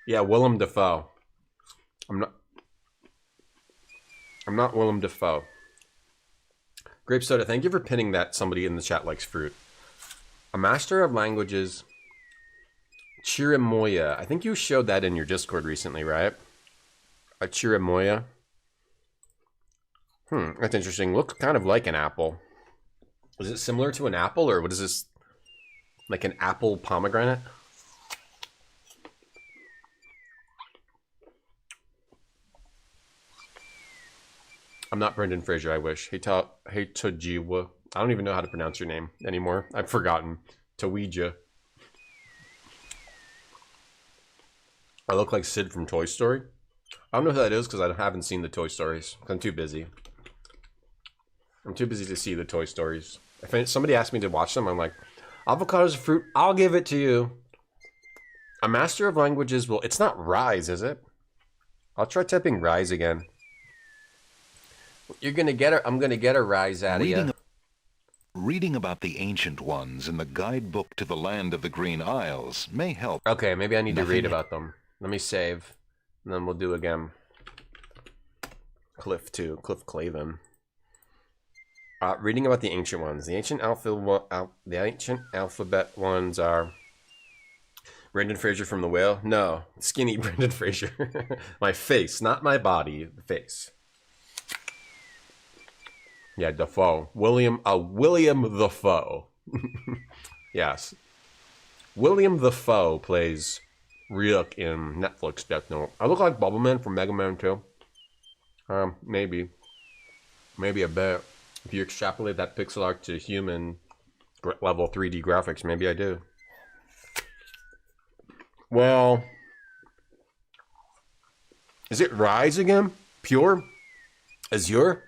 Yeah, Willem Dafoe. I'm not Willem Dafoe. Grape Soda, thank you for pinning that somebody in the chat likes fruit. A master of languages, chirimoya. I think you showed that in your Discord recently, right? A chirimoya. That's interesting. Looks kind of like an apple. Is it similar to an apple, or what is this? Like an apple pomegranate? I'm not Brendan Fraser, I wish. Hey Tojiwa. I don't even know how to pronounce your name anymore. I've forgotten. Tawija. I look like Sid from Toy Story. I don't know who that is because I haven't seen the Toy Stories. I'm too busy. I'm too busy to see the Toy Stories. If somebody asked me to watch them, I'm like, avocado's a fruit. I'll give it to you. A master of languages will... It's not rise, is it? I'll try typing rise again. You're gonna get her. I'm gonna get a rise out of you. Reading about the ancient ones in the guidebook to the land of the Green Isles may help. Okay, maybe I need to read about them. Let me save, and then we'll do again. Cliff Clavin. Reading about the ancient ones. The ancient alphabet ones are Brendan Fraser from The Whale. No, skinny Brendan Fraser. My face, not my body. The face. Yeah, Dafoe. William Dafoe. Yes. William Dafoe plays Ryuk in Netflix Death Note. I look like Bubbleman from Mega Man 2. Maybe. Maybe a bit. If you extrapolate that pixel art to human level 3D graphics, maybe I do. Well... Is it Rise again? Pure? Azure?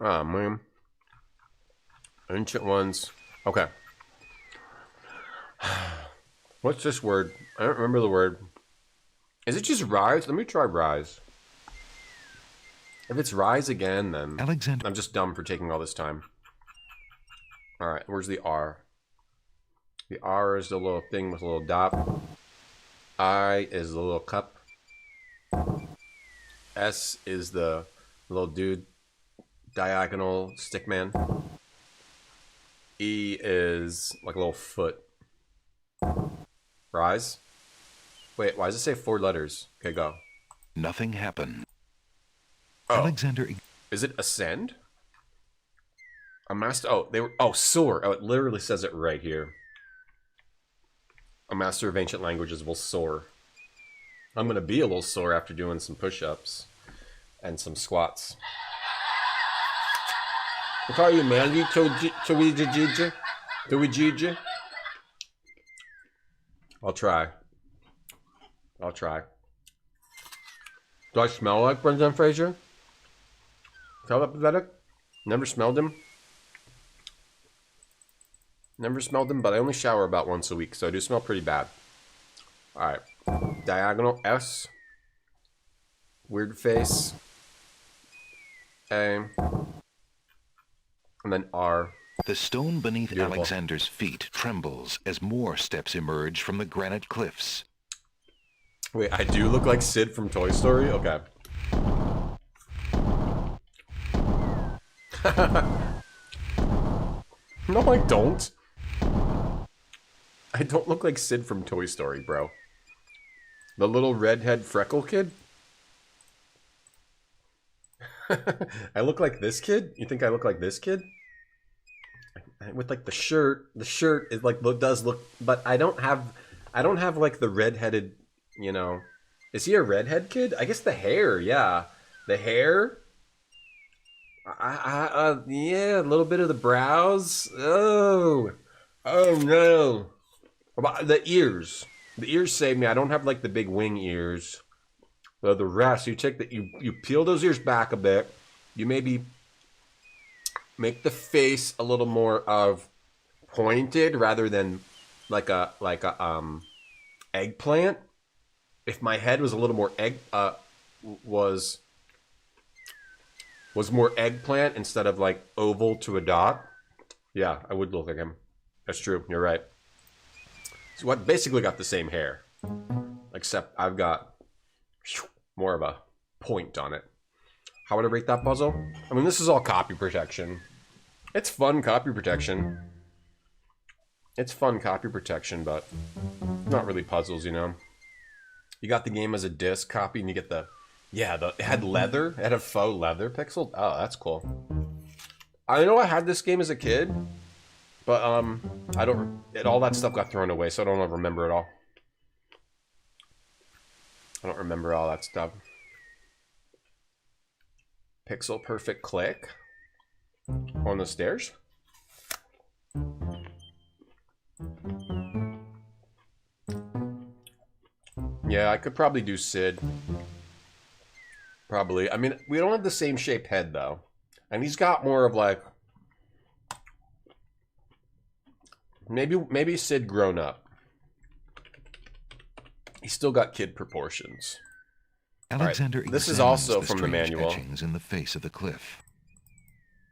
Oh, man. Ancient ones. Okay. What's this word? I don't remember the word. Is it just rise? Let me try rise. If it's rise again, then Alexander. I'm just dumb for taking all this time. Alright, where's the R? The R is the little thing with a little dot. I is the little cup. S is the little dude. Diagonal stickman. E is like a little foot. Rise. Wait, why does it say 4 letters? Okay, go. Nothing happened. Oh. Alexander. Is it ascend? A master. Oh, they were. Oh, soar. Oh, it literally says it right here. A master of ancient languages will soar. I'm gonna be a little sore after doing some push-ups and some squats. What are you, Mandy? Tawija? I'll try. I'll try. Do I smell like Brendan Fraser? Tell that pathetic? Never smelled him. Never smelled him, but I only shower about once a week, so I do smell pretty bad. Alright. Diagonal S. Weird face. A. And then R. The stone beneath Beautiful. Alexander's feet trembles as more steps emerge from the granite cliffs. Wait, I do look like Sid from Toy Story? Okay. No, I don't. I don't look like Sid from Toy Story, bro. The little redhead freckle kid? I look like this kid? You think I look like this kid? With like the shirt. The shirt is like does look, but I don't have I don't have like the redheaded, you know. Is he a redhead kid? I guess the hair, yeah. The hair. Yeah, a little bit of the brows. Oh no. About the ears. The ears save me. I don't have like the big wing ears. So the rest, you take the you peel those ears back a bit. You maybe make the face a little more of pointed rather than like a eggplant. If my head was a little more was more eggplant instead of like oval to a dot, yeah, I would look like him. That's true. You're right. So what basically got the same hair, except I've got more of a point on it. How would I rate that puzzle? I mean, this is all copy protection. It's fun copy protection. It's fun copy protection, but not really puzzles, you know. You got the game as a disc copy, and you get the it had leather. It had a faux leather pixel. Oh, that's cool. I know I had this game as a kid, but I don't. All that stuff got thrown away, so I don't remember it all. I don't remember all that stuff. Pixel perfect click on the stairs. Yeah, I could probably do Sid. Probably. I mean, we don't have the same shaped head, though. And he's got more of like... Maybe Sid grown up. He's still got kid proportions. Alexander this is also from the strange manual. Etchings in the face of the cliff.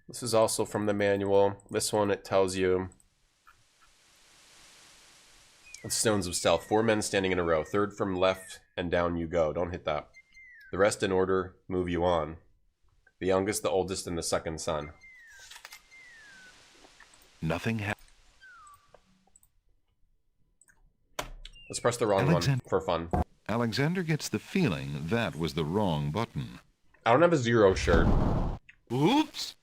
This is also from the manual. This one, it tells you... Stones of Stealth. 4 men standing in a row. Third from left and down you go. Don't hit that. The rest in order move you on. The youngest, the oldest, and the second son. Nothing happened. Let's press the wrong one for fun. Alexander gets the feeling that was the wrong button. I don't have a zero shirt. Oops.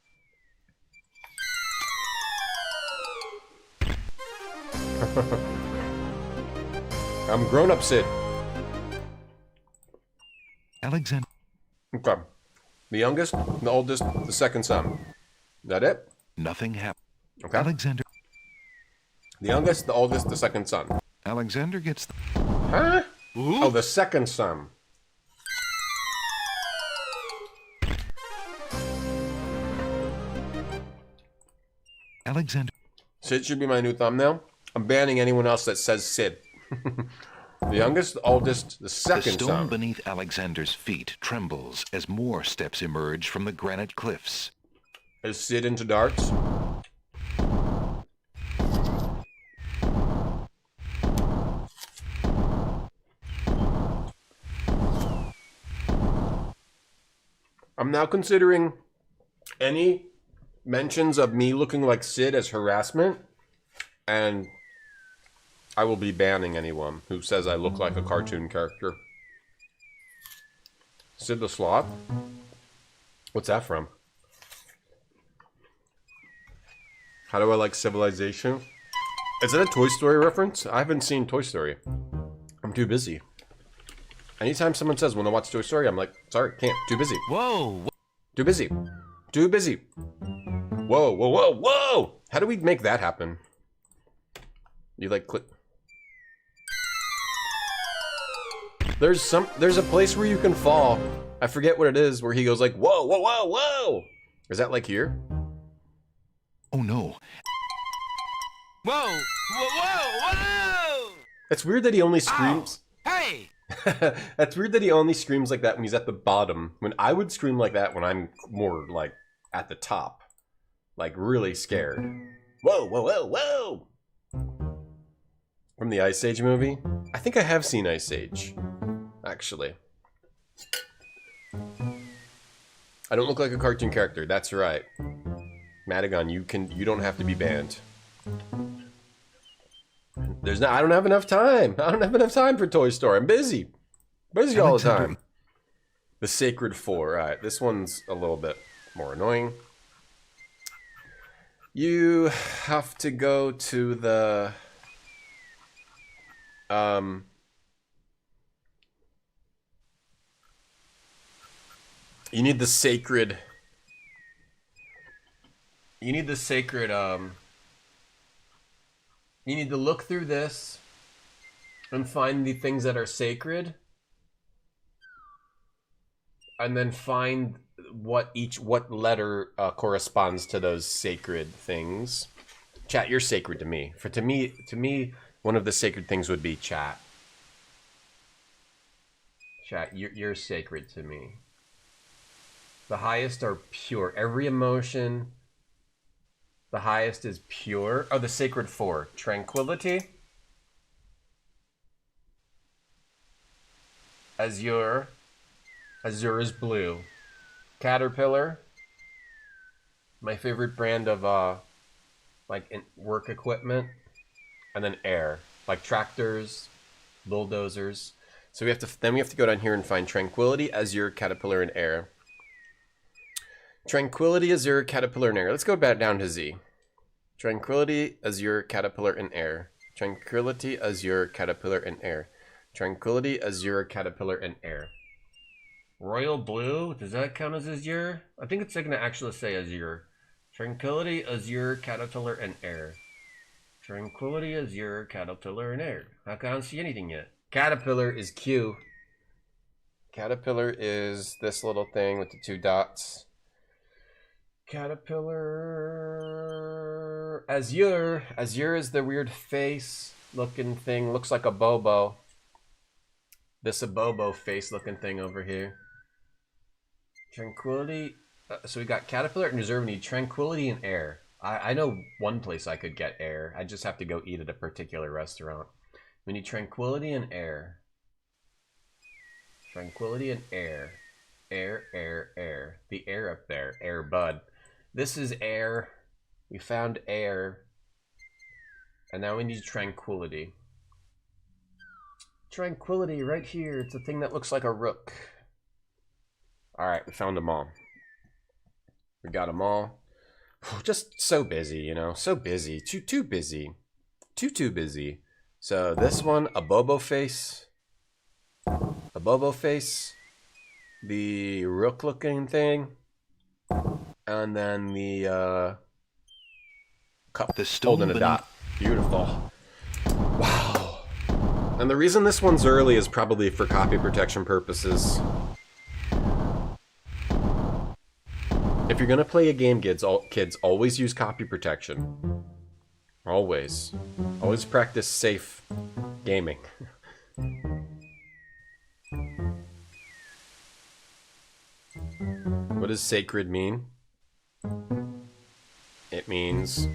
I'm grown up Sid. Alexander. Okay. The youngest, the oldest, the second son. Is that it? Nothing happened. Okay. Alexander. The youngest, the oldest, the second son. Alexander gets Huh? Ooh. Oh, the second son. Alexander. Sid should be my new thumbnail. I'm banning anyone else that says Sid. The youngest, the oldest, the second The stone son. beneath Alexander's feet trembles as more steps emerge from the granite cliffs. Is Sid into darts? I'm now considering any mentions of me looking like Sid as harassment, and I will be banning anyone who says I look like a cartoon character. Sid the Sloth? What's that from? How do I like Civilization? Is it a Toy Story reference? I haven't seen Toy Story. I'm too busy. Anytime someone says, "Wanna watch Toy Story?" I'm like, sorry, can't. Too busy. Whoa. Too busy. Too busy. Whoa, whoa, whoa, whoa! How do we make that happen? You like click. There's a place where you can fall. I forget what it is, where he goes like, whoa, whoa, whoa, whoa! Is that like here? Oh no. Whoa. Whoa, whoa, whoa! It's weird that he only screams. Ow. Hey! That's weird that he only screams like that when he's at the bottom. When I would scream like that when I'm more like at the top. Like really scared. Whoa, whoa, whoa, whoa! From the Ice Age movie? I think I have seen Ice Age. Actually. I don't look like a cartoon character, that's right. Madigan, you don't have to be banned. I don't have enough time. I don't have enough time for Toy Story. I'm busy. Busy all the time. The Sacred Four. Alright, this one's a little bit more annoying. You have to go to the... You need the sacred. You need the sacred. You need to look through this and find the things that are sacred, and then find what letter corresponds to those sacred things. Chat, you're sacred to me. To me, one of the sacred things would be chat. Chat, you're sacred to me. The highest are pure. Every emotion, the highest is pure. Oh, the sacred four. Tranquility. Azure. Azure is blue. Caterpillar. My favorite brand of work equipment. And then air. Like tractors, bulldozers. So we have to go down here and find Tranquility, Azure, Caterpillar, and air. Tranquility, Azure, Caterpillar, and air. Let's go back down to Z. Tranquility, Azure, Caterpillar, and air. Tranquility, Azure, Caterpillar, and air. Tranquility, Azure, Caterpillar, and air. Royal Blue, does that count as Azure? I think it's going to actually say Azure. Tranquility, Azure, Caterpillar, and air. Tranquility, Azure, Caterpillar, and air. I can't see anything yet. Caterpillar is Q. Caterpillar is this little thing with the 2 dots. Caterpillar. Azure. Azure is the weird face looking thing. Looks like a Bobo. This a Bobo face looking thing over here. Tranquility. So we got Caterpillar and Azure. We need Tranquility and air. I know one place I could get air. I just have to go eat at a particular restaurant. We need Tranquility and air. Tranquility and air. Air, air, air. The air up there. Air bud. This is air. We found air. And now we need Tranquility. Tranquility right here. It's a thing that looks like a rook. Alright, we found them all. We got them all. Just so busy, you know. So busy. Too busy. Too busy. So this one, a Bobo face. A Bobo face. The rook looking thing. And then the cup holding a dot. Beautiful. Wow. And the reason this one's early is probably for copy protection purposes. If you're gonna play a game, kids, always use copy protection. Always. Always practice safe gaming. What does sacred mean? It means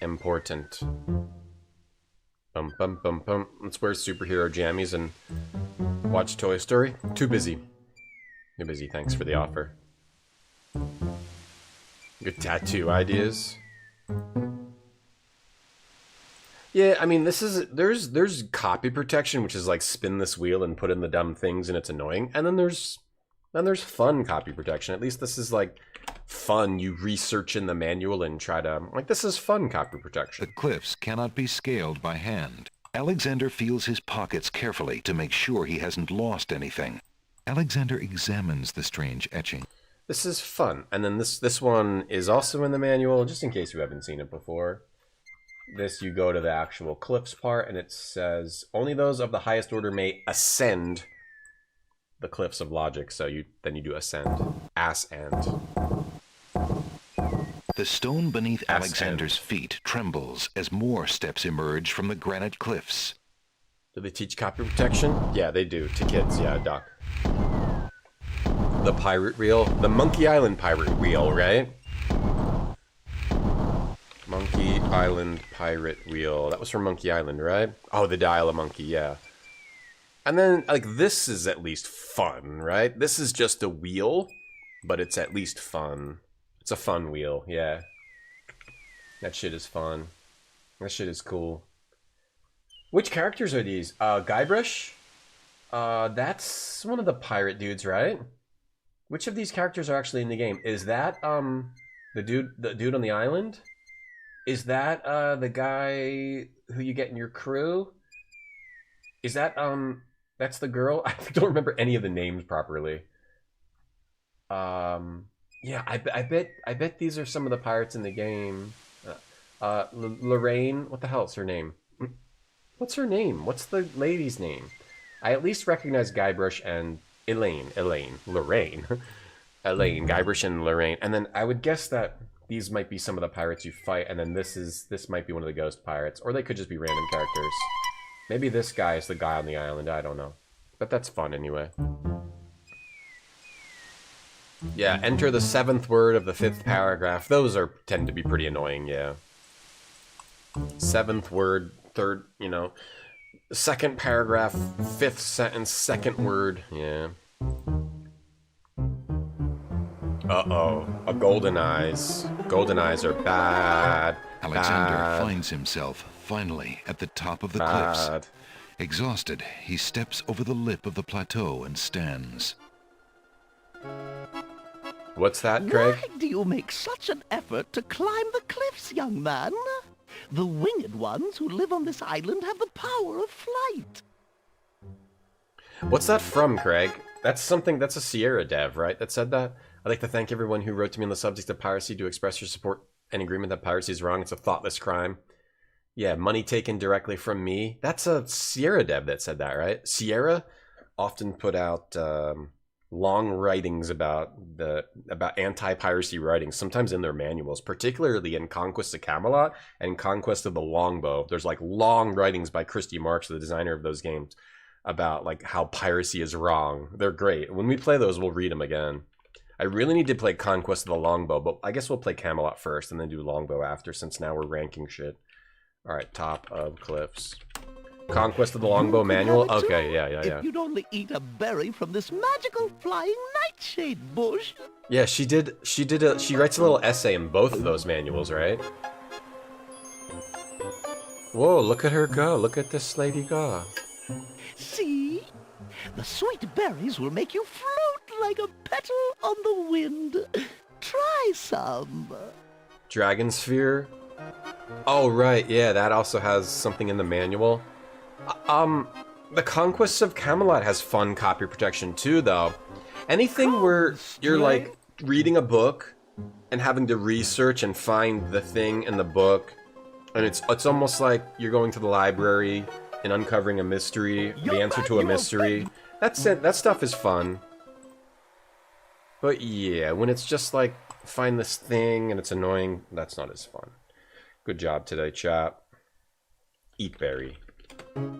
important. Bum bum bum bum. Let's wear superhero jammies and watch Toy Story. Too busy. Too busy. Thanks for the offer. Good tattoo ideas. Yeah, I mean, there's copy protection, which is like spin this wheel and put in the dumb things and it's annoying. And then there's fun copy protection. At least this is like fun. You research in the manual and try to, like, this is fun copy protection. The cliffs cannot be scaled by hand. Alexander feels his pockets carefully to make sure he hasn't lost anything. Alexander examines the strange etching. This is fun. And then this one is also in the manual, just in case you haven't seen it before. This, you go to the actual cliffs part, and it says, only those of the highest order may ascend the cliffs of logic. So then you do ascend. Ass-end. The stone beneath Alexander's feet trembles as more steps emerge from the granite cliffs. Do they teach copy protection? Yeah, they do. To kids, yeah, Doc. The pirate wheel. The Monkey Island pirate wheel, right? Monkey Island pirate wheel. That was from Monkey Island, right? Oh, the Dial a Monkey, yeah. And then, like, this is at least fun, right? This is just a wheel, but it's at least fun. It's a fun wheel, yeah. That shit is fun. That shit is cool. Which characters are these? Guybrush? That's one of the pirate dudes, right? Which of these characters are actually in the game? Is that, the dude on the island? Is that, the guy who you get in your crew? Is that that's the girl? I don't remember any of the names properly. Yeah, I bet these are some of the pirates in the game. Lorraine, what the hell is her name? What's her name? What's the lady's name? I at least recognize Guybrush and Lorraine, Guybrush and Lorraine, and then I would guess that these might be some of the pirates you fight, and then this might be one of the ghost pirates, or they could just be random characters. Maybe this guy is the guy on the island. I don't know, but that's fun anyway. Yeah, enter the 7th word of the 5th paragraph. Those tend to be pretty annoying. Yeah. 7th word, 3rd, you know, 2nd paragraph, 5th sentence, 2nd word. Yeah. Uh-oh. A golden eyes. Golden eyes are bad. Alexander finds himself, finally, at the top of the cliffs. Exhausted, he steps over the lip of the plateau and stands. What's that, Craig? Why do you make such an effort to climb the cliffs, young man? The winged ones who live on this island have the power of flight. What's that from, Craig? That's a Sierra dev, right? That said that? I'd like to thank everyone who wrote to me on the subject of piracy to express your support and agreement that piracy is wrong. It's a thoughtless crime. Yeah, money taken directly from me. That's a Sierra dev that said that, right? Sierra often put out long writings about anti-piracy writings, sometimes in their manuals, particularly in Conquest of Camelot and Conquest of the Longbow. There's like long writings by Christy Marks, the designer of those games, about like how piracy is wrong. They're great. When we play those, we'll read them again. I really need to play Conquest of the Longbow, but I guess we'll play Camelot first and then do Longbow after, since now we're ranking shit. All right, top of cliffs. Conquest of the Longbow manual? Okay, yeah. If you'd only eat a berry from this magical flying nightshade bush. Yeah, she writes a little essay in both of those manuals, right? Whoa, look at her go. Look at this lady go. See? The sweet berries will make you float like a petal on the wind. Try some. Dragon Sphere? Oh, right, yeah, that also has something in the manual. The Conquest of Camelot has fun copy protection too, though. Anything where you're like reading a book and having to research and find the thing in the book, and it's almost like you're going to the library and uncovering a mystery, the answer to a mystery. That's it. That stuff is fun. But yeah, when it's just like find this thing and it's annoying, that's not as fun. Good job today, chat. Eat berry.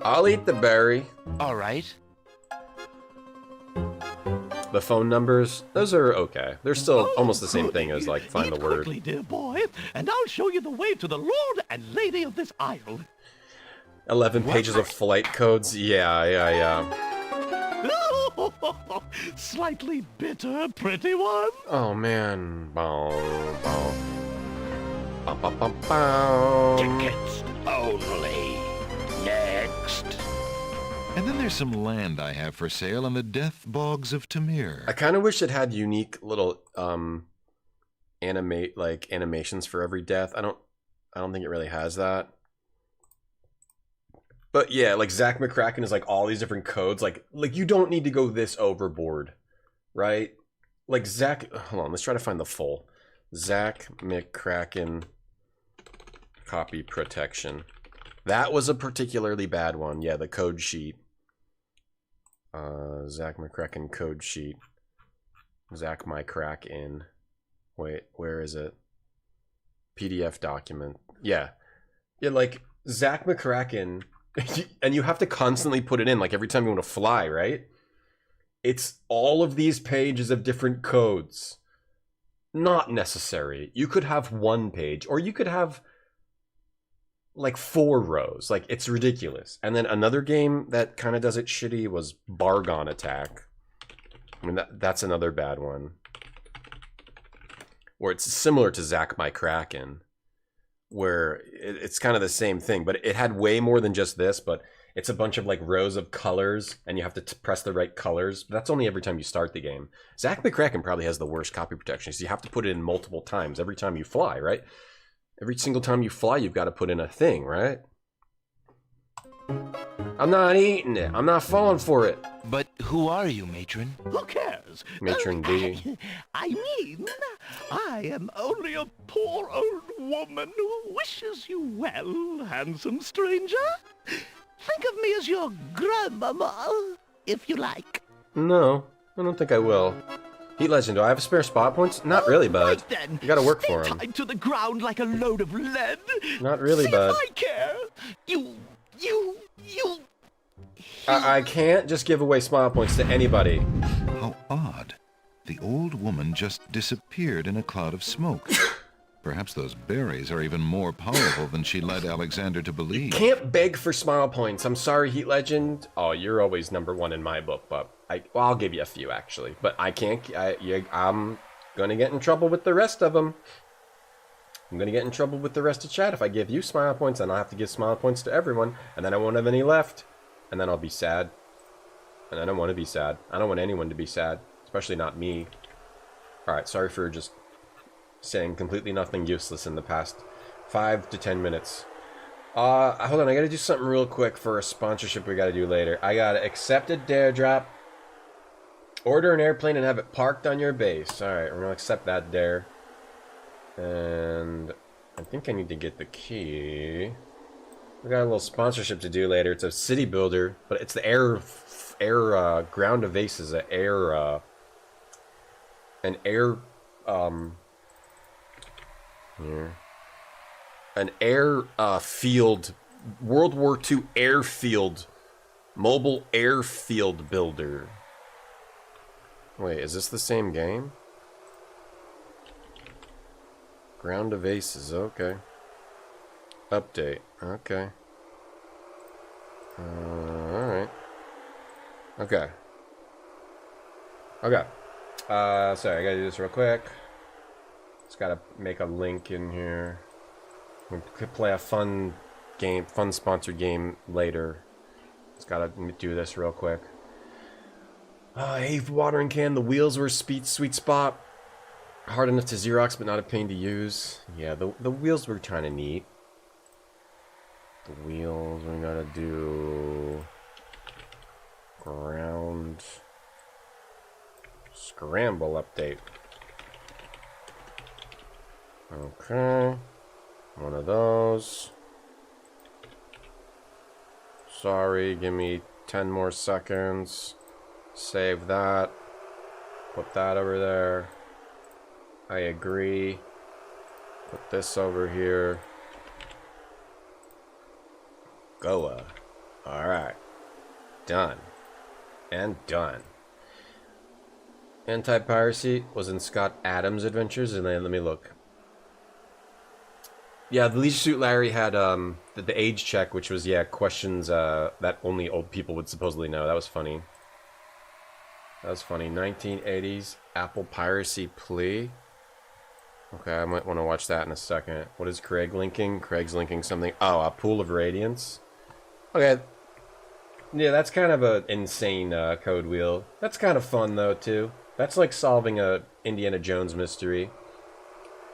I'll eat the berry. All right. The phone numbers, those are okay. They're still almost the same thing as like find the word. Quickly, dear boy, and I'll show you the way to the Lord and Lady of this isle. 11 pages of flight codes. Yeah. Slightly bitter, pretty one. Oh man. Tickets only. Next. And then there's some land I have for sale on the death bogs of Tamir. I kind of wish it had unique little animations for every death. I don't think it really has that. But yeah, like Zach McCracken is like all these different codes. Like you don't need to go this overboard, right? Like Zach, hold on, let's try to find the full. Zach McCracken copy protection. That was a particularly bad one. Yeah, the code sheet. Zach McCracken code sheet. Zach McCracken. Wait, where is it? PDF document. Yeah, like Zach McCracken. And you have to constantly put it in, like every time you want to fly, right? It's all of these pages of different codes. Not necessary. You could have one page, or you could have like 4 rows. Like, it's ridiculous. And then another game that kind of does it shitty was Bargon Attack. I mean, that's another bad one. Or it's similar to Zach McCracken, where it's kind of the same thing, but it had way more than just this, but it's a bunch of like rows of colors and you have to press the right colors. But that's only every time you start the game. Zach McCracken probably has the worst copy protection, so you have to put it in multiple times every time you fly, right? Every single time you fly, you've got to put in a thing, right? I'm not eating it. I'm not falling for it. But who are you, matron? Who cares? Matron D. I mean, I am only a poor old woman who wishes you well, handsome stranger. Think of me as your grandmama, if you like. No, I don't think I will. Heat Legend, do I have spare spot points? Not really, bud. Right then. You gotta work Stay for them. tied to the ground like a load of lead. Not really, See bud. if I care. You. I can't just give away smile points to anybody. How odd. The old woman just disappeared in a cloud of smoke. Perhaps those berries are even more powerful than she led Alexander to believe. Can't beg for smile points. I'm sorry, Heat Legend. Oh, you're always #1 in my book, but I'll give you a few, actually. But I can't... I'm gonna get in trouble with the rest of them. I'm gonna get in trouble with the rest of chat. If I give you smile points, then I'll have to give smile points to everyone, and then I won't have any left. And then I'll be sad. And I don't want to be sad. I don't want anyone to be sad. Especially not me. Alright, sorry for just saying completely nothing useless in the past 5 to 10 minutes. Hold on, I gotta do something real quick for a sponsorship we gotta do later. I gotta accept a dare drop, order an airplane, and have it parked on your base. Alright, we're gonna accept that dare. And I think I need to get the key. We got a little sponsorship to do later. It's a city builder, but it's the ground of Ace is an air field, World War II airfield, mobile airfield builder. Wait, is this the same game? Ground of Aces, okay. Update, okay. Alright. Okay. Okay. Sorry, I gotta do this real quick. Just gotta make a link in here. We could play a fun game, fun sponsored game later. Just gotta do this real quick. Hey, watering can, the wheels were sweet spot. Hard enough to Xerox, but not a pain to use. Yeah, the wheels were kind of neat. The wheels, we gotta do ground scramble update. Okay, one of those. Sorry, give me 10 more seconds. Save that. Put that over there. I agree. Put this over here. Goa. Alright. Done. And done. Anti-piracy was in Scott Adams' Adventures, and then let me look. Yeah, the Leisure Suit Larry had the age check, which was, yeah, questions that only old people would supposedly know. That was funny. That was funny. 1980s Apple piracy plea. Okay, I might want to watch that in a second. What is Craig linking? Craig's linking something. Oh, a Pool of Radiance. Okay. Yeah, that's kind of an insane code wheel. That's kind of fun, though, too. That's like solving a Indiana Jones mystery.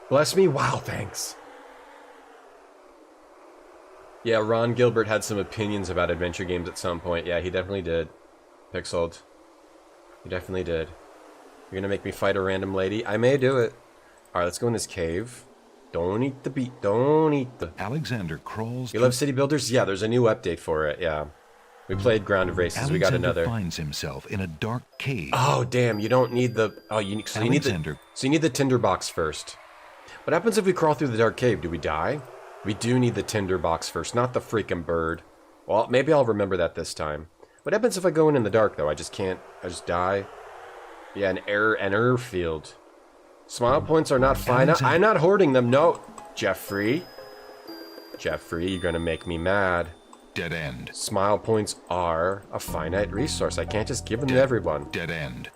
Bless me? Wow, thanks. Yeah, Ron Gilbert had some opinions about adventure games at some point. Yeah, he definitely did. Pixeled. He definitely did. You're gonna make me fight a random lady? I may do it. Alright, let's go in this cave. Don't eat the beat. Don't eat the... Alexander crawls... You love City Builders? Yeah, there's a new update for it, yeah. We played Ground of Races. Alexander We got another. finds himself in a dark cave. Oh, damn, you don't need the... Oh, you need the tinderbox first. What happens if we crawl through the dark cave? Do we die? We do need the tinderbox first, not the freaking bird. Well, maybe I'll remember that this time. What happens if I go in the dark, though? I just can't... I just die? Yeah, an airfield. Smile points are not finite. I'm not hoarding them. No, Jeffrey. Jeffrey, you're gonna make me mad. Dead end. Smile points are a finite resource. I can't just give them to everyone. Dead end.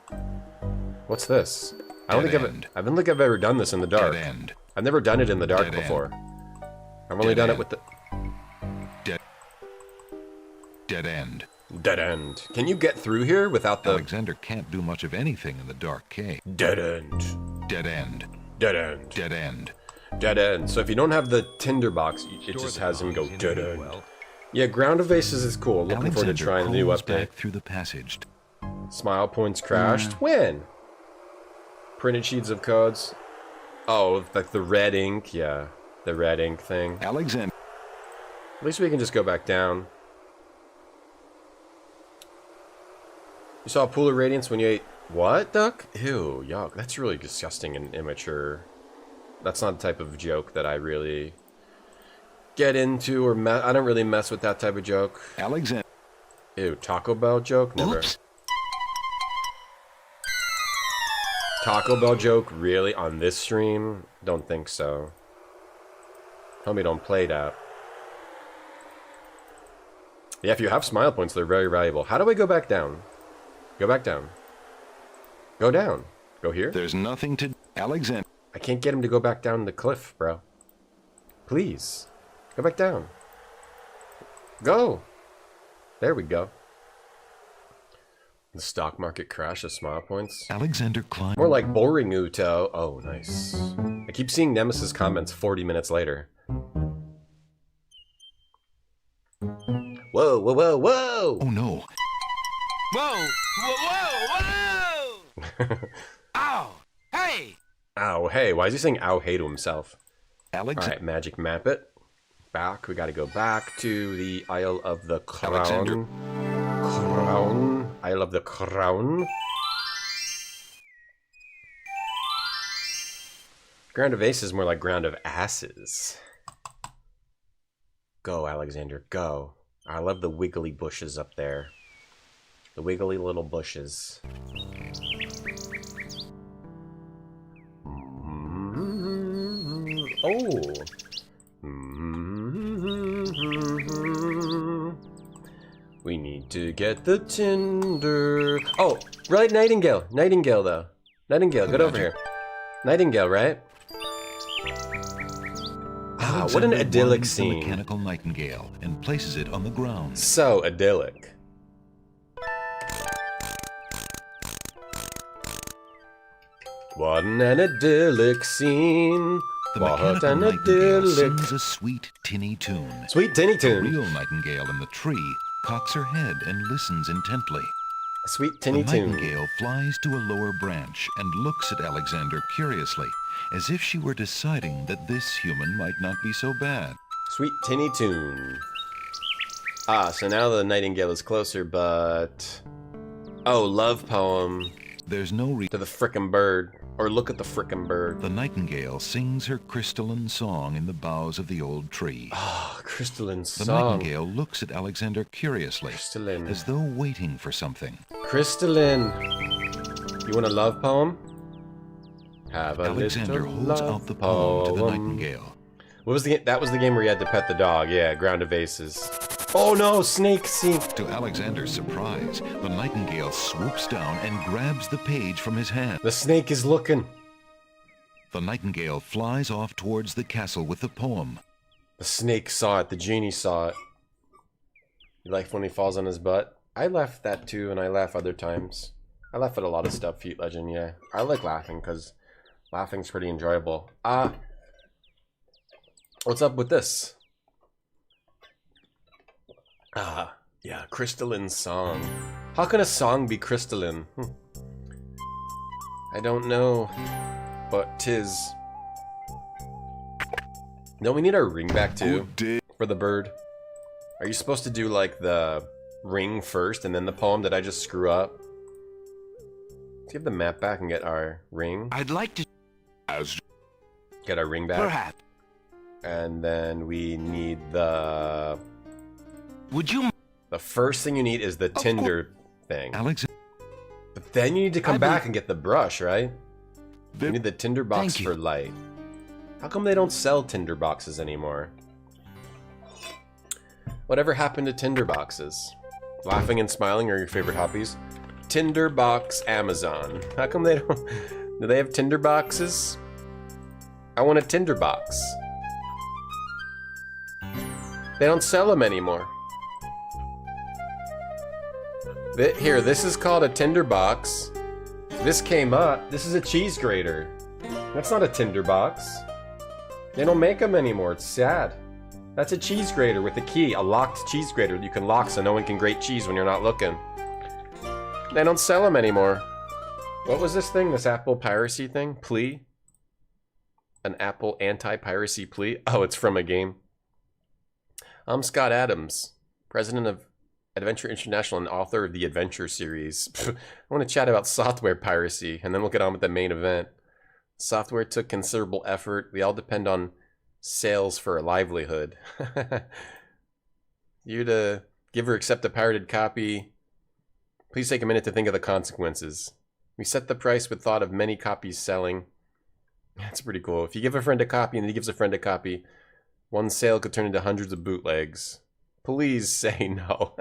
What's this? I don't think I don't think I've ever done this in the dark. Dead end. I've never done it in the dark before. I've only done it with the... Dead end. Dead end. Can you get through here without the... Alexander can't do much of anything in the dark cave. Dead end. Dead end. Dead end. Dead end. Dead end. So if you don't have the tinderbox, it just has him go dead end. Yeah, Ground of Vases is cool. Looking forward to trying the new update. Back through the passage. Smile points crashed. When? Printed sheets of codes. Oh, like the red ink. Yeah, the red ink thing. Alexander. At least we can just go back down. You saw a pool of radiance when you ate what, duck? Ew, yuck. That's really disgusting and immature. That's not the type of joke that I really get into, or I don't really mess with that type of joke. Alexander. Ew, Taco Bell joke? Never. Oops. Taco Bell joke? Really? On this stream? Don't think so. Tell me don't play that. Yeah, if you have smile points, they're very valuable. How do I go back down? Go back down. Go down. Go here? There's nothing to... Alexander. I can't get him to go back down the cliff, bro. Please. Go back down. Go. There we go. The stock market crash of smile points. Alexander climbed. More like boring Uto. Oh, nice. I keep seeing Nemesis comments 40 minutes later. Whoa, whoa, whoa, whoa! Oh no. Whoa! Whoa! Whoa! Whoa! Ow! Hey! Ow, hey. Why is he saying ow, hey to himself? Alexander. Alright, magic map it. Back. We gotta go back to the Isle of the Crown. Alexander. Crown. Isle of the Crown. Ground of Aces is more like Ground of Asses. Go, Alexander, go. I love the wiggly bushes up there. The wiggly little bushes. Oh! We need to get the tinder. Oh, right, Nightingale. Nightingale, though. Nightingale, get over here. Nightingale, right? Ah, what an idyllic scene. The mechanical nightingale and places it on the ground. So idyllic. What an idyllic scene. The What mechanical an nightingale idyllic. sings a sweet tinny tune. Sweet tinny tune. The real nightingale in the tree cocks her head and listens intently. A sweet tinny the tune. nightingale flies to a lower branch and looks at Alexander curiously, as if she were deciding that this human might not be so bad. Sweet tinny tune. Ah, so now the nightingale is closer, but... Oh, love poem. There's no reason to the frickin' bird. Or look at the frickin' bird. The nightingale sings her crystalline song in the boughs of the old tree. Ah, crystalline The song. nightingale looks at Alexander curiously, Crystalline. as though waiting for something. Crystalline. You want a love poem? Have a Alexander little holds love out the poem to the poem. nightingale. What was that was the game where you had to pet the dog. Yeah, Ground of Aces. Oh no, snake scene. To Alexander's surprise, the nightingale swoops down and grabs the page from his hand. The snake is looking. The nightingale flies off towards the castle with the poem. The snake saw it. The genie saw it. You like when he falls on his butt? I laugh that too, and I laugh other times. I laugh at a lot of stuff, Feet Legend, yeah. I like laughing, because laughing's pretty enjoyable. What's up with this? Yeah, crystalline song. How can a song be crystalline? I don't know, but 'tis. Don't we need our ring back too? For the bird? Are you supposed to do like the ring first and then the poem? Did I just screw up? Let's give the map back and get our ring. I'd like to... Get our ring back. Perhaps. And then we need the... Would you... The first thing you need is the tinder thing. Alex... But then you need to come back and get the brush, right? You need the tinder box Thank you. for light. How come they don't sell tinder boxes anymore? Whatever happened to tinder boxes? Laughing and smiling are your favorite hobbies? Tinder box Amazon. How come they don't... Do they have tinder boxes? I want a tinder box. They don't sell them anymore. Here, this is called a tinder box. This came up. This is a cheese grater. That's not a tinder box. They don't make them anymore. It's sad. That's a cheese grater with a key. A locked cheese grater you can lock so no one can grate cheese when you're not looking. They don't sell them anymore. What was this thing? This Apple piracy thing? Plea? An Apple anti-piracy plea? Oh, it's from a game. I'm Scott Adams, president of Adventure International and author of the Adventure series. I want to chat about software piracy, and then we'll get on with the main event. Software took considerable effort. We all depend on sales for a livelihood. You to give or accept a pirated copy. Please take a minute to think of the consequences. We set the price with thought of many copies selling. That's pretty cool. If you give a friend a copy and he gives a friend a copy, one sale could turn into hundreds of bootlegs. Please say no.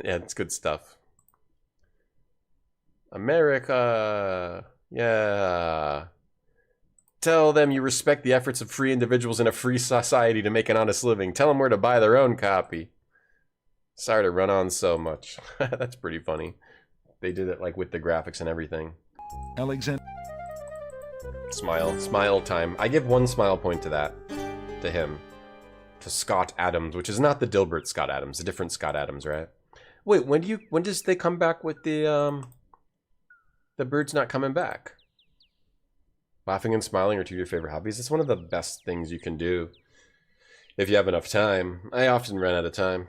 Yeah, it's good stuff. America. Yeah. Tell them you respect the efforts of free individuals in a free society to make an honest living. Tell them where to buy their own copy. Sorry to run on so much. That's pretty funny. They did it like with the graphics and everything. Alexander. Smile time. I give 1 smile point to that. To him. To Scott Adams, which is not the Dilbert Scott Adams, a different Scott Adams, right? Wait, when does they come back with the bird's not coming back? Laughing and smiling are 2 of your favorite hobbies. It's one of the best things you can do if you have enough time. I often run out of time.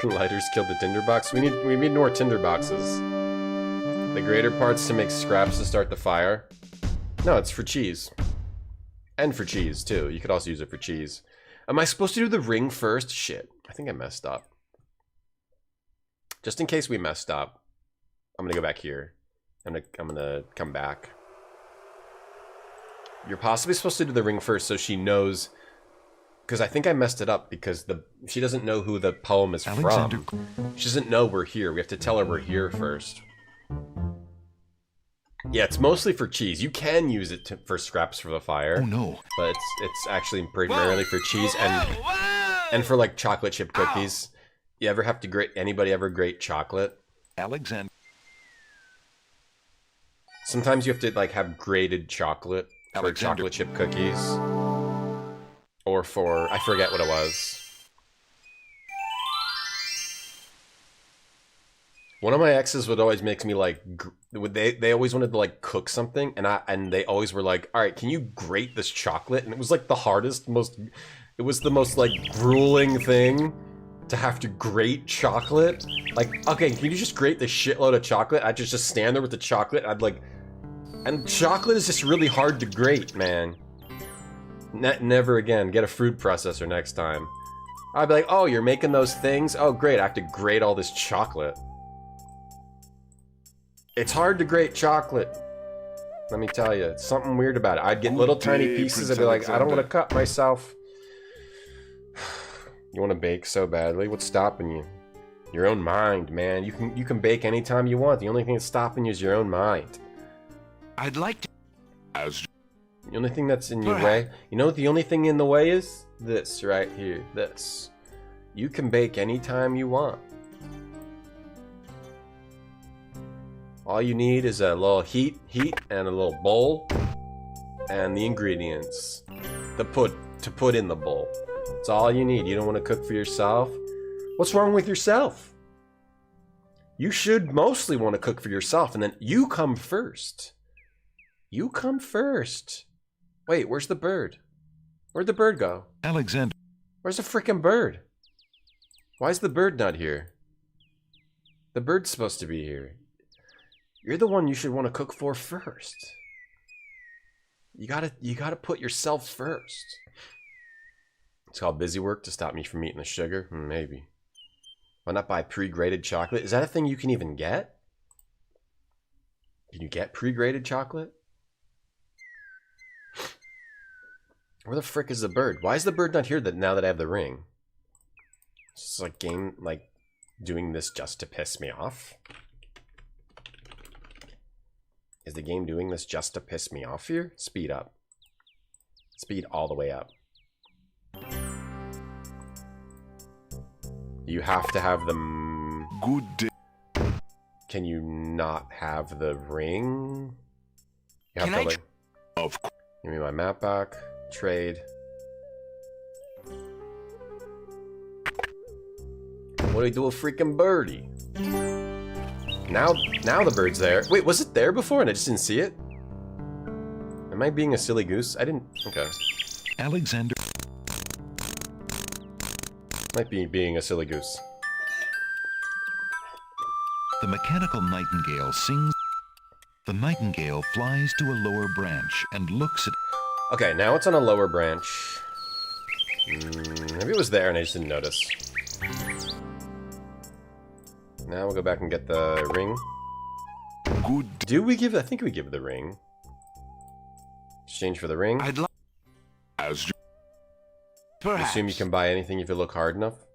Lighters killed the tinderbox. We need more tinderboxes. The greater parts to make scraps to start the fire. No, it's for cheese. And for cheese, too. You could also use it for cheese. Am I supposed to do the ring first? Shit. I think I messed up. Just in case we messed up, I'm gonna go back here. I'm gonna come back. You're possibly supposed to do the ring first so she knows... Because I think I messed it up because she doesn't know who the poem is from. She doesn't know we're here. We have to tell her we're here first. Yeah, it's mostly for cheese. You can use it for scraps for the fire. Oh no! But it's actually primarily for cheese and for like chocolate chip cookies. You ever have to grate? Anybody ever grate chocolate? Alexander. Sometimes you have to like have grated chocolate for chocolate chip cookies. Or for, I forget what it was. One of my exes would always make me like, they always wanted to like cook something, and they always were like, all right, can you grate this chocolate? And it was like the hardest, it was the most like grueling thing to have to grate chocolate. Like, okay, can you just grate this shitload of chocolate? I'd just stand there with the chocolate, and I'd like, and chocolate is just really hard to grate, man. Never again. Get a food processor next time. I'd be like, oh, you're making those things? Oh, great. I have to grate all this chocolate. It's hard to grate chocolate. Let me tell you. It's something weird about it. I'd get little tiny pieces. I'd be like, I don't want to cut myself. You want to bake so badly? What's stopping you? Your own mind, man. You can bake anytime you want. The only thing that's stopping you is your own mind. I'd like to... The only thing that's in your way, you know what the only thing in the way is? This right here, this. You can bake anytime you want. All you need is a little heat, and a little bowl, and the ingredients to put in the bowl. That's all you need. You don't want to cook for yourself? What's wrong with yourself? You should mostly want to cook for yourself, and then you come first. You come first. Wait, where's the bird? Where'd the bird go? Alexander. Where's the frickin' bird? Why is the bird not here? The bird's supposed to be here. You're the one you should want to cook for first. You gotta put yourself first. It's called busy work to stop me from eating the sugar? Maybe. Why not buy pre-grated chocolate? Is that a thing you can even get? Can you get pre-grated chocolate? Where the frick is the bird? Why is the bird not here now that I have the ring? It's like game, like, doing this just to piss me off? Is the game doing this just to piss me off here? Speed up. Speed all the way up. You have to have the... Good day. Can you not have the ring? You have to, like... Of course. Give me my map back. Trade. What do we do with freaking birdie? Now the bird's there. Wait, was it there before and I just didn't see it? Am I being a silly goose? I didn't... Okay. Alexander... Might be being a silly goose. The mechanical nightingale sings. The nightingale flies to a lower branch and looks at... Okay, now it's on a lower branch. Maybe it was there and I just didn't notice. Now we'll go back and get the ring. Good. Do we give... I think we give the ring. Exchange for the ring. I'd like... As you... Perhaps. Assume you can buy anything if you look hard enough.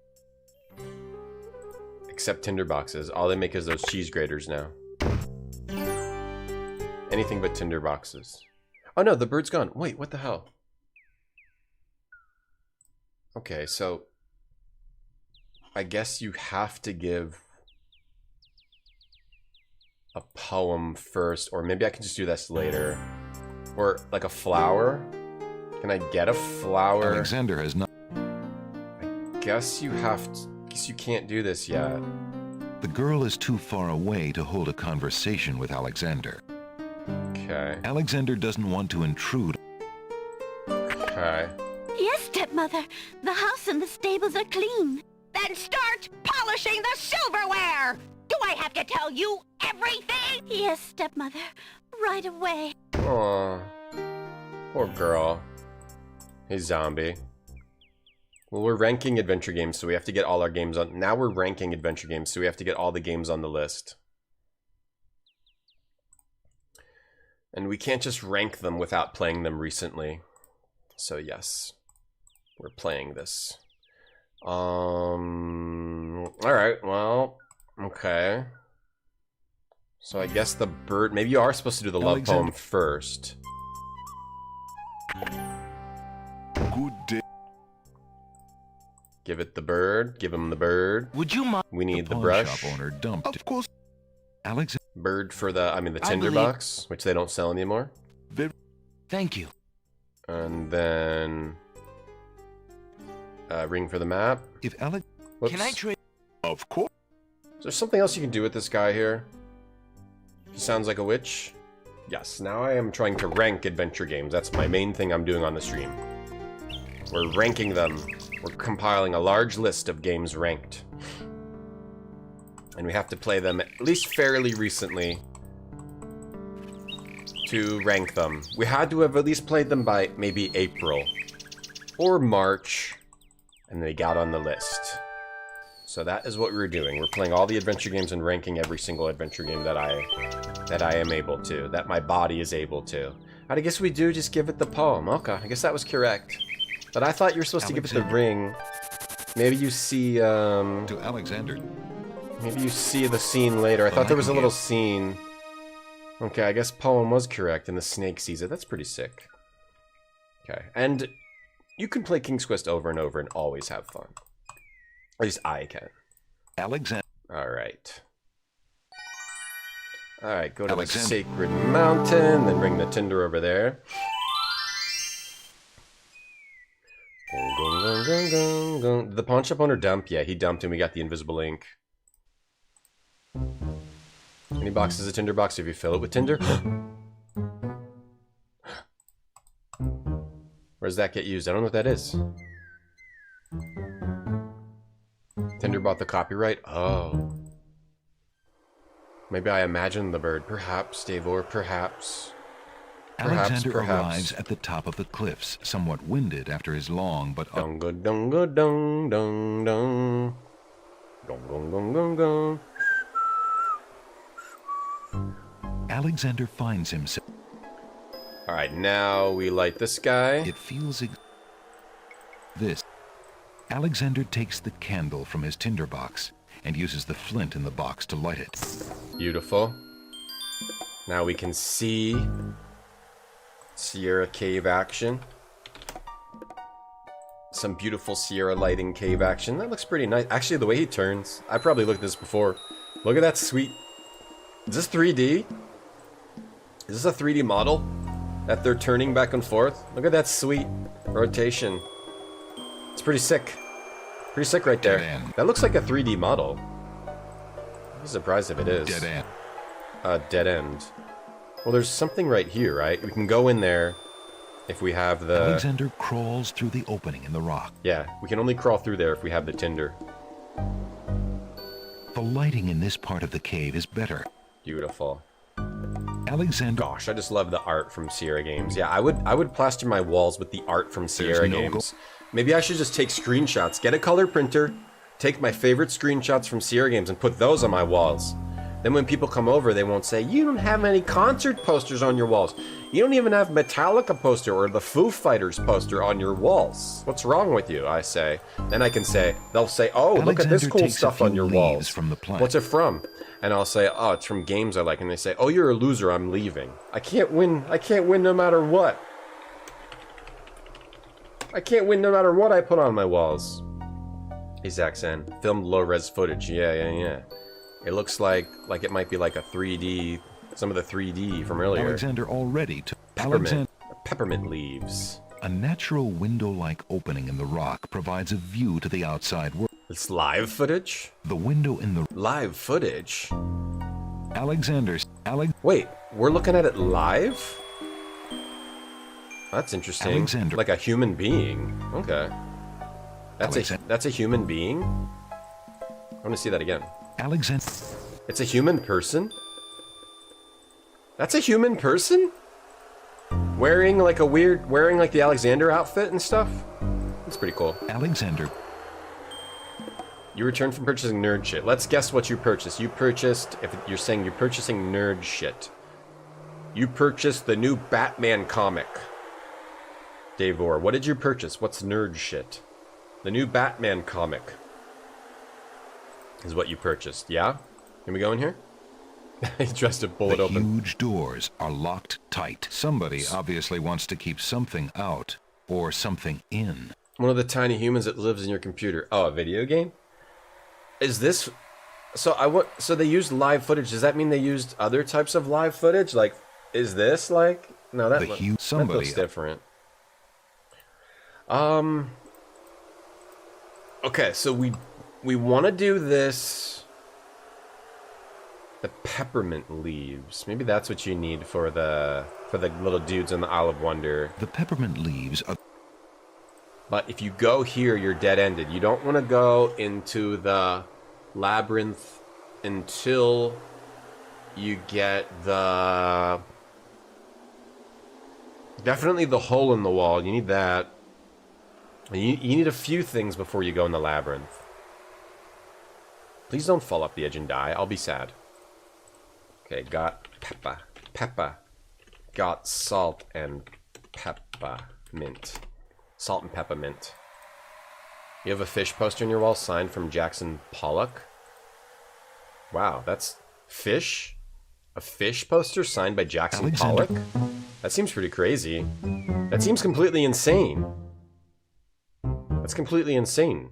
Except tinder boxes. All they make is those cheese graters now. Anything but tinder boxes. Oh no, the bird's gone. Wait, what the hell? Okay, so... I guess you have to give... a poem first, or maybe I can just do this later. Or like a flower. Can I get a flower? Alexander has not... I guess you have to... Guess you can't do this yet. The girl is too far away to hold a conversation with Alexander. Okay. Alexander doesn't want to intrude. Okay. Yes, stepmother. The house and the stables are clean. Then start polishing the silverware! Do I have to tell you everything? Yes, stepmother. Right away. Aww. Poor girl. Hey, zombie. Well, we're ranking adventure games, so we have to get all our games on... Now we're ranking adventure games, so we have to get all the games on the list. And we can't just rank them without playing them recently. So yes, we're playing this. Alright, well, okay. So I guess the bird... Maybe you are supposed to do the love poem first. Good day. Give it the bird. Give him the bird. Would you mind? We need the pawn brush. Shop owner dumped. Of course. Alexander. Bird for the... I mean, the tinderbox, which they don't sell anymore. Thank you. And then... ring for the map. If Alex... Can I trade? Of course. Is there something else you can do with this guy here? He sounds like a witch. Yes, now I am trying to rank adventure games. That's my main thing I'm doing on the stream. We're ranking them. We're compiling a large list of games ranked. And we have to play them at least fairly recently to rank them. We had to have at least played them by maybe April or March, and they got on the list. So that is what we're doing. We're playing all the adventure games and ranking every single adventure game that I am able to, that my body is able to. I guess we do just give it the poem. Okay, I guess that was correct. But I thought you were supposed to give it the ring. Maybe you see, To Alexander. Maybe you see the scene later. I thought there was a little scene. Okay, I guess poem was correct, and the snake sees it. That's pretty sick. Okay, and you can play King's Quest over and over and always have fun. At least I can. Alexander. Alright. Alright, go to the Sacred Mountain, then bring the tinder over there. Did the pawn shop owner dump? Yeah, he dumped and we got the invisible ink. Any boxes of tinder box if you fill it with tinder? Where does that get used? I don't know what that is. Tinder bought the copyright? Oh. Maybe I imagined the bird. Perhaps, Davor, perhaps. Alexander arrives at the top of the cliffs, somewhat winded after his long but... Dunga dunga dung dung dung. Dung dung dung dung dung. Alexander finds himself... Alright, now we light this guy. It feels... This. Alexander takes the candle from his tinderbox and uses the flint in the box to light it. Beautiful. Now we can see Sierra cave action. Some beautiful Sierra lighting cave action. That looks pretty nice. Actually, the way he turns, I probably looked at this before. Look at that sweet... Is this 3D? Is this a 3D model that they're turning back and forth? Look at that sweet rotation. It's pretty sick. Pretty sick right there. That looks like a 3D model. I'm surprised if it is. Dead end. Dead end. Well, there's something right here, right? We can go in there if we have the... Alexander crawls through the opening in the rock. Yeah, we can only crawl through there if we have the tinder. The lighting in this part of the cave is better. Beautiful. Alexander... Gosh, I just love the art from Sierra Games. Yeah, I would plaster my walls with the art from Sierra Games. Maybe I should just take screenshots. Get a color printer, take my favorite screenshots from Sierra Games and put those on my walls. Then when people come over, they won't say, you don't have any concert posters on your walls. You don't even have Metallica poster or the Foo Fighters poster on your walls. What's wrong with you? I say. Then I can say, they'll say, oh, look at this cool stuff on your walls. From the plant. What's it from? And I'll say, oh, it's from games I like. And they say, oh, you're a loser, I'm leaving. I can't win no matter what. I can't win no matter what I put on my walls. Hey, Zaxxan, filmed low-res footage. Yeah. It looks like it might be like a 3D, some of the 3D from earlier. Alexander already took peppermint leaves. A natural window-like opening in the rock provides a view to the outside world. It's live footage? The window in the... Live footage? Wait, we're looking at it live? That's interesting. Alexander. Like a human being. Okay. That's a human being? I want to see that again. Alexander. It's a human person? That's a human person? Wearing like the Alexander outfit and stuff? That's pretty cool. Alexander. You returned from purchasing nerd shit. Let's guess what you purchased. You purchased, if you're saying you're purchasing nerd shit, you purchased the new Batman comic. Davor, what did you purchase? What's nerd shit? The new Batman comic is what you purchased, yeah? Can we go in here? He tries to pull it open. The huge doors are locked tight. Somebody obviously wants to keep something out or something in. One of the tiny humans that lives in your computer. Oh, a video game? Is this... So they used live footage. Does that mean they used other types of live footage? Like, is this like... No, that looks different. Okay, so we want to do this. The peppermint leaves. Maybe that's what you need for the little dudes in the Isle of Wonder. The peppermint leaves are... But if you go here, you're dead-ended. You don't want to go into the labyrinth until you get the... Definitely the hole in the wall. You need that. You need a few things before you go in the labyrinth. Please don't fall off the edge and die. I'll be sad. Okay, got pepper. Got salt and peppermint. Salt and peppermint. You have a fish poster on your wall signed from Jackson Pollock? Wow, that's fish? A fish poster signed by Jackson Pollock? That seems pretty crazy. That seems completely insane. That's completely insane,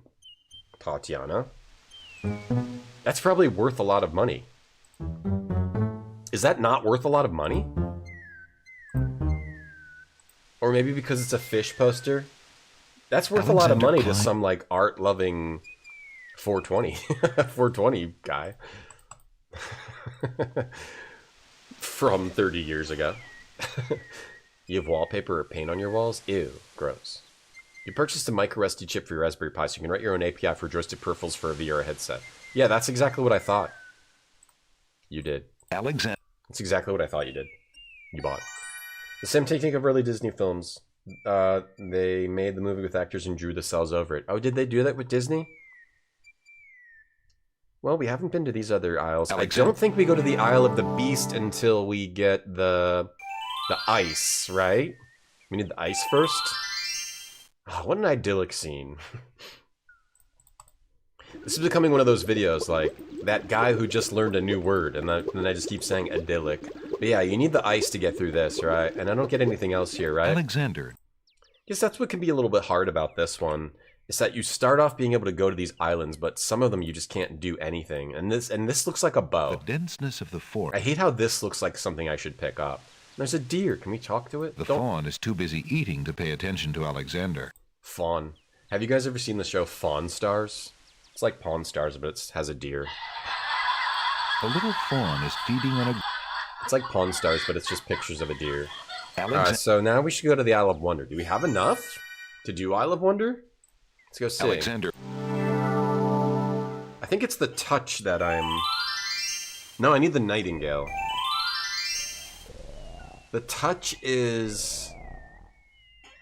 Tatiana. That's probably worth a lot of money. Is that not worth a lot of money? Or maybe because it's a fish poster? That's worth a lot of money to some, like, art-loving 420. 420 guy. From 30 years ago. You have wallpaper or paint on your walls? Ew, gross. You purchased a micro SD chip for your Raspberry Pi, so you can write your own API for joystick peripherals for a VR headset. Yeah, that's exactly what I thought. You did. Alexander. That's exactly what I thought you did. You bought. The same technique of early Disney films. They made the movie with actors and drew the cells over it. Oh, did they do that with Disney? Well, we haven't been to these other aisles. I don't think we go to the Isle of the Beast until we get the ice, right? We need the ice first? Oh, what an idyllic scene. This is becoming one of those videos, like, that guy who just learned a new word, and then I just keep saying idyllic. But yeah, you need the ice to get through this, right? And I don't get anything else here, right? Alexander. Guess that's what can be a little bit hard about this one, is that you start off being able to go to these islands, but some of them you just can't do anything. And this looks like a bow. The denseness of the forest. I hate how this looks like something I should pick up. There's a deer. Can we talk to it? The fawn is too busy eating to pay attention to Alexander. Fawn. Have you guys ever seen the show Fawn Stars? It's like Pawn Stars, but it has a deer. A little fawn is feeding on a... It's like Pawn Stars, but it's just pictures of a deer. Alright, so now we should go to the Isle of Wonder. Do we have enough to do Isle of Wonder? Let's go see. Alexander. I think it's the touch that I'm... No, I need the nightingale. The touch is...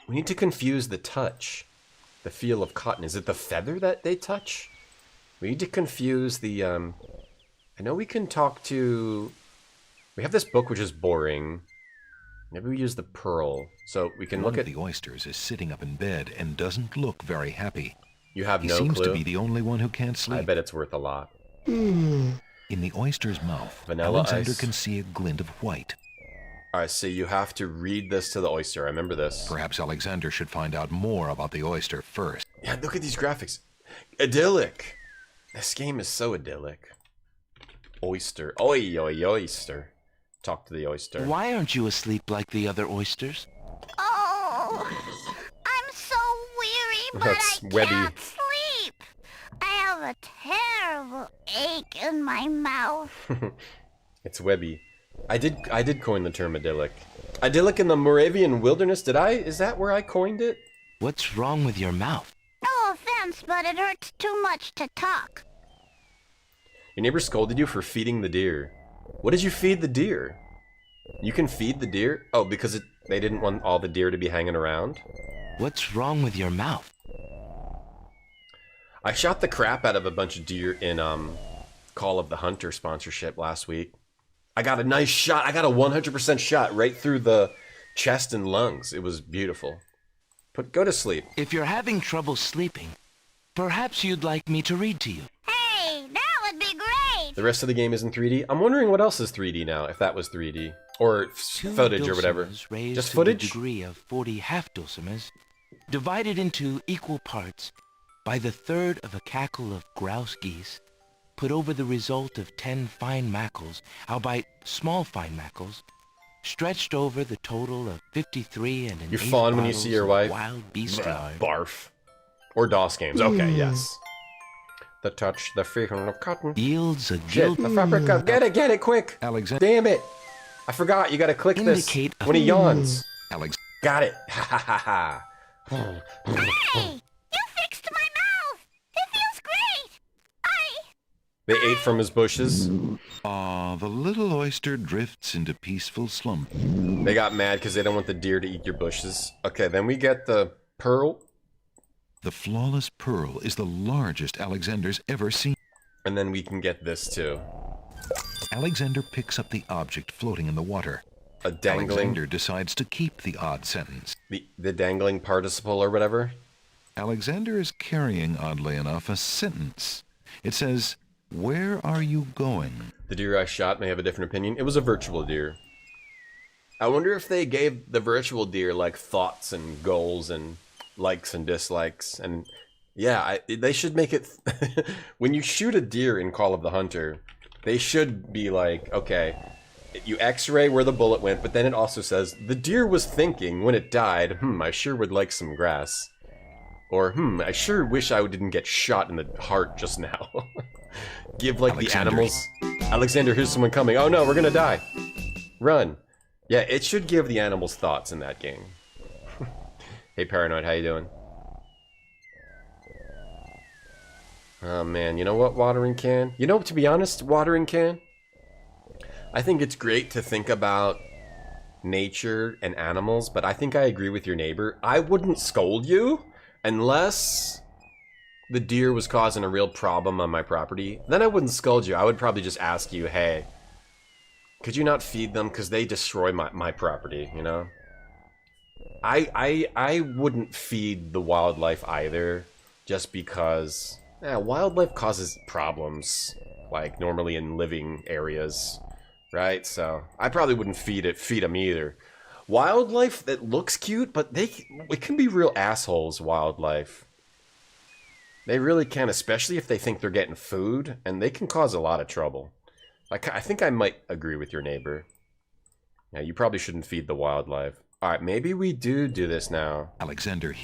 We need to confuse the touch. The feel of cotton. Is it the feather that they touch? We need to confuse the... I know we can talk to... We have this book which is boring. Maybe we use the pearl. So we can look at... One of the oysters is sitting up in bed and doesn't look very happy. You have no clue? He seems to be the only one who can't sleep. I bet it's worth a lot. In the oyster's mouth, Vanilla Alexander ice. can see a glint of white. Alright, so you have to read this to the oyster. I remember this. Perhaps Alexander should find out more about the oyster first. Yeah, look at these graphics. Idyllic. This game is so idyllic. Oyster. Oi, oi, oyster. Talk to the oyster. Why aren't you asleep like the other oysters? Oh, I'm so weary, but That's I Webby. can't sleep. I have a terrible ache in my mouth. It's Webby. I did coin the term idyllic. Idyllic in the Moravian wilderness, did I? Is that where I coined it? What's wrong with your mouth? No offense, but it hurts too much to talk. Your neighbor scolded you for feeding the deer. What did you feed the deer? You can feed the deer? Oh, because they didn't want all the deer to be hanging around? What's wrong with your mouth? I shot the crap out of a bunch of deer in Call of the Hunter sponsorship last week. I got a nice shot. I got a 100% shot right through the chest and lungs. It was beautiful. Go to sleep. If you're having trouble sleeping, perhaps you'd like me to read to you. Hey, that would be great. The rest of the game is in 3D. I'm wondering what else is 3D now, if that was 3D. Or footage or whatever. Raised Just to footage? the degree of 40 half-dulcimers, divided into equal parts by the third of a cackle of grouse geese, put over the result of 10 fine mackles, albeit small fine mackles, stretched over the total of 53 and an You fawn when you see your wife? Wild beast yard. Barf. Or DOS games. Okay, yes. The touch, the feeling of cotton. Yields a Shit, guilt. the fabric of... Get it, quick! Alexander. Damn it! I forgot, you gotta click Indicate this when he yawns. Alex. Got it! Ha ha ha ha! Hey, you fixed my mouth. It feels great. They ate from his bushes. The little oyster drifts into peaceful slumber. They got mad because they don't want the deer to eat your bushes. Okay, then we get the pearl. The flawless pearl is the largest Alexander's ever seen. And then we can get this too. Alexander picks up the object floating in the water. A dangling... Alexander decides to keep the odd sentence. The dangling participle or whatever? Alexander is carrying, oddly enough, a sentence. It says, "Where are you going?" The deer I shot may have a different opinion. It was a virtual deer. I wonder if they gave the virtual deer, like, thoughts and goals and likes and dislikes. And, yeah, they should make it... When you shoot a deer in Call of the Hunter, they should be like, okay, you x-ray where the bullet went, but then it also says, the deer was thinking when it died, I sure would like some grass. Or, I sure wish I didn't get shot in the heart just now. Give, like, the animals... Alexander, here's someone coming. Oh no, we're gonna die. Run. Yeah, it should give the animals thoughts in that game. Hey, Paranoid, how you doing? Oh man, you know what, Watering Can? You know, to be honest, Watering Can? I think it's great to think about nature and animals, but I think I agree with your neighbor. I wouldn't scold you unless the deer was causing a real problem on my property. Then I wouldn't scold you. I would probably just ask you, hey, could you not feed them? Because they destroy my property, you know? I wouldn't feed the wildlife either, just because wildlife causes problems, like normally in living areas, right? So I probably wouldn't feed them either. Wildlife that looks cute, but it can be real assholes, wildlife. They really can, especially if they think they're getting food, and they can cause a lot of trouble. Like, I think I might agree with your neighbor. Yeah, you probably shouldn't feed the wildlife. Alright, maybe we do this now. Alexander,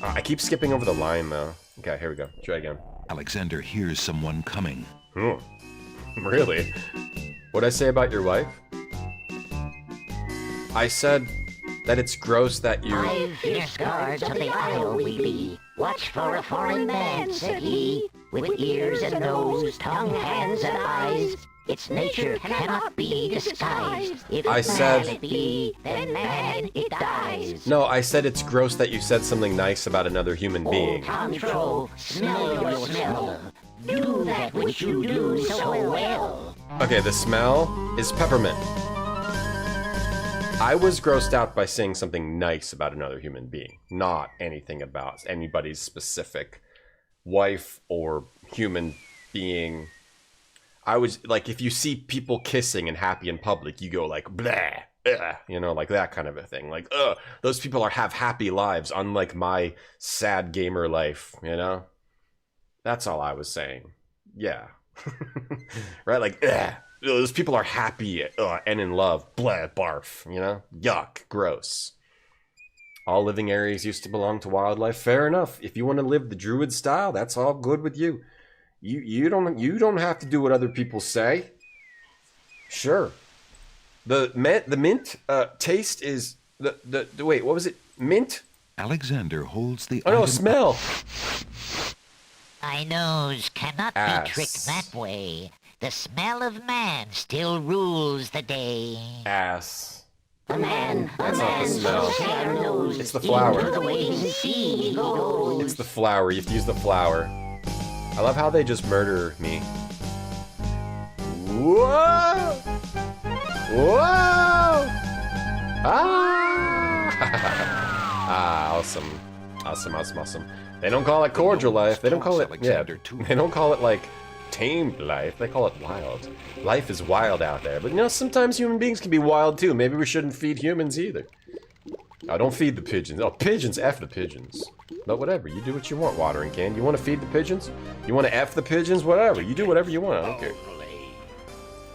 I keep skipping over the line, though. Okay, here we go. Try again. Alexander hears someone coming. Oh, really? What'd I say about your wife? I said that it's gross that you... 5 fierce guards of the isle we be. Watch for a foreign man, said he, with ears and nose, tongue, hands, and eyes. Its nature cannot be disguised. If I said... man it be, then man it dies. No, I said it's gross that you said something nice about another human being. Control, smell your smell. Do that which you do so well. Okay, the smell is peppermint. I was grossed out by saying something nice about another human being, not anything about anybody's specific wife or human being. I was like, if you see people kissing and happy in public, you go like, blah, you know, like that kind of a thing. Like, those people have happy lives, unlike my sad gamer life, you know? That's all I was saying. Yeah. Right? Like, those people are happy and in love. Blah, barf, you know? Yuck, gross. All living areas used to belong to wildlife. Fair enough. If you want to live the druid style, that's all good with you. You don't have to do what other people say. Sure. The mint taste is the wait, what was it? Mint? Alexander holds the no, smell. My nose cannot be tricked that way. The smell of man still rules the day. Ass. A man not the smell. It's the flower. It's the flower. You have to use the flower. I love how they just murder me. Whoa! Whoa! Ah! Awesome. Awesome. They don't call it cordial life. They don't call it, they don't call it like tamed life. They call it wild. Life is wild out there. But you know, sometimes human beings can be wild too. Maybe we shouldn't feed humans either. Oh, don't feed the pigeons. Oh, pigeons, F the pigeons. But whatever, you do what you want, Watering Can. You want to feed the pigeons? You want to F the pigeons? Whatever, you do whatever you want, I don't care.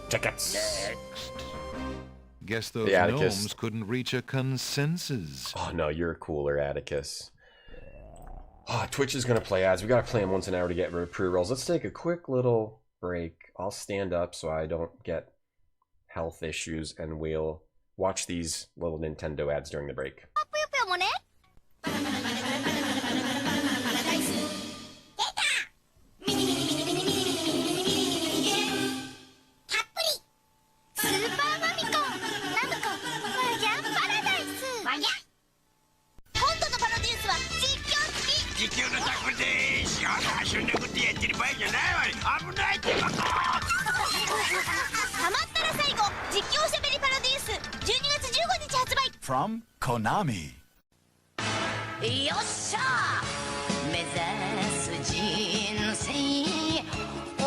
Tickets. Guess those gnomes couldn't reach a consensus. Oh no, you're cooler, Atticus. Oh, Twitch is gonna play ads. We gotta play them once an hour to get pre-rolls. Let's take a quick little break. I'll stand up so I don't get health issues, and we'll watch these little Nintendo ads during the break. From Konami. よっしゃ目指す人生男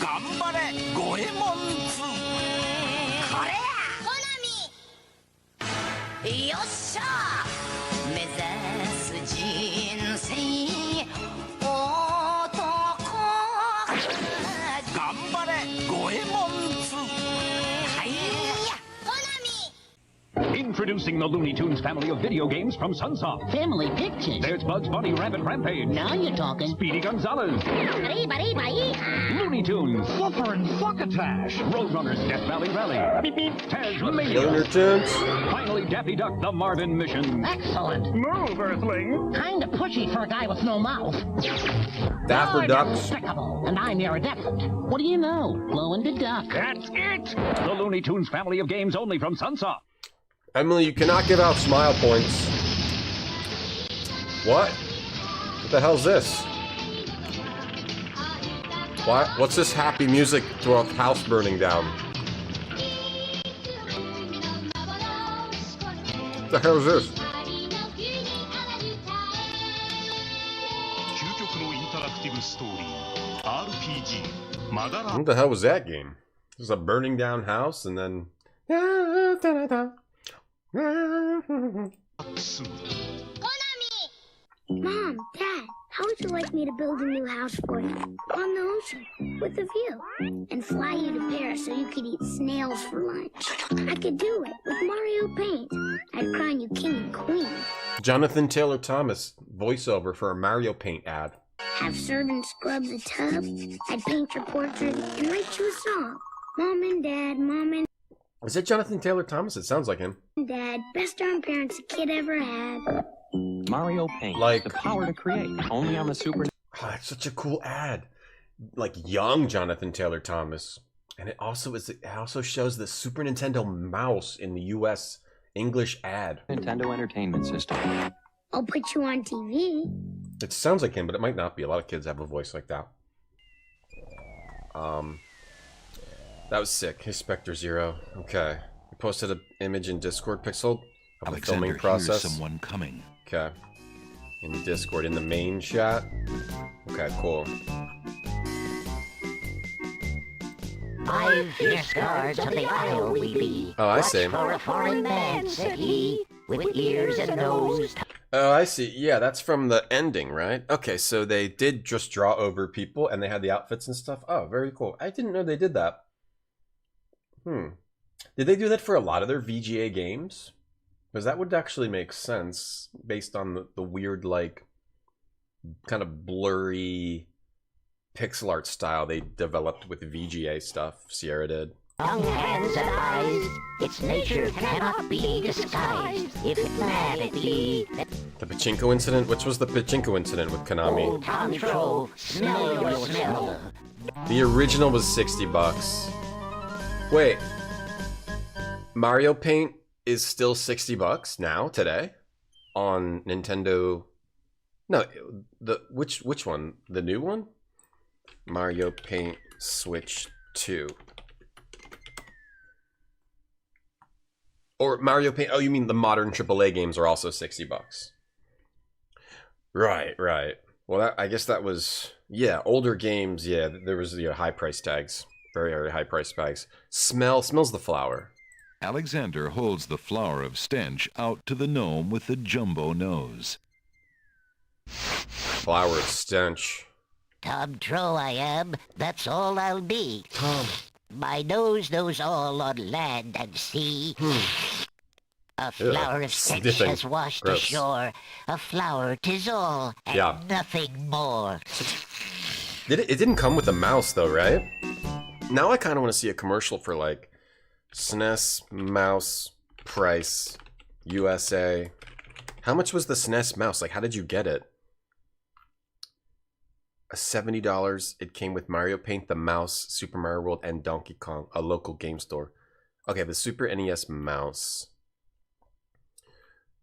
頑張れ五右衛門2これやコナミよっしゃ目指す人生男頑張れ五右衛門2 Introducing the Looney Tunes family of video games from Sunsoft. Family pictures. There's Bugs Bunny Rabbit Rampage. Now you're talking. Speedy Gonzales. Looney Tunes. Fluffer and Succotash. Roadrunners Death Valley Rally. Beep beep. Tasmania. Looney Tunes. Finally, Daffy Duck, the Marvin Mission. Excellent. Move, Earthling. Kinda pushy for a guy with no mouth. Dapper Ducks. Despicable, and I'm iridescent. What do you know? Glow in the duck. That's it. The Looney Tunes family of games only from Sunsoft. Emily, you cannot give out smile points. What? What the hell's this? What? What's this happy music to a house burning down? What the hell is this? What the hell was that game? This is a burning down house and then... Mom, Dad, how would you like me to build a new house for you? On the ocean, with a view. And fly you to Paris so you could eat snails for lunch. I could do it with Mario Paint. I'd crown you king and queen. Jonathan Taylor Thomas, voiceover for a Mario Paint ad. Have servants scrub the tub. I'd paint your portrait and write you a song. Mom and Dad. Is it Jonathan Taylor Thomas? It sounds like him. Dad, best darn parents a kid ever had. Mario Paint, like the power to create, only on the Super. Oh, that's such a cool ad. Like young Jonathan Taylor Thomas. And it also shows the Super Nintendo mouse in the US English ad. Nintendo Entertainment System. I'll put you on TV. It sounds like him, but it might not be. A lot of kids have a voice like that. That was sick. Hey, Spectre Zero. Okay. We posted an image in Discord, Pixel, of the filming process. Hears someone coming. Okay. In Discord, in the main chat. Okay, cool. 5 fierce guards of the Isle we be. Oh, I see. Watch for a foreign man, said he, with ears and nose. Oh, I see. Yeah, that's from the ending, right? Okay, so they did just draw over people, and they had the outfits and stuff. Oh, very cool. I didn't know they did that. Did they do that for a lot of their VGA games? Because that would actually make sense, based on the weird, like, kind of blurry pixel art style they developed with VGA stuff. Sierra did. Tongue, hands, and eyes, its nature cannot be disguised. If mad it be. The pachinko incident? Which was the pachinko incident with Konami? Oh, Tantro, smell your smell. The original was $60. Wait. Mario Paint is still $60 now, today? On Nintendo... No, which one? The new one? Mario Paint Switch 2. Or Mario Paint... Oh, you mean the modern AAA games are also $60. Right. Well, I guess that was... Yeah, older games, yeah, there was high price tags. Very, very high price tags. Smells the flower. Alexander holds the flower of stench out to the gnome with the jumbo nose. Flower of stench. Tom Tro I am, that's all I'll be. Tom. My nose knows all on land and sea. A flower of stench has washed ashore. A flower 'tis all, and nothing more. It didn't come with a mouse though, right? Now I kind of want to see a commercial for like SNES mouse price USA. How much was the SNES mouse? Like, how did you get it? $70. It came with Mario Paint, the mouse, Super Mario World, and Donkey Kong, a local game store. Okay, the Super NES mouse.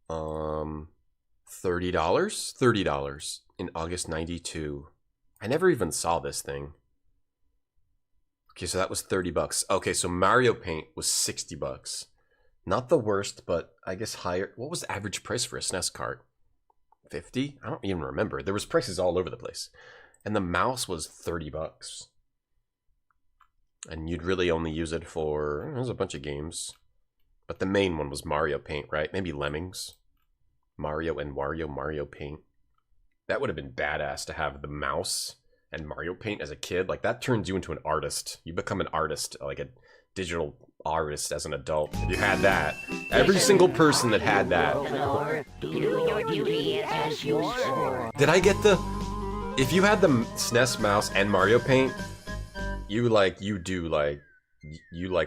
$30? $30 in August 92. I never even saw this thing. Okay, so that was $30. Okay, so Mario Paint was $60. Not the worst, but I guess higher. What was the average price for a SNES cart? 50? I don't even remember. There was prices all over the place. And the mouse was $30. And you'd really only use it for, there's a bunch of games. But the main one was Mario Paint, right? Maybe Lemmings. Mario and Wario Mario Paint. That would have been badass to have the mouse and Mario Paint as a kid. Like, that turns you into an artist. You become an artist, like a digital artist as an adult. If you had that. Every single person that had that. Did I get the... If you had the SNES mouse and Mario Paint, you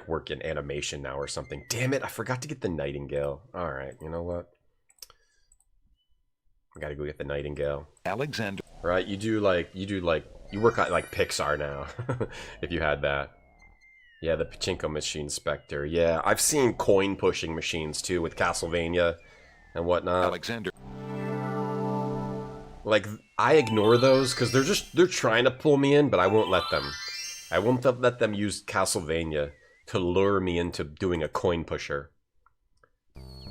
work in animation now or something. Damn it, I forgot to get the Nightingale. Alright, you know what? I gotta go get the Nightingale. Alexander. Right, you work at like Pixar now. If you had that. Yeah, the pachinko machine Spectre. Yeah, I've seen coin pushing machines too with Castlevania and whatnot. Alexander. Like, I ignore those because they're trying to pull me in, but I won't let them. I won't let them use Castlevania to lure me into doing a coin pusher.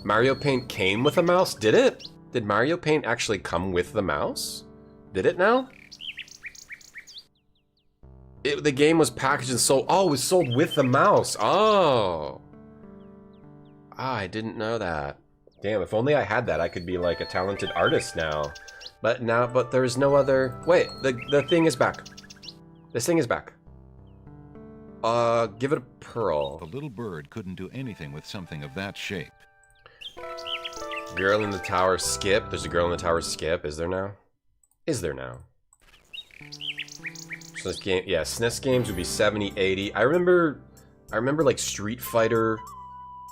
Mario Paint came with a mouse, did it? Did Mario Paint actually come with the mouse? Did it now? The game was packaged and sold. Oh, it was sold with the mouse. Oh. I didn't know that. Damn, if only I had that, I could be like a talented artist now. But there's no other... Wait, the thing is back. This thing is back. Give it a pearl. The little bird couldn't do anything with something of that shape. Girl in the Tower skip. There's a Girl in the Tower skip. Is there now? Is there now? SNES game, yeah, SNES games would be 70, 80. I remember like Street Fighter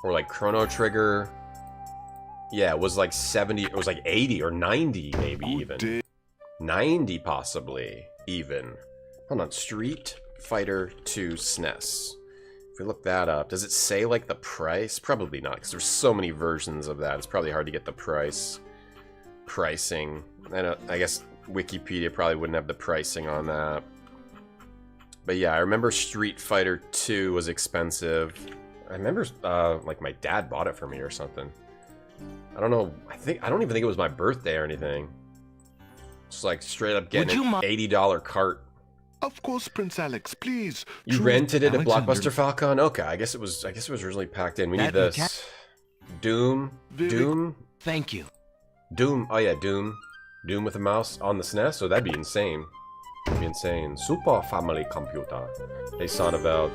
or like Chrono Trigger. Yeah, it was like 70, it was like 80 or 90 maybe even. 90 possibly even. Hold on, Street Fighter 2 SNES. If we look that up, does it say like the price? Probably not, because there's so many versions of that. It's probably hard to get the pricing. I guess Wikipedia probably wouldn't have the pricing on that. But yeah, I remember Street Fighter 2 was expensive. I remember like my dad bought it for me or something. I don't know. I don't even think it was my birthday or anything. Just like straight up getting an $80 cart. Of course, Prince Alex, please. You rented it at Blockbuster Falcon? Okay, I guess it was originally packed in. We need this. Doom. Doom. Thank you. Doom. Oh yeah, Doom. Doom with a mouse on the SNES? So that'd be insane. That'd be insane. Super Family Computer. Hey, Sonneveld.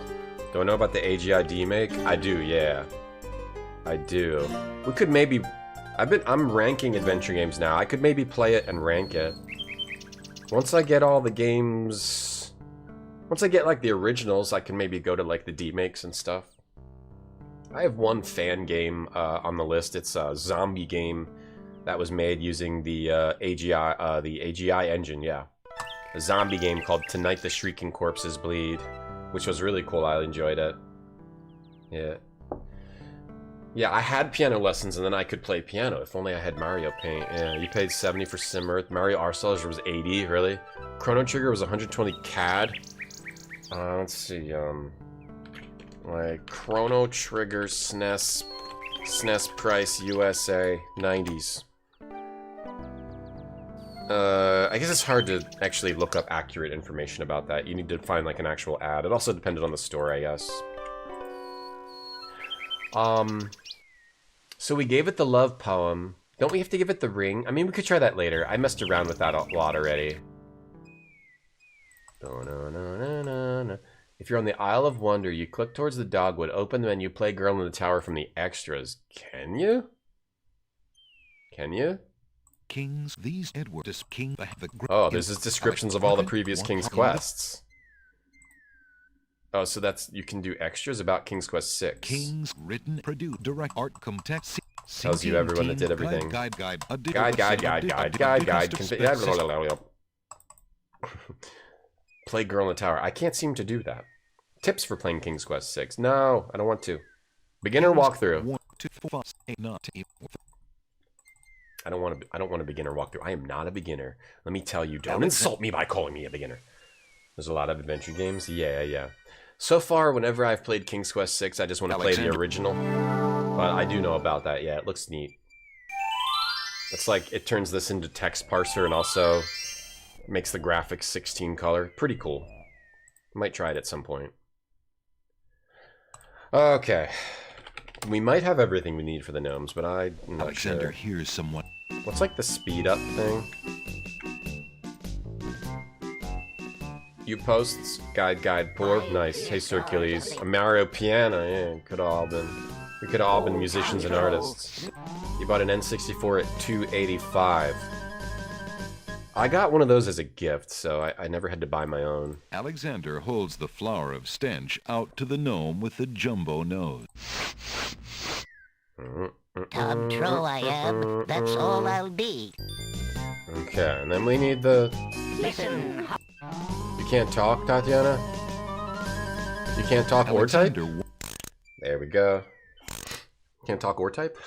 Do I know about the AGI D-Make? I do, yeah. I do. We could maybe... I'm ranking adventure games now. I could maybe play it and rank it. Once I get all the games... Once I get, like, the originals, I can maybe go to, like, the D-Makes and stuff. I have one fan game on the list. It's a zombie game that was made using the AGI engine, yeah. A zombie game called Tonight the Shrieking Corpses Bleed, which was really cool. I enjoyed it. Yeah. Yeah, I had piano lessons and then I could play piano. If only I had Mario Paint. Yeah, you paid 70 for SimEarth. Mario R-Stars was 80, really? Chrono Trigger was 120 CAD. Let's see, like Chrono Trigger SNES price USA 90s. I guess it's hard to actually look up accurate information about that. You need to find like an actual ad. It also depended on the store, I guess. So we gave it the love poem. Don't we have to give it the ring? I mean, we could try that later. I messed around with that a lot already. If you're on the Isle of Wonder, you click towards the dogwood, open the menu, play Girl in the Tower from the extras. Can you? Can you? Kings, these Edward is king. Oh, there's his descriptions of all the previous King's Quests. Oh, so that's, you can do extras about King's Quest 6. Kings written, produced, direct, art, context. Tells you everyone that did everything. Guide. Play Girl in the Tower. I can't seem to do that. Tips for playing King's Quest 6. No, I don't want to. Beginner walkthrough. I don't want a beginner walkthrough. I am not a beginner. Let me tell you, don't insult me by calling me a beginner. There's a lot of adventure games. Yeah. So far, whenever I've played King's Quest 6, I just want to play the original. But I do know about that. Yeah, it looks neat. It's like, it turns this into text parser and also makes the graphics 16 color. Pretty cool. Might try it at some point. Okay. We might have everything we need for the gnomes, but I'm not Alexander sure. hears someone. What's like the speed up thing? You posts, guide, poor, nice. Hey, Circules, a Mario piano, yeah, we could have all been musicians and artists. You bought an N64 at $285. I got one of those as a gift, so I never had to buy my own. Alexander holds the flower of stench out to the gnome with the jumbo nose. Tom Troll I am, that's all I'll be. Okay, and then we need the... Listen. You can't talk, Tatiana? You can't talk or type? There we go. Can't talk or type?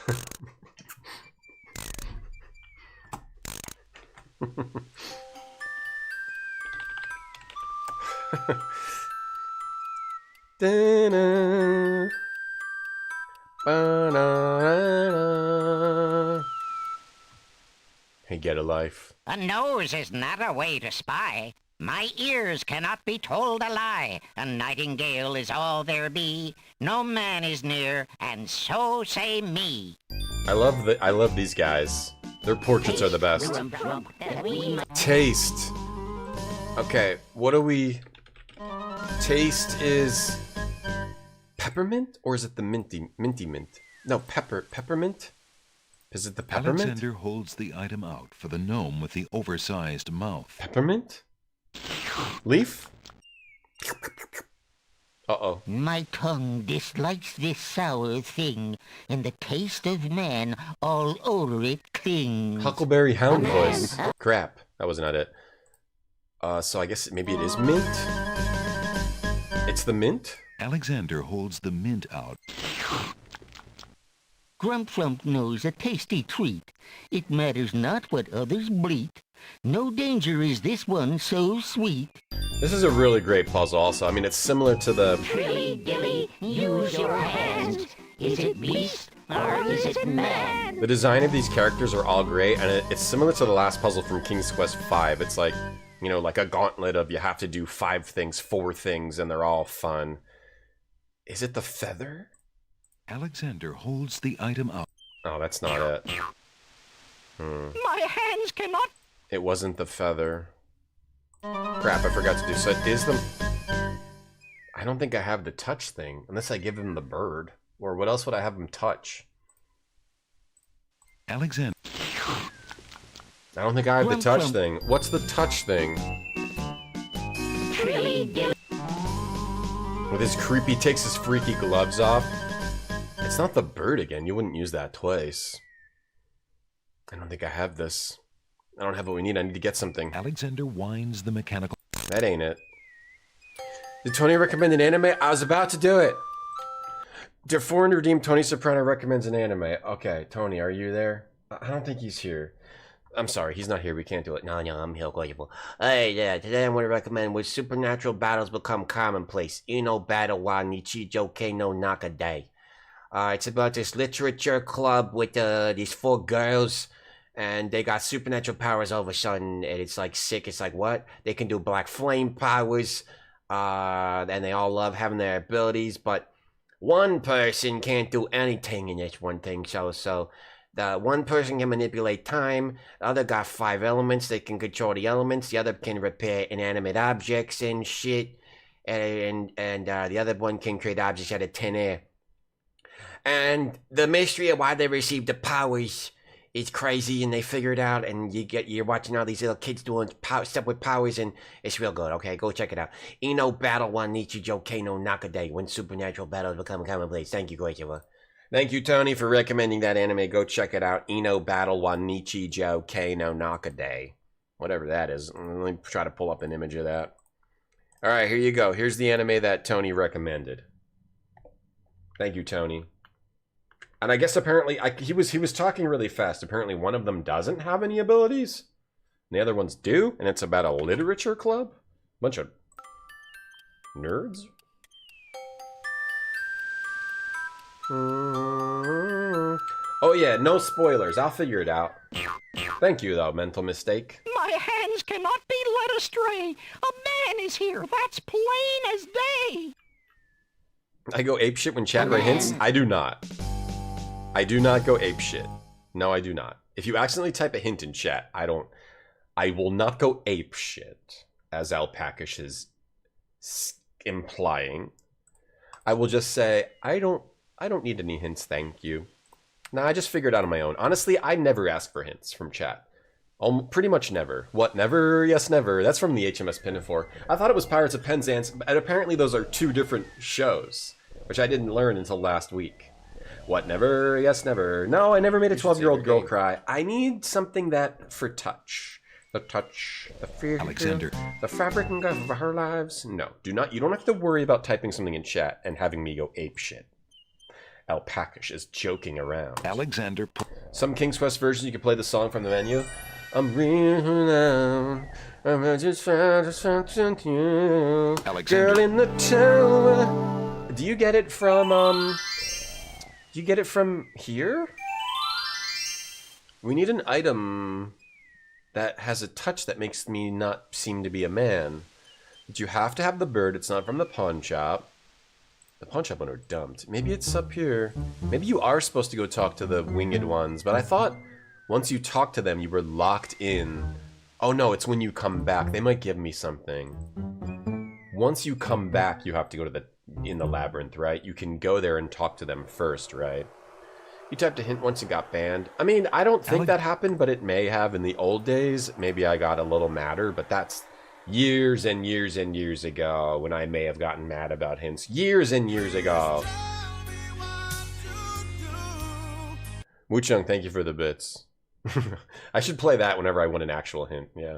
Hey, get a life. A nose is not a way to spy. My ears cannot be told a lie. A nightingale is all there be. No man is near, and so say me. I love these guys. Their portraits are the best. Taste. Okay, what do we... Taste is... Peppermint? Or is it the minty mint? No, peppermint? Is it the peppermint? Alexander holds the item out for the gnome with the oversized mouth. Peppermint? Leaf? Uh-oh. My tongue dislikes this sour thing, and the taste of man all over it clings. Huckleberry Hound voice. Crap. That was not it. So I guess maybe it is mint? It's the mint? Alexander holds the mint out. Grump knows a tasty treat. It matters not what others bleat. No danger is this one so sweet. This is a really great puzzle also. I mean, it's similar to the... Trilly dilly, use your hands. Is it beast or is it man? The design of these characters are all great, and it's similar to the last puzzle from King's Quest V. It's like, you know, like a gauntlet of you have to do 5 things, 4 things, and they're all fun. Is it the feather? Alexander holds the item out. Oh, that's not it. My hands cannot... It wasn't the feather. Crap, I forgot to do so. It is the... I don't think I have the touch thing, unless I give him the bird. Or what else would I have him touch? Alexander. I don't think I have the touch thing. What's the touch thing? With his creepy, takes his freaky gloves off. It's not the bird again. You wouldn't use that twice. I don't think I have this. I don't have what we need. I need to get something. Alexander winds the mechanical... That ain't it. Did Tony recommend an anime? I was about to do it. For and redeem, Tony Soprano recommends an anime. Okay, Tony, are you there? I don't think he's here. I'm sorry, he's not here. We can't do it. No, I'm here. Hey, yeah, today I'm going to recommend when supernatural battles become commonplace. Ino battle wa Nichijou Kei no Nakadai. It's about this literature club with these 4 girls, and they got supernatural powers all of a sudden, and it's like sick. It's like, what? They can do black flame powers, and they all love having their abilities, but one person can't do anything in this one thing, so the one person can manipulate time, the other got 5 elements, they can control the elements, the other can repair inanimate objects and shit, and the other one can create objects out of thin air. And the mystery of why they received the powers is crazy, and they figure it out, and you're watching all these little kids doing stuff with powers, and it's real good. Okay, go check it out. Ino battle wa Nichijou Kei no Nakadai, when supernatural battles become commonplace. Thank you, Goichiwa. Thank you, Tony, for recommending that anime. Go check it out. Ino battle wa Nichijou Kei no Nakadai. Whatever that is. Let me try to pull up an image of that. All right, here you go. Here's the anime that Tony recommended. Thank you, Tony. And I guess apparently he was talking really fast. Apparently one of them doesn't have any abilities, and the other ones do, and it's about a literature club. Bunch of nerds. Oh yeah, no spoilers. I'll figure it out. Thank you though, mental mistake. My hands cannot be led astray. A man is here. That's plain as day. I go apeshit when chat write hints? I do not. I do not go apeshit. No, I do not. If you accidentally type a hint in chat, I will not go apeshit, as Alpakish is implying. I will just say, I don't need any hints, thank you. Nah, I just figured out on my own. Honestly, I never ask for hints from chat. Pretty much never. What, never? Yes, never. That's from the HMS Pinafore. I thought it was Pirates of Penzance, and apparently those are 2 different shows, which I didn't learn until last week. What, never? Yes, never. No, I never made a 12-year-old girl cry. I need something that for touch. The touch, the fear, Alexander. The fabric of her lives. No, do not. You don't have to worry about typing something in chat and having me go apeshit. Alpakish is joking around. Alexander. Some King's Quest versions you can play the song from the menu. I'm real now. I'm just found something new. Alexander. Girl in the tower. Do you get it from Do you get it from here? We need an item that has a touch that makes me not seem to be a man. But you have to have the bird. It's not from the pawn shop. The pawn shop owner dumped. Maybe it's up here. Maybe you are supposed to go talk to the winged ones, but I thought once you talk to them, you were locked in. Oh no, it's when you come back. They might give me something. Once you come back, you have to go to in the labyrinth, right? You can go there and talk to them first, right? You typed a hint once and got banned. I mean, I don't think that happened, but it may have in the old days. Maybe I got a little madder, but that's years and years and years ago when I may have gotten mad about hints. Years and years ago. Moochung, thank you for the bits. I should play that whenever I want an actual hint. Yeah.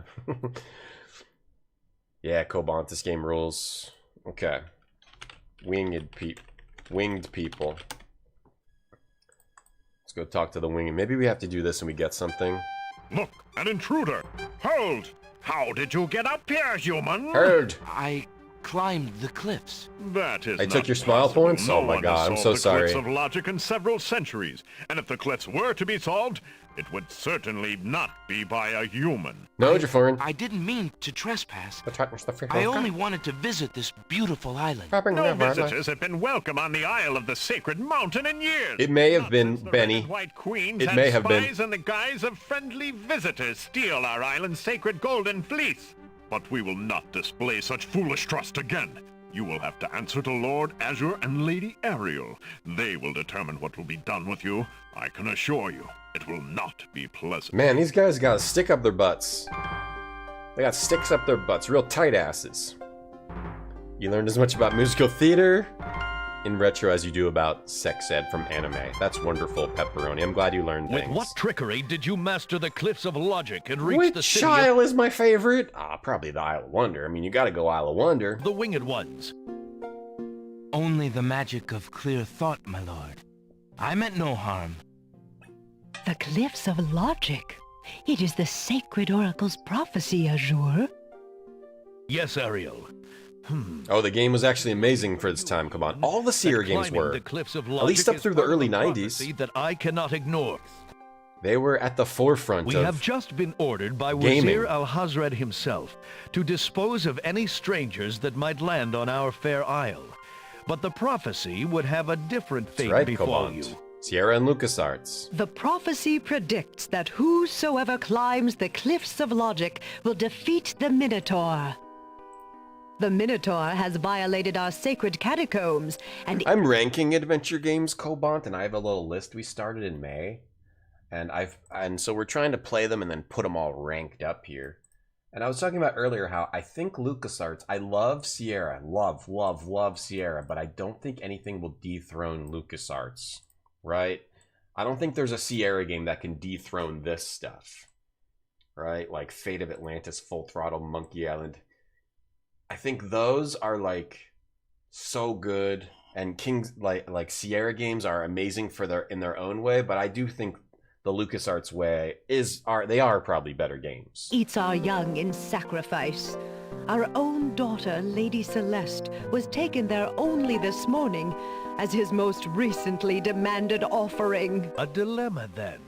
Yeah, Cobalt, this game rules. Okay. Winged people. Let's go talk to the winged. Maybe we have to do this and we get something. Look, an intruder. Hold. How did you get up here, human? Heard. I climbed the cliffs. That is I not took your smile possible. points? Oh No my one god, has I'm so solved the sorry. cliffs of logic in several centuries, and if the cliffs were to be solved, it would certainly not be by a human. No, you're foreign. I didn't mean to trespass. I only wanted to visit this beautiful island. No visitors have been welcome on the Isle of the Sacred Mountain in years. It may have been Benny. White Queens It had may have been. spies in the guise of friendly visitors steal our island's sacred golden fleece. But we will not display such foolish trust again. You will have to answer to Lord Azure and Lady Ariel. They will determine what will be done with you. I can assure you, it will not be pleasant. Man, these guys got a stick up their butts. They got sticks up their butts, real tight asses. You learned as much about musical theater in retro as you do about sex ed from anime. That's wonderful, Pepperoni. I'm glad you learned things. With what trickery did you master the cliffs of logic and reach the Which city Isle is my favorite? Probably the Isle of Wonder. I mean, you gotta go Isle of Wonder. The winged ones. Only the magic of clear thought, my lord. I meant no harm. The cliffs of logic. It is the sacred oracle's prophecy, Azure. Yes, Ariel. Oh, the game was actually amazing for its time. Come on, all the Seer games Climbing were. the cliffs of At logic least up is through the part of early a 90s. prophecy that I cannot ignore. They were at the forefront We of have just been ordered by gaming. Wazir Al-Hazred himself to dispose of any strangers that might land on our fair isle. But the prophecy would have a different fate right, befall Cobalt. you. Sierra and LucasArts. The prophecy predicts that whosoever climbs the cliffs of logic will defeat the Minotaur. The Minotaur has violated our sacred catacombs, and I'm ranking adventure games, Cobalt, and I have a little list we started in May. And so we're trying to play them and then put them all ranked up here. And I was talking about earlier how I think LucasArts, I love Sierra, love Sierra, but I don't think anything will dethrone LucasArts, right? I don't think there's a Sierra game that can dethrone this stuff, right? Like Fate of Atlantis, Full Throttle, Monkey Island. I think those are like so good, and King's like Sierra games are amazing for in their own way, but I do think the LucasArts way they are probably better games. eats our young in sacrifice. Our own daughter, Lady Celeste, was taken there only this morning as his most recently demanded offering. A dilemma, then.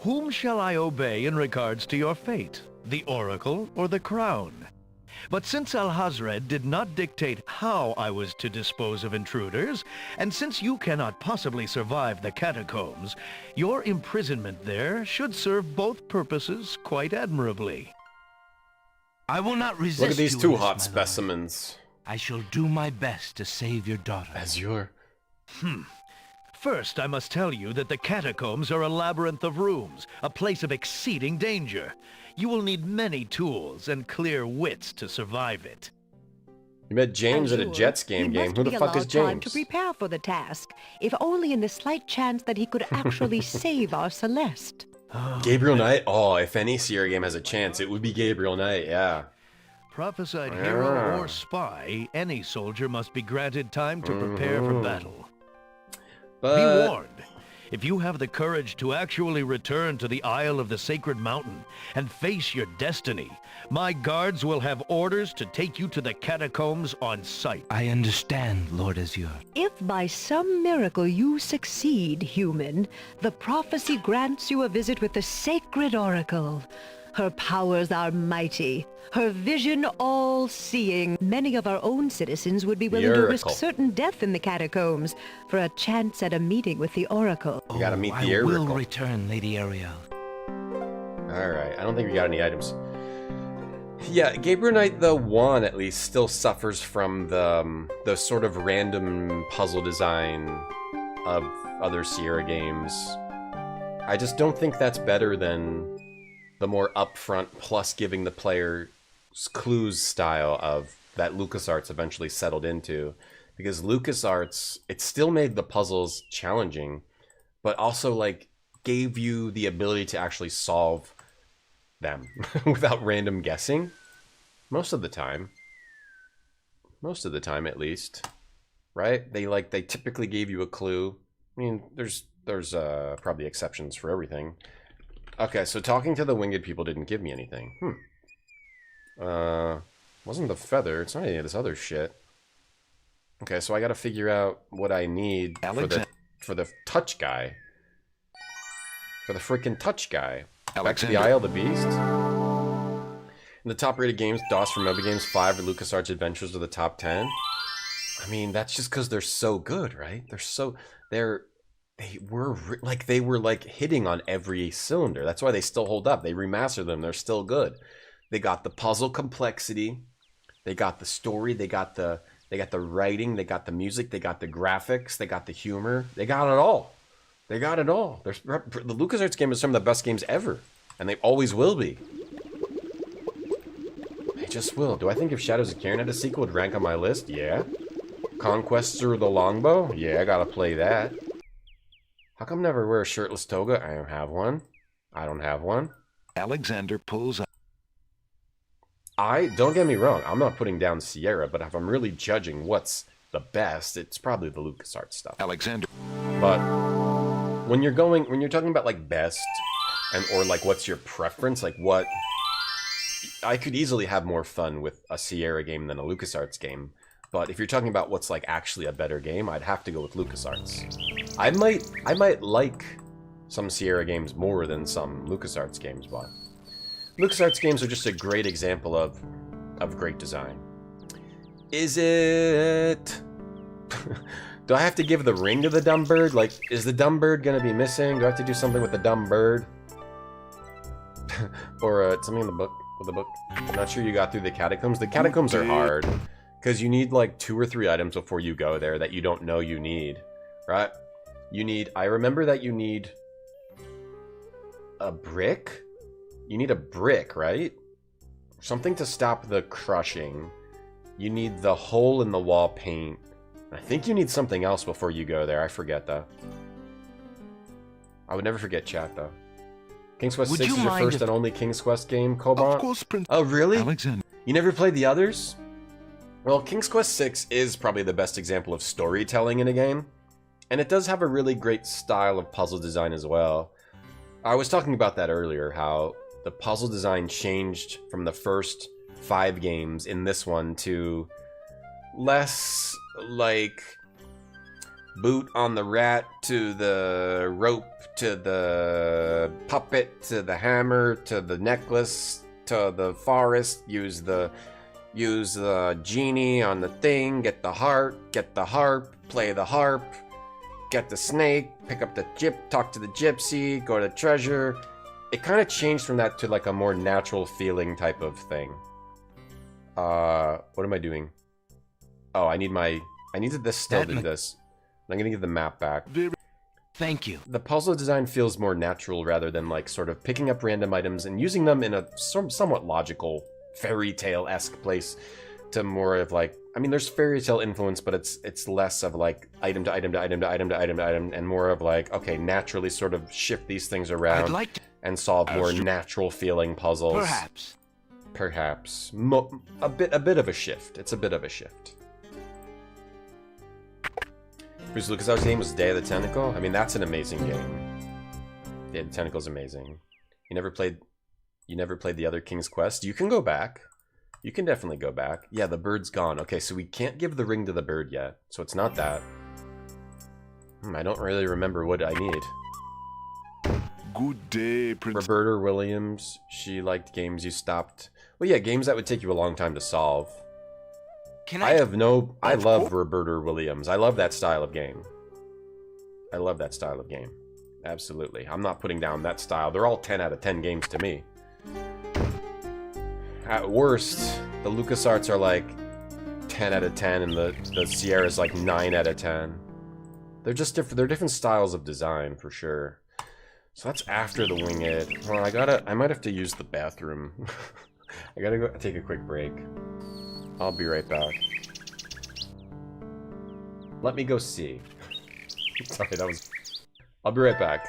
Whom shall I obey in regards to your fate? The Oracle or the Crown? But since Al-Hazred did not dictate how I was to dispose of intruders, and since you cannot possibly survive the catacombs, your imprisonment there should serve both purposes quite admirably. I will not resist. Look at these you two in this, hot my specimens. lord. I shall do my best to save your daughter. Azure. First, I must tell you that the catacombs are a labyrinth of rooms, a place of exceeding danger. You will need many tools and clear wits to survive it. You met James at a Azure, Jets game. you must Who the be fuck is allowed time James? to prepare for the task, if only in the slight chance that he could actually save our Celeste. Gabriel Knight? Oh, if any Sierra game has a chance, it would be Gabriel Knight, yeah. Prophesied Yeah. hero or spy, any soldier must be granted time to prepare for battle. But Be warned. If you have the courage to actually return to the Isle of the Sacred Mountain and face your destiny, my guards will have orders to take you to the catacombs on sight. I understand, Lord Azure. If by some miracle you succeed, human, the prophecy grants you a visit with the sacred oracle. Her powers are mighty, her vision all-seeing. Many of our own citizens would be willing to risk Oracle. certain death in the catacombs for a chance at a meeting with the oracle. You gotta meet I the will Oracle. return, Lady Ariel. Alright, I don't think we got any items. Yeah, Gabriel Knight, the one at least, still suffers from the sort of random puzzle design of other Sierra games. I just don't think that's better than the more upfront plus giving the player clues style of that LucasArts eventually settled into. Because LucasArts, it still made the puzzles challenging, but also like gave you the ability to actually solve them without random guessing. Most of the time. Most of the time, at least. Right? They typically gave you a clue. I mean, there's probably exceptions for everything. Okay, so talking to the winged people didn't give me anything. Wasn't the feather. It's not any of this other shit. Okay, so I gotta figure out what I need for the touch guy. For the freaking touch guy. Back to the Isle of the Beast. In the top-rated games, DOS for Moby Games 5 or LucasArts Adventures are the top 10. I mean, that's just because they're so good, right? They were like hitting on every cylinder. That's why they still hold up. They remastered them. They're still good. They got the puzzle complexity. They got the story. They got the writing. They got the music. They got the graphics. They got the humor. They got it all. They got it all. The LucasArts game is some of the best games ever, and they always will be. They just will. Do I think if Shadows of Cairn had a sequel, would rank on my list? Yeah. Conquest Through the Longbow? Yeah, I gotta play that. How come never wear a shirtless toga? I don't have one. I don't have one. Alexander pulls up. Don't get me wrong, I'm not putting down Sierra, but if I'm really judging what's the best, it's probably the LucasArts stuff. Alexander. But when you're talking about like best or like what's your preference, like what I could easily have more fun with a Sierra game than a LucasArts game. But if you're talking about what's like actually a better game, I'd have to go with LucasArts. I might like some Sierra games more than some LucasArts games, but LucasArts games are just a great example of great design. Is it? Do I have to give the ring to the dumb bird? Like, is the dumb bird gonna be missing? Do I have to do something with the dumb bird? Or something in the book? With the book? I'm not sure you got through the catacombs. The catacombs are hard. Because you need like 2 or 3 items before you go there that you don't know you need. Right? I remember that you need a brick? You need a brick, right? Something to stop the crushing. You need the hole in the wall paint. I think you need something else before you go there. I forget though. I would never forget chat though. King's Quest 6 is your first and only King's Quest game, Cobalt? Of course, Prince. Oh, really? Alexander. You never played the others? Well, King's Quest 6 is probably the best example of storytelling in a game. And it does have a really great style of puzzle design as well. I was talking about that earlier, how the puzzle design changed from the first 5 games in this one to less like boot on the rat to the rope to the puppet to the hammer to the necklace to the forest, use the genie on the thing, get the harp, play the harp, get the snake, pick up the talk to the gypsy, go to the treasure. It kind of changed from that to like a more natural feeling type of thing. What am I doing? Oh, I needed this still to do this. I'm gonna give the map back. Thank you. The puzzle design feels more natural rather than like sort of picking up random items and using them in a somewhat logical fairy tale-esque place to more of like, I mean, there's fairy tale influence, but it's less of like item to item to item to item to item to item, and more of like, okay, naturally sort of shift these things around. I'd like to and solve more natural feeling puzzles. Perhaps. A bit of a shift. It's a bit of a shift. Bruce Lucas' name was Day of the Tentacle. I mean, that's an amazing game. Day of the Tentacle's amazing. You never played the other King's Quest? You can go back. You can definitely go back. Yeah, the bird's gone. Okay, so we can't give the ring to the bird yet. So it's not that. I don't really remember what I need. Good day, Prince. Roberta Williams. She liked games you stopped. Well, yeah, games that would take you a long time to solve. I love Roberta Williams. I love that style of game. I love that style of game. Absolutely. I'm not putting down that style. They're all 10 out of 10 games to me. At worst, the LucasArts are like 10 out of 10 and the Sierra's like 9 out of 10. They're just different. They're different styles of design for sure. So that's after the winged. Well, I might have to use the bathroom. I gotta go take a quick break. I'll be right back. Let me go see. Sorry, that was... I'll be right back.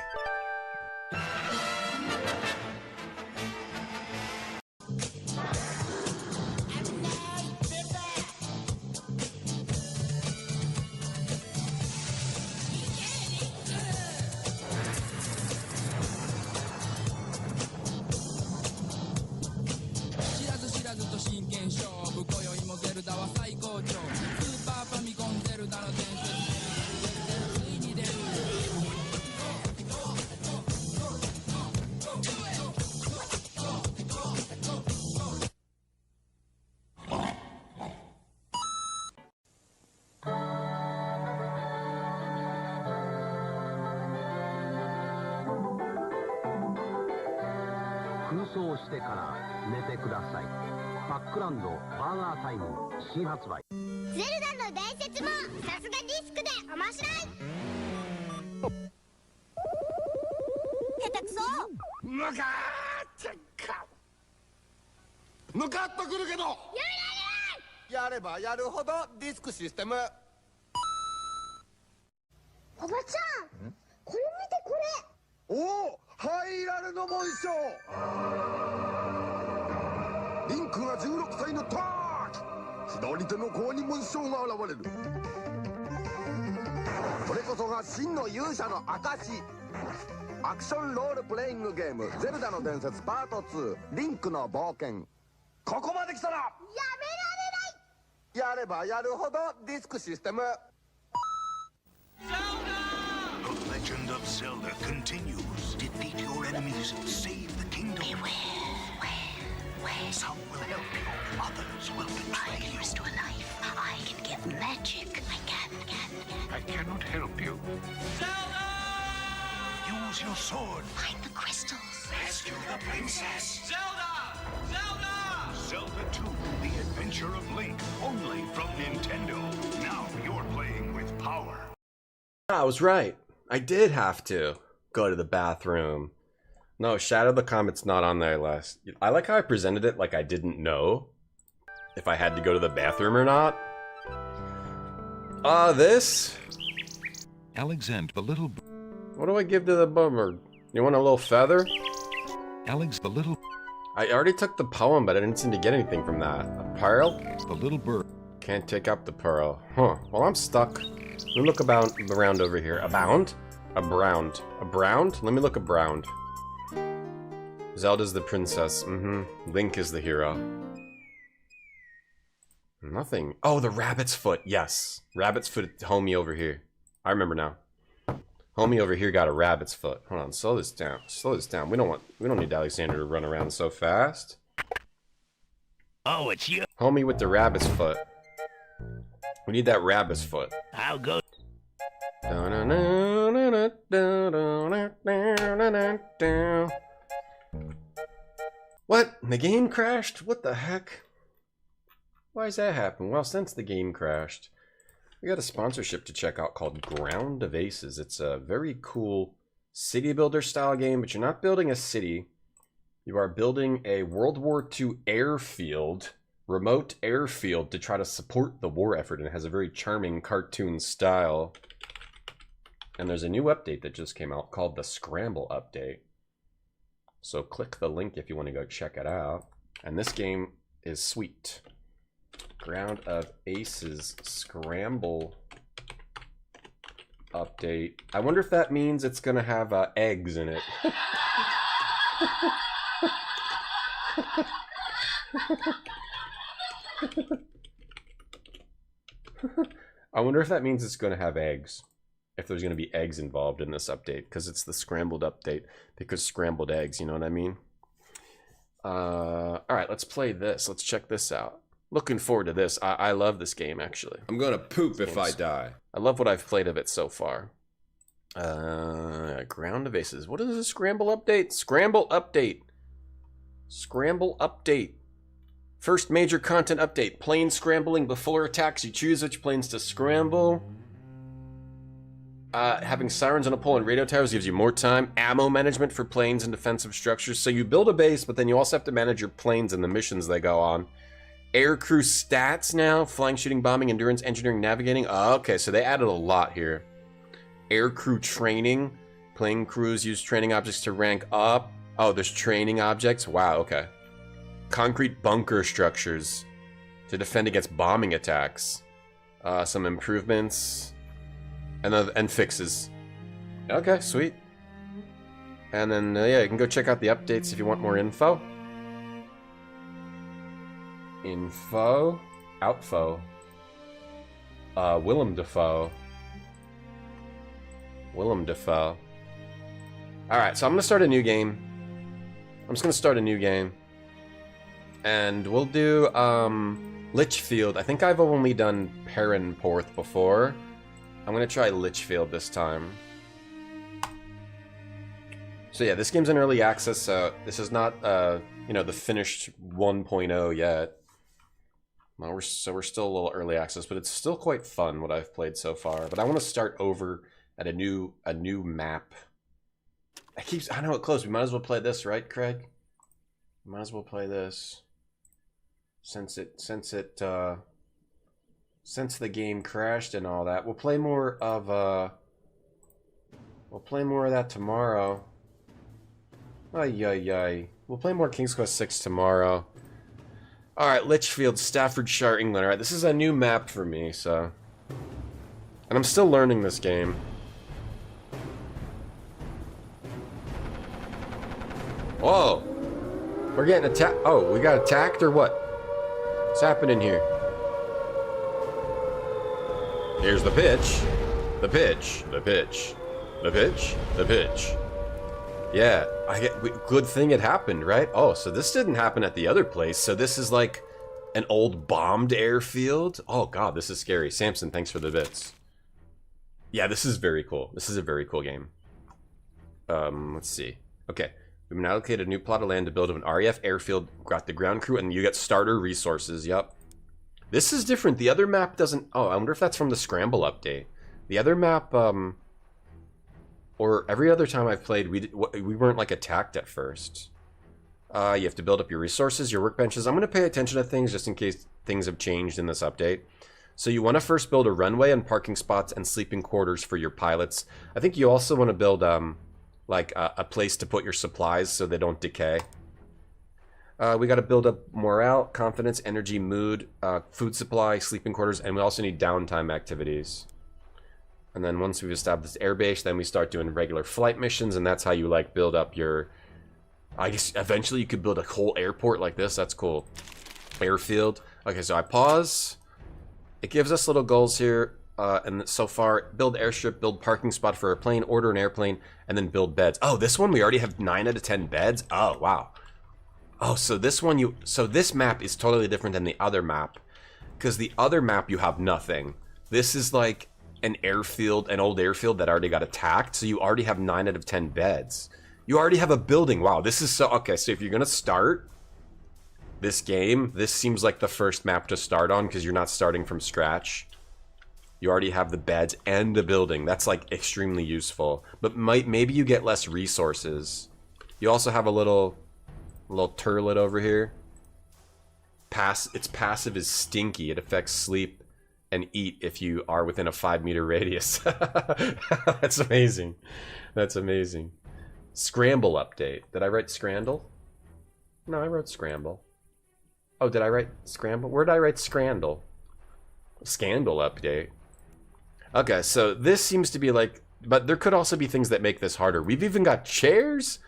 The Legend of Zelda continues. Defeat your enemies, save the kingdom. Where? Some will help you, others will betray you. I can restore life. I can give magic. I can. I cannot help you. Zelda! Use your sword. Find the crystals. Rescue the princess. Zelda! Zelda 2, The Adventure of Link, only from Nintendo. Now you're playing with power. I was right. I did have to go to the bathroom. No, Shadow the Comet's not on there last. I like how I presented it like I didn't know if I had to go to the bathroom or not. This? Alexander the little... What do I give to the bummer? You want a little feather? Alex the little... I already took the poem, but I didn't seem to get anything from that. A pearl? The little bird. Can't take up the pearl. Huh. Well, I'm stuck. Let me look around over here. Abound? Abround. Abround? Let me look abround. Zelda's the princess. Link is the hero. Nothing. Oh, the rabbit's foot. Yes. Rabbit's foot. Homie over here. I remember now. Homie over here got a rabbit's foot. Hold on. Slow this down. Slow this down. We don't need Alexander to run around so fast. Oh, it's you. Homie with the rabbit's foot. We need that rabbit's foot. I'll go. What? The game crashed? What the heck? Why does that happen? Well, since the game crashed, we got a sponsorship to check out called Ground of Aces. It's a very cool city builder style game, but you're not building a city. You are building a World War II airfield, remote airfield, to try to support the war effort, and it has a very charming cartoon style. And there's a new update that just came out called the Scramble Update. So click the link if you want to go check it out. And this game is sweet. Ground of Aces Scramble Update. I wonder if that means it's going to have eggs in it. I wonder if that means it's going to have eggs. If there's going to be eggs involved in this update, because it's the scrambled update, because scrambled eggs, you know what I mean? All right, let's play this. Let's check this out. Looking forward to this. I love this game, actually. I'm going to poop if I die. I love what I've played of it so far. Ground of Aces. What is a scramble update? Scramble update. Scramble update. First major content update. Plane scrambling before attacks. You choose which planes to scramble. Having sirens on a pole and radio towers gives you more time. Ammo management for planes and defensive structures. So you build a base, but then you also have to manage your planes and the missions they go on. Air crew stats now. Flying, shooting, bombing, endurance, engineering, navigating. Oh, okay, so they added a lot here. Air crew training. Plane crews use training objects to rank up. Oh, there's training objects. Wow, okay. Concrete bunker structures to defend against bombing attacks. Some improvements. And fixes. Okay, sweet. And then, yeah, you can go check out the updates if you want more info. Info. Outfo. Willem Dafoe. Willem Dafoe. Alright, so I'm gonna start a new game. I'm just gonna start a new game. And we'll do, Litchfield. I think I've only done Perranporth before. I'm gonna try Litchfield this time. So yeah, this game's in early access, so this is not, you know, the finished 1.0 yet. Well, we're still a little early access, but it's still quite fun what I've played so far. But I want to start over at a new map. I know it closed. We might as well play this, right, Craig? We might as well play this. Since the game crashed and all that. We'll play more of that tomorrow. Ay ay ay. We'll play more King's Quest 6 tomorrow. Alright, Litchfield, Staffordshire, England. Alright, this is a new map for me, so. And I'm still learning this game. Whoa! We're getting attacked. Oh, we got attacked or what? What's happening here? Here's the pitch. The pitch. The pitch. The pitch. The pitch. Yeah, good thing it happened, right? Oh, so this didn't happen at the other place. So this is like an old bombed airfield. Oh god, this is scary. Samson, thanks for the bits. Yeah, this is very cool. This is a very cool game. Let's see. Okay, we've been allocated a new plot of land to build an RAF airfield. Got the ground crew, and you get starter resources. Yep. This is different. The other map doesn't. Oh, I wonder if that's from the Scramble update. The other map, or every other time I've played, we weren't like attacked at first. You have to build up your resources, your workbenches. I'm going to pay attention to things just in case things have changed in this update. So you want to first build a runway and parking spots and sleeping quarters for your pilots. I think you also want to build like a place to put your supplies so they don't decay. We got to build up morale, confidence, energy, mood, food supply, sleeping quarters, and we also need downtime activities. And then once we've established this airbase, then we start doing regular flight missions, and that's how you like build up your. I guess eventually you could build a whole airport like this. That's cool. Airfield. Okay, so I pause. It gives us little goals here, and so far, build airstrip, build parking spot for a plane, order an airplane, and then build beds. Oh, this one we already have 9 out of 10 beds. Oh wow. Oh, so this one so this map is totally different than the other map, because the other map you have nothing. This is like an airfield, an old airfield that already got attacked, so you already have 9 out of 10 beds. You already have a building. Wow, this is so... Okay, so if you're gonna start this game, this seems like the first map to start on, because you're not starting from scratch. You already have the beds and the building. That's like extremely useful. But maybe you get less resources. You also have a little turlet over here. Its passive is stinky. It affects sleep and eat if you are within a 5-meter radius. That's amazing. That's amazing. Scramble update. Did I write Scrandle? No, I wrote Scramble. Oh, did I write Scramble? Where did I write Scrandle? Scandal update. Okay, so this seems to be like... But there could also be things that make this harder. We've even got chairs,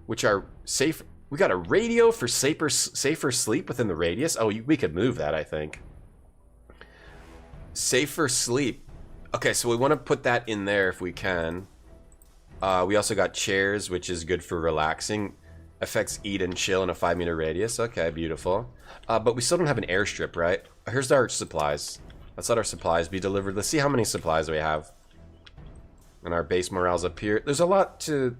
which are safe. We got a radio for safer sleep within the radius. Oh, we could move that, I think. Safer sleep. Okay, so we want to put that in there if we can. We also got chairs, which is good for relaxing. Affects eat and chill in a 5-meter radius. Okay, beautiful. But we still don't have an airstrip, right? Here's our supplies. Let's let our supplies be delivered. Let's see how many supplies we have. And our base morale's up here. There's a lot to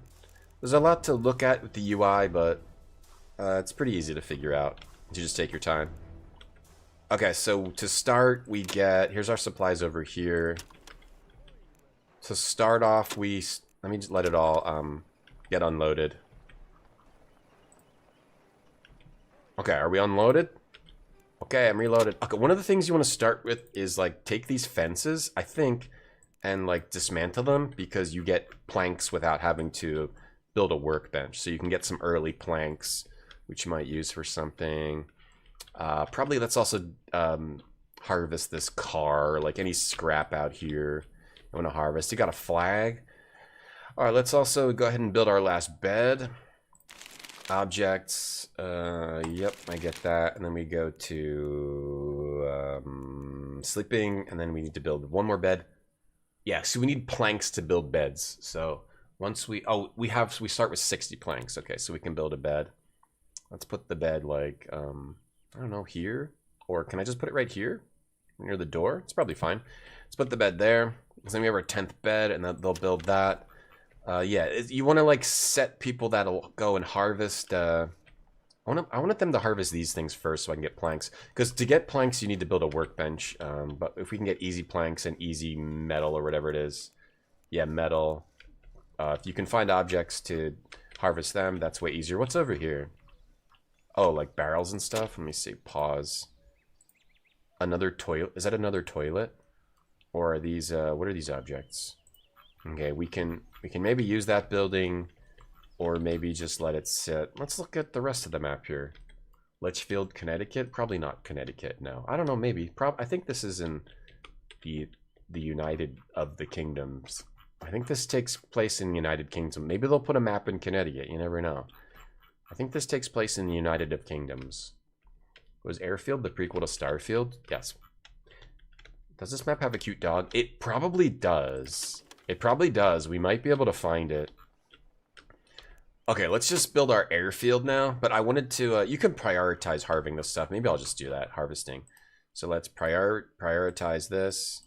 look at with the UI, but it's pretty easy to figure out. You just take your time. Okay, so to start, we get... Here's our supplies over here. To start off, let me just let it all get unloaded. Okay, are we unloaded? Okay, I'm reloaded. Okay, one of the things you want to start with is like take these fences, I think, and like dismantle them because you get planks without having to build a workbench. So you can get some early planks, which you might use for something. Probably let's also harvest this car, like any scrap out here. I want to harvest. You got a flag. All right, let's also go ahead and build our last bed. Objects. Yep, I get that. And then we go to sleeping, and then we need to build one more bed. Yeah, so we need planks to build beds. So once we start with 60 planks. Okay, so we can build a bed. Let's put the bed like I don't know, here, or can I just put it right here near the door? It's probably fine. Let's put the bed there. Because then we have our 10th bed, and then they'll build that. Yeah, you want to like set people that'll go and harvest. I wanted them to harvest these things first so I can get planks. Because to get planks, you need to build a workbench. But if we can get easy planks and easy metal or whatever it is, yeah, metal. If you can find objects to harvest them, that's way easier. What's over here? Oh, like barrels and stuff. Let me see. Pause. Another toilet. Is that another toilet? Or are these? What are these objects? Okay, we can maybe use that building, or maybe just let it sit. Let's look at the rest of the map here. Litchfield, Connecticut? Probably not Connecticut. No, I don't know. Maybe. I think this is in the United of the Kingdoms. I think this takes place in the United Kingdom. Maybe they'll put a map in Connecticut. You never know. I think this takes place in the United of Kingdoms. Was Airfield the prequel to Starfield? Yes. Does this map have a cute dog? It probably does. It probably does. We might be able to find it. Okay, let's just build our airfield now. But I wanted to... you can prioritize harvesting this stuff. Maybe I'll just do that, harvesting. So let's prioritize this.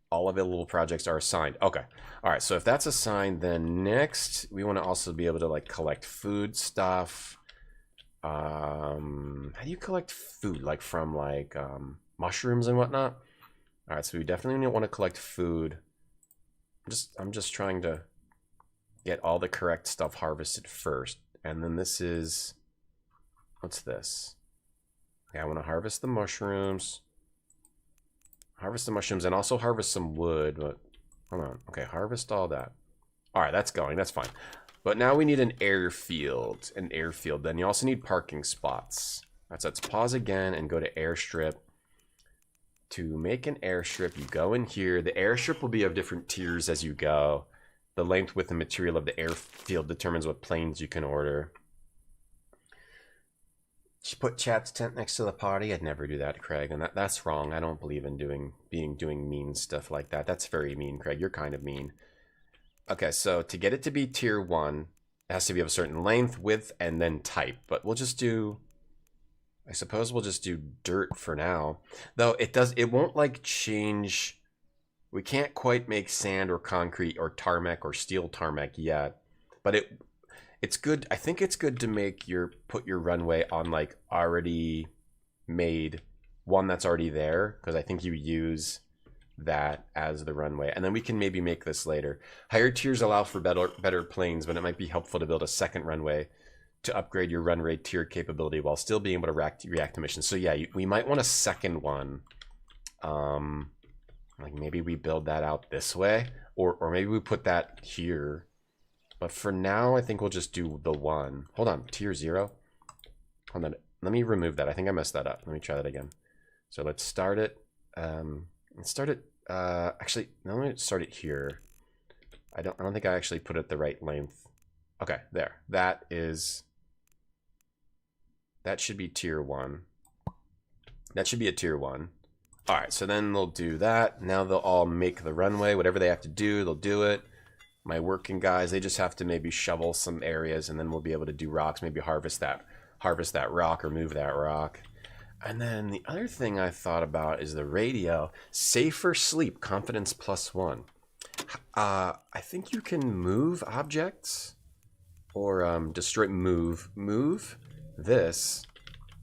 All available projects are assigned. Okay. All right, so if that's assigned, then next we want to also be able to like collect food stuff. How do you collect food? Like from like mushrooms and whatnot? All right, so we definitely want to collect food. I'm just trying to get all the correct stuff harvested first. And then this is, what's this? Okay, I want to harvest the mushrooms. Harvest the mushrooms and also harvest some wood, but hold on. Okay, harvest all that. All right, that's going. That's fine. But now we need an airfield. An airfield. Then you also need parking spots. Let's pause again and go to airstrip. To make an airstrip, you go in here. The airstrip will be of different tiers as you go. The length, width, and material of the airfield determines what planes you can order. Just put chat's tent next to the party. I'd never do that, Craig, and that's wrong. I don't believe in doing mean stuff like that. That's very mean, Craig. You're kind of mean. Okay, so to get it to be tier 1, it has to be of a certain length, width, and then type. But we'll just do... I suppose we'll just do dirt for now. Though it won't like change. We can't quite make sand or concrete or tarmac or steel tarmac yet. But it's good. I think it's good to put your runway on like already made one that's already there. Because I think you use that as the runway. And then we can maybe make this later. Higher tiers allow for better planes, but it might be helpful to build a second runway to upgrade your run rate tier capability while still being able to react to missions. So yeah, we might want a second one. Like maybe we build that out this way, or maybe we put that here. But for now, I think we'll just do the one. Hold on, tier 0. Hold on, let me remove that. I think I messed that up. Let me try that again. So let's start it. Actually, no, let me start it here. I don't think I actually put it the right length. Okay, there. That should be tier 1. That should be a tier 1. All right, so then they'll do that. Now they'll all make the runway. Whatever they have to do, they'll do it. My working guys, they just have to maybe shovel some areas, and then we'll be able to do rocks. Maybe harvest that rock or move that rock. And then the other thing I thought about is the radio. Safer sleep, confidence +1. I think you can move objects or destroy. Move this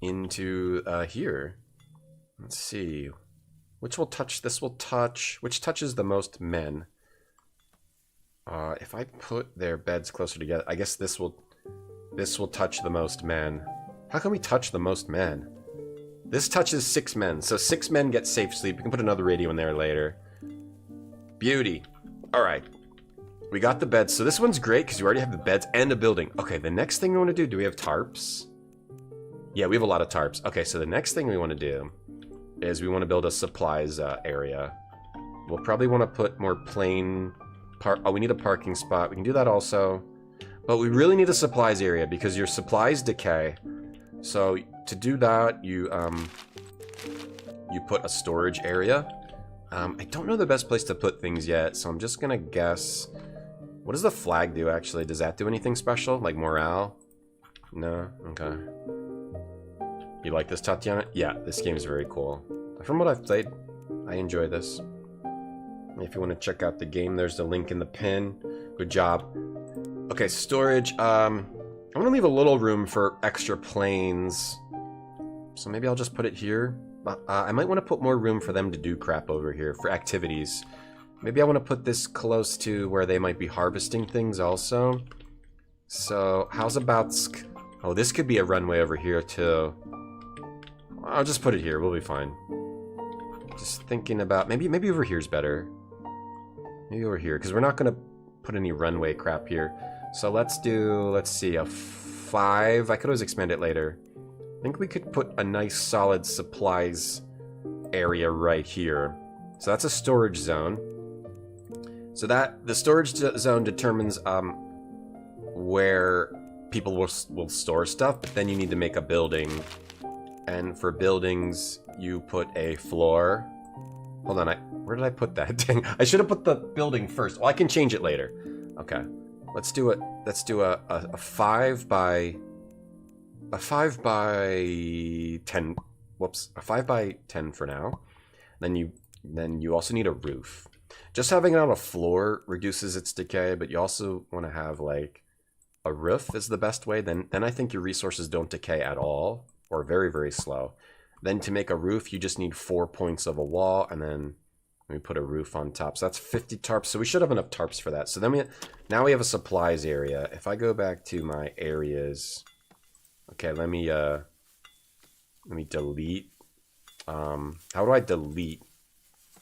into here. Let's see. Which will touch? This will touch. Which touches the most men? If I put their beds closer together, I guess this will touch the most men. How can we touch the most men? This touches 6 men, so 6 men get safe sleep. We can put another radio in there later. Beauty. Alright. We got the beds. So this one's great because you already have the beds and a building. Okay, the next thing we want to do we have tarps? Yeah, we have a lot of tarps. Okay, so the next thing we want to do is we want to build a supplies area. We'll probably want to put more plain... Oh, we need a parking spot. We can do that also. But we really need a supplies area because your supplies decay. So to do that, you put a storage area. I don't know the best place to put things yet, so I'm just gonna guess. What does the flag do, actually? Does that do anything special? Like morale? No? Okay. You like this, Tatiana? Yeah, this game is very cool. From what I've played, I enjoy this. If you want to check out the game, there's the link in the pin. Good job. Okay, storage. I'm gonna leave a little room for extra planes. So maybe I'll just put it here. I might want to put more room for them to do crap over here, for activities. Maybe I want to put this close to where they might be harvesting things also. So, how's about... Oh, this could be a runway over here too. I'll just put it here, we'll be fine. Just thinking about... Maybe over here's better. Maybe over here, because we're not going to put any runway crap here. So let's do, let's see, a 5. I could always expand it later. I think we could put a nice solid supplies area right here. So that's a storage zone. So that the storage zone determines where people will store stuff, but then you need to make a building. And for buildings, you put a floor. Hold on, where did I put that? Dang, I should have put the building first. Well, I can change it later. Okay. Let's do a 5 by 10. Whoops, a 5 by 10 for now. Then you also need a roof. Just having it on a floor reduces its decay, but you also want to have like a roof is the best way. Then I think your resources don't decay at all, or very, very slow. Then to make a roof, you just need 4 points of a wall, and then we put a roof on top. So that's 50 tarps. So we should have enough tarps for that. So then now we have a supplies area. If I go back to my areas, okay, let me delete. How do I delete?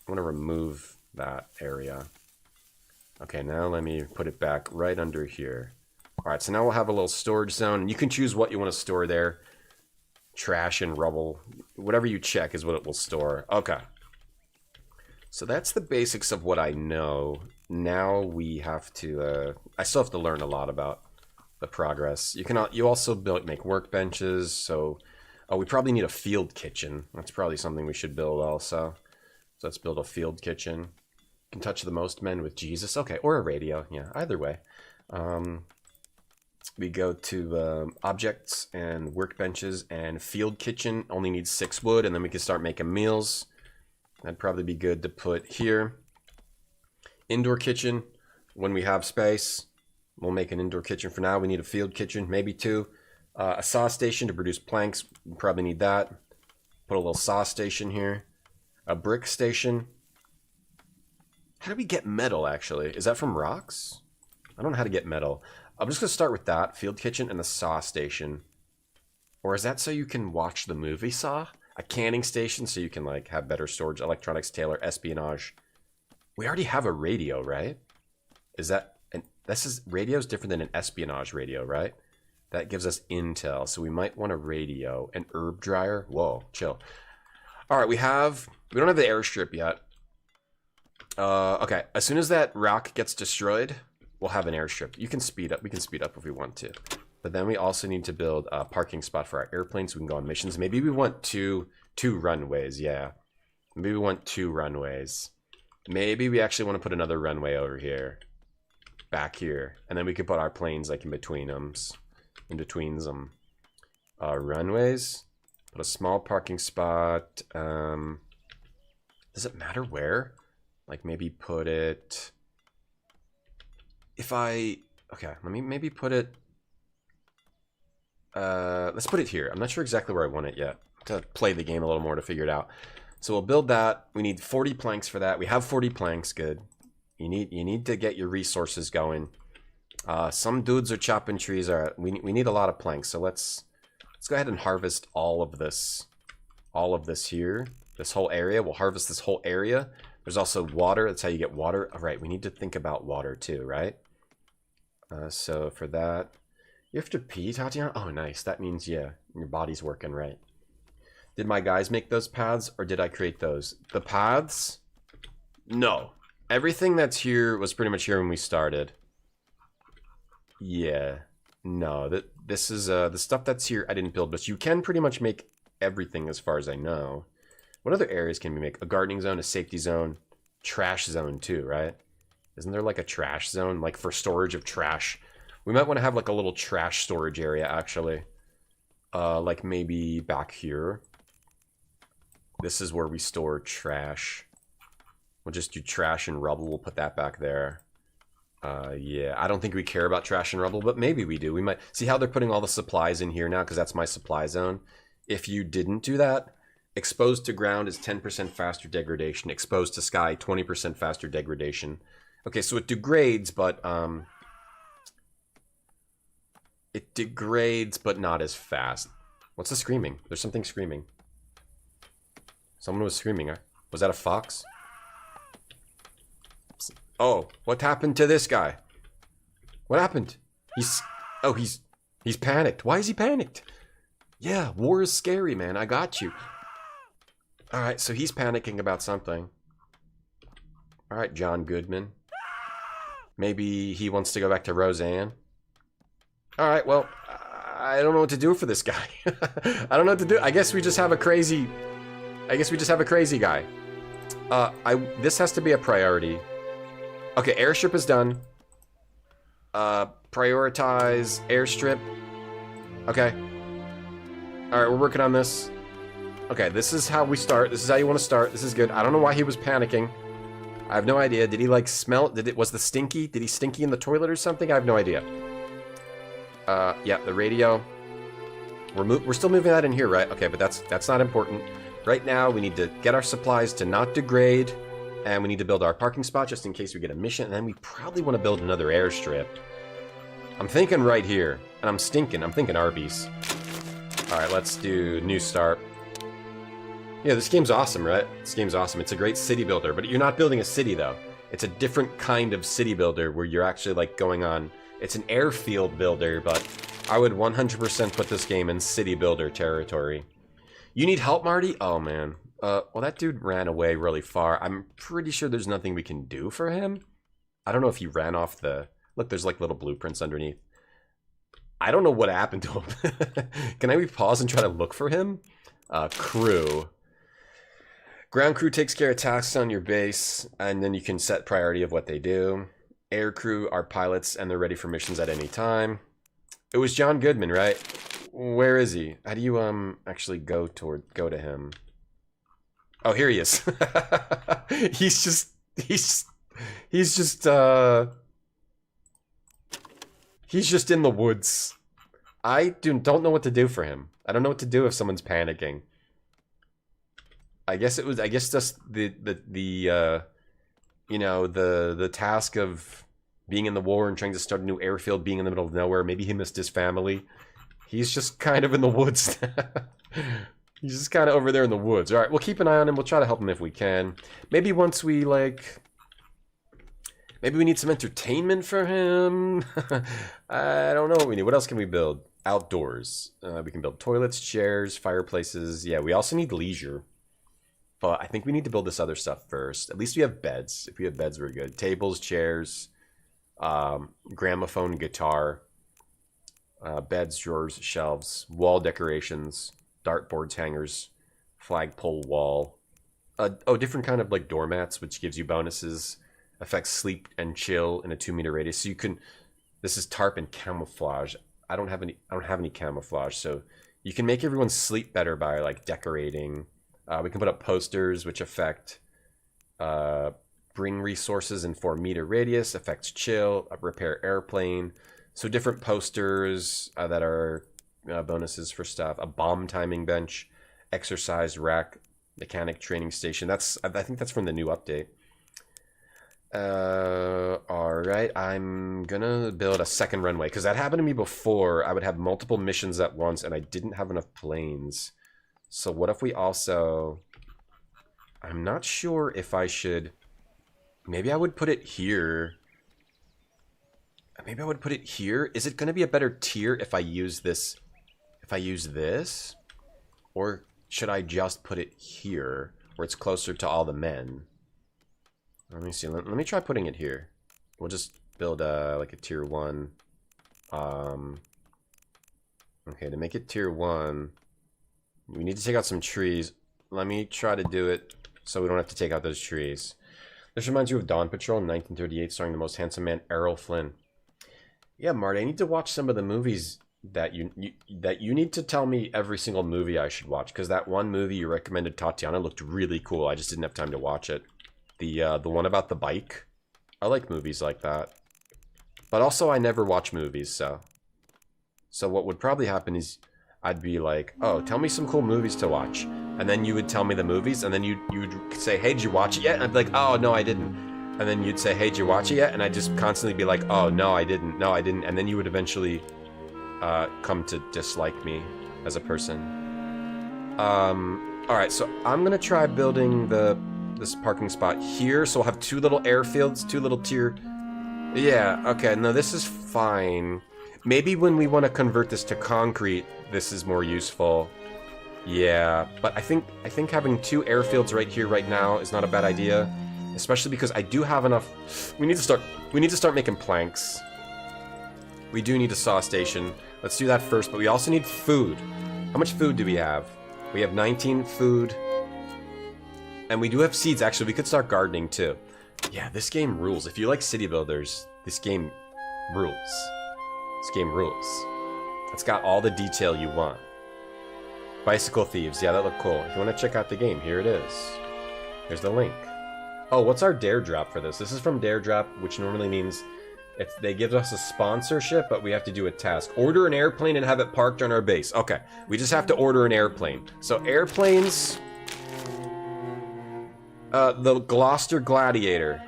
I want to remove that area. Okay, now let me put it back right under here. All right, so now we'll have a little storage zone. You can choose what you want to store there. Trash and rubble, whatever you check is what it will store. Okay. So that's the basics of what I know. Now we have to, I still have to learn a lot about the progress. You also make workbenches, so, we probably need a field kitchen. That's probably something we should build also. So let's build a field kitchen. Can touch the most men with Jesus. Okay, or a radio, yeah, either way. We go to objects and workbenches, and field kitchen only needs 6 wood, and then we can start making meals. That'd probably be good to put here. Indoor kitchen, when we have space, we'll make an indoor kitchen. For now, we need a field kitchen, maybe 2. A saw station to produce planks, we probably need that. Put a little saw station here. A brick station. How do we get metal, actually? Is that from rocks? I don't know how to get metal. I'm just going to start with that. Field kitchen and the saw station. Or is that so you can watch the movie Saw? A canning station so you can like have better storage, electronics, tailor, espionage. We already have a radio, right? Is that... radio's different than an espionage radio, right? That gives us intel, so we might want a radio. An herb dryer? Whoa, chill. Alright, we don't have the airstrip yet. Okay, as soon as that rock gets destroyed, we'll have an airstrip. We can speed up if we want to. But then we also need to build a parking spot for our airplanes so we can go on missions. Maybe we want two runways, yeah. Maybe we want 2 runways. Maybe we actually want to put another runway over here. Back here. And then we could put our planes like in between them. Runways. Put a small parking spot. Does it matter where? Like maybe put it... Okay, let me maybe put it... let's put it here. I'm not sure exactly where I want it yet. To play the game a little more to figure it out. So we'll build that. We need 40 planks for that. We have 40 planks. Good. You need to get your resources going. Some dudes are chopping trees. We need a lot of planks. So let's go ahead and harvest all of this here. This whole area. We'll harvest this whole area. There's also water. That's how you get water. All right, we need to think about water too, right? So for that, you have to pee, Tatiana? Oh, nice. That means, yeah, your body's working right. Did my guys make those paths, or did I create those? The paths? No. Everything that's here was pretty much here when we started. Yeah. No, this is, the stuff that's here I didn't build, but you can pretty much make everything as far as I know. What other areas can we make? A gardening zone, a safety zone, trash zone too, right? Isn't there like a trash zone, like for storage of trash? We might want to have like a little trash storage area, actually. Like maybe back here. This is where we store trash. We'll just do trash and rubble. We'll put that back there. Yeah, I don't think we care about trash and rubble, but maybe we do. We might see how they're putting all the supplies in here now, because that's my supply zone. If you didn't do that, exposed to ground is 10% faster degradation. Exposed to sky, 20% faster degradation. Okay, so it degrades, but not as fast. What's the screaming? There's something screaming. Someone was screaming. Was that a fox? Oh, what happened to this guy? What happened? He's panicked. Why is he panicked? Yeah, war is scary, man. I got you. Alright, so he's panicking about something. Alright, John Goodman. Maybe he wants to go back to Roseanne. Alright, well, I don't know what to do for this guy. I don't know what to do. I guess we just have a crazy guy. This has to be a priority. Okay, airstrip is done. Prioritize airstrip. Okay. Alright, we're working on this. Okay, this is how we start. This is how you want to start. This is good. I don't know why he was panicking. I have no idea. Did he like smell it? Was the stinky? Did he stinky in the toilet or something? I have no idea. Yeah, the radio. We're still moving that in here, right? Okay, but that's not important. Right now, we need to get our supplies to not degrade, and we need to build our parking spot just in case we get a mission, and then we probably want to build another airstrip. I'm thinking right here, and I'm thinking Arby's. Alright, let's do new start. Yeah, this game's awesome, right? This game's awesome. It's a great city builder, but you're not building a city, though. It's a different kind of city builder where you're actually, like, going on... It's an airfield builder, but I would 100% put this game in city builder territory. You need help, Marty? Oh, man. Well, that dude ran away really far. I'm pretty sure there's nothing we can do for him. I don't know if he ran off the... Look, there's, like, little blueprints underneath. I don't know what happened to him. Can I pause and try to look for him? Crew. Ground crew takes care of tasks on your base, and then you can set priority of what they do. Air crew are pilots, and they're ready for missions at any time. It was John Goodman, right? Where is he? How do you actually go to him? Oh, here he is. He's just in the woods. I don't know what to do for him. I don't know what to do if someone's panicking. I guess just the task of being in the war and trying to start a new airfield, being in the middle of nowhere. Maybe he missed his family. He's just kind of in the woods. He's just kind of over there in the woods. All right, we'll keep an eye on him. We'll try to help him if we can. Maybe once we, like... Maybe we need some entertainment for him. I don't know what we need. What else can we build? Outdoors. We can build toilets, chairs, fireplaces. Yeah, we also need leisure. But I think we need to build this other stuff first. At least we have beds. If we have beds, we're good. Tables, chairs, gramophone, guitar, beds, drawers, shelves, wall decorations, dartboards, hangers, flagpole wall. Different kind of like doormats, which gives you bonuses. Affects sleep and chill in a 2-meter radius. So you can. This is tarp and camouflage. I don't have any camouflage, so you can make everyone sleep better by like decorating. We can put up posters which affect bring resources in 4-meter radius, affects chill, repair airplane. So different posters that are bonuses for stuff. A bomb timing bench, exercise rack, mechanic training station. I think that's from the new update. Alright, I'm gonna build a second runway, because that happened to me before. I would have multiple missions at once, and I didn't have enough planes. So what if we also... I'm not sure if I should... Maybe I would put it here. Maybe I would put it here. Is it gonna be a better tier if I use this? If I use this? Or should I just put it here, where it's closer to all the men? Let me see. Let me try putting it here. We'll just build like a tier 1. Okay, to make it tier 1, we need to take out some trees. Let me try to do it so we don't have to take out those trees. This reminds you of Dawn Patrol in 1938, starring the most handsome man, Errol Flynn. Yeah, Marty, I need to watch some of the movies that you need to tell me every single movie I should watch, because that one movie you recommended, Tatiana, looked really cool. I just didn't have time to watch it. The one about the bike. I like movies like that. But also, I never watch movies, so what would probably happen is I'd be like, oh, tell me some cool movies to watch. And then you would tell me the movies, and then you'd say, hey, did you watch it yet? And I'd be like, oh, no, I didn't. And then you'd say, hey, did you watch it yet? And I'd just constantly be like, oh, no, I didn't. No, I didn't. And then you would eventually come to dislike me as a person. Alright, so I'm going to try building this parking spot here. So we'll have 2 little airfields, 2 little tier... Yeah, okay, no, this is fine. Maybe when we want to convert this to concrete, this is more useful. Yeah, but I think having 2 airfields right here, right now, is not a bad idea. Especially because I do have enough... We need to start making planks. We do need a saw station. Let's do that first, but we also need food. How much food do we have? We have 19 food. And we do have seeds, actually. We could start gardening, too. Yeah, this game rules. If you like city builders, this game rules. This game rules. It's got all the detail you want. Bicycle Thieves. Yeah, that looked cool. If you want to check out the game, here it is. Here's the link. Oh, what's our dare drop for this? This is from Dare Drop, which normally means they give us a sponsorship, but we have to do a task. Order an airplane and have it parked on our base. Okay, we just have to order an airplane. So airplanes... the Gloucester Gladiator.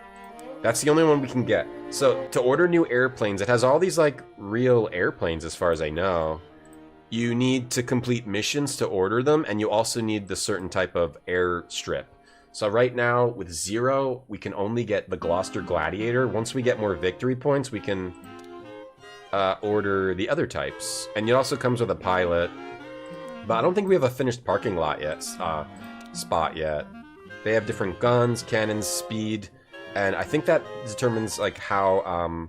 That's the only one we can get. So, to order new airplanes, it has all these, like, real airplanes as far as I know. You need to complete missions to order them, and you also need the certain type of airstrip. So right now, with 0, we can only get the Gloucester Gladiator. Once we get more victory points, we can order the other types. And it also comes with a pilot. But I don't think we have a finished parking lot yet, spot yet. They have different guns, cannons, speed, and I think that determines like how,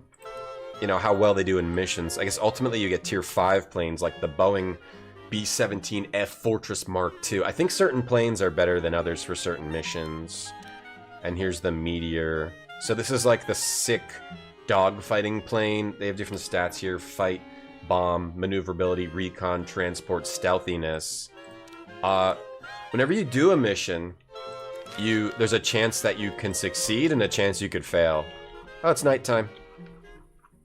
you know, how well they do in missions. I guess ultimately you get tier 5 planes like the Boeing B-17F Fortress Mark II. I think certain planes are better than others for certain missions. And here's the Meteor. So this is like the sick dogfighting plane. They have different stats here: fight, bomb, maneuverability, recon, transport, stealthiness. Whenever you do a mission, there's a chance that you can succeed and a chance you could fail. Oh, it's nighttime.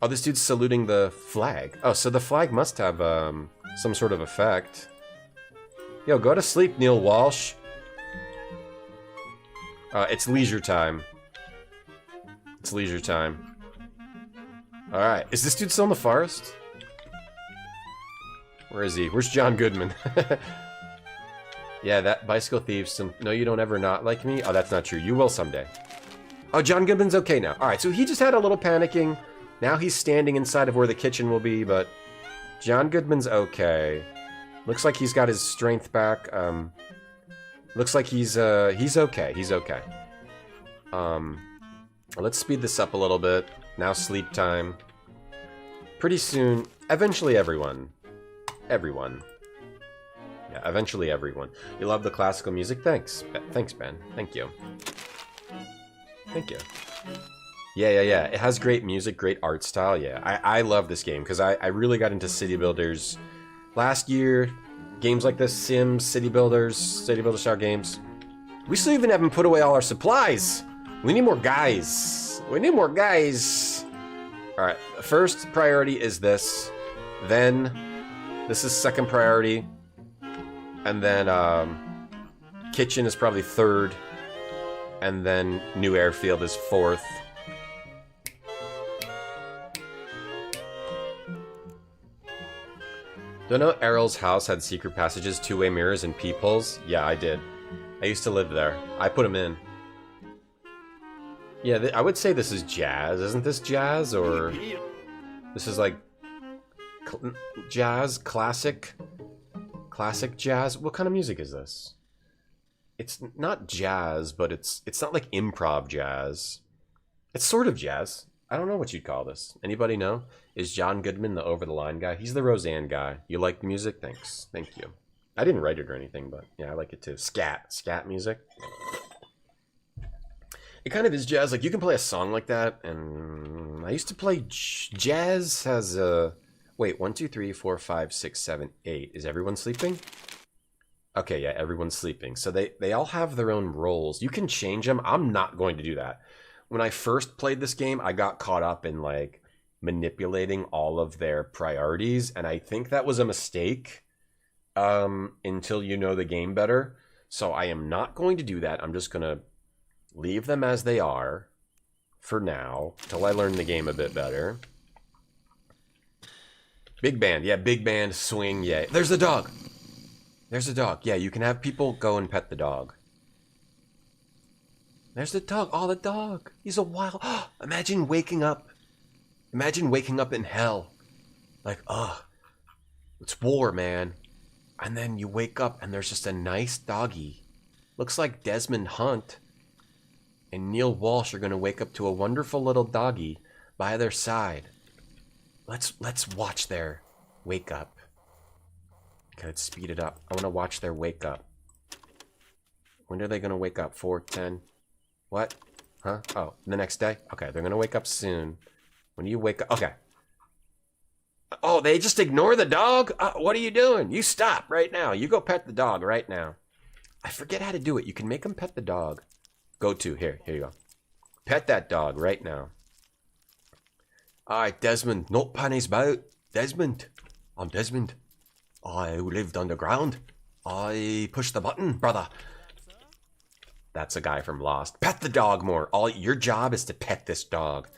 Oh, this dude's saluting the flag. Oh, so the flag must have some sort of effect. Yo, go to sleep, Neil Walsh. It's leisure time. It's leisure time. Alright, is this dude still in the forest? Where is he? Where's John Goodman? Yeah, that Bicycle Thieves. No, you don't ever not like me? Oh, that's not true. You will someday. Oh, John Goodman's okay now. Alright, so he just had a little panicking. Now he's standing inside of where the kitchen will be, but John Goodman's okay. Looks like he's got his strength back. Looks like he's okay. He's okay. Let's speed this up a little bit. Now sleep time. Pretty soon, eventually everyone. Yeah, eventually everyone. You love the classical music? Thanks. Thanks, Ben. Thank you. Thank you. Yeah. It has great music, great art style. Yeah, I love this game because I really got into city builders last year. Games like this, Sims, city builder style games. We still even haven't put away all our supplies. We need more guys. Alright, first priority is this. Then, this is second priority. And then, kitchen is probably third. And then, new airfield is fourth. Don't know Errol's house had secret passages, two-way mirrors, and peepholes? Yeah, I did. I used to live there. I put them in. Yeah, I would say this is jazz. Isn't this jazz? Or this is like jazz? Classic jazz? What kind of music is this? It's not jazz, but it's not like improv jazz. It's sort of jazz. I don't know what you'd call this. Anybody know? Is John Goodman the over-the-line guy? He's the Roseanne guy. You like the music? Thanks. Thank you. I didn't write it or anything, but yeah, I like it too. Scat music. It kind of is jazz. Like, you can play a song like that, and I used to play jazz has a... Wait, 1, 2, 3, 4, 5, 6, 7, 8. Is everyone sleeping? Okay, yeah, everyone's sleeping. So they all have their own roles. You can change them. I'm not going to do that. When I first played this game, I got caught up in, like, manipulating all of their priorities, and I think that was a mistake until you know the game better. So I am not going to do that. I'm just going to leave them as they are for now, till I learn the game a bit better. Big band, yeah, big band, swing, yeah. There's the dog! There's the dog. Yeah, you can have people go and pet the dog. There's the dog. Oh, the dog. He's a wild... Imagine waking up. Imagine waking up in hell. Like, it's war, man. And then you wake up and there's just a nice doggy. Looks like Desmond Hunt and Neil Walsh are going to wake up to a wonderful little doggy by their side. Let's watch their wake up. Okay, let's speed it up. I want to watch their wake up. When are they going to wake up? 4:10? What? Huh? Oh, the next day? Okay, they're going to wake up soon. When do you wake up? Okay. Oh, they just ignore the dog? What are you doing? You stop right now. You go pet the dog right now. I forget how to do it. You can make them pet the dog. Go to. Here you go. Pet that dog right now. Alright, Desmond. No panics about. Desmond. I'm Desmond. I lived underground. I pushed the button, brother. That's a guy from Lost. Pet the dog more. Your job is to pet this dog.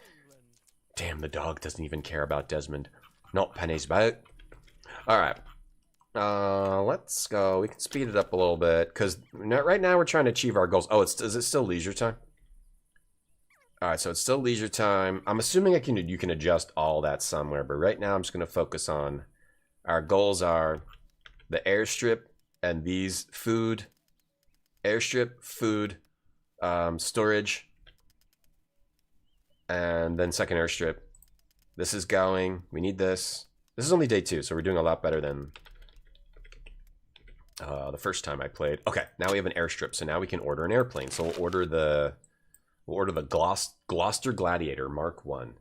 Damn, the dog doesn't even care about Desmond. Not pennies about. Alright. Let's go. We can speed it up a little bit, because right now we're trying to achieve our goals. Oh, is it still leisure time? Alright, so it's still leisure time. I'm assuming you can adjust all that somewhere, but right now I'm just going to focus on our goals are the airstrip and these food. Airstrip, food, storage, and then second airstrip. This is going. We need this. This is only day 2, so we're doing a lot better than the first time I played. Okay, now we have an airstrip, so now we can order an airplane. So we'll order the Gloucester Gladiator Mark 1.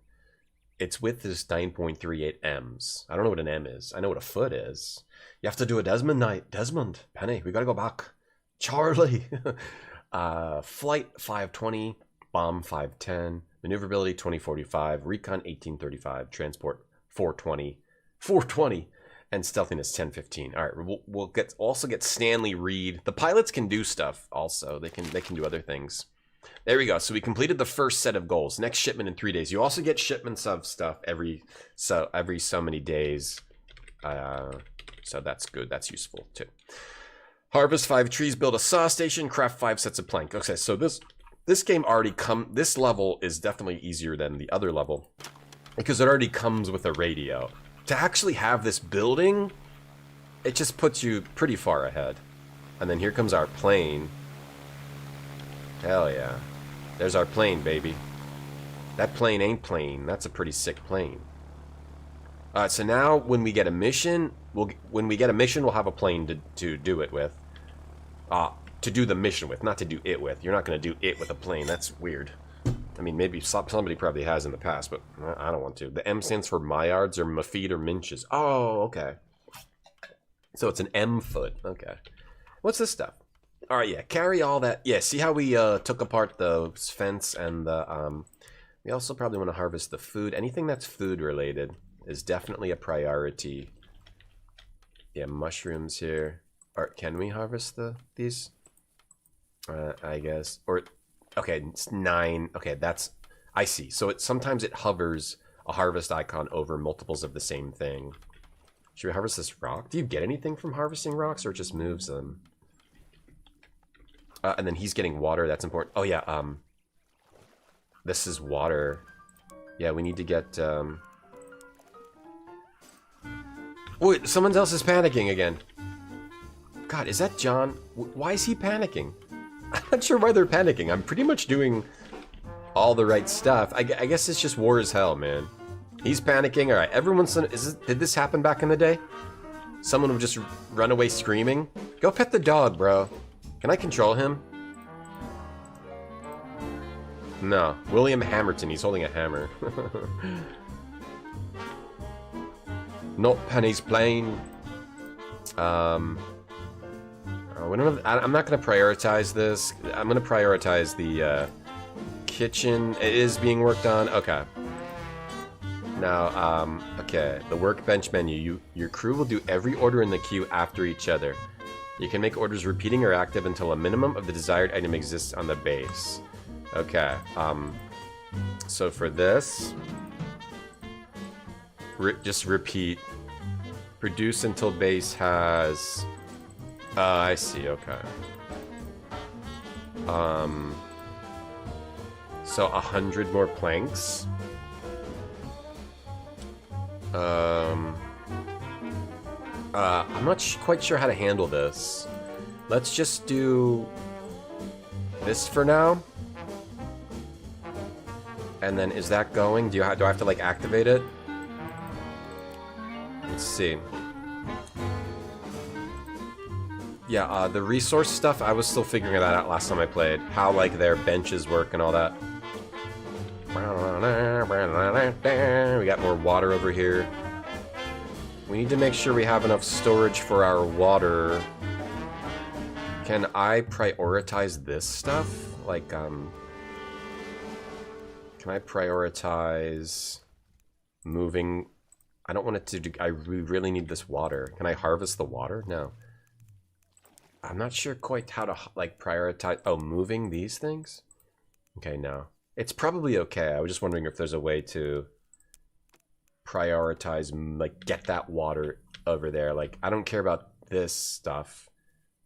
Its width is 9.38 M's. I don't know what an M is. I know what a foot is. You have to do a Desmond night. Desmond, Penny, we gotta go back. Charlie. Flight 520, bomb 510, maneuverability 2045, recon 1835, transport 420, and stealthiness 1015. All right, we'll also get Stanley Reed. The pilots can do stuff also. They can do other things. There we go. So we completed the first set of goals. Next shipment in 3 days. You also get shipments of stuff every so many days. So that's good. That's useful too. Harvest 5 trees, build a saw station, craft 5 sets of plank. Okay, so this game already this level is definitely easier than the other level because it already comes with a radio. To actually have this building, it just puts you pretty far ahead. And then here comes our plane. Hell yeah. There's our plane, baby. That plane ain't plane. That's a pretty sick plane. Alright, so now when we get a mission, we'll have a plane to do it with. To do the mission with, not to do it with. You're not going to do it with a plane. That's weird. I mean, maybe somebody probably has in the past, but I don't want to. The M stands for Maillards or Mafeet or Minches. Oh, okay. So it's an M foot. Okay. What's this stuff? Alright, yeah. Carry all that. Yeah, see how we took apart the fence and the... we also probably want to harvest the food. Anything that's food related is definitely a priority. Yeah, mushrooms here. Or can we harvest these? I guess. Or okay, it's 9. Okay, that's I see. So sometimes it hovers a harvest icon over multiples of the same thing. Should we harvest this rock? Do you get anything from harvesting rocks, or it just moves them? And then he's getting water. That's important. Oh yeah. This is water. Yeah, we need to get. Wait, someone else is panicking again. God, is that John? Why is he panicking? I'm not sure why they're panicking. I'm pretty much doing all the right stuff. I guess it's just war as hell, man. He's panicking. All right, everyone's... Did this happen back in the day? Someone would just run away screaming? Go pet the dog, bro. Can I control him? No. William Hammerton. He's holding a hammer. Not Penny's plane. I'm not going to prioritize this. I'm going to prioritize the kitchen. It is being worked on. Okay. Now, okay. The workbench menu. Your crew will do every order in the queue after each other. You can make orders repeating or active until a minimum of the desired item exists on the base. Okay. So for this, just repeat. Produce until base has... I see, okay. So 100 more planks. I'm not quite sure how to handle this. Let's just do this for now. And then is that going? Do I have to like activate it? Let's see. Yeah, the resource stuff, I was still figuring that out last time I played. How, like, their benches work and all that. We got more water over here. We need to make sure we have enough storage for our water. Can I prioritize this stuff? Like, can I prioritize moving... I don't want it to do... we really need this water. Can I harvest the water? No. I'm not sure quite how to, like, prioritize... Oh, moving these things? Okay, no. It's probably okay. I was just wondering if there's a way to prioritize, like, get that water over there. Like, I don't care about this stuff.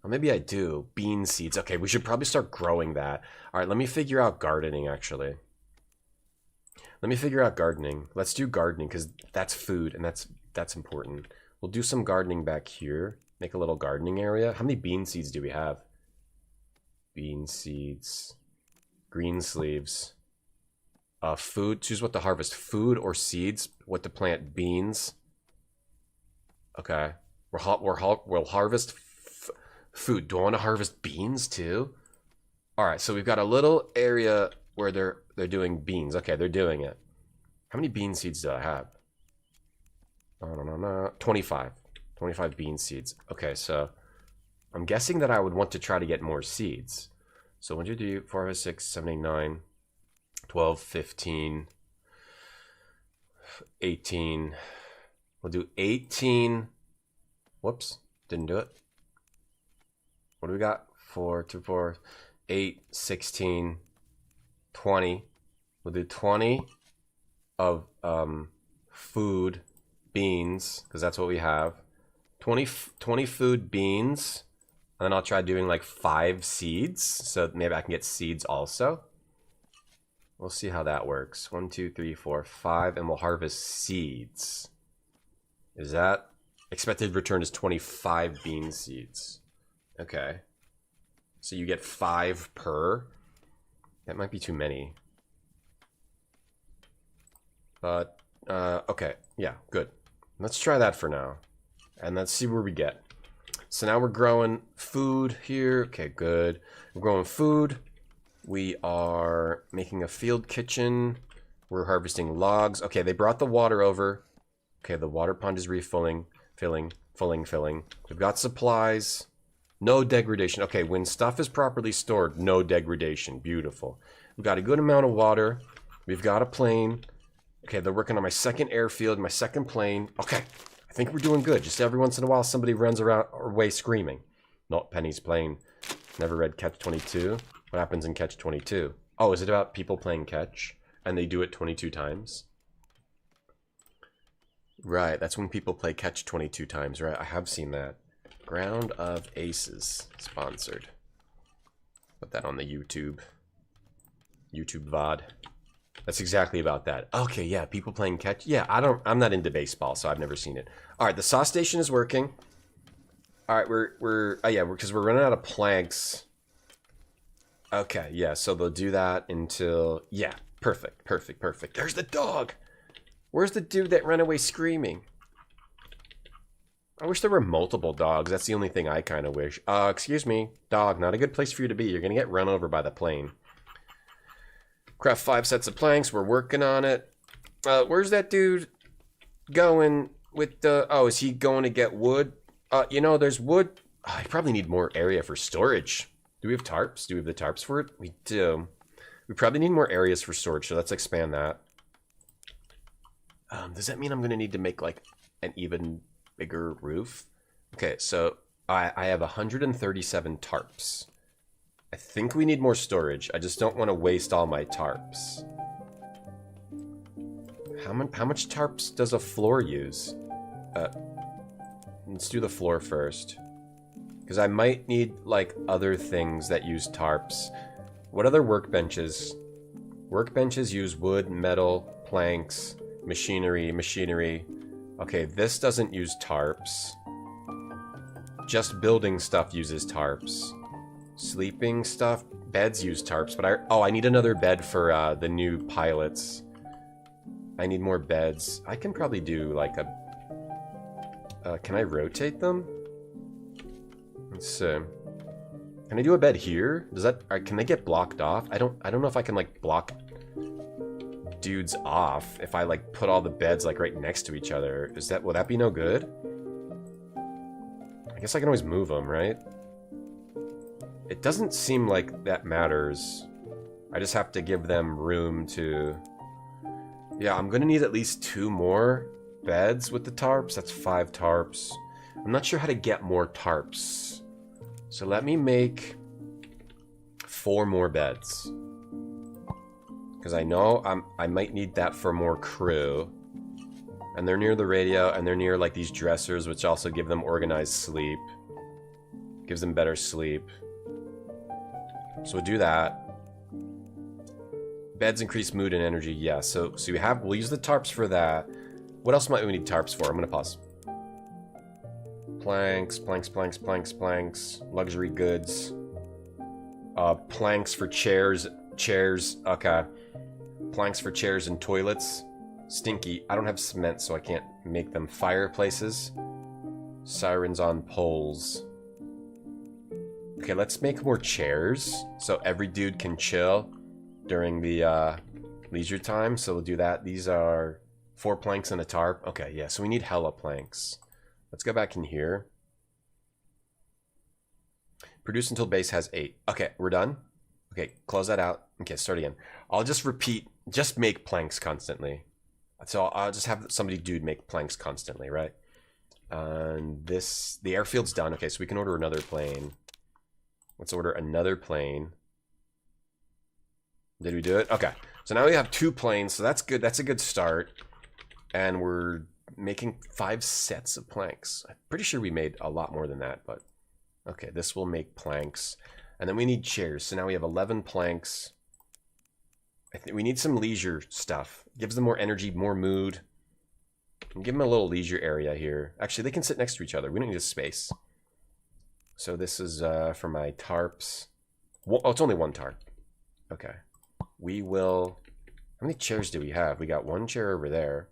Well, maybe I do. Bean seeds. Okay, we should probably start growing that. All right, let me figure out gardening, actually. Let me figure out gardening. Let's do gardening, because that's food, and that's important. We'll do some gardening back here. Make a little gardening area. How many bean seeds do we have? Bean seeds. Green sleeves. Food. Choose what to harvest. Food or seeds. What to plant. Beans. Okay. We'll harvest food. Do I want to harvest beans too? Alright, so we've got a little area where they're doing beans. Okay, they're doing it. How many bean seeds do I have? 25. 25 bean seeds. Okay, so I'm guessing that I would want to try to get more seeds. So 1, 2, 3, 4, 5, 6, 7, 8, 9, 12, 15, 18. We'll do 18. Whoops, didn't do it. What do we got? 4, 2, 4, 8, 16, 20. We'll do 20 of food, beans, because that's what we have. 20 food, beans, and then I'll try doing like 5 seeds, so maybe I can get seeds also. We'll see how that works. 1, 2, 3, 4, 5, and we'll harvest seeds. Is that expected return is 25 bean seeds? Okay, so you get 5 per. That might be too many, but okay, yeah, good. Let's try that for now. And let's see where we get. So now we're growing food here. Okay, good. We're growing food. We are making a field kitchen. We're harvesting logs. Okay, they brought the water over. Okay, the water pond is refilling. Filling. We've got supplies. No degradation. Okay, when stuff is properly stored, no degradation. Beautiful. We've got a good amount of water. We've got a plane. Okay, they're working on my second airfield, my second plane. Okay. I think we're doing good. Just every once in a while, somebody runs around our way screaming. Not Penny's plane. Never read Catch 22. What happens in Catch 22? Oh, is it about people playing catch? And they do it 22 times? Right, that's when people play Catch 22 times, right? I have seen that. Ground of Aces, sponsored. Put that on the YouTube VOD. That's exactly about that. Okay, yeah, people playing catch. Yeah, I'm not into baseball, so I've never seen it. All right, the saw station is working. All right, because we're running out of planks. Okay, yeah, so they'll do that until, yeah, perfect. There's the dog. Where's the dude that ran away screaming? I wish there were multiple dogs. That's the only thing I kind of wish. Excuse me, dog, not a good place for you to be. You're gonna get run over by the plane. Craft 5 sets of planks. We're working on it. Where's that dude going with the... Oh, is he going to get wood? You know, there's wood. I probably need more area for storage. Do we have tarps? Do we have the tarps for it? We do. We probably need more areas for storage, so let's expand that. Does that mean I'm going to need to make, like, an even bigger roof? Okay, so I have 137 tarps. I think we need more storage. I just don't want to waste all my tarps. How much tarps does a floor use? Let's do the floor first. Because I might need, like, other things that use tarps. What other workbenches? Workbenches use wood, metal, planks, machinery. Okay, this doesn't use tarps. Just building stuff uses tarps. Sleeping stuff, beds use tarps, but I need another bed for the new pilots. I need more beds. I can probably do like a... can I rotate them? Let's see. Can I do a bed here? Does that... can they get blocked off? I don't know if I can like block dudes off if I like put all the beds like right next to each other. Will that be no good? I guess I can always move them, right? It doesn't seem like that matters. I just have to give them room to... Yeah, I'm gonna need at least 2 more beds with the tarps. That's 5 tarps. I'm not sure how to get more tarps. So let me make 4 more beds. Because I know I might need that for more crew. And they're near the radio, and they're near like these dressers, which also give them organized sleep. Gives them better sleep. So we'll do that. Beds increase mood and energy, yes. So we'll use the tarps for that. What else might we need tarps for? I'm gonna pause. Planks. Luxury goods. Planks for chairs. Okay. Planks for chairs and toilets. Stinky. I don't have cement, so I can't make them. Fireplaces. Sirens on poles. Okay, let's make more chairs so every dude can chill during the leisure time. So we'll do that. These are 4 planks and a tarp. Okay, yeah, so we need hella planks. Let's go back in here. Produce until base has 8. Okay, we're done. Okay, close that out. Okay, start again. I'll just repeat, just make planks constantly. So I'll just have somebody dude make planks constantly, right? And the airfield's done. Okay, so we can order another plane. Let's order another plane. Did we do it? Okay. So now we have 2 planes, so that's good. That's a good start. And we're making 5 sets of planks. I'm pretty sure we made a lot more than that, but... Okay, this will make planks. And then we need chairs. So now we have 11 planks. I think we need some leisure stuff. Gives them more energy, more mood. And give them a little leisure area here. Actually, they can sit next to each other. We don't need a space. So this is for my tarps. Oh, it's only 1 tarp. Okay. We will... How many chairs do we have? We got 1 chair over there.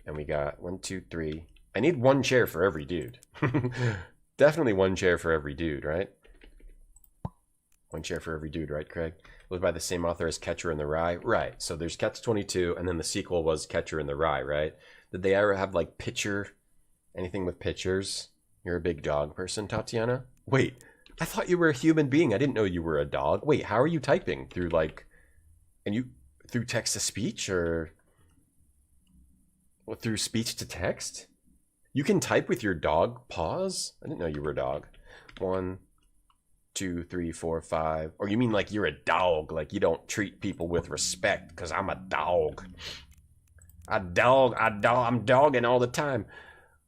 And we got 1, 2, 3. I need 1 chair for every dude. Definitely 1 chair for every dude, right? 1 chair for every dude, right, Craig? It was by the same author as Catcher in the Rye. Right. So there's Catch 22, and then the sequel was Catcher in the Rye, right? Did they ever have, like, picture? Anything with pictures? You're a big dog person, Tatiana? Wait, I thought you were a human being. I didn't know you were a dog. Wait, how are you typing? Through, like... And you... Through text-to-speech, or... Well, through speech-to-text? You can type with your dog paws? I didn't know you were a dog. 1, 2, 3, 4, 5. Or you mean like you're a dog, like you don't treat people with respect, because I'm a dog. I'm dogging all the time.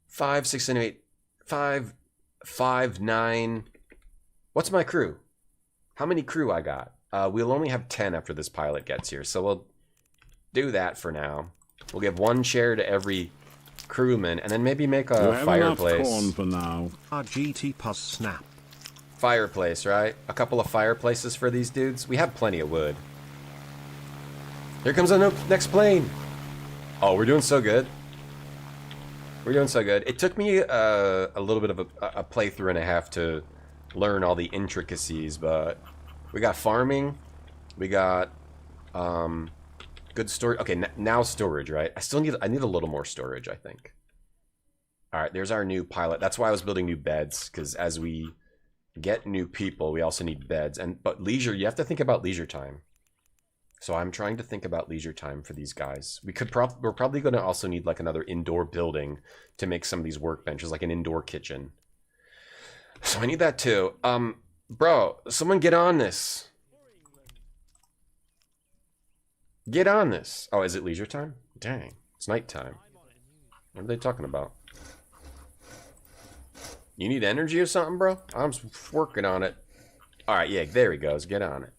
5, 6, and 8. 5, 5, 9. What's my crew? How many crew I got? We'll only have 10 after this pilot gets here, so we'll do that for now. We'll give 1 chair to every crewman, and then maybe make a fireplace. Corn for now. Our GT Pus snap. Fireplace, right? A couple of fireplaces for these dudes. We have plenty of wood. Here comes the next plane. Oh, we're doing so good. We're doing so good. It took me a little bit of a playthrough and a half to learn all the intricacies, but we got farming. We got good storage. Okay, now storage, right? I need a little more storage, I think. All right, there's our new pilot. That's why I was building new beds, because as we get new people, we also need beds. But leisure, you have to think about leisure time. So I'm trying to think about leisure time for these guys. We're probably going to also need like another indoor building to make some of these workbenches, like an indoor kitchen. So I need that too. Bro, someone get on this. Get on this. Oh, is it leisure time? Dang, it's nighttime. What are they talking about? You need energy or something, bro? I'm working on it. All right, yeah, there he goes. Get on it.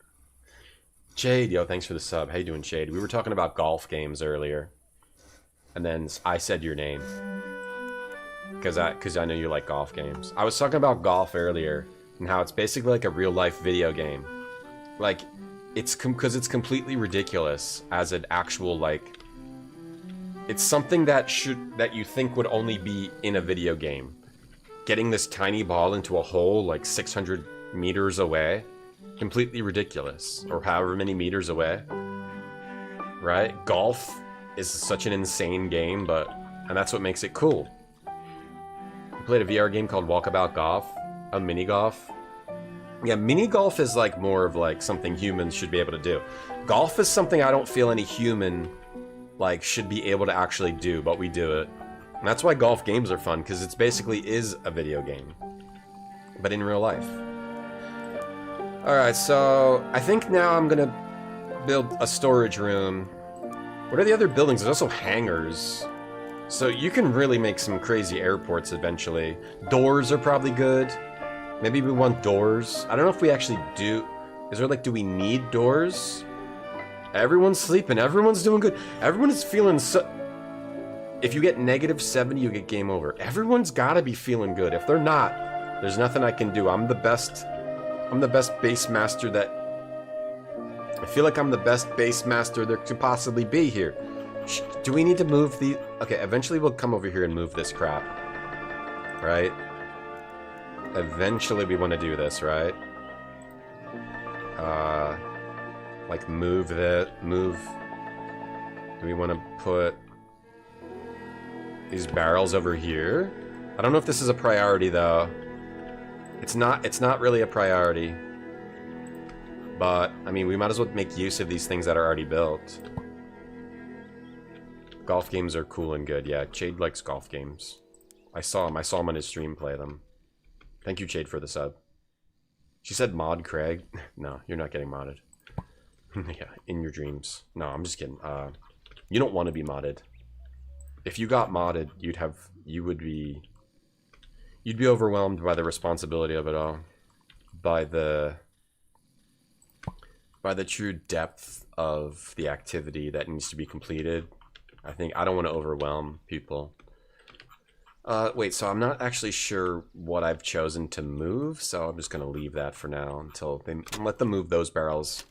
Shade, yo, thanks for the sub. How you doing, Shade? We were talking about golf games earlier. And then I said your name. Because I know you like golf games. I was talking about golf earlier and how it's basically like a real-life video game. Like, because it's completely ridiculous as an actual, like... It's something that you think would only be in a video game. Getting this tiny ball into a hole like 600 meters away. Completely ridiculous. Or however many meters away. Right? Golf is such an insane game, and that's what makes it cool. I played a VR game called Walkabout Golf. A mini golf. Yeah, mini golf is like more of like something humans should be able to do. Golf is something I don't feel any human like should be able to actually do, but we do it. And that's why golf games are fun, because it basically is a video game. But in real life. Alright, so I think now I'm gonna build a storage room. What are the other buildings? There's also hangars. So you can really make some crazy airports eventually. Doors are probably good. Maybe we want doors. I don't know if we actually do. Is there like, do we need doors? Everyone's sleeping. Everyone's doing good. Everyone is feeling so... If you get -70, you get game over. Everyone's gotta be feeling good. If they're not, there's nothing I can do. I'm the best base master that... I feel like I'm the best base master there could possibly be here. Do we need to move the... Okay, eventually we'll come over here and move this crap. Right? Eventually we want to do this, right? Like move that... Move... Do we want to put... these barrels over here? I don't know if this is a priority though. It's not really a priority. But, I mean, we might as well make use of these things that are already built. Golf games are cool and good. Yeah, Chade likes golf games. I saw him on his stream play them. Thank you, Chade, for the sub. She said mod Craig. No, you're not getting modded. Yeah, in your dreams. No, I'm just kidding. You don't want to be modded. If you got modded, you'd be overwhelmed by the responsibility of it all. By the true depth of the activity that needs to be completed. I don't want to overwhelm people. Wait, so I'm not actually sure what I've chosen to move, so I'm just going to leave that for now until they let them move those barrels.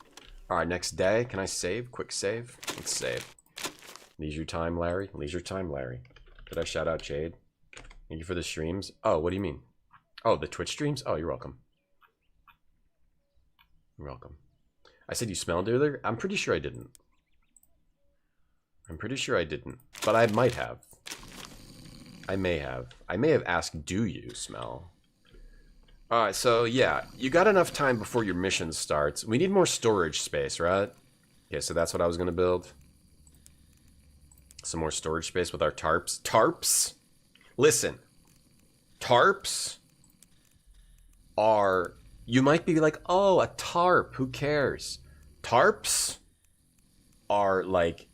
Alright, next day. Can I save? Quick save? Let's save. Leisure time, Larry. Leisure time, Larry. Did I shout out Jade? Thank you for the streams. Oh, what do you mean? Oh, the Twitch streams? Oh, you're welcome. You're welcome. I said you smelled earlier? I'm pretty sure I didn't. I'm pretty sure I didn't. But I might have. I may have. I may have asked, do you smell? Alright, so yeah. You got enough time before your mission starts. We need more storage space, right? Okay, so that's what I was going to build. Some more storage space with our tarps. Tarps? Listen. Tarps are... You might be like, oh, a tarp. Who cares? Tarps are like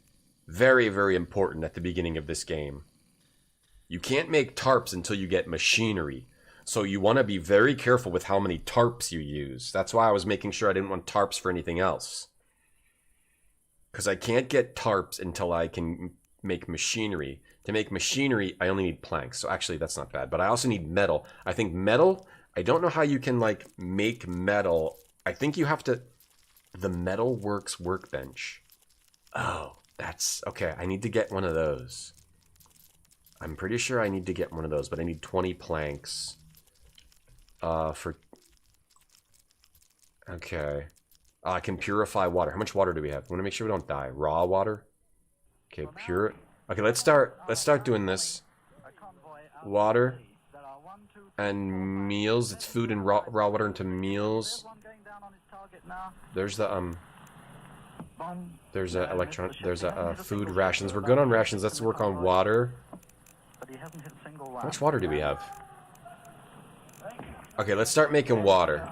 Very, very important at the beginning of this game. You can't make tarps until you get machinery. So you want to be very careful with how many tarps you use. That's why I was making sure I didn't want tarps for anything else. Because I can't get tarps until I can make machinery. To make machinery, I only need planks. So actually, that's not bad. But I also need metal. I think metal, I don't know how you can, like, make metal. I think you have to... The Metal Works workbench. Oh, that's... Okay, I need to get one of those. I'm pretty sure I need to get one of those, but I need 20 planks. For... Okay. I can purify water. How much water do we have? We want to make sure we don't die. Raw water? Okay, pure... Okay, let's start doing this. Water. And meals. It's food and raw water into meals. There's the, there's a food rations. We're good on rations. Let's work on water. How much water do we have? Okay, let's start making water.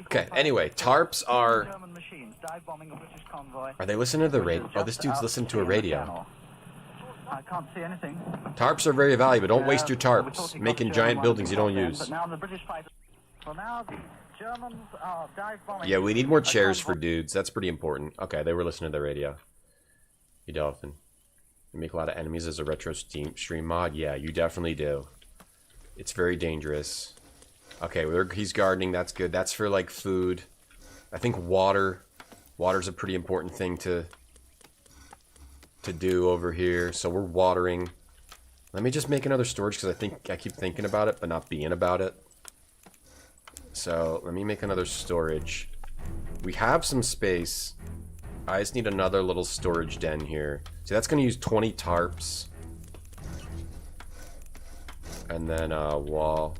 Okay, anyway, tarps are... Are they listening to the radio? Oh, this dude's listening to a radio. I can't see anything. Tarps are very valuable. Don't waste your tarps making giant buildings you don't use. Yeah, we need more chairs for dudes. That's pretty important. Okay, they were listening to the radio. You dolphin. You make a lot of enemies as a retro stream mod? Yeah, you definitely do. It's very dangerous. Okay, he's gardening. That's good. That's for, like, food. I think water. Water's a pretty important thing to do over here. So we're watering. Let me just make another storage because I keep thinking about it, but not being about it. So let me make another storage. We have some space. I just need another little storage den here. See, that's going to use 20 tarps. And then wall.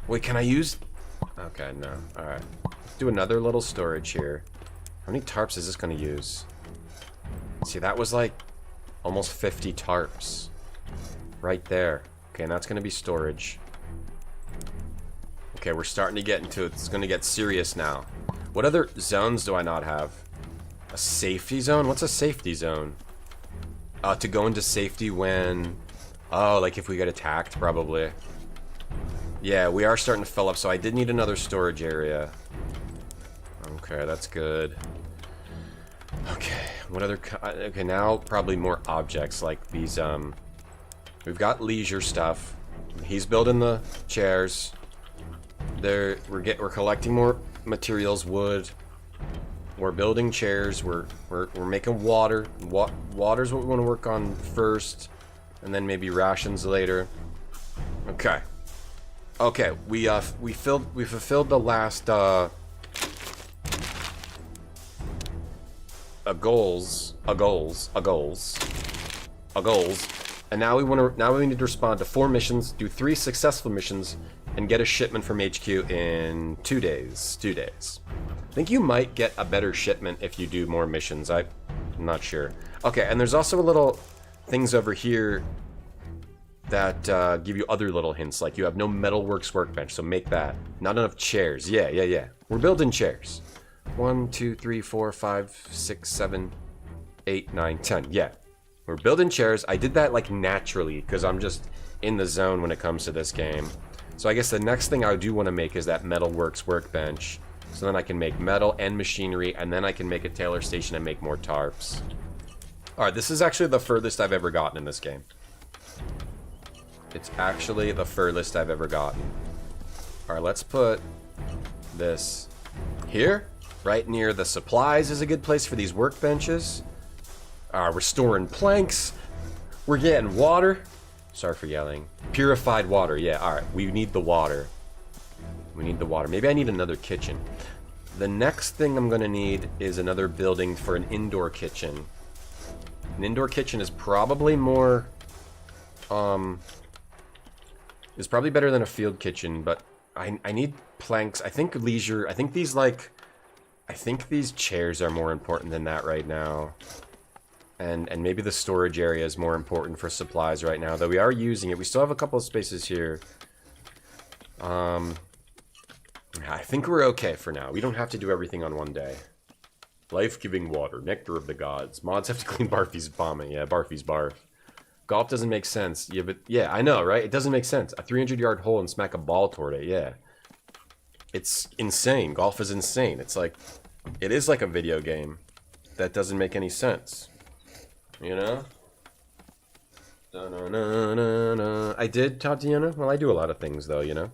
Wait, can I use... Okay, no. Alright. Let's do another little storage here. How many tarps is this going to use? See, that was like almost 50 tarps. Right there. Okay, and that's going to be storage. Okay, we're starting to get into it. It's going to get serious now. What other zones do I not have? A safety zone? What's a safety zone? To go into safety when... Oh, like if we get attacked, probably. Yeah, we are starting to fill up, so I did need another storage area. Okay, that's good. Okay, what other... Okay, now probably more objects, like these, We've got leisure stuff. He's building the chairs. We're collecting more materials, wood. We're building chairs. We're making water. Water's what we want to work on first, and then maybe rations later. Okay. Okay, we fulfilled the last goals, and now we need to respond to 4 missions, do 3 successful missions, and get a shipment from HQ in 2 days. 2 days. I think you might get a better shipment if you do more missions. I'm not sure. Okay, and there's also a little things over here that give you other little hints, like you have no metalworks workbench, so make that. Not enough chairs. Yeah. We're building chairs. 1, 2, 3, 4, 5, 6, 7, 8, 9, 10. Yeah. We're building chairs. I did that like naturally because I'm just in the zone when it comes to this game. So I guess the next thing I do want to make is that metalworks workbench. So then I can make metal and machinery, and then I can make a tailor station and make more tarps. Alright, this is actually the furthest I've ever gotten in this game. It's actually the furthest I've ever gotten. Alright, let's put this here. Right near the supplies is a good place for these workbenches. We're storing planks. We're getting water. Sorry for yelling. Purified water. Yeah, alright. We need the water. We need the water. Maybe I need another kitchen. The next thing I'm going to need is another building for an indoor kitchen. An indoor kitchen is probably more... is probably better than a field kitchen, but I need planks. I think leisure... I think these, like... I think these chairs are more important than that right now. And maybe the storage area is more important for supplies right now, though we are using it. We still have a couple of spaces here. I think we're okay for now. We don't have to do everything on one day. Life-giving water, nectar of the gods. Mods have to clean Barfy's bombing. Yeah, Barfy's barf. Golf doesn't make sense. Yeah, but yeah, I know, right? It doesn't make sense. A 300-yard hole and smack a ball toward it. Yeah, it's insane. Golf is insane. It's like, it is like a video game that doesn't make any sense. You know? Da-na-na-na-na. I did, Tatiana. Well, I do a lot of things, though. You know.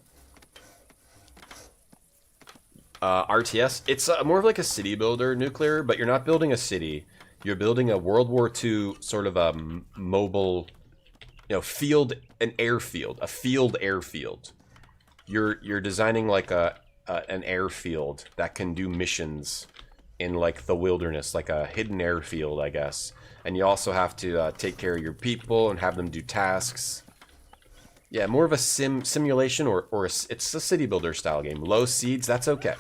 RTS. It's more of like a city builder, nuclear, but you're not building a city. You're building a World War II sort of a mobile, you know, field, an airfield, a field airfield. You're designing like an airfield that can do missions in like the wilderness, like a hidden airfield, I guess. And you also have to take care of your people and have them do tasks. Yeah, more of a simulation or it's a city builder style game. Low seeds, that's okay.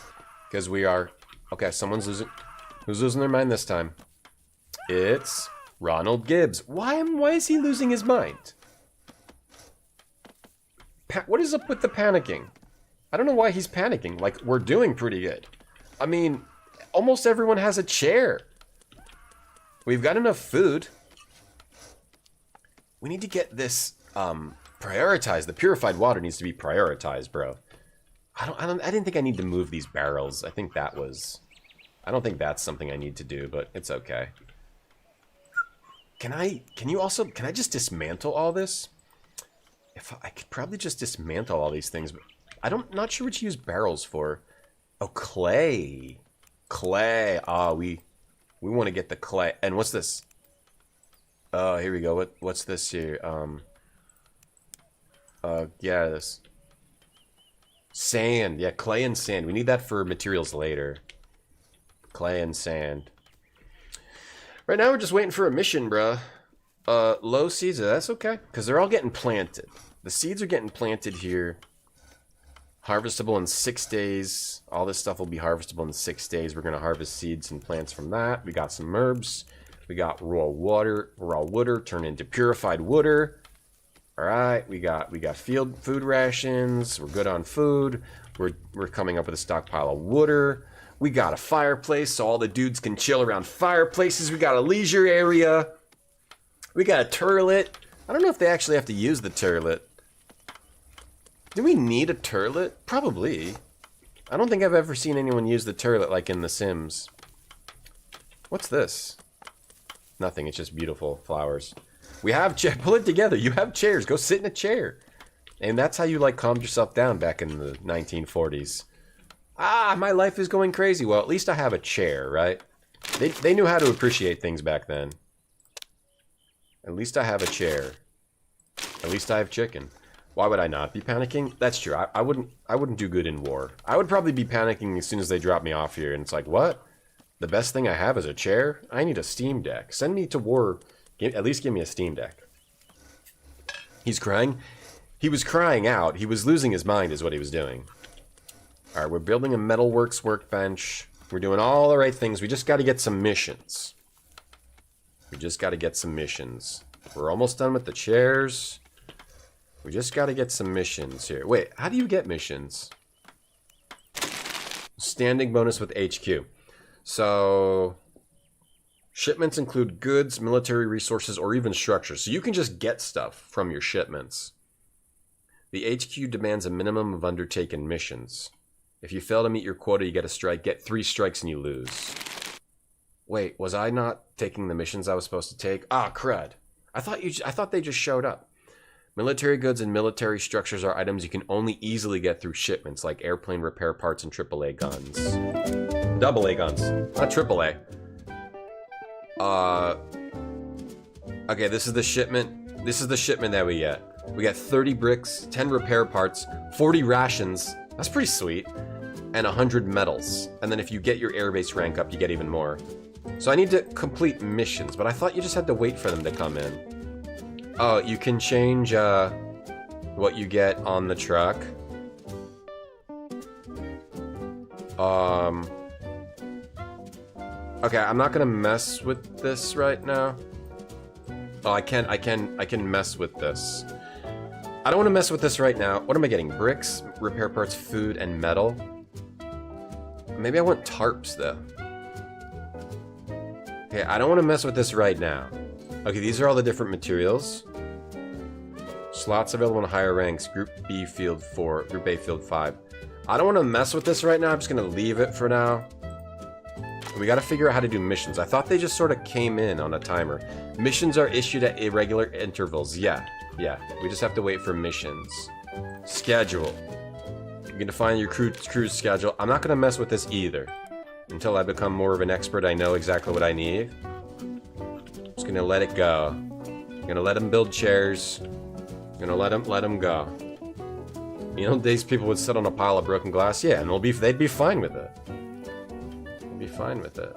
Because we are... Okay, someone's losing... Who's losing their mind this time? It's Ronald Gibbs. Why is he losing his mind? What is up with the panicking? I don't know why he's panicking. Like, we're doing pretty good. I mean, almost everyone has a chair. We've got enough food. We need to get this prioritized. The purified water needs to be prioritized, bro. I didn't think I need to move these barrels. I think that was... I don't think that's something I need to do, but it's okay. Can I just dismantle all this? I could probably just dismantle all these things, but not sure what to use barrels for. Oh, clay. Clay. Ah, we want to get the clay. And what's this? Oh, here we go. What's this here? Yeah, this. Sand. Yeah, clay and sand. We need that for materials later. Clay and sand. Right now we're just waiting for a mission, bruh. Low seeds, that's okay. Because they're all getting planted. The seeds are getting planted here. Harvestable in 6 days. All this stuff will be harvestable in 6 days. We're going to harvest seeds and plants from that. We got some herbs. We got raw wooder turned into purified wooder. Alright, we got field food rations. We're good on food. We're coming up with a stockpile of wooder. We got a fireplace so all the dudes can chill around fireplaces. We got a leisure area. We got a turlet. I don't know if they actually have to use the turlet. Do we need a turlet? Probably. I don't think I've ever seen anyone use the turlet like in The Sims. What's this? Nothing, it's just beautiful flowers. We have pull it together. You have chairs. Go sit in a chair. And that's how you like calmed yourself down back in the 1940s. Ah, my life is going crazy. Well, at least I have a chair, right? They knew how to appreciate things back then. At least I have a chair. At least I have chicken. Why would I not be panicking? That's true. I wouldn't do good in war. I would probably be panicking as soon as they drop me off here. And it's like, what? The best thing I have is a chair? I need a Steam Deck. Send me to war. At least give me a Steam Deck. He's crying. He was crying out. He was losing his mind is what he was doing. Alright, we're building a metalworks workbench. We're doing all the right things. We just got to get some missions. We just got to get some missions. We're almost done with the chairs. We just got to get some missions here. Wait, how do you get missions? Standing bonus with HQ. So... shipments include goods, military resources, or even structures. So you can just get stuff from your shipments. The HQ demands a minimum of undertaken missions. If you fail to meet your quota, you get a strike. Get 3 strikes and you lose. Wait, was I not taking the missions I was supposed to take? Ah, crud. I thought they just showed up. Military goods and military structures are items you can only easily get through shipments, like airplane repair parts and AAA guns. AA guns, not AAA. Okay, this is the shipment. This is the shipment that we get. We got 30 bricks, 10 repair parts, 40 rations. That's pretty sweet. And 100 medals. And then if you get your airbase rank up, you get even more. So I need to complete missions, but I thought you just had to wait for them to come in. Oh, you can change what you get on the truck. Okay, I'm not gonna mess with this right now. Oh, I can mess with this. I don't want to mess with this right now. What am I getting? Bricks, repair parts, food, and metal. Maybe I want tarps, though. Okay, I don't want to mess with this right now. Okay, these are all the different materials. Slots available in higher ranks. Group B field 4. Group A field 5. I don't want to mess with this right now. I'm just going to leave it for now. We got to figure out how to do missions. I thought they just sort of came in on a timer. Missions are issued at irregular intervals. Yeah. We just have to wait for missions. Schedule. You can define your crew's schedule. I'm not going to mess with this either. Until I become more of an expert, I know exactly what I need. Just going to let it go. I'm going to let them build chairs. I'm going to let them go. You know, these people would sit on a pile of broken glass. Yeah, and they'd be fine with it. Be fine with it.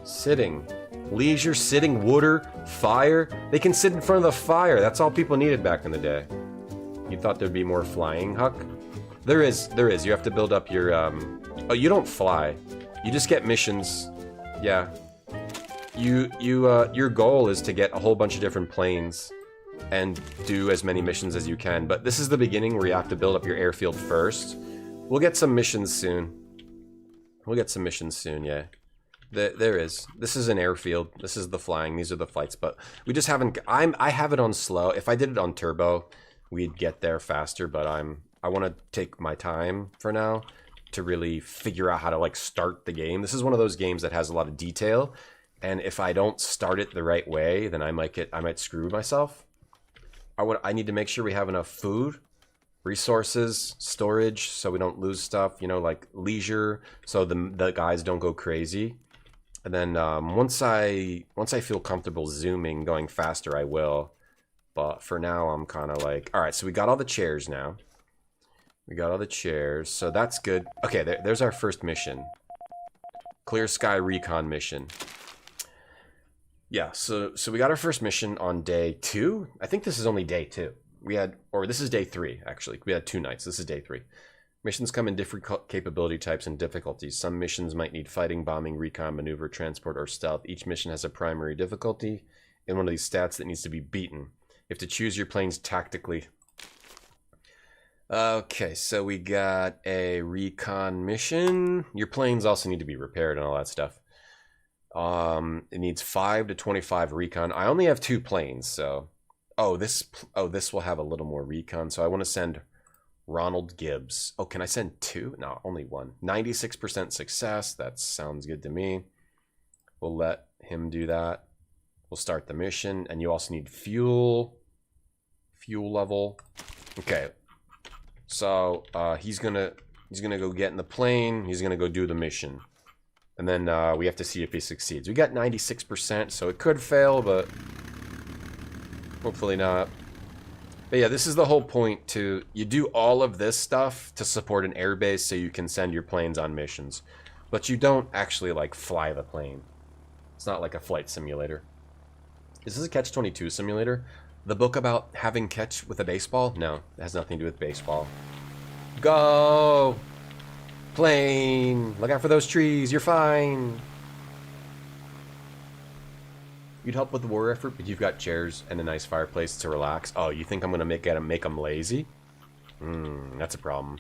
Sitting. Leisure, sitting, water, fire. They can sit in front of the fire. That's all people needed back in the day. You thought there'd be more flying, Huck? There is. You have to build up your, Oh, you don't fly. You just get missions. Yeah. Your goal is to get a whole bunch of different planes and do as many missions as you can. But this is the beginning where you have to build up your airfield first. We'll get some missions soon. Yeah. There is. This is an airfield. This is the flying. These are the flights, but we just haven't... I have it on slow. If I did it on turbo, we'd get there faster, but I want to take my time for now to really figure out how to, like, start the game. This is one of those games that has a lot of detail, and if I don't start it the right way, then I might screw myself. I need to make sure we have enough food, resources, storage, so we don't lose stuff, you know, like leisure, so the guys don't go crazy. And then once I feel comfortable zooming, going faster, I will. But for now, I'm kind of like, all right, so we got all the chairs now. We got all the chairs, so that's good. Okay, there's our first mission. Clear Sky Recon mission. Yeah, so we got our first mission on day 2. I think this is only day 2. This is day 3, actually. We had 2 nights. This is day 3. Missions come in different capability types and difficulties. Some missions might need fighting, bombing, recon, maneuver, transport, or stealth. Each mission has a primary difficulty and one of these stats that needs to be beaten. You have to choose your planes tactically. Okay, so we got a recon mission. Your planes also need to be repaired and all that stuff. It needs 5 to 25 recon. I only have 2 planes, so... this will have a little more recon, so I want to send Ronald Gibbs. Oh, can I send 2? No, only 1. 96% success. That sounds good to me. We'll let him do that. We'll start the mission, and you also need fuel level. Okay, so he's gonna go get in the plane. He's gonna go do the mission, and then we have to see if he succeeds. We got 96%, so it could fail, but hopefully not. But yeah, this is the whole point you do all of this stuff to support an airbase so you can send your planes on missions. But you don't actually, like, fly the plane. It's not like a flight simulator. Is this a Catch-22 simulator? The book about having catch with a baseball? No, it has nothing to do with baseball. Go! Plane! Look out for those trees, you're fine! You'd help with the war effort, but you've got chairs and a nice fireplace to relax. Oh, you think I'm gonna make them lazy? That's a problem.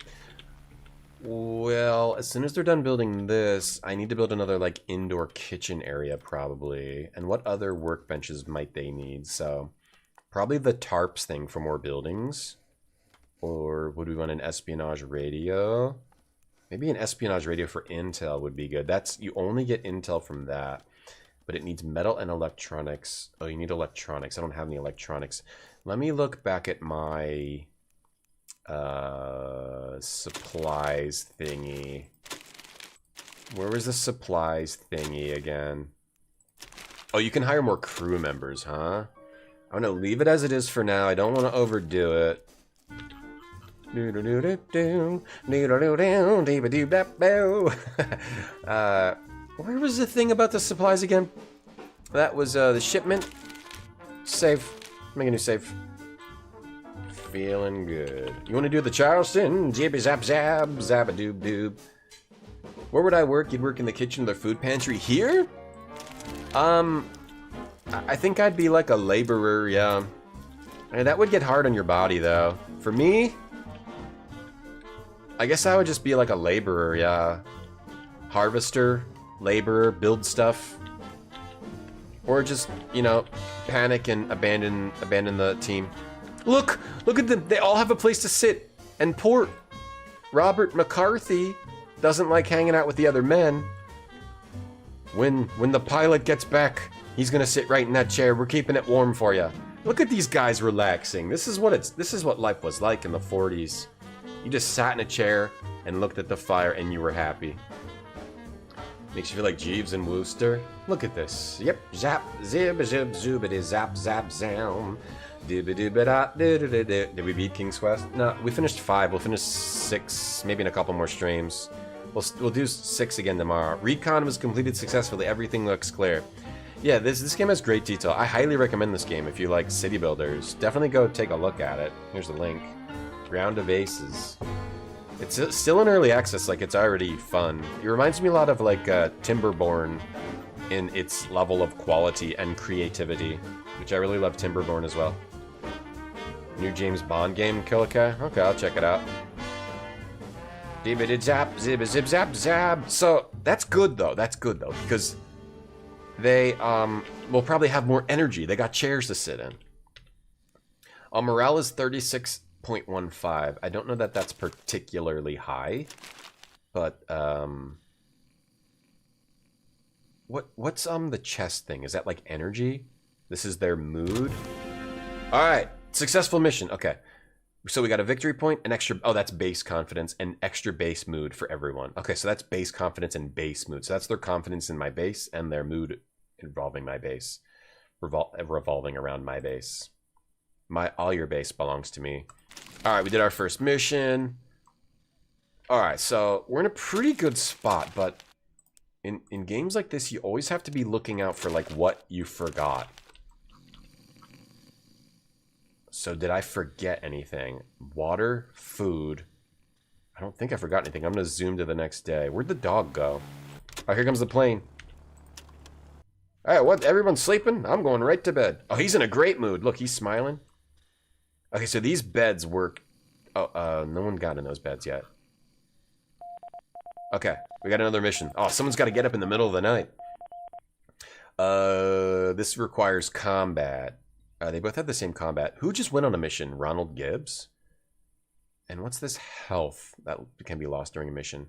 Well, as soon as they're done building this, I need to build another, like, indoor kitchen area, probably. And what other workbenches might they need? So, probably the tarps thing for more buildings. Or would we want an espionage radio? Maybe an espionage radio for intel would be good. You only get intel from that. But it needs metal and electronics. Oh, you need electronics. I don't have any electronics. Let me look back at my supplies thingy. Where was the supplies thingy again? Oh, you can hire more crew members, huh? I'm gonna leave it as it is for now. I don't want to overdo it. Where was the thing about the supplies again? That was the shipment. Save. Make a new save. Feeling good. You want to do the Charleston? Jibby zap zap, zabba doob doob. Where would I work? You'd work in the kitchen or the food pantry. Here? I think I'd be like a laborer, yeah. And that would get hard on your body, though. For me, I guess I would just be like a laborer, yeah. harvester, laborer, build stuff. Or just, you know, panic and abandon the team. Look at them. They all have a place to sit. And poor Robert McCarthy doesn't like hanging out with the other men. When the pilot gets back, he's gonna sit right in that chair. We're keeping it warm for you. Look at these guys relaxing. This is what life was like in the 40s. You just sat in a chair and looked at the fire and you were happy. Makes you feel like Jeeves and Wooster. Look at this. Yep. Zap, zib, zib, zoobity, zap, zap, zam. Did we beat King's Quest? No, we finished 5. We'll finish 6, maybe in a couple more streams. We'll do 6 again tomorrow. Recon was completed successfully. Everything looks clear. Yeah, this game has great detail. I highly recommend this game if you like city builders. Definitely go take a look at it. Here's the link. Round of Aces. It's still in early access, like it's already fun. It reminds me a lot of like Timberborn in its level of quality and creativity, which I really love Timberborn as well. New James Bond game, Killica? Okay, I'll check it out. Zap, zib, zip, zap, zap. So that's good though. That's good though because they will probably have more energy. They got chairs to sit in. Morale is 36.15. I don't know that that's particularly high, but what's the chest thing? Is that like energy? This is their mood. All right, successful mission. Okay. So we got a victory point, an extra, oh, that's base confidence, and extra base mood for everyone. Okay, so that's base confidence and base mood. So that's their confidence in my base and their mood involving my base, revolving around my base. All your base belongs to me. All right, we did our first mission. All right, so we're in a pretty good spot, but in games like this, you always have to be looking out for like what you forgot. So did I forget anything? Water, food. I don't think I forgot anything. I'm going to zoom to the next day. Where'd the dog go? Oh, here comes the plane. All right, what? Everyone's sleeping? I'm going right to bed. Oh, he's in a great mood. Look, he's smiling. Okay, so these beds work. Oh, no one got in those beds yet. Okay, we got another mission. Oh, someone's got to get up in the middle of the night. This requires combat. They both have the same combat. Who just went on a mission? Ronald Gibbs? And what's this health that can be lost during a mission?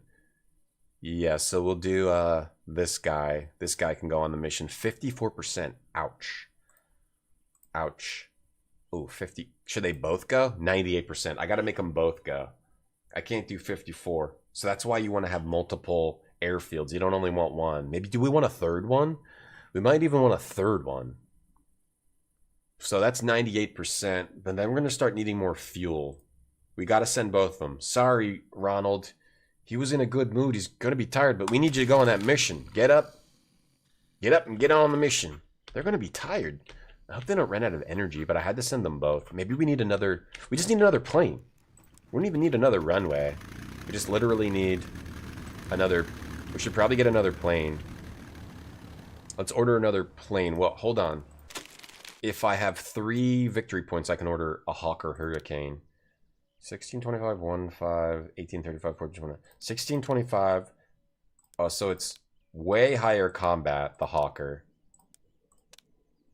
Yeah, so we'll do this guy. This guy can go on the mission. 54%. Ouch. Ouch. Oh, 50. Should they both go? 98%. I got to make them both go. I can't do 54. So that's why you want to have multiple airfields. You don't only want one. Maybe do we want a third one? We might even want a third one. So that's 98%, but then we're going to start needing more fuel. We got to send both of them. Sorry, Ronald. He was in a good mood. He's going to be tired, but we need you to go on that mission. Get up. Get up and get on the mission. They're going to be tired. I hope they don't run out of energy, but I had to send them both. Maybe we need another... We just need another plane. We don't even need another runway. We just literally need another... We should probably get another plane. Let's order another plane. Well, hold on. If I have 3 victory points, I can order a Hawker Hurricane. 1625, 15, 1835, 1429. 1625. Oh, so it's way higher combat, the Hawker.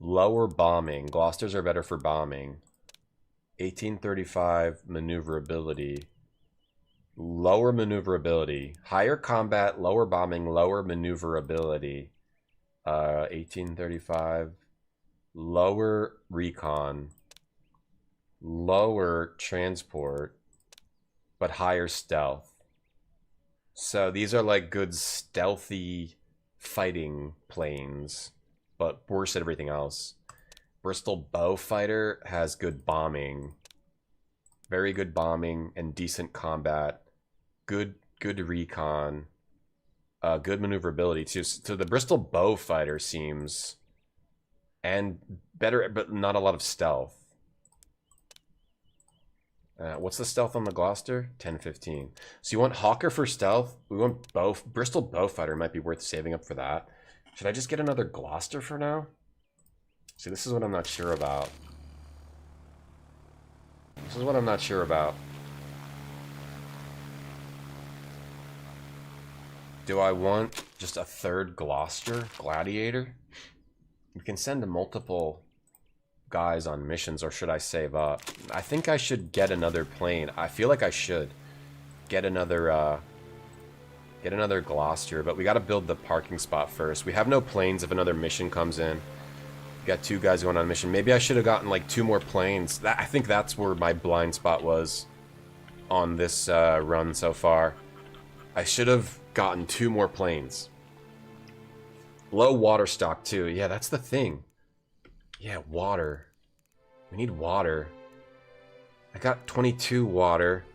Lower bombing. Gloucesters are better for bombing. 1835, maneuverability. Lower maneuverability. Higher combat, lower bombing, lower maneuverability. 1835... Lower recon, lower transport, but higher stealth. So these are like good stealthy fighting planes, but worse at everything else. Bristol Bowfighter has good bombing, very good bombing and decent combat, good recon, good maneuverability too. So the Bristol Bowfighter seems... And better, but not a lot of stealth. What's the stealth on the Gloucester? 10-15. So you want Hawker for stealth? We want Bristol Bowfighter might be worth saving up for that. Should I just get another Gloucester for now? See, this is what I'm not sure about. This is what I'm not sure about. Do I want just a third Gloucester Gladiator? We can send multiple guys on missions, or should I save up? I think I should get another plane. I feel like I should get another Gloucester, but we got to build the parking spot first. We have no planes if another mission comes in. We got 2 guys going on a mission. Maybe I should have gotten like 2 more planes. I think that's where my blind spot was on this run so far. I should have gotten 2 more planes. Low water stock too. Yeah, that's the thing. Yeah, water. We need water. I got 22 water.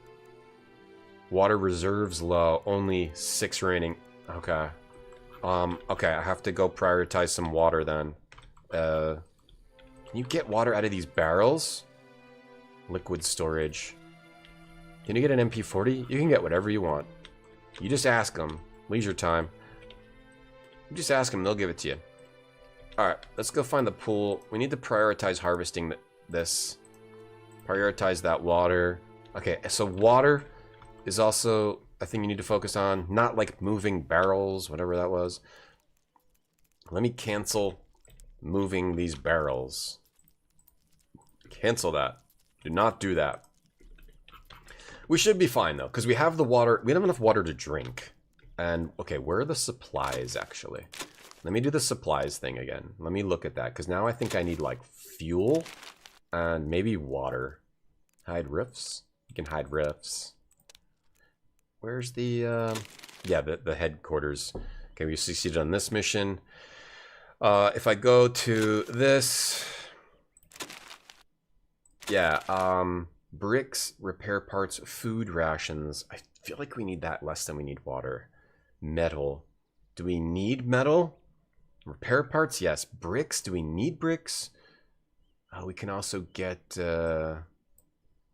Water reserves low. Only 6 remaining. Okay. Okay, I have to go prioritize some water then. Can you get water out of these barrels? Liquid storage. Can you get an MP40? You can get whatever you want. You just ask them. Leisure time. You just ask them, they'll give it to you. Alright, let's go find the pool. We need to prioritize harvesting this. Prioritize that water. Okay, so water is also a thing you need to focus on. Not like moving barrels, whatever that was. Let me cancel moving these barrels. Cancel that. Do not do that. We should be fine though, because we have the water. We have enough water to drink. And, okay, where are the supplies actually? Let me do the supplies thing again. Let me look at that, because now I think I need, like, fuel and maybe water. Hide rifts? You can hide rifts. Where's the, yeah, the headquarters. Okay, we succeeded on this mission. If I go to this... Yeah, bricks, repair parts, food rations. I feel like we need that less than we need water. Metal. Do we need metal? Repair parts, yes. Bricks, do we need bricks? Oh, we can also get like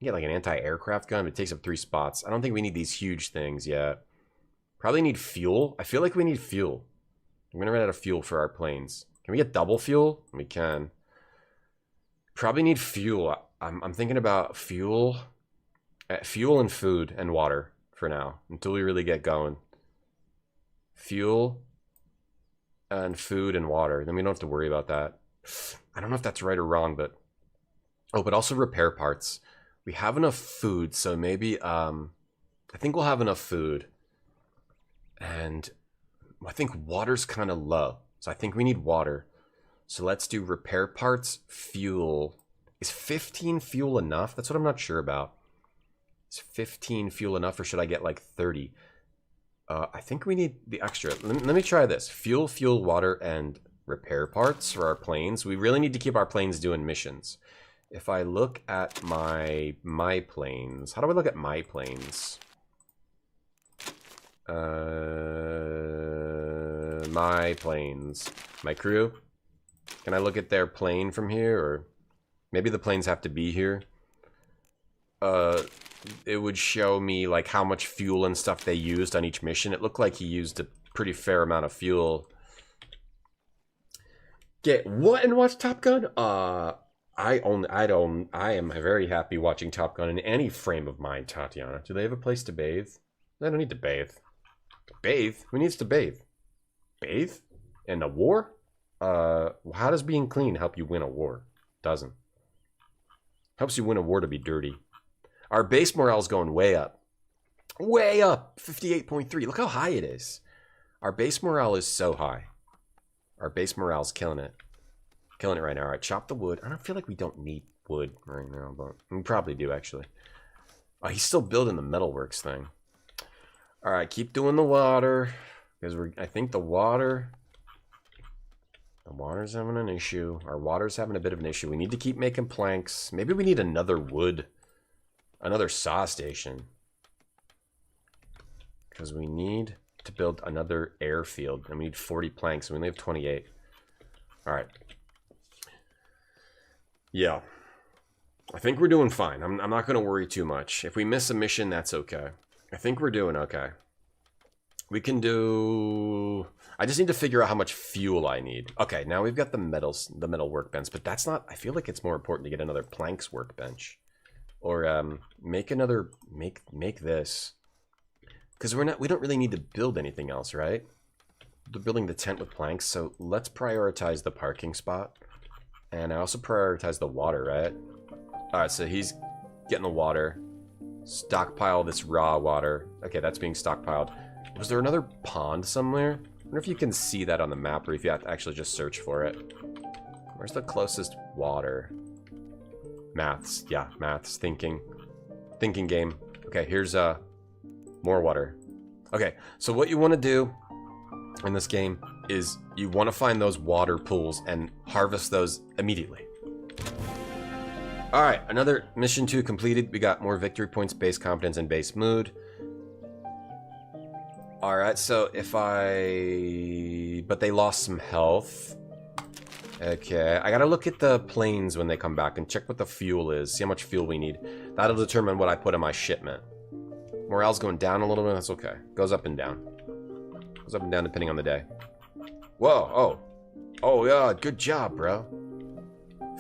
an anti-aircraft gun. It takes up 3 spots. I don't think we need these huge things yet. Probably need fuel. I feel like we need fuel. I'm gonna run out of fuel for our planes. Can we get double fuel? We can. Probably need fuel. I'm thinking about fuel. Fuel and food and water for now, until we really get going. Fuel and food and water. Then we don't have to worry about that. I don't know if that's right or wrong, but... Oh, but also repair parts. We have enough food, so maybe... I think we'll have enough food. And I think water's kind of low. So I think we need water. So let's do repair parts, fuel. Is 15 fuel enough? That's what I'm not sure about. Is 15 fuel enough, or should I get like 30? I think we need the extra. Let me try this. Fuel, water, and repair parts for our planes. We really need to keep our planes doing missions. If I look at my planes, how do I look at my planes? My planes. My crew? Can I look at their plane from here, or maybe the planes have to be here? It would show me like how much fuel and stuff they used on each mission. It looked like he used a pretty fair amount of fuel. Get what and watch Top Gun? I am very happy watching Top Gun in any frame of mind, Tatiana. Do they have a place to bathe? I don't need to bathe. Bathe? Who needs to bathe? Bathe? In a war? How does being clean help you win a war? Doesn't. Helps you win a war to be dirty. Our base morale is going way up. Way up! 58.3. Look how high it is. Our base morale is so high. Our base morale is killing it. Killing it right now. Alright, chop the wood. I don't feel like we don't need wood right now, but we probably do, actually. Oh, he's still building the metalworks thing. Alright, keep doing the water. Because I think the water's having an issue. Our water's having a bit of an issue. We need to keep making planks. Maybe we need another wood. Another saw station. Because we need to build another airfield. And we need 40 planks. And we only have 28. Alright. Yeah. I think we're doing fine. I'm not going to worry too much. If we miss a mission, that's okay. I think we're doing okay. We can do... I just need to figure out how much fuel I need. Okay, now we've got the metal workbench, but that's not... I feel like it's more important to get another planks workbench. Or make another... Make this. Because we don't really need to build anything else, right? They're building the tent with planks, so let's prioritize the parking spot. And I also prioritize the water, right? Alright, so he's getting the water. Stockpile this raw water. Okay, that's being stockpiled. Was there another pond somewhere? I wonder if you can see that on the map, or if you have to actually just search for it. Where's the closest water? Maths. Yeah, maths. Thinking. Thinking game. Okay, here's more water. Okay, so what you want to do in this game is you want to find those water pools and harvest those immediately. Alright, another mission 2 completed. We got more victory points, base confidence, and base mood. Alright, so if I... But they lost some health. Okay, I gotta look at the planes when they come back and check what the fuel is. See how much fuel we need. That'll determine what I put in my shipment. Morale's going down a little bit, that's okay. Goes up and down. Goes up and down depending on the day. Whoa, oh. Oh, yeah, good job, bro.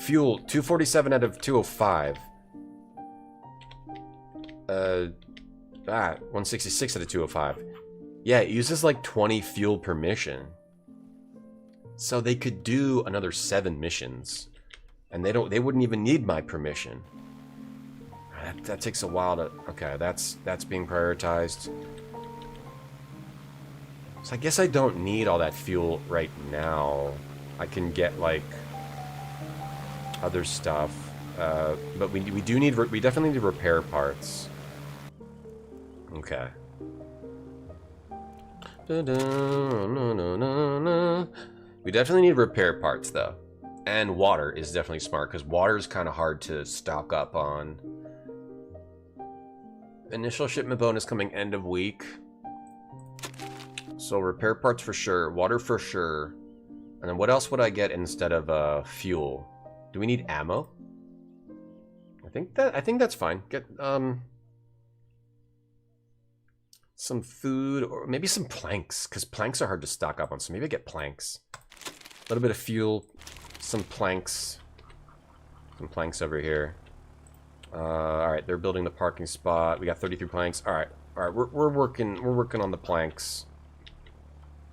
Fuel, 247 out of 205. 166 out of 205. Yeah, it uses like 20 fuel per mission. So they could do another 7 missions. And they wouldn't even need my permission. That takes a while to... Okay, that's being prioritized. So I guess I don't need all that fuel right now. I can get like other stuff. But we definitely need repair parts. Okay. We definitely need repair parts, though. And water is definitely smart, because water is kind of hard to stock up on. Initial shipment bonus coming end of week. So repair parts for sure, water for sure. And then what else would I get instead of fuel? Do we need ammo? I think that's fine. Get some food, or maybe some planks, because planks are hard to stock up on, so maybe I get planks. A little bit of fuel, some planks. Some planks over here. Alright, they're building the parking spot. We got 33 planks. Alright, we're working on the planks.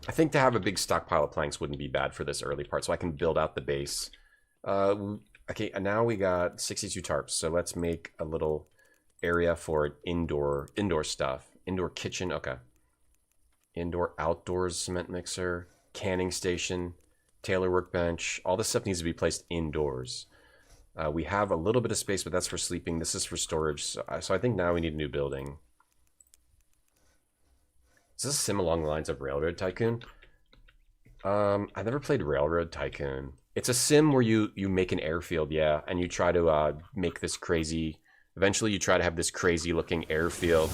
I think to have a big stockpile of planks wouldn't be bad for this early part, so I can build out the base. Okay, and now we got 62 tarps, so let's make a little area for indoor stuff. Indoor kitchen, okay. Indoor, outdoors cement mixer, canning station, tailor workbench. All this stuff needs to be placed indoors. We have a little bit of space, but that's for sleeping. This is for storage. So I think now we need a new building. Is this a sim along the lines of Railroad Tycoon? I never played Railroad Tycoon. It's a sim where you make an airfield, yeah, and you try to make this crazy... Eventually you try to have this crazy looking airfield.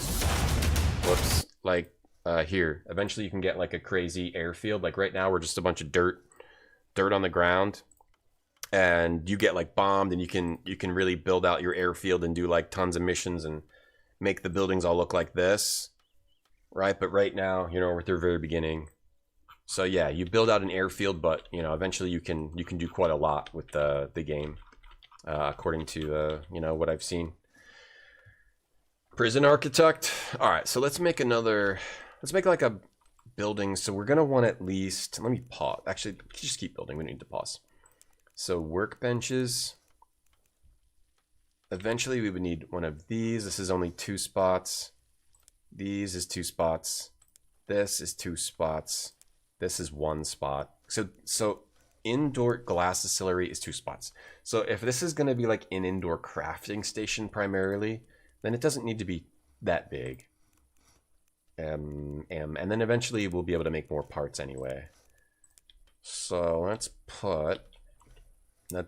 Whoops. Like, here. Eventually you can get like a crazy airfield. Like right now we're just a bunch of dirt on the ground. And you get like bombed, and you can really build out your airfield and do like tons of missions and make the buildings all look like this. Right? But right now, you know, we're at the very beginning. So yeah, you build out an airfield, but you know, eventually you can do quite a lot with the game. According to you know, what I've seen. Prison architect. All right, so let's make like a building. So we're gonna want at least, let me pause. Actually, just keep building. We don't need to pause. So workbenches. Eventually we would need one of these. This is only 2 spots. These is 2 spots. This is 2 spots. This is 1 spot. So indoor glass distillery is 2 spots. So if this is gonna be like an indoor crafting station primarily, then it doesn't need to be that big. And then eventually we'll be able to make more parts anyway. So let's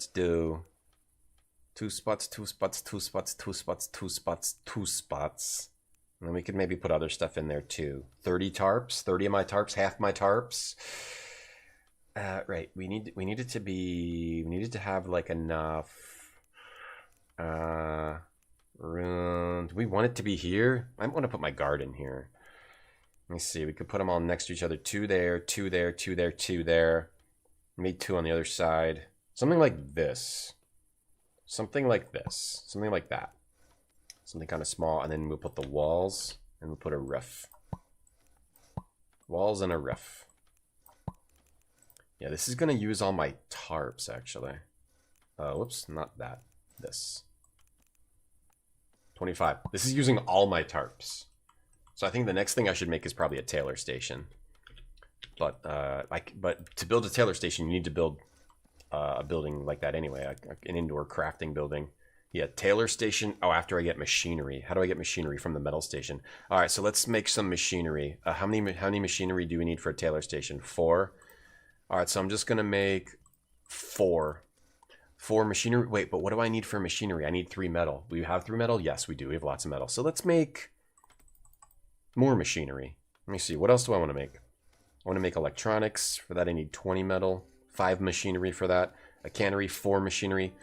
do 2 spots, 2 spots, 2 spots, 2 spots, 2 spots, 2 spots. And then we could maybe put other stuff in there too. 30 tarps, 30 of my tarps, half my tarps. Right, we needed to have like enough room. Do we want it to be here? I want to put my garden here. Let me see, we could put them all next to each other. 2 there, 2 there, 2 there, 2 there. Maybe 2 on the other side. Something like this. Something like this. Something like that. Something kind of small, and then we'll put the walls, and we'll put a roof. Walls and a roof. Yeah, this is gonna use all my tarps, actually. Whoops, not that. This. 25. This is using all my tarps. So I think the next thing I should make is probably a tailor station. But but to build a tailor station, you need to build a building like that anyway, an indoor crafting building. Yeah, tailor station. Oh, after I get machinery. How do I get machinery from the metal station? All right, so let's make some machinery. How many machinery do we need for a tailor station? 4. All right, so I'm just gonna make 4. 4 machinery. Wait, but what do I need for machinery? I need 3 metal. Do you have 3 metal? Yes, we do. We have lots of metal. So let's make more machinery. Let me see. What else do I want to make? I want to make electronics. For that, I need 20 metal. 5 machinery for that. A cannery, 4 machinery.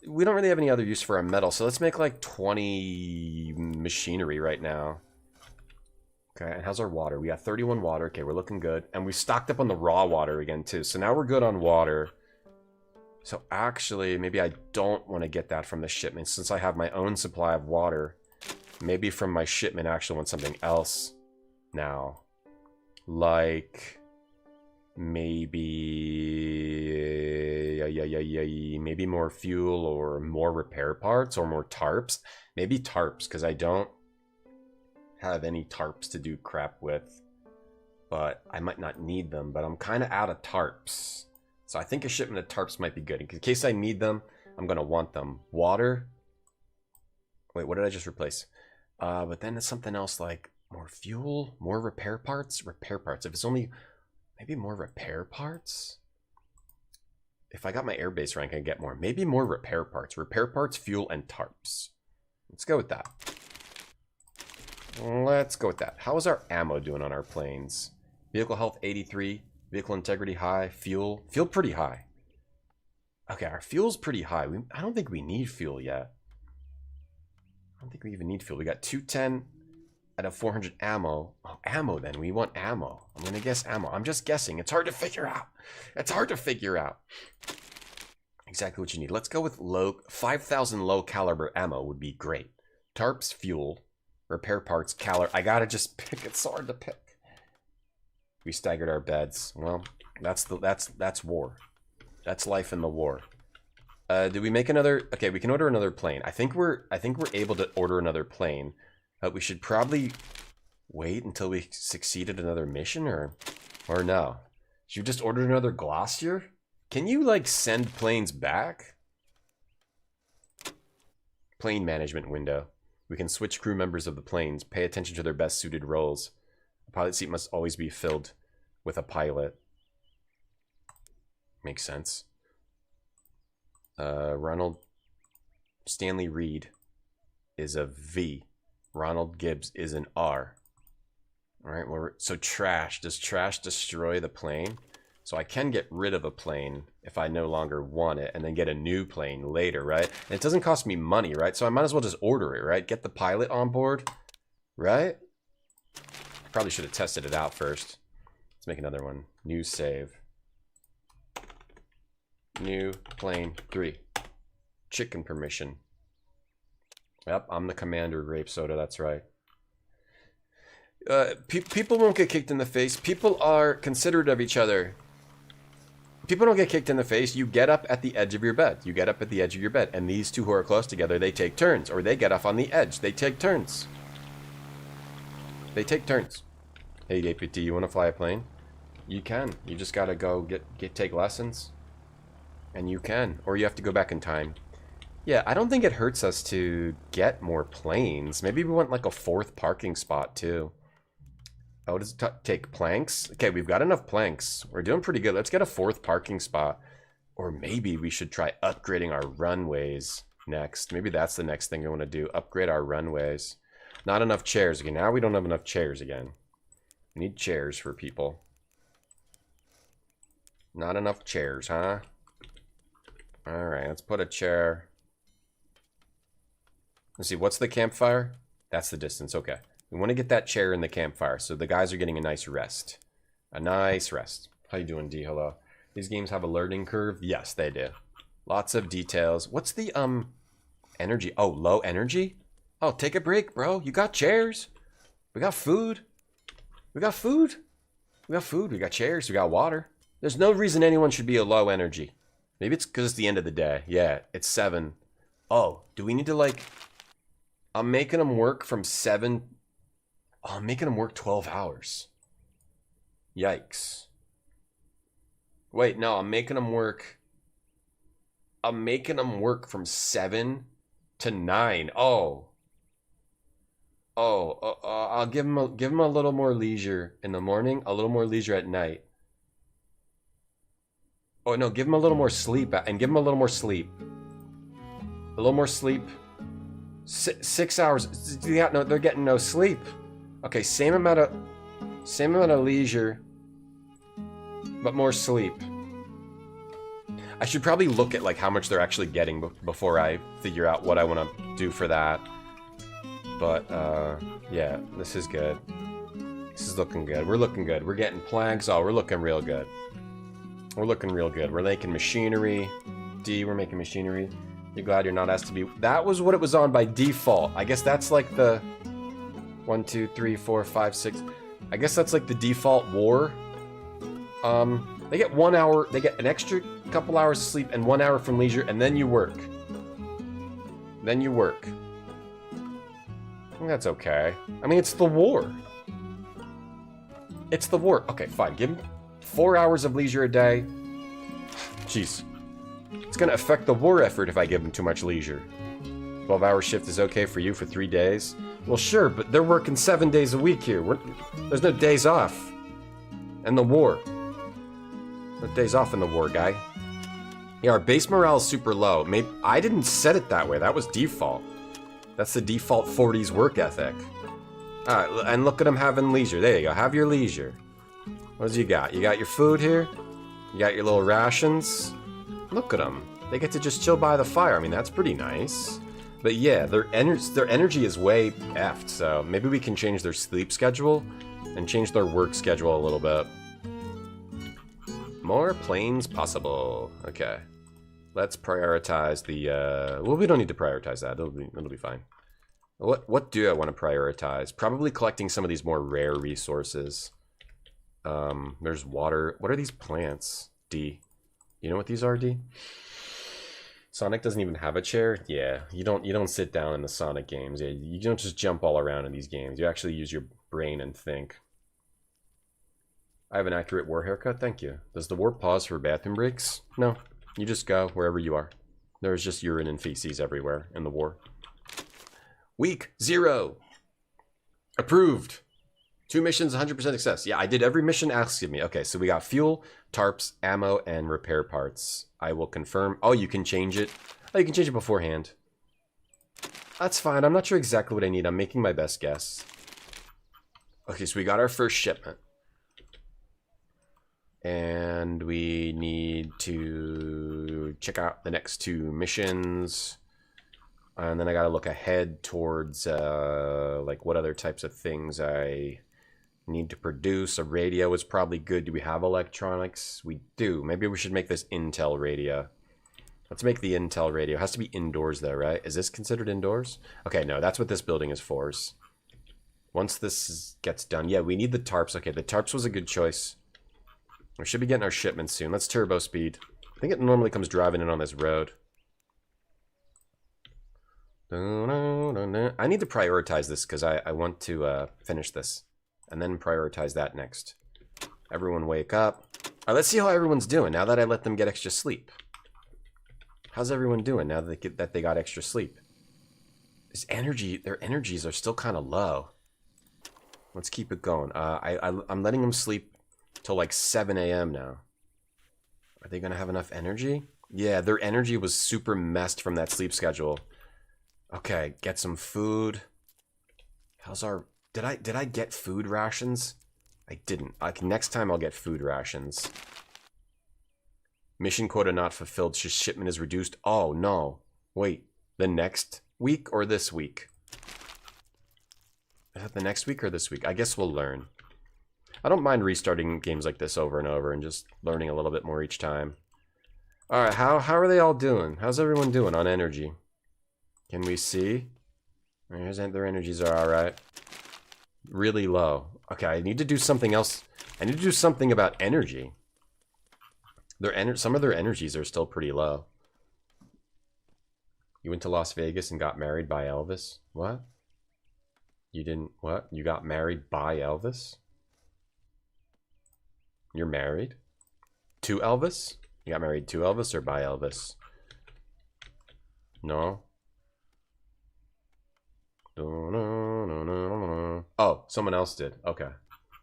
We don't really have any other use for our metal, so let's make like 20 machinery right now. Okay, and how's our water? We got 31 water. Okay, we're looking good. And we stocked up on the raw water again, too. So now we're good on water. So actually, maybe I don't want to get that from the shipment. Since I have my own supply of water, maybe from my shipment I actually want something else now. Like... maybe more fuel or more repair parts or more tarps. Maybe tarps, because I don't have any tarps to do crap with. But I might not need them, but I'm kind of out of tarps. So I think a shipment of tarps might be good. In case I need them, I'm going to want them. Water. Wait, what did I just replace? But then it's something else like more fuel, more repair parts. Repair parts. If it's only... maybe more repair parts? If I got my airbase rank, I can get more. Maybe more repair parts. Repair parts, fuel, and tarps. Let's go with that. Let's go with that. How is our ammo doing on our planes? Vehicle health 83. Vehicle integrity high. Fuel. Fuel pretty high. Okay, our fuel's pretty high. I don't think we need fuel yet. I don't think we even need fuel. We got 210 out of 400 ammo. Oh, ammo then. We want ammo. I'm going to guess ammo. I'm just guessing. It's hard to figure out. It's hard to figure out exactly what you need. Let's go with 5,000 low caliber ammo would be great. Tarps, fuel, repair parts, I gotta just pick. It's so hard to pick. We staggered our beds. Well, that's war. That's life in the war. Did we make another? Okay, we can order another plane. I think we're able to order another plane. But we should probably wait until we succeed at another mission, or no? You just ordered another Glossier? Can you like send planes back? Plane management window. We can switch crew members of the planes. Pay attention to their best suited roles. The pilot seat must always be filled with a pilot. Makes sense. Ronald Stanley Reed is a V. Ronald Gibbs is an R. Alright, well, so trash. Does trash destroy the plane? So I can get rid of a plane if I no longer want it, and then get a new plane later, right? And it doesn't cost me money, right? So I might as well just order it, right? Get the pilot on board, right? Probably should have tested it out first. Let's make another one. New save. New plane 3. Chicken permission. Yep, I'm the commander, Grape Soda, that's right. People won't get kicked in the face. People are considerate of each other. People don't get kicked in the face. You get up at the edge of your bed. You get up at the edge of your bed. And these two who are close together, they take turns. Or they get off on the edge. They take turns. They take turns. Hey, APT, you want to fly a plane? You can. You just gotta go take lessons. And you can. Or you have to go back in time. Yeah, I don't think it hurts us to get more planes. Maybe we want like a 4th parking spot too. Oh, does it take planks? Okay, we've got enough planks. We're doing pretty good. Let's get a 4th parking spot. Or maybe we should try upgrading our runways next. Maybe that's the next thing we want to do. Upgrade our runways. Not enough chairs again. Now we don't have enough chairs again. We need chairs for people. Not enough chairs, huh? Alright, let's put a chair. Let's see, what's the campfire? That's the distance, okay. We want to get that chair in the campfire, so the guys are getting a nice rest. A nice rest. How you doing, D? Hello. These games have a learning curve? Yes, they do. Lots of details. What's the, energy? Oh, low energy? Oh, take a break, bro. You got chairs. We got food. We got food. We got food. We got chairs. We got water. There's no reason anyone should be a low energy. Maybe it's because it's the end of the day. Yeah, it's 7. Oh, do we need to like... I'm making them work from 7... Oh, I'm making them work 12 hours. Yikes. Wait, no, I'm making them work... I'm making them work from 7 to 9. Oh. I'll give them a little more leisure in the morning, a little more leisure at night. Oh no, give them a little more sleep and give them a little more sleep. A little more sleep. 6 hours. Yeah, no, they're getting no sleep. Okay, same amount of leisure, but more sleep. I should probably look at like how much they're actually getting before I figure out what I want to do for that. But yeah, this is good. This is looking good. We're looking good. We're getting planks. Oh, we're looking real good. We're looking real good. We're making machinery. D, we're making machinery. You're glad you're not asked to be... That was what it was on by default. I guess that's like the... 1, 2, 3, 4, 5, 6... I guess that's like the default war. They get 1 hour... They get an extra couple hours of sleep and 1 hour from leisure, and then you work. Then you work. I think that's okay. I mean, it's the war. It's the war. Okay, fine. Give them 4 hours of leisure a day. Jeez. It's gonna affect the war effort if I give them too much leisure. 12-hour shift is okay for you for 3 days? Well, sure, but they're working 7 days a week here. There's no days off. And the war. No days off in the war, guy. Yeah, our base morale is super low. Maybe I didn't set it that way. That was default. That's the default 40s work ethic. Alright, and look at them having leisure. There you go. Have your leisure. What do you got? You got your food here? You got your little rations? Look at them. They get to just chill by the fire. I mean, that's pretty nice. But yeah, their energy is way effed, so maybe we can change their sleep schedule and change their work schedule a little bit. More planes possible. Okay. Let's prioritize the, well, we don't need to prioritize that. It'll be fine. What do I want to prioritize? Probably collecting some of these more rare resources. There's water. What are these plants? D. You know what these are, D? Sonic doesn't even have a chair. Yeah, you don't sit down in the Sonic games. Yeah, you don't just jump all around in these games. You actually use your brain and think. I have an accurate war haircut. Thank you. Does the war pause for bathroom breaks? No. You just go wherever you are. There's just urine and feces everywhere in the war. Week 0. Approved. 2 missions, 100% success. Yeah, I did every mission asked of me. Okay, so we got fuel, tarps, ammo, and repair parts. I will confirm. Oh, you can change it. Oh, you can change it beforehand. That's fine. I'm not sure exactly what I need. I'm making my best guess. Okay, so we got our first shipment. And we need to check out the next 2 missions. And then I gotta look ahead towards, like, what other types of things I need to produce. A radio is probably good. Do we have electronics? We do. Maybe we should make this Intel radio. Let's make the Intel radio. It has to be indoors, though, right? Is this considered indoors? Okay, no, that's what this building is for. Once this gets done. Yeah, we need the tarps. Okay, the tarps was a good choice. We should be getting our shipments soon. Let's turbo speed. I think it normally comes driving in on this road. I need to prioritize this because I want to finish this. And then prioritize that next. Everyone wake up. Alright, let's see how everyone's doing now that I let them get extra sleep. How's everyone doing now that they got extra sleep? Their energies are still kind of low. Let's keep it going. I'm letting them sleep till like 7 a.m. now. Are they gonna have enough energy? Yeah, their energy was super messed from that sleep schedule. Okay, get some food. How's our... Did I get food rations? I didn't. Next time I'll get food rations. Mission quota not fulfilled. Shipment is reduced. Oh, no. Wait. The next week or this week? Is that the next week or this week? I guess we'll learn. I don't mind restarting games like this over and over and just learning a little bit more each time. Alright, how are they all doing? How's everyone doing on energy? Can we see? Their energies are alright. Really low. Okay, I need to do something else. I need to do something about energy. Some of their energies are still pretty low. You went to Las Vegas and got married by Elvis? What? You didn't... What? You got married by Elvis? You're married? To Elvis? You got married to Elvis or by Elvis? No? Oh, someone else did. Okay.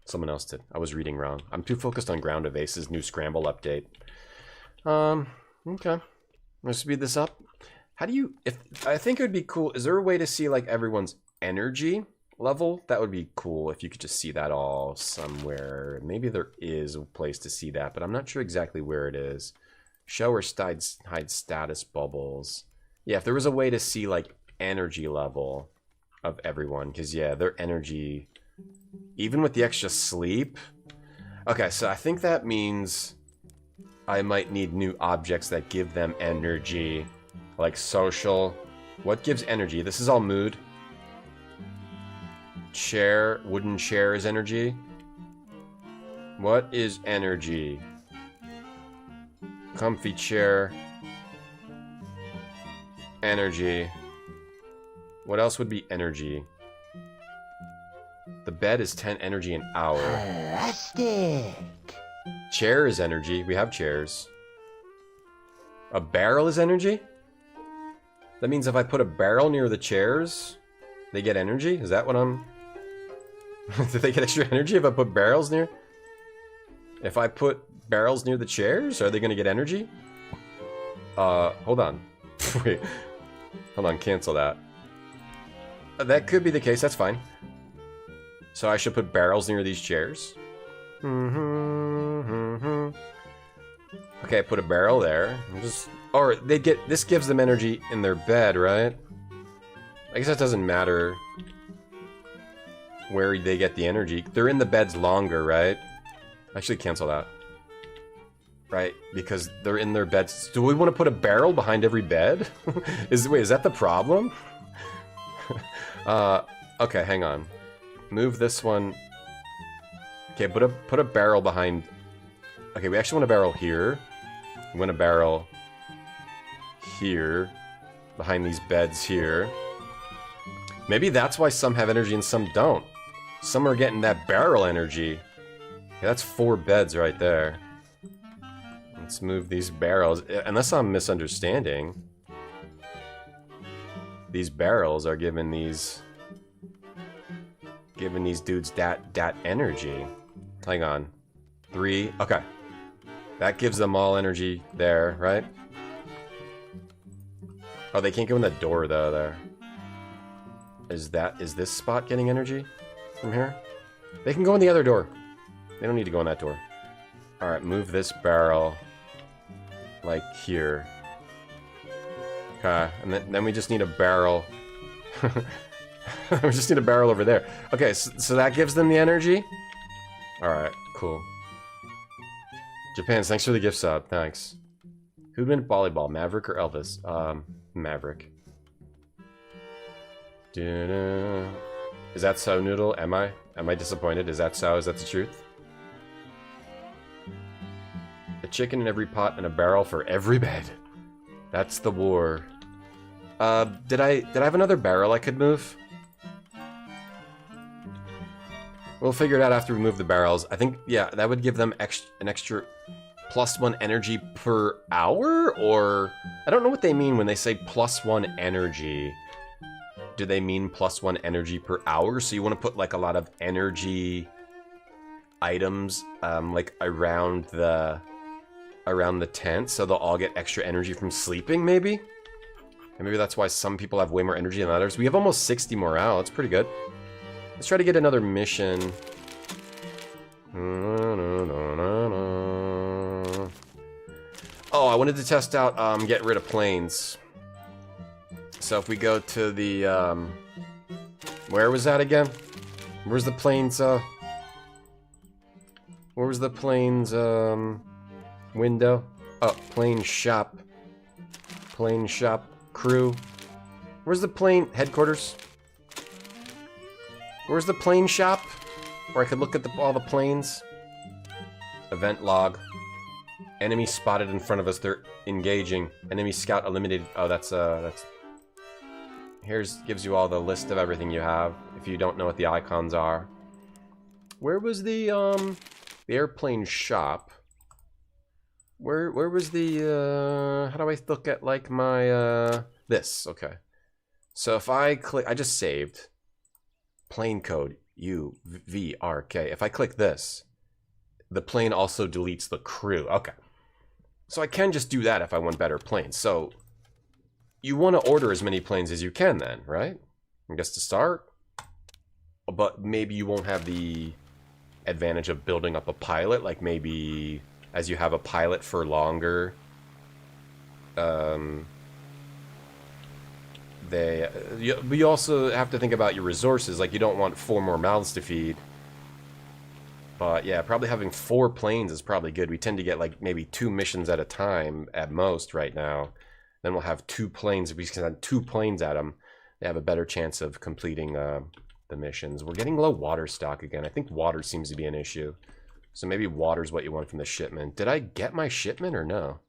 Someone else did. I was reading wrong. I'm too focused on Ground Evase's new Scramble update. Okay. Let's speed this up. How do you... I think it would be cool... Is there a way to see, like, everyone's energy level? That would be cool if you could just see that all somewhere. Maybe there is a place to see that, but I'm not sure exactly where it is. Show or hide status bubbles. Yeah, if there was a way to see, like, energy level of everyone. Because, yeah, their energy... Even with the extra sleep... Okay, so I think that means I might need new objects that give them energy. Like social. What gives energy? This is all mood. Chair. Wooden chair is energy. What is energy? Comfy chair. Energy. What else would be energy? The bed is 10 energy an hour. Plastic. Chair is energy. We have chairs. A barrel is energy? That means if I put a barrel near the chairs, they get energy? Is that what I'm... Do they get extra energy if I put barrels near? If I put barrels near the chairs, are they going to get energy? Hold on. Wait. Hold on, cancel that. That could be the case, that's fine. So I should put barrels near these chairs? Okay, I put a barrel there. Or they get... This gives them energy in their bed, right? I guess that doesn't matter where they get the energy. They're in the beds longer, right? Actually, cancel that. Right, because they're in their beds. Do we want to put a barrel behind every bed? Wait, is that the problem? Okay, hang on. Move this one. Okay, put a barrel behind... Okay, we actually want a barrel here. We want a barrel here. Behind these beds here. Maybe that's why some have energy and some don't. Some are getting that barrel energy. Okay, that's 4 beds right there. Let's move these barrels. Unless I'm misunderstanding. These barrels are giving these dudes that energy. Hang on. 3. Okay. That gives them all energy there, right? Oh, they can't go in the door though there. Is this spot getting energy from here? They can go in the other door. They don't need to go in that door. Alright, move this barrel like here. Okay, and then we just need a barrel. We just need a barrel over there. Okay, so that gives them the energy? Alright, cool. Japan, thanks for the gift sub. Thanks. Who'd win volleyball, Maverick or Elvis? Maverick. Is that so, Noodle? Am I? Am I disappointed? Is that so? Is that the truth? A chicken in every pot and a barrel for every bed. That's the war. Did I have another barrel I could move? We'll figure it out after we move the barrels. I think, yeah, that would give them an extra +1 energy per hour? Or... I don't know what they mean when they say +1 energy. Do they mean +1 energy per hour? So you want to put, like, a lot of energy items, like, around the tent, so they'll all get extra energy from sleeping, maybe? And maybe that's why some people have way more energy than others. We have almost 60 morale. That's pretty good. Let's try to get another mission. Oh, I wanted to test out get rid of planes. So if we go to the where was that again? Where's the planes where was the planes window? Oh, plane shop. Plane shop crew. Where's the plane headquarters? Where's the plane shop? Or I could look at all the planes. Event log. Enemy spotted in front of us. They're engaging. Enemy scout eliminated. Oh, that's gives you all the list of everything you have if you don't know what the icons are. Where was the airplane shop? Where was the how do I look at like my this? Okay. So if I click, I just saved plane code UVRK. If I click this, the plane also deletes the crew. Okay. So I can just do that if I want better planes. So you want to order as many planes as you can then, right? I guess to start. But maybe you won't have the advantage of building up a pilot. Like maybe as you have a pilot for longer, you also have to think about your resources. Like you don't want 4 more mouths to feed. But yeah, probably having 4 planes is probably good. We tend to get like maybe 2 missions at a time at most right now. Then we'll have 2 planes. If we send 2 planes at them, they have a better chance of completing the missions. We're getting low water stock again. I think water seems to be an issue. So maybe water's what you want from the shipment. Did I get my shipment or no?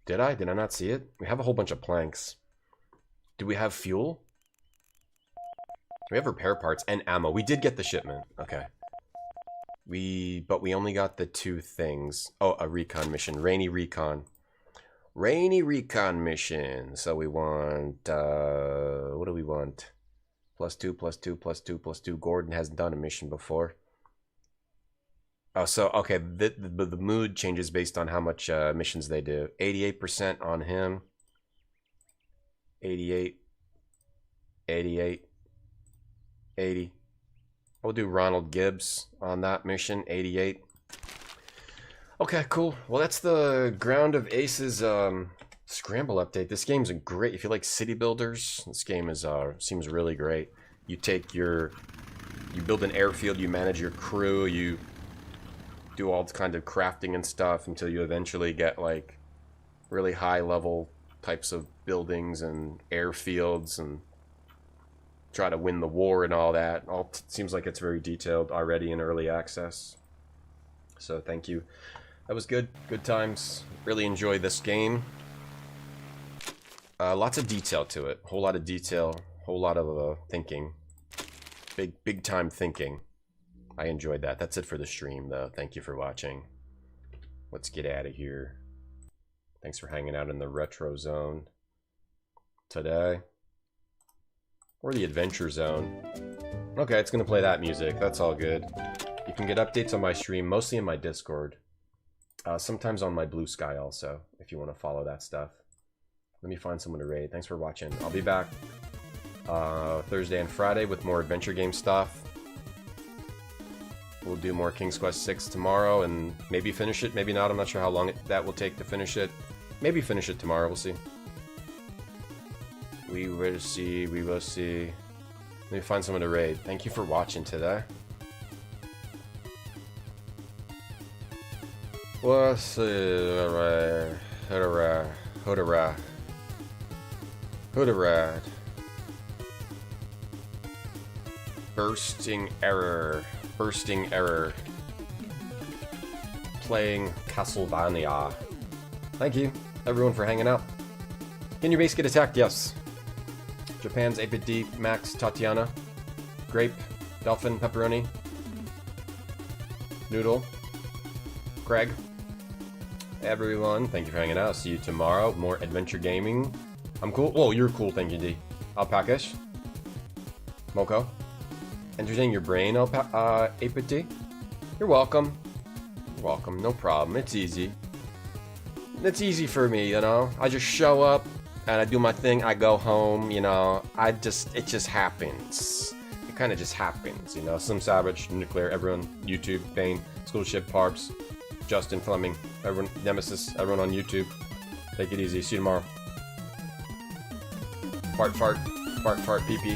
Did I? Did I not see it? We have a whole bunch of planks. Do we have fuel? We have repair parts and ammo. We did get the shipment. Okay. But we only got the 2 things. Oh, a recon mission. Rainy recon. Rainy recon mission. So we want, what do we want? +2, +2, +2, +2. Gordon hasn't done a mission before. Oh, so, okay, the mood changes based on how much missions they do. 88% on him. 88. 88. 80. We'll do Ronald Gibbs on that mission, 88. Okay, cool. Well, that's the Ground of Aces Scramble update. This game's great. If you like city builders, this game is seems really great. You build an airfield, you manage your crew, you do all kind of crafting and stuff until you eventually get like really high level types of buildings and airfields and try to win the war and all that. All seems like it's very detailed already in early access. So thank you. That was good. Good times. Really enjoyed this game. Lots of detail to it. Whole lot of detail. Whole lot of thinking. Big time thinking. I enjoyed that. That's it for the stream though. Thank you for watching. Let's get out of here. Thanks for hanging out in the retro zone today. Or the adventure zone. Okay, it's gonna play that music. That's all good. You can get updates on my stream, mostly in my Discord. Sometimes on my Blue Sky also, if you want to follow that stuff. Let me find someone to raid. Thanks for watching. I'll be back Thursday and Friday with more adventure game stuff. We'll do more King's Quest 6 tomorrow and maybe finish it, maybe not. I'm not sure how long that will take to finish it. Maybe finish it tomorrow, we'll see. We will see, we will see. Let me find someone to raid. Thank you for watching today. What's Hoodara. Bursting error. Bursting error. Playing Castlevania. Thank you, everyone, for hanging out. Can your base get attacked? Yes. Japan's 8-bit D, Max, Tatiana, Grape, Dolphin, Pepperoni, Noodle, Craig, everyone, thank you for hanging out. See you tomorrow. More adventure gaming. I'm cool. Whoa, you're cool. Thank you, D. Alpakash, Moko, entertaining your brain, 8-bit D. You're welcome. You're welcome. No problem. It's easy. It's easy for me, you know. I just show up. And I do my thing, I go home, you know, it just happens. It kind of just happens, you know. Slim Savage, Nuclear, everyone, YouTube, Bane, Schoolship, Parps, Justin, Fleming, everyone, Nemesis, everyone on YouTube. Take it easy, see you tomorrow. Fart, pee-pee.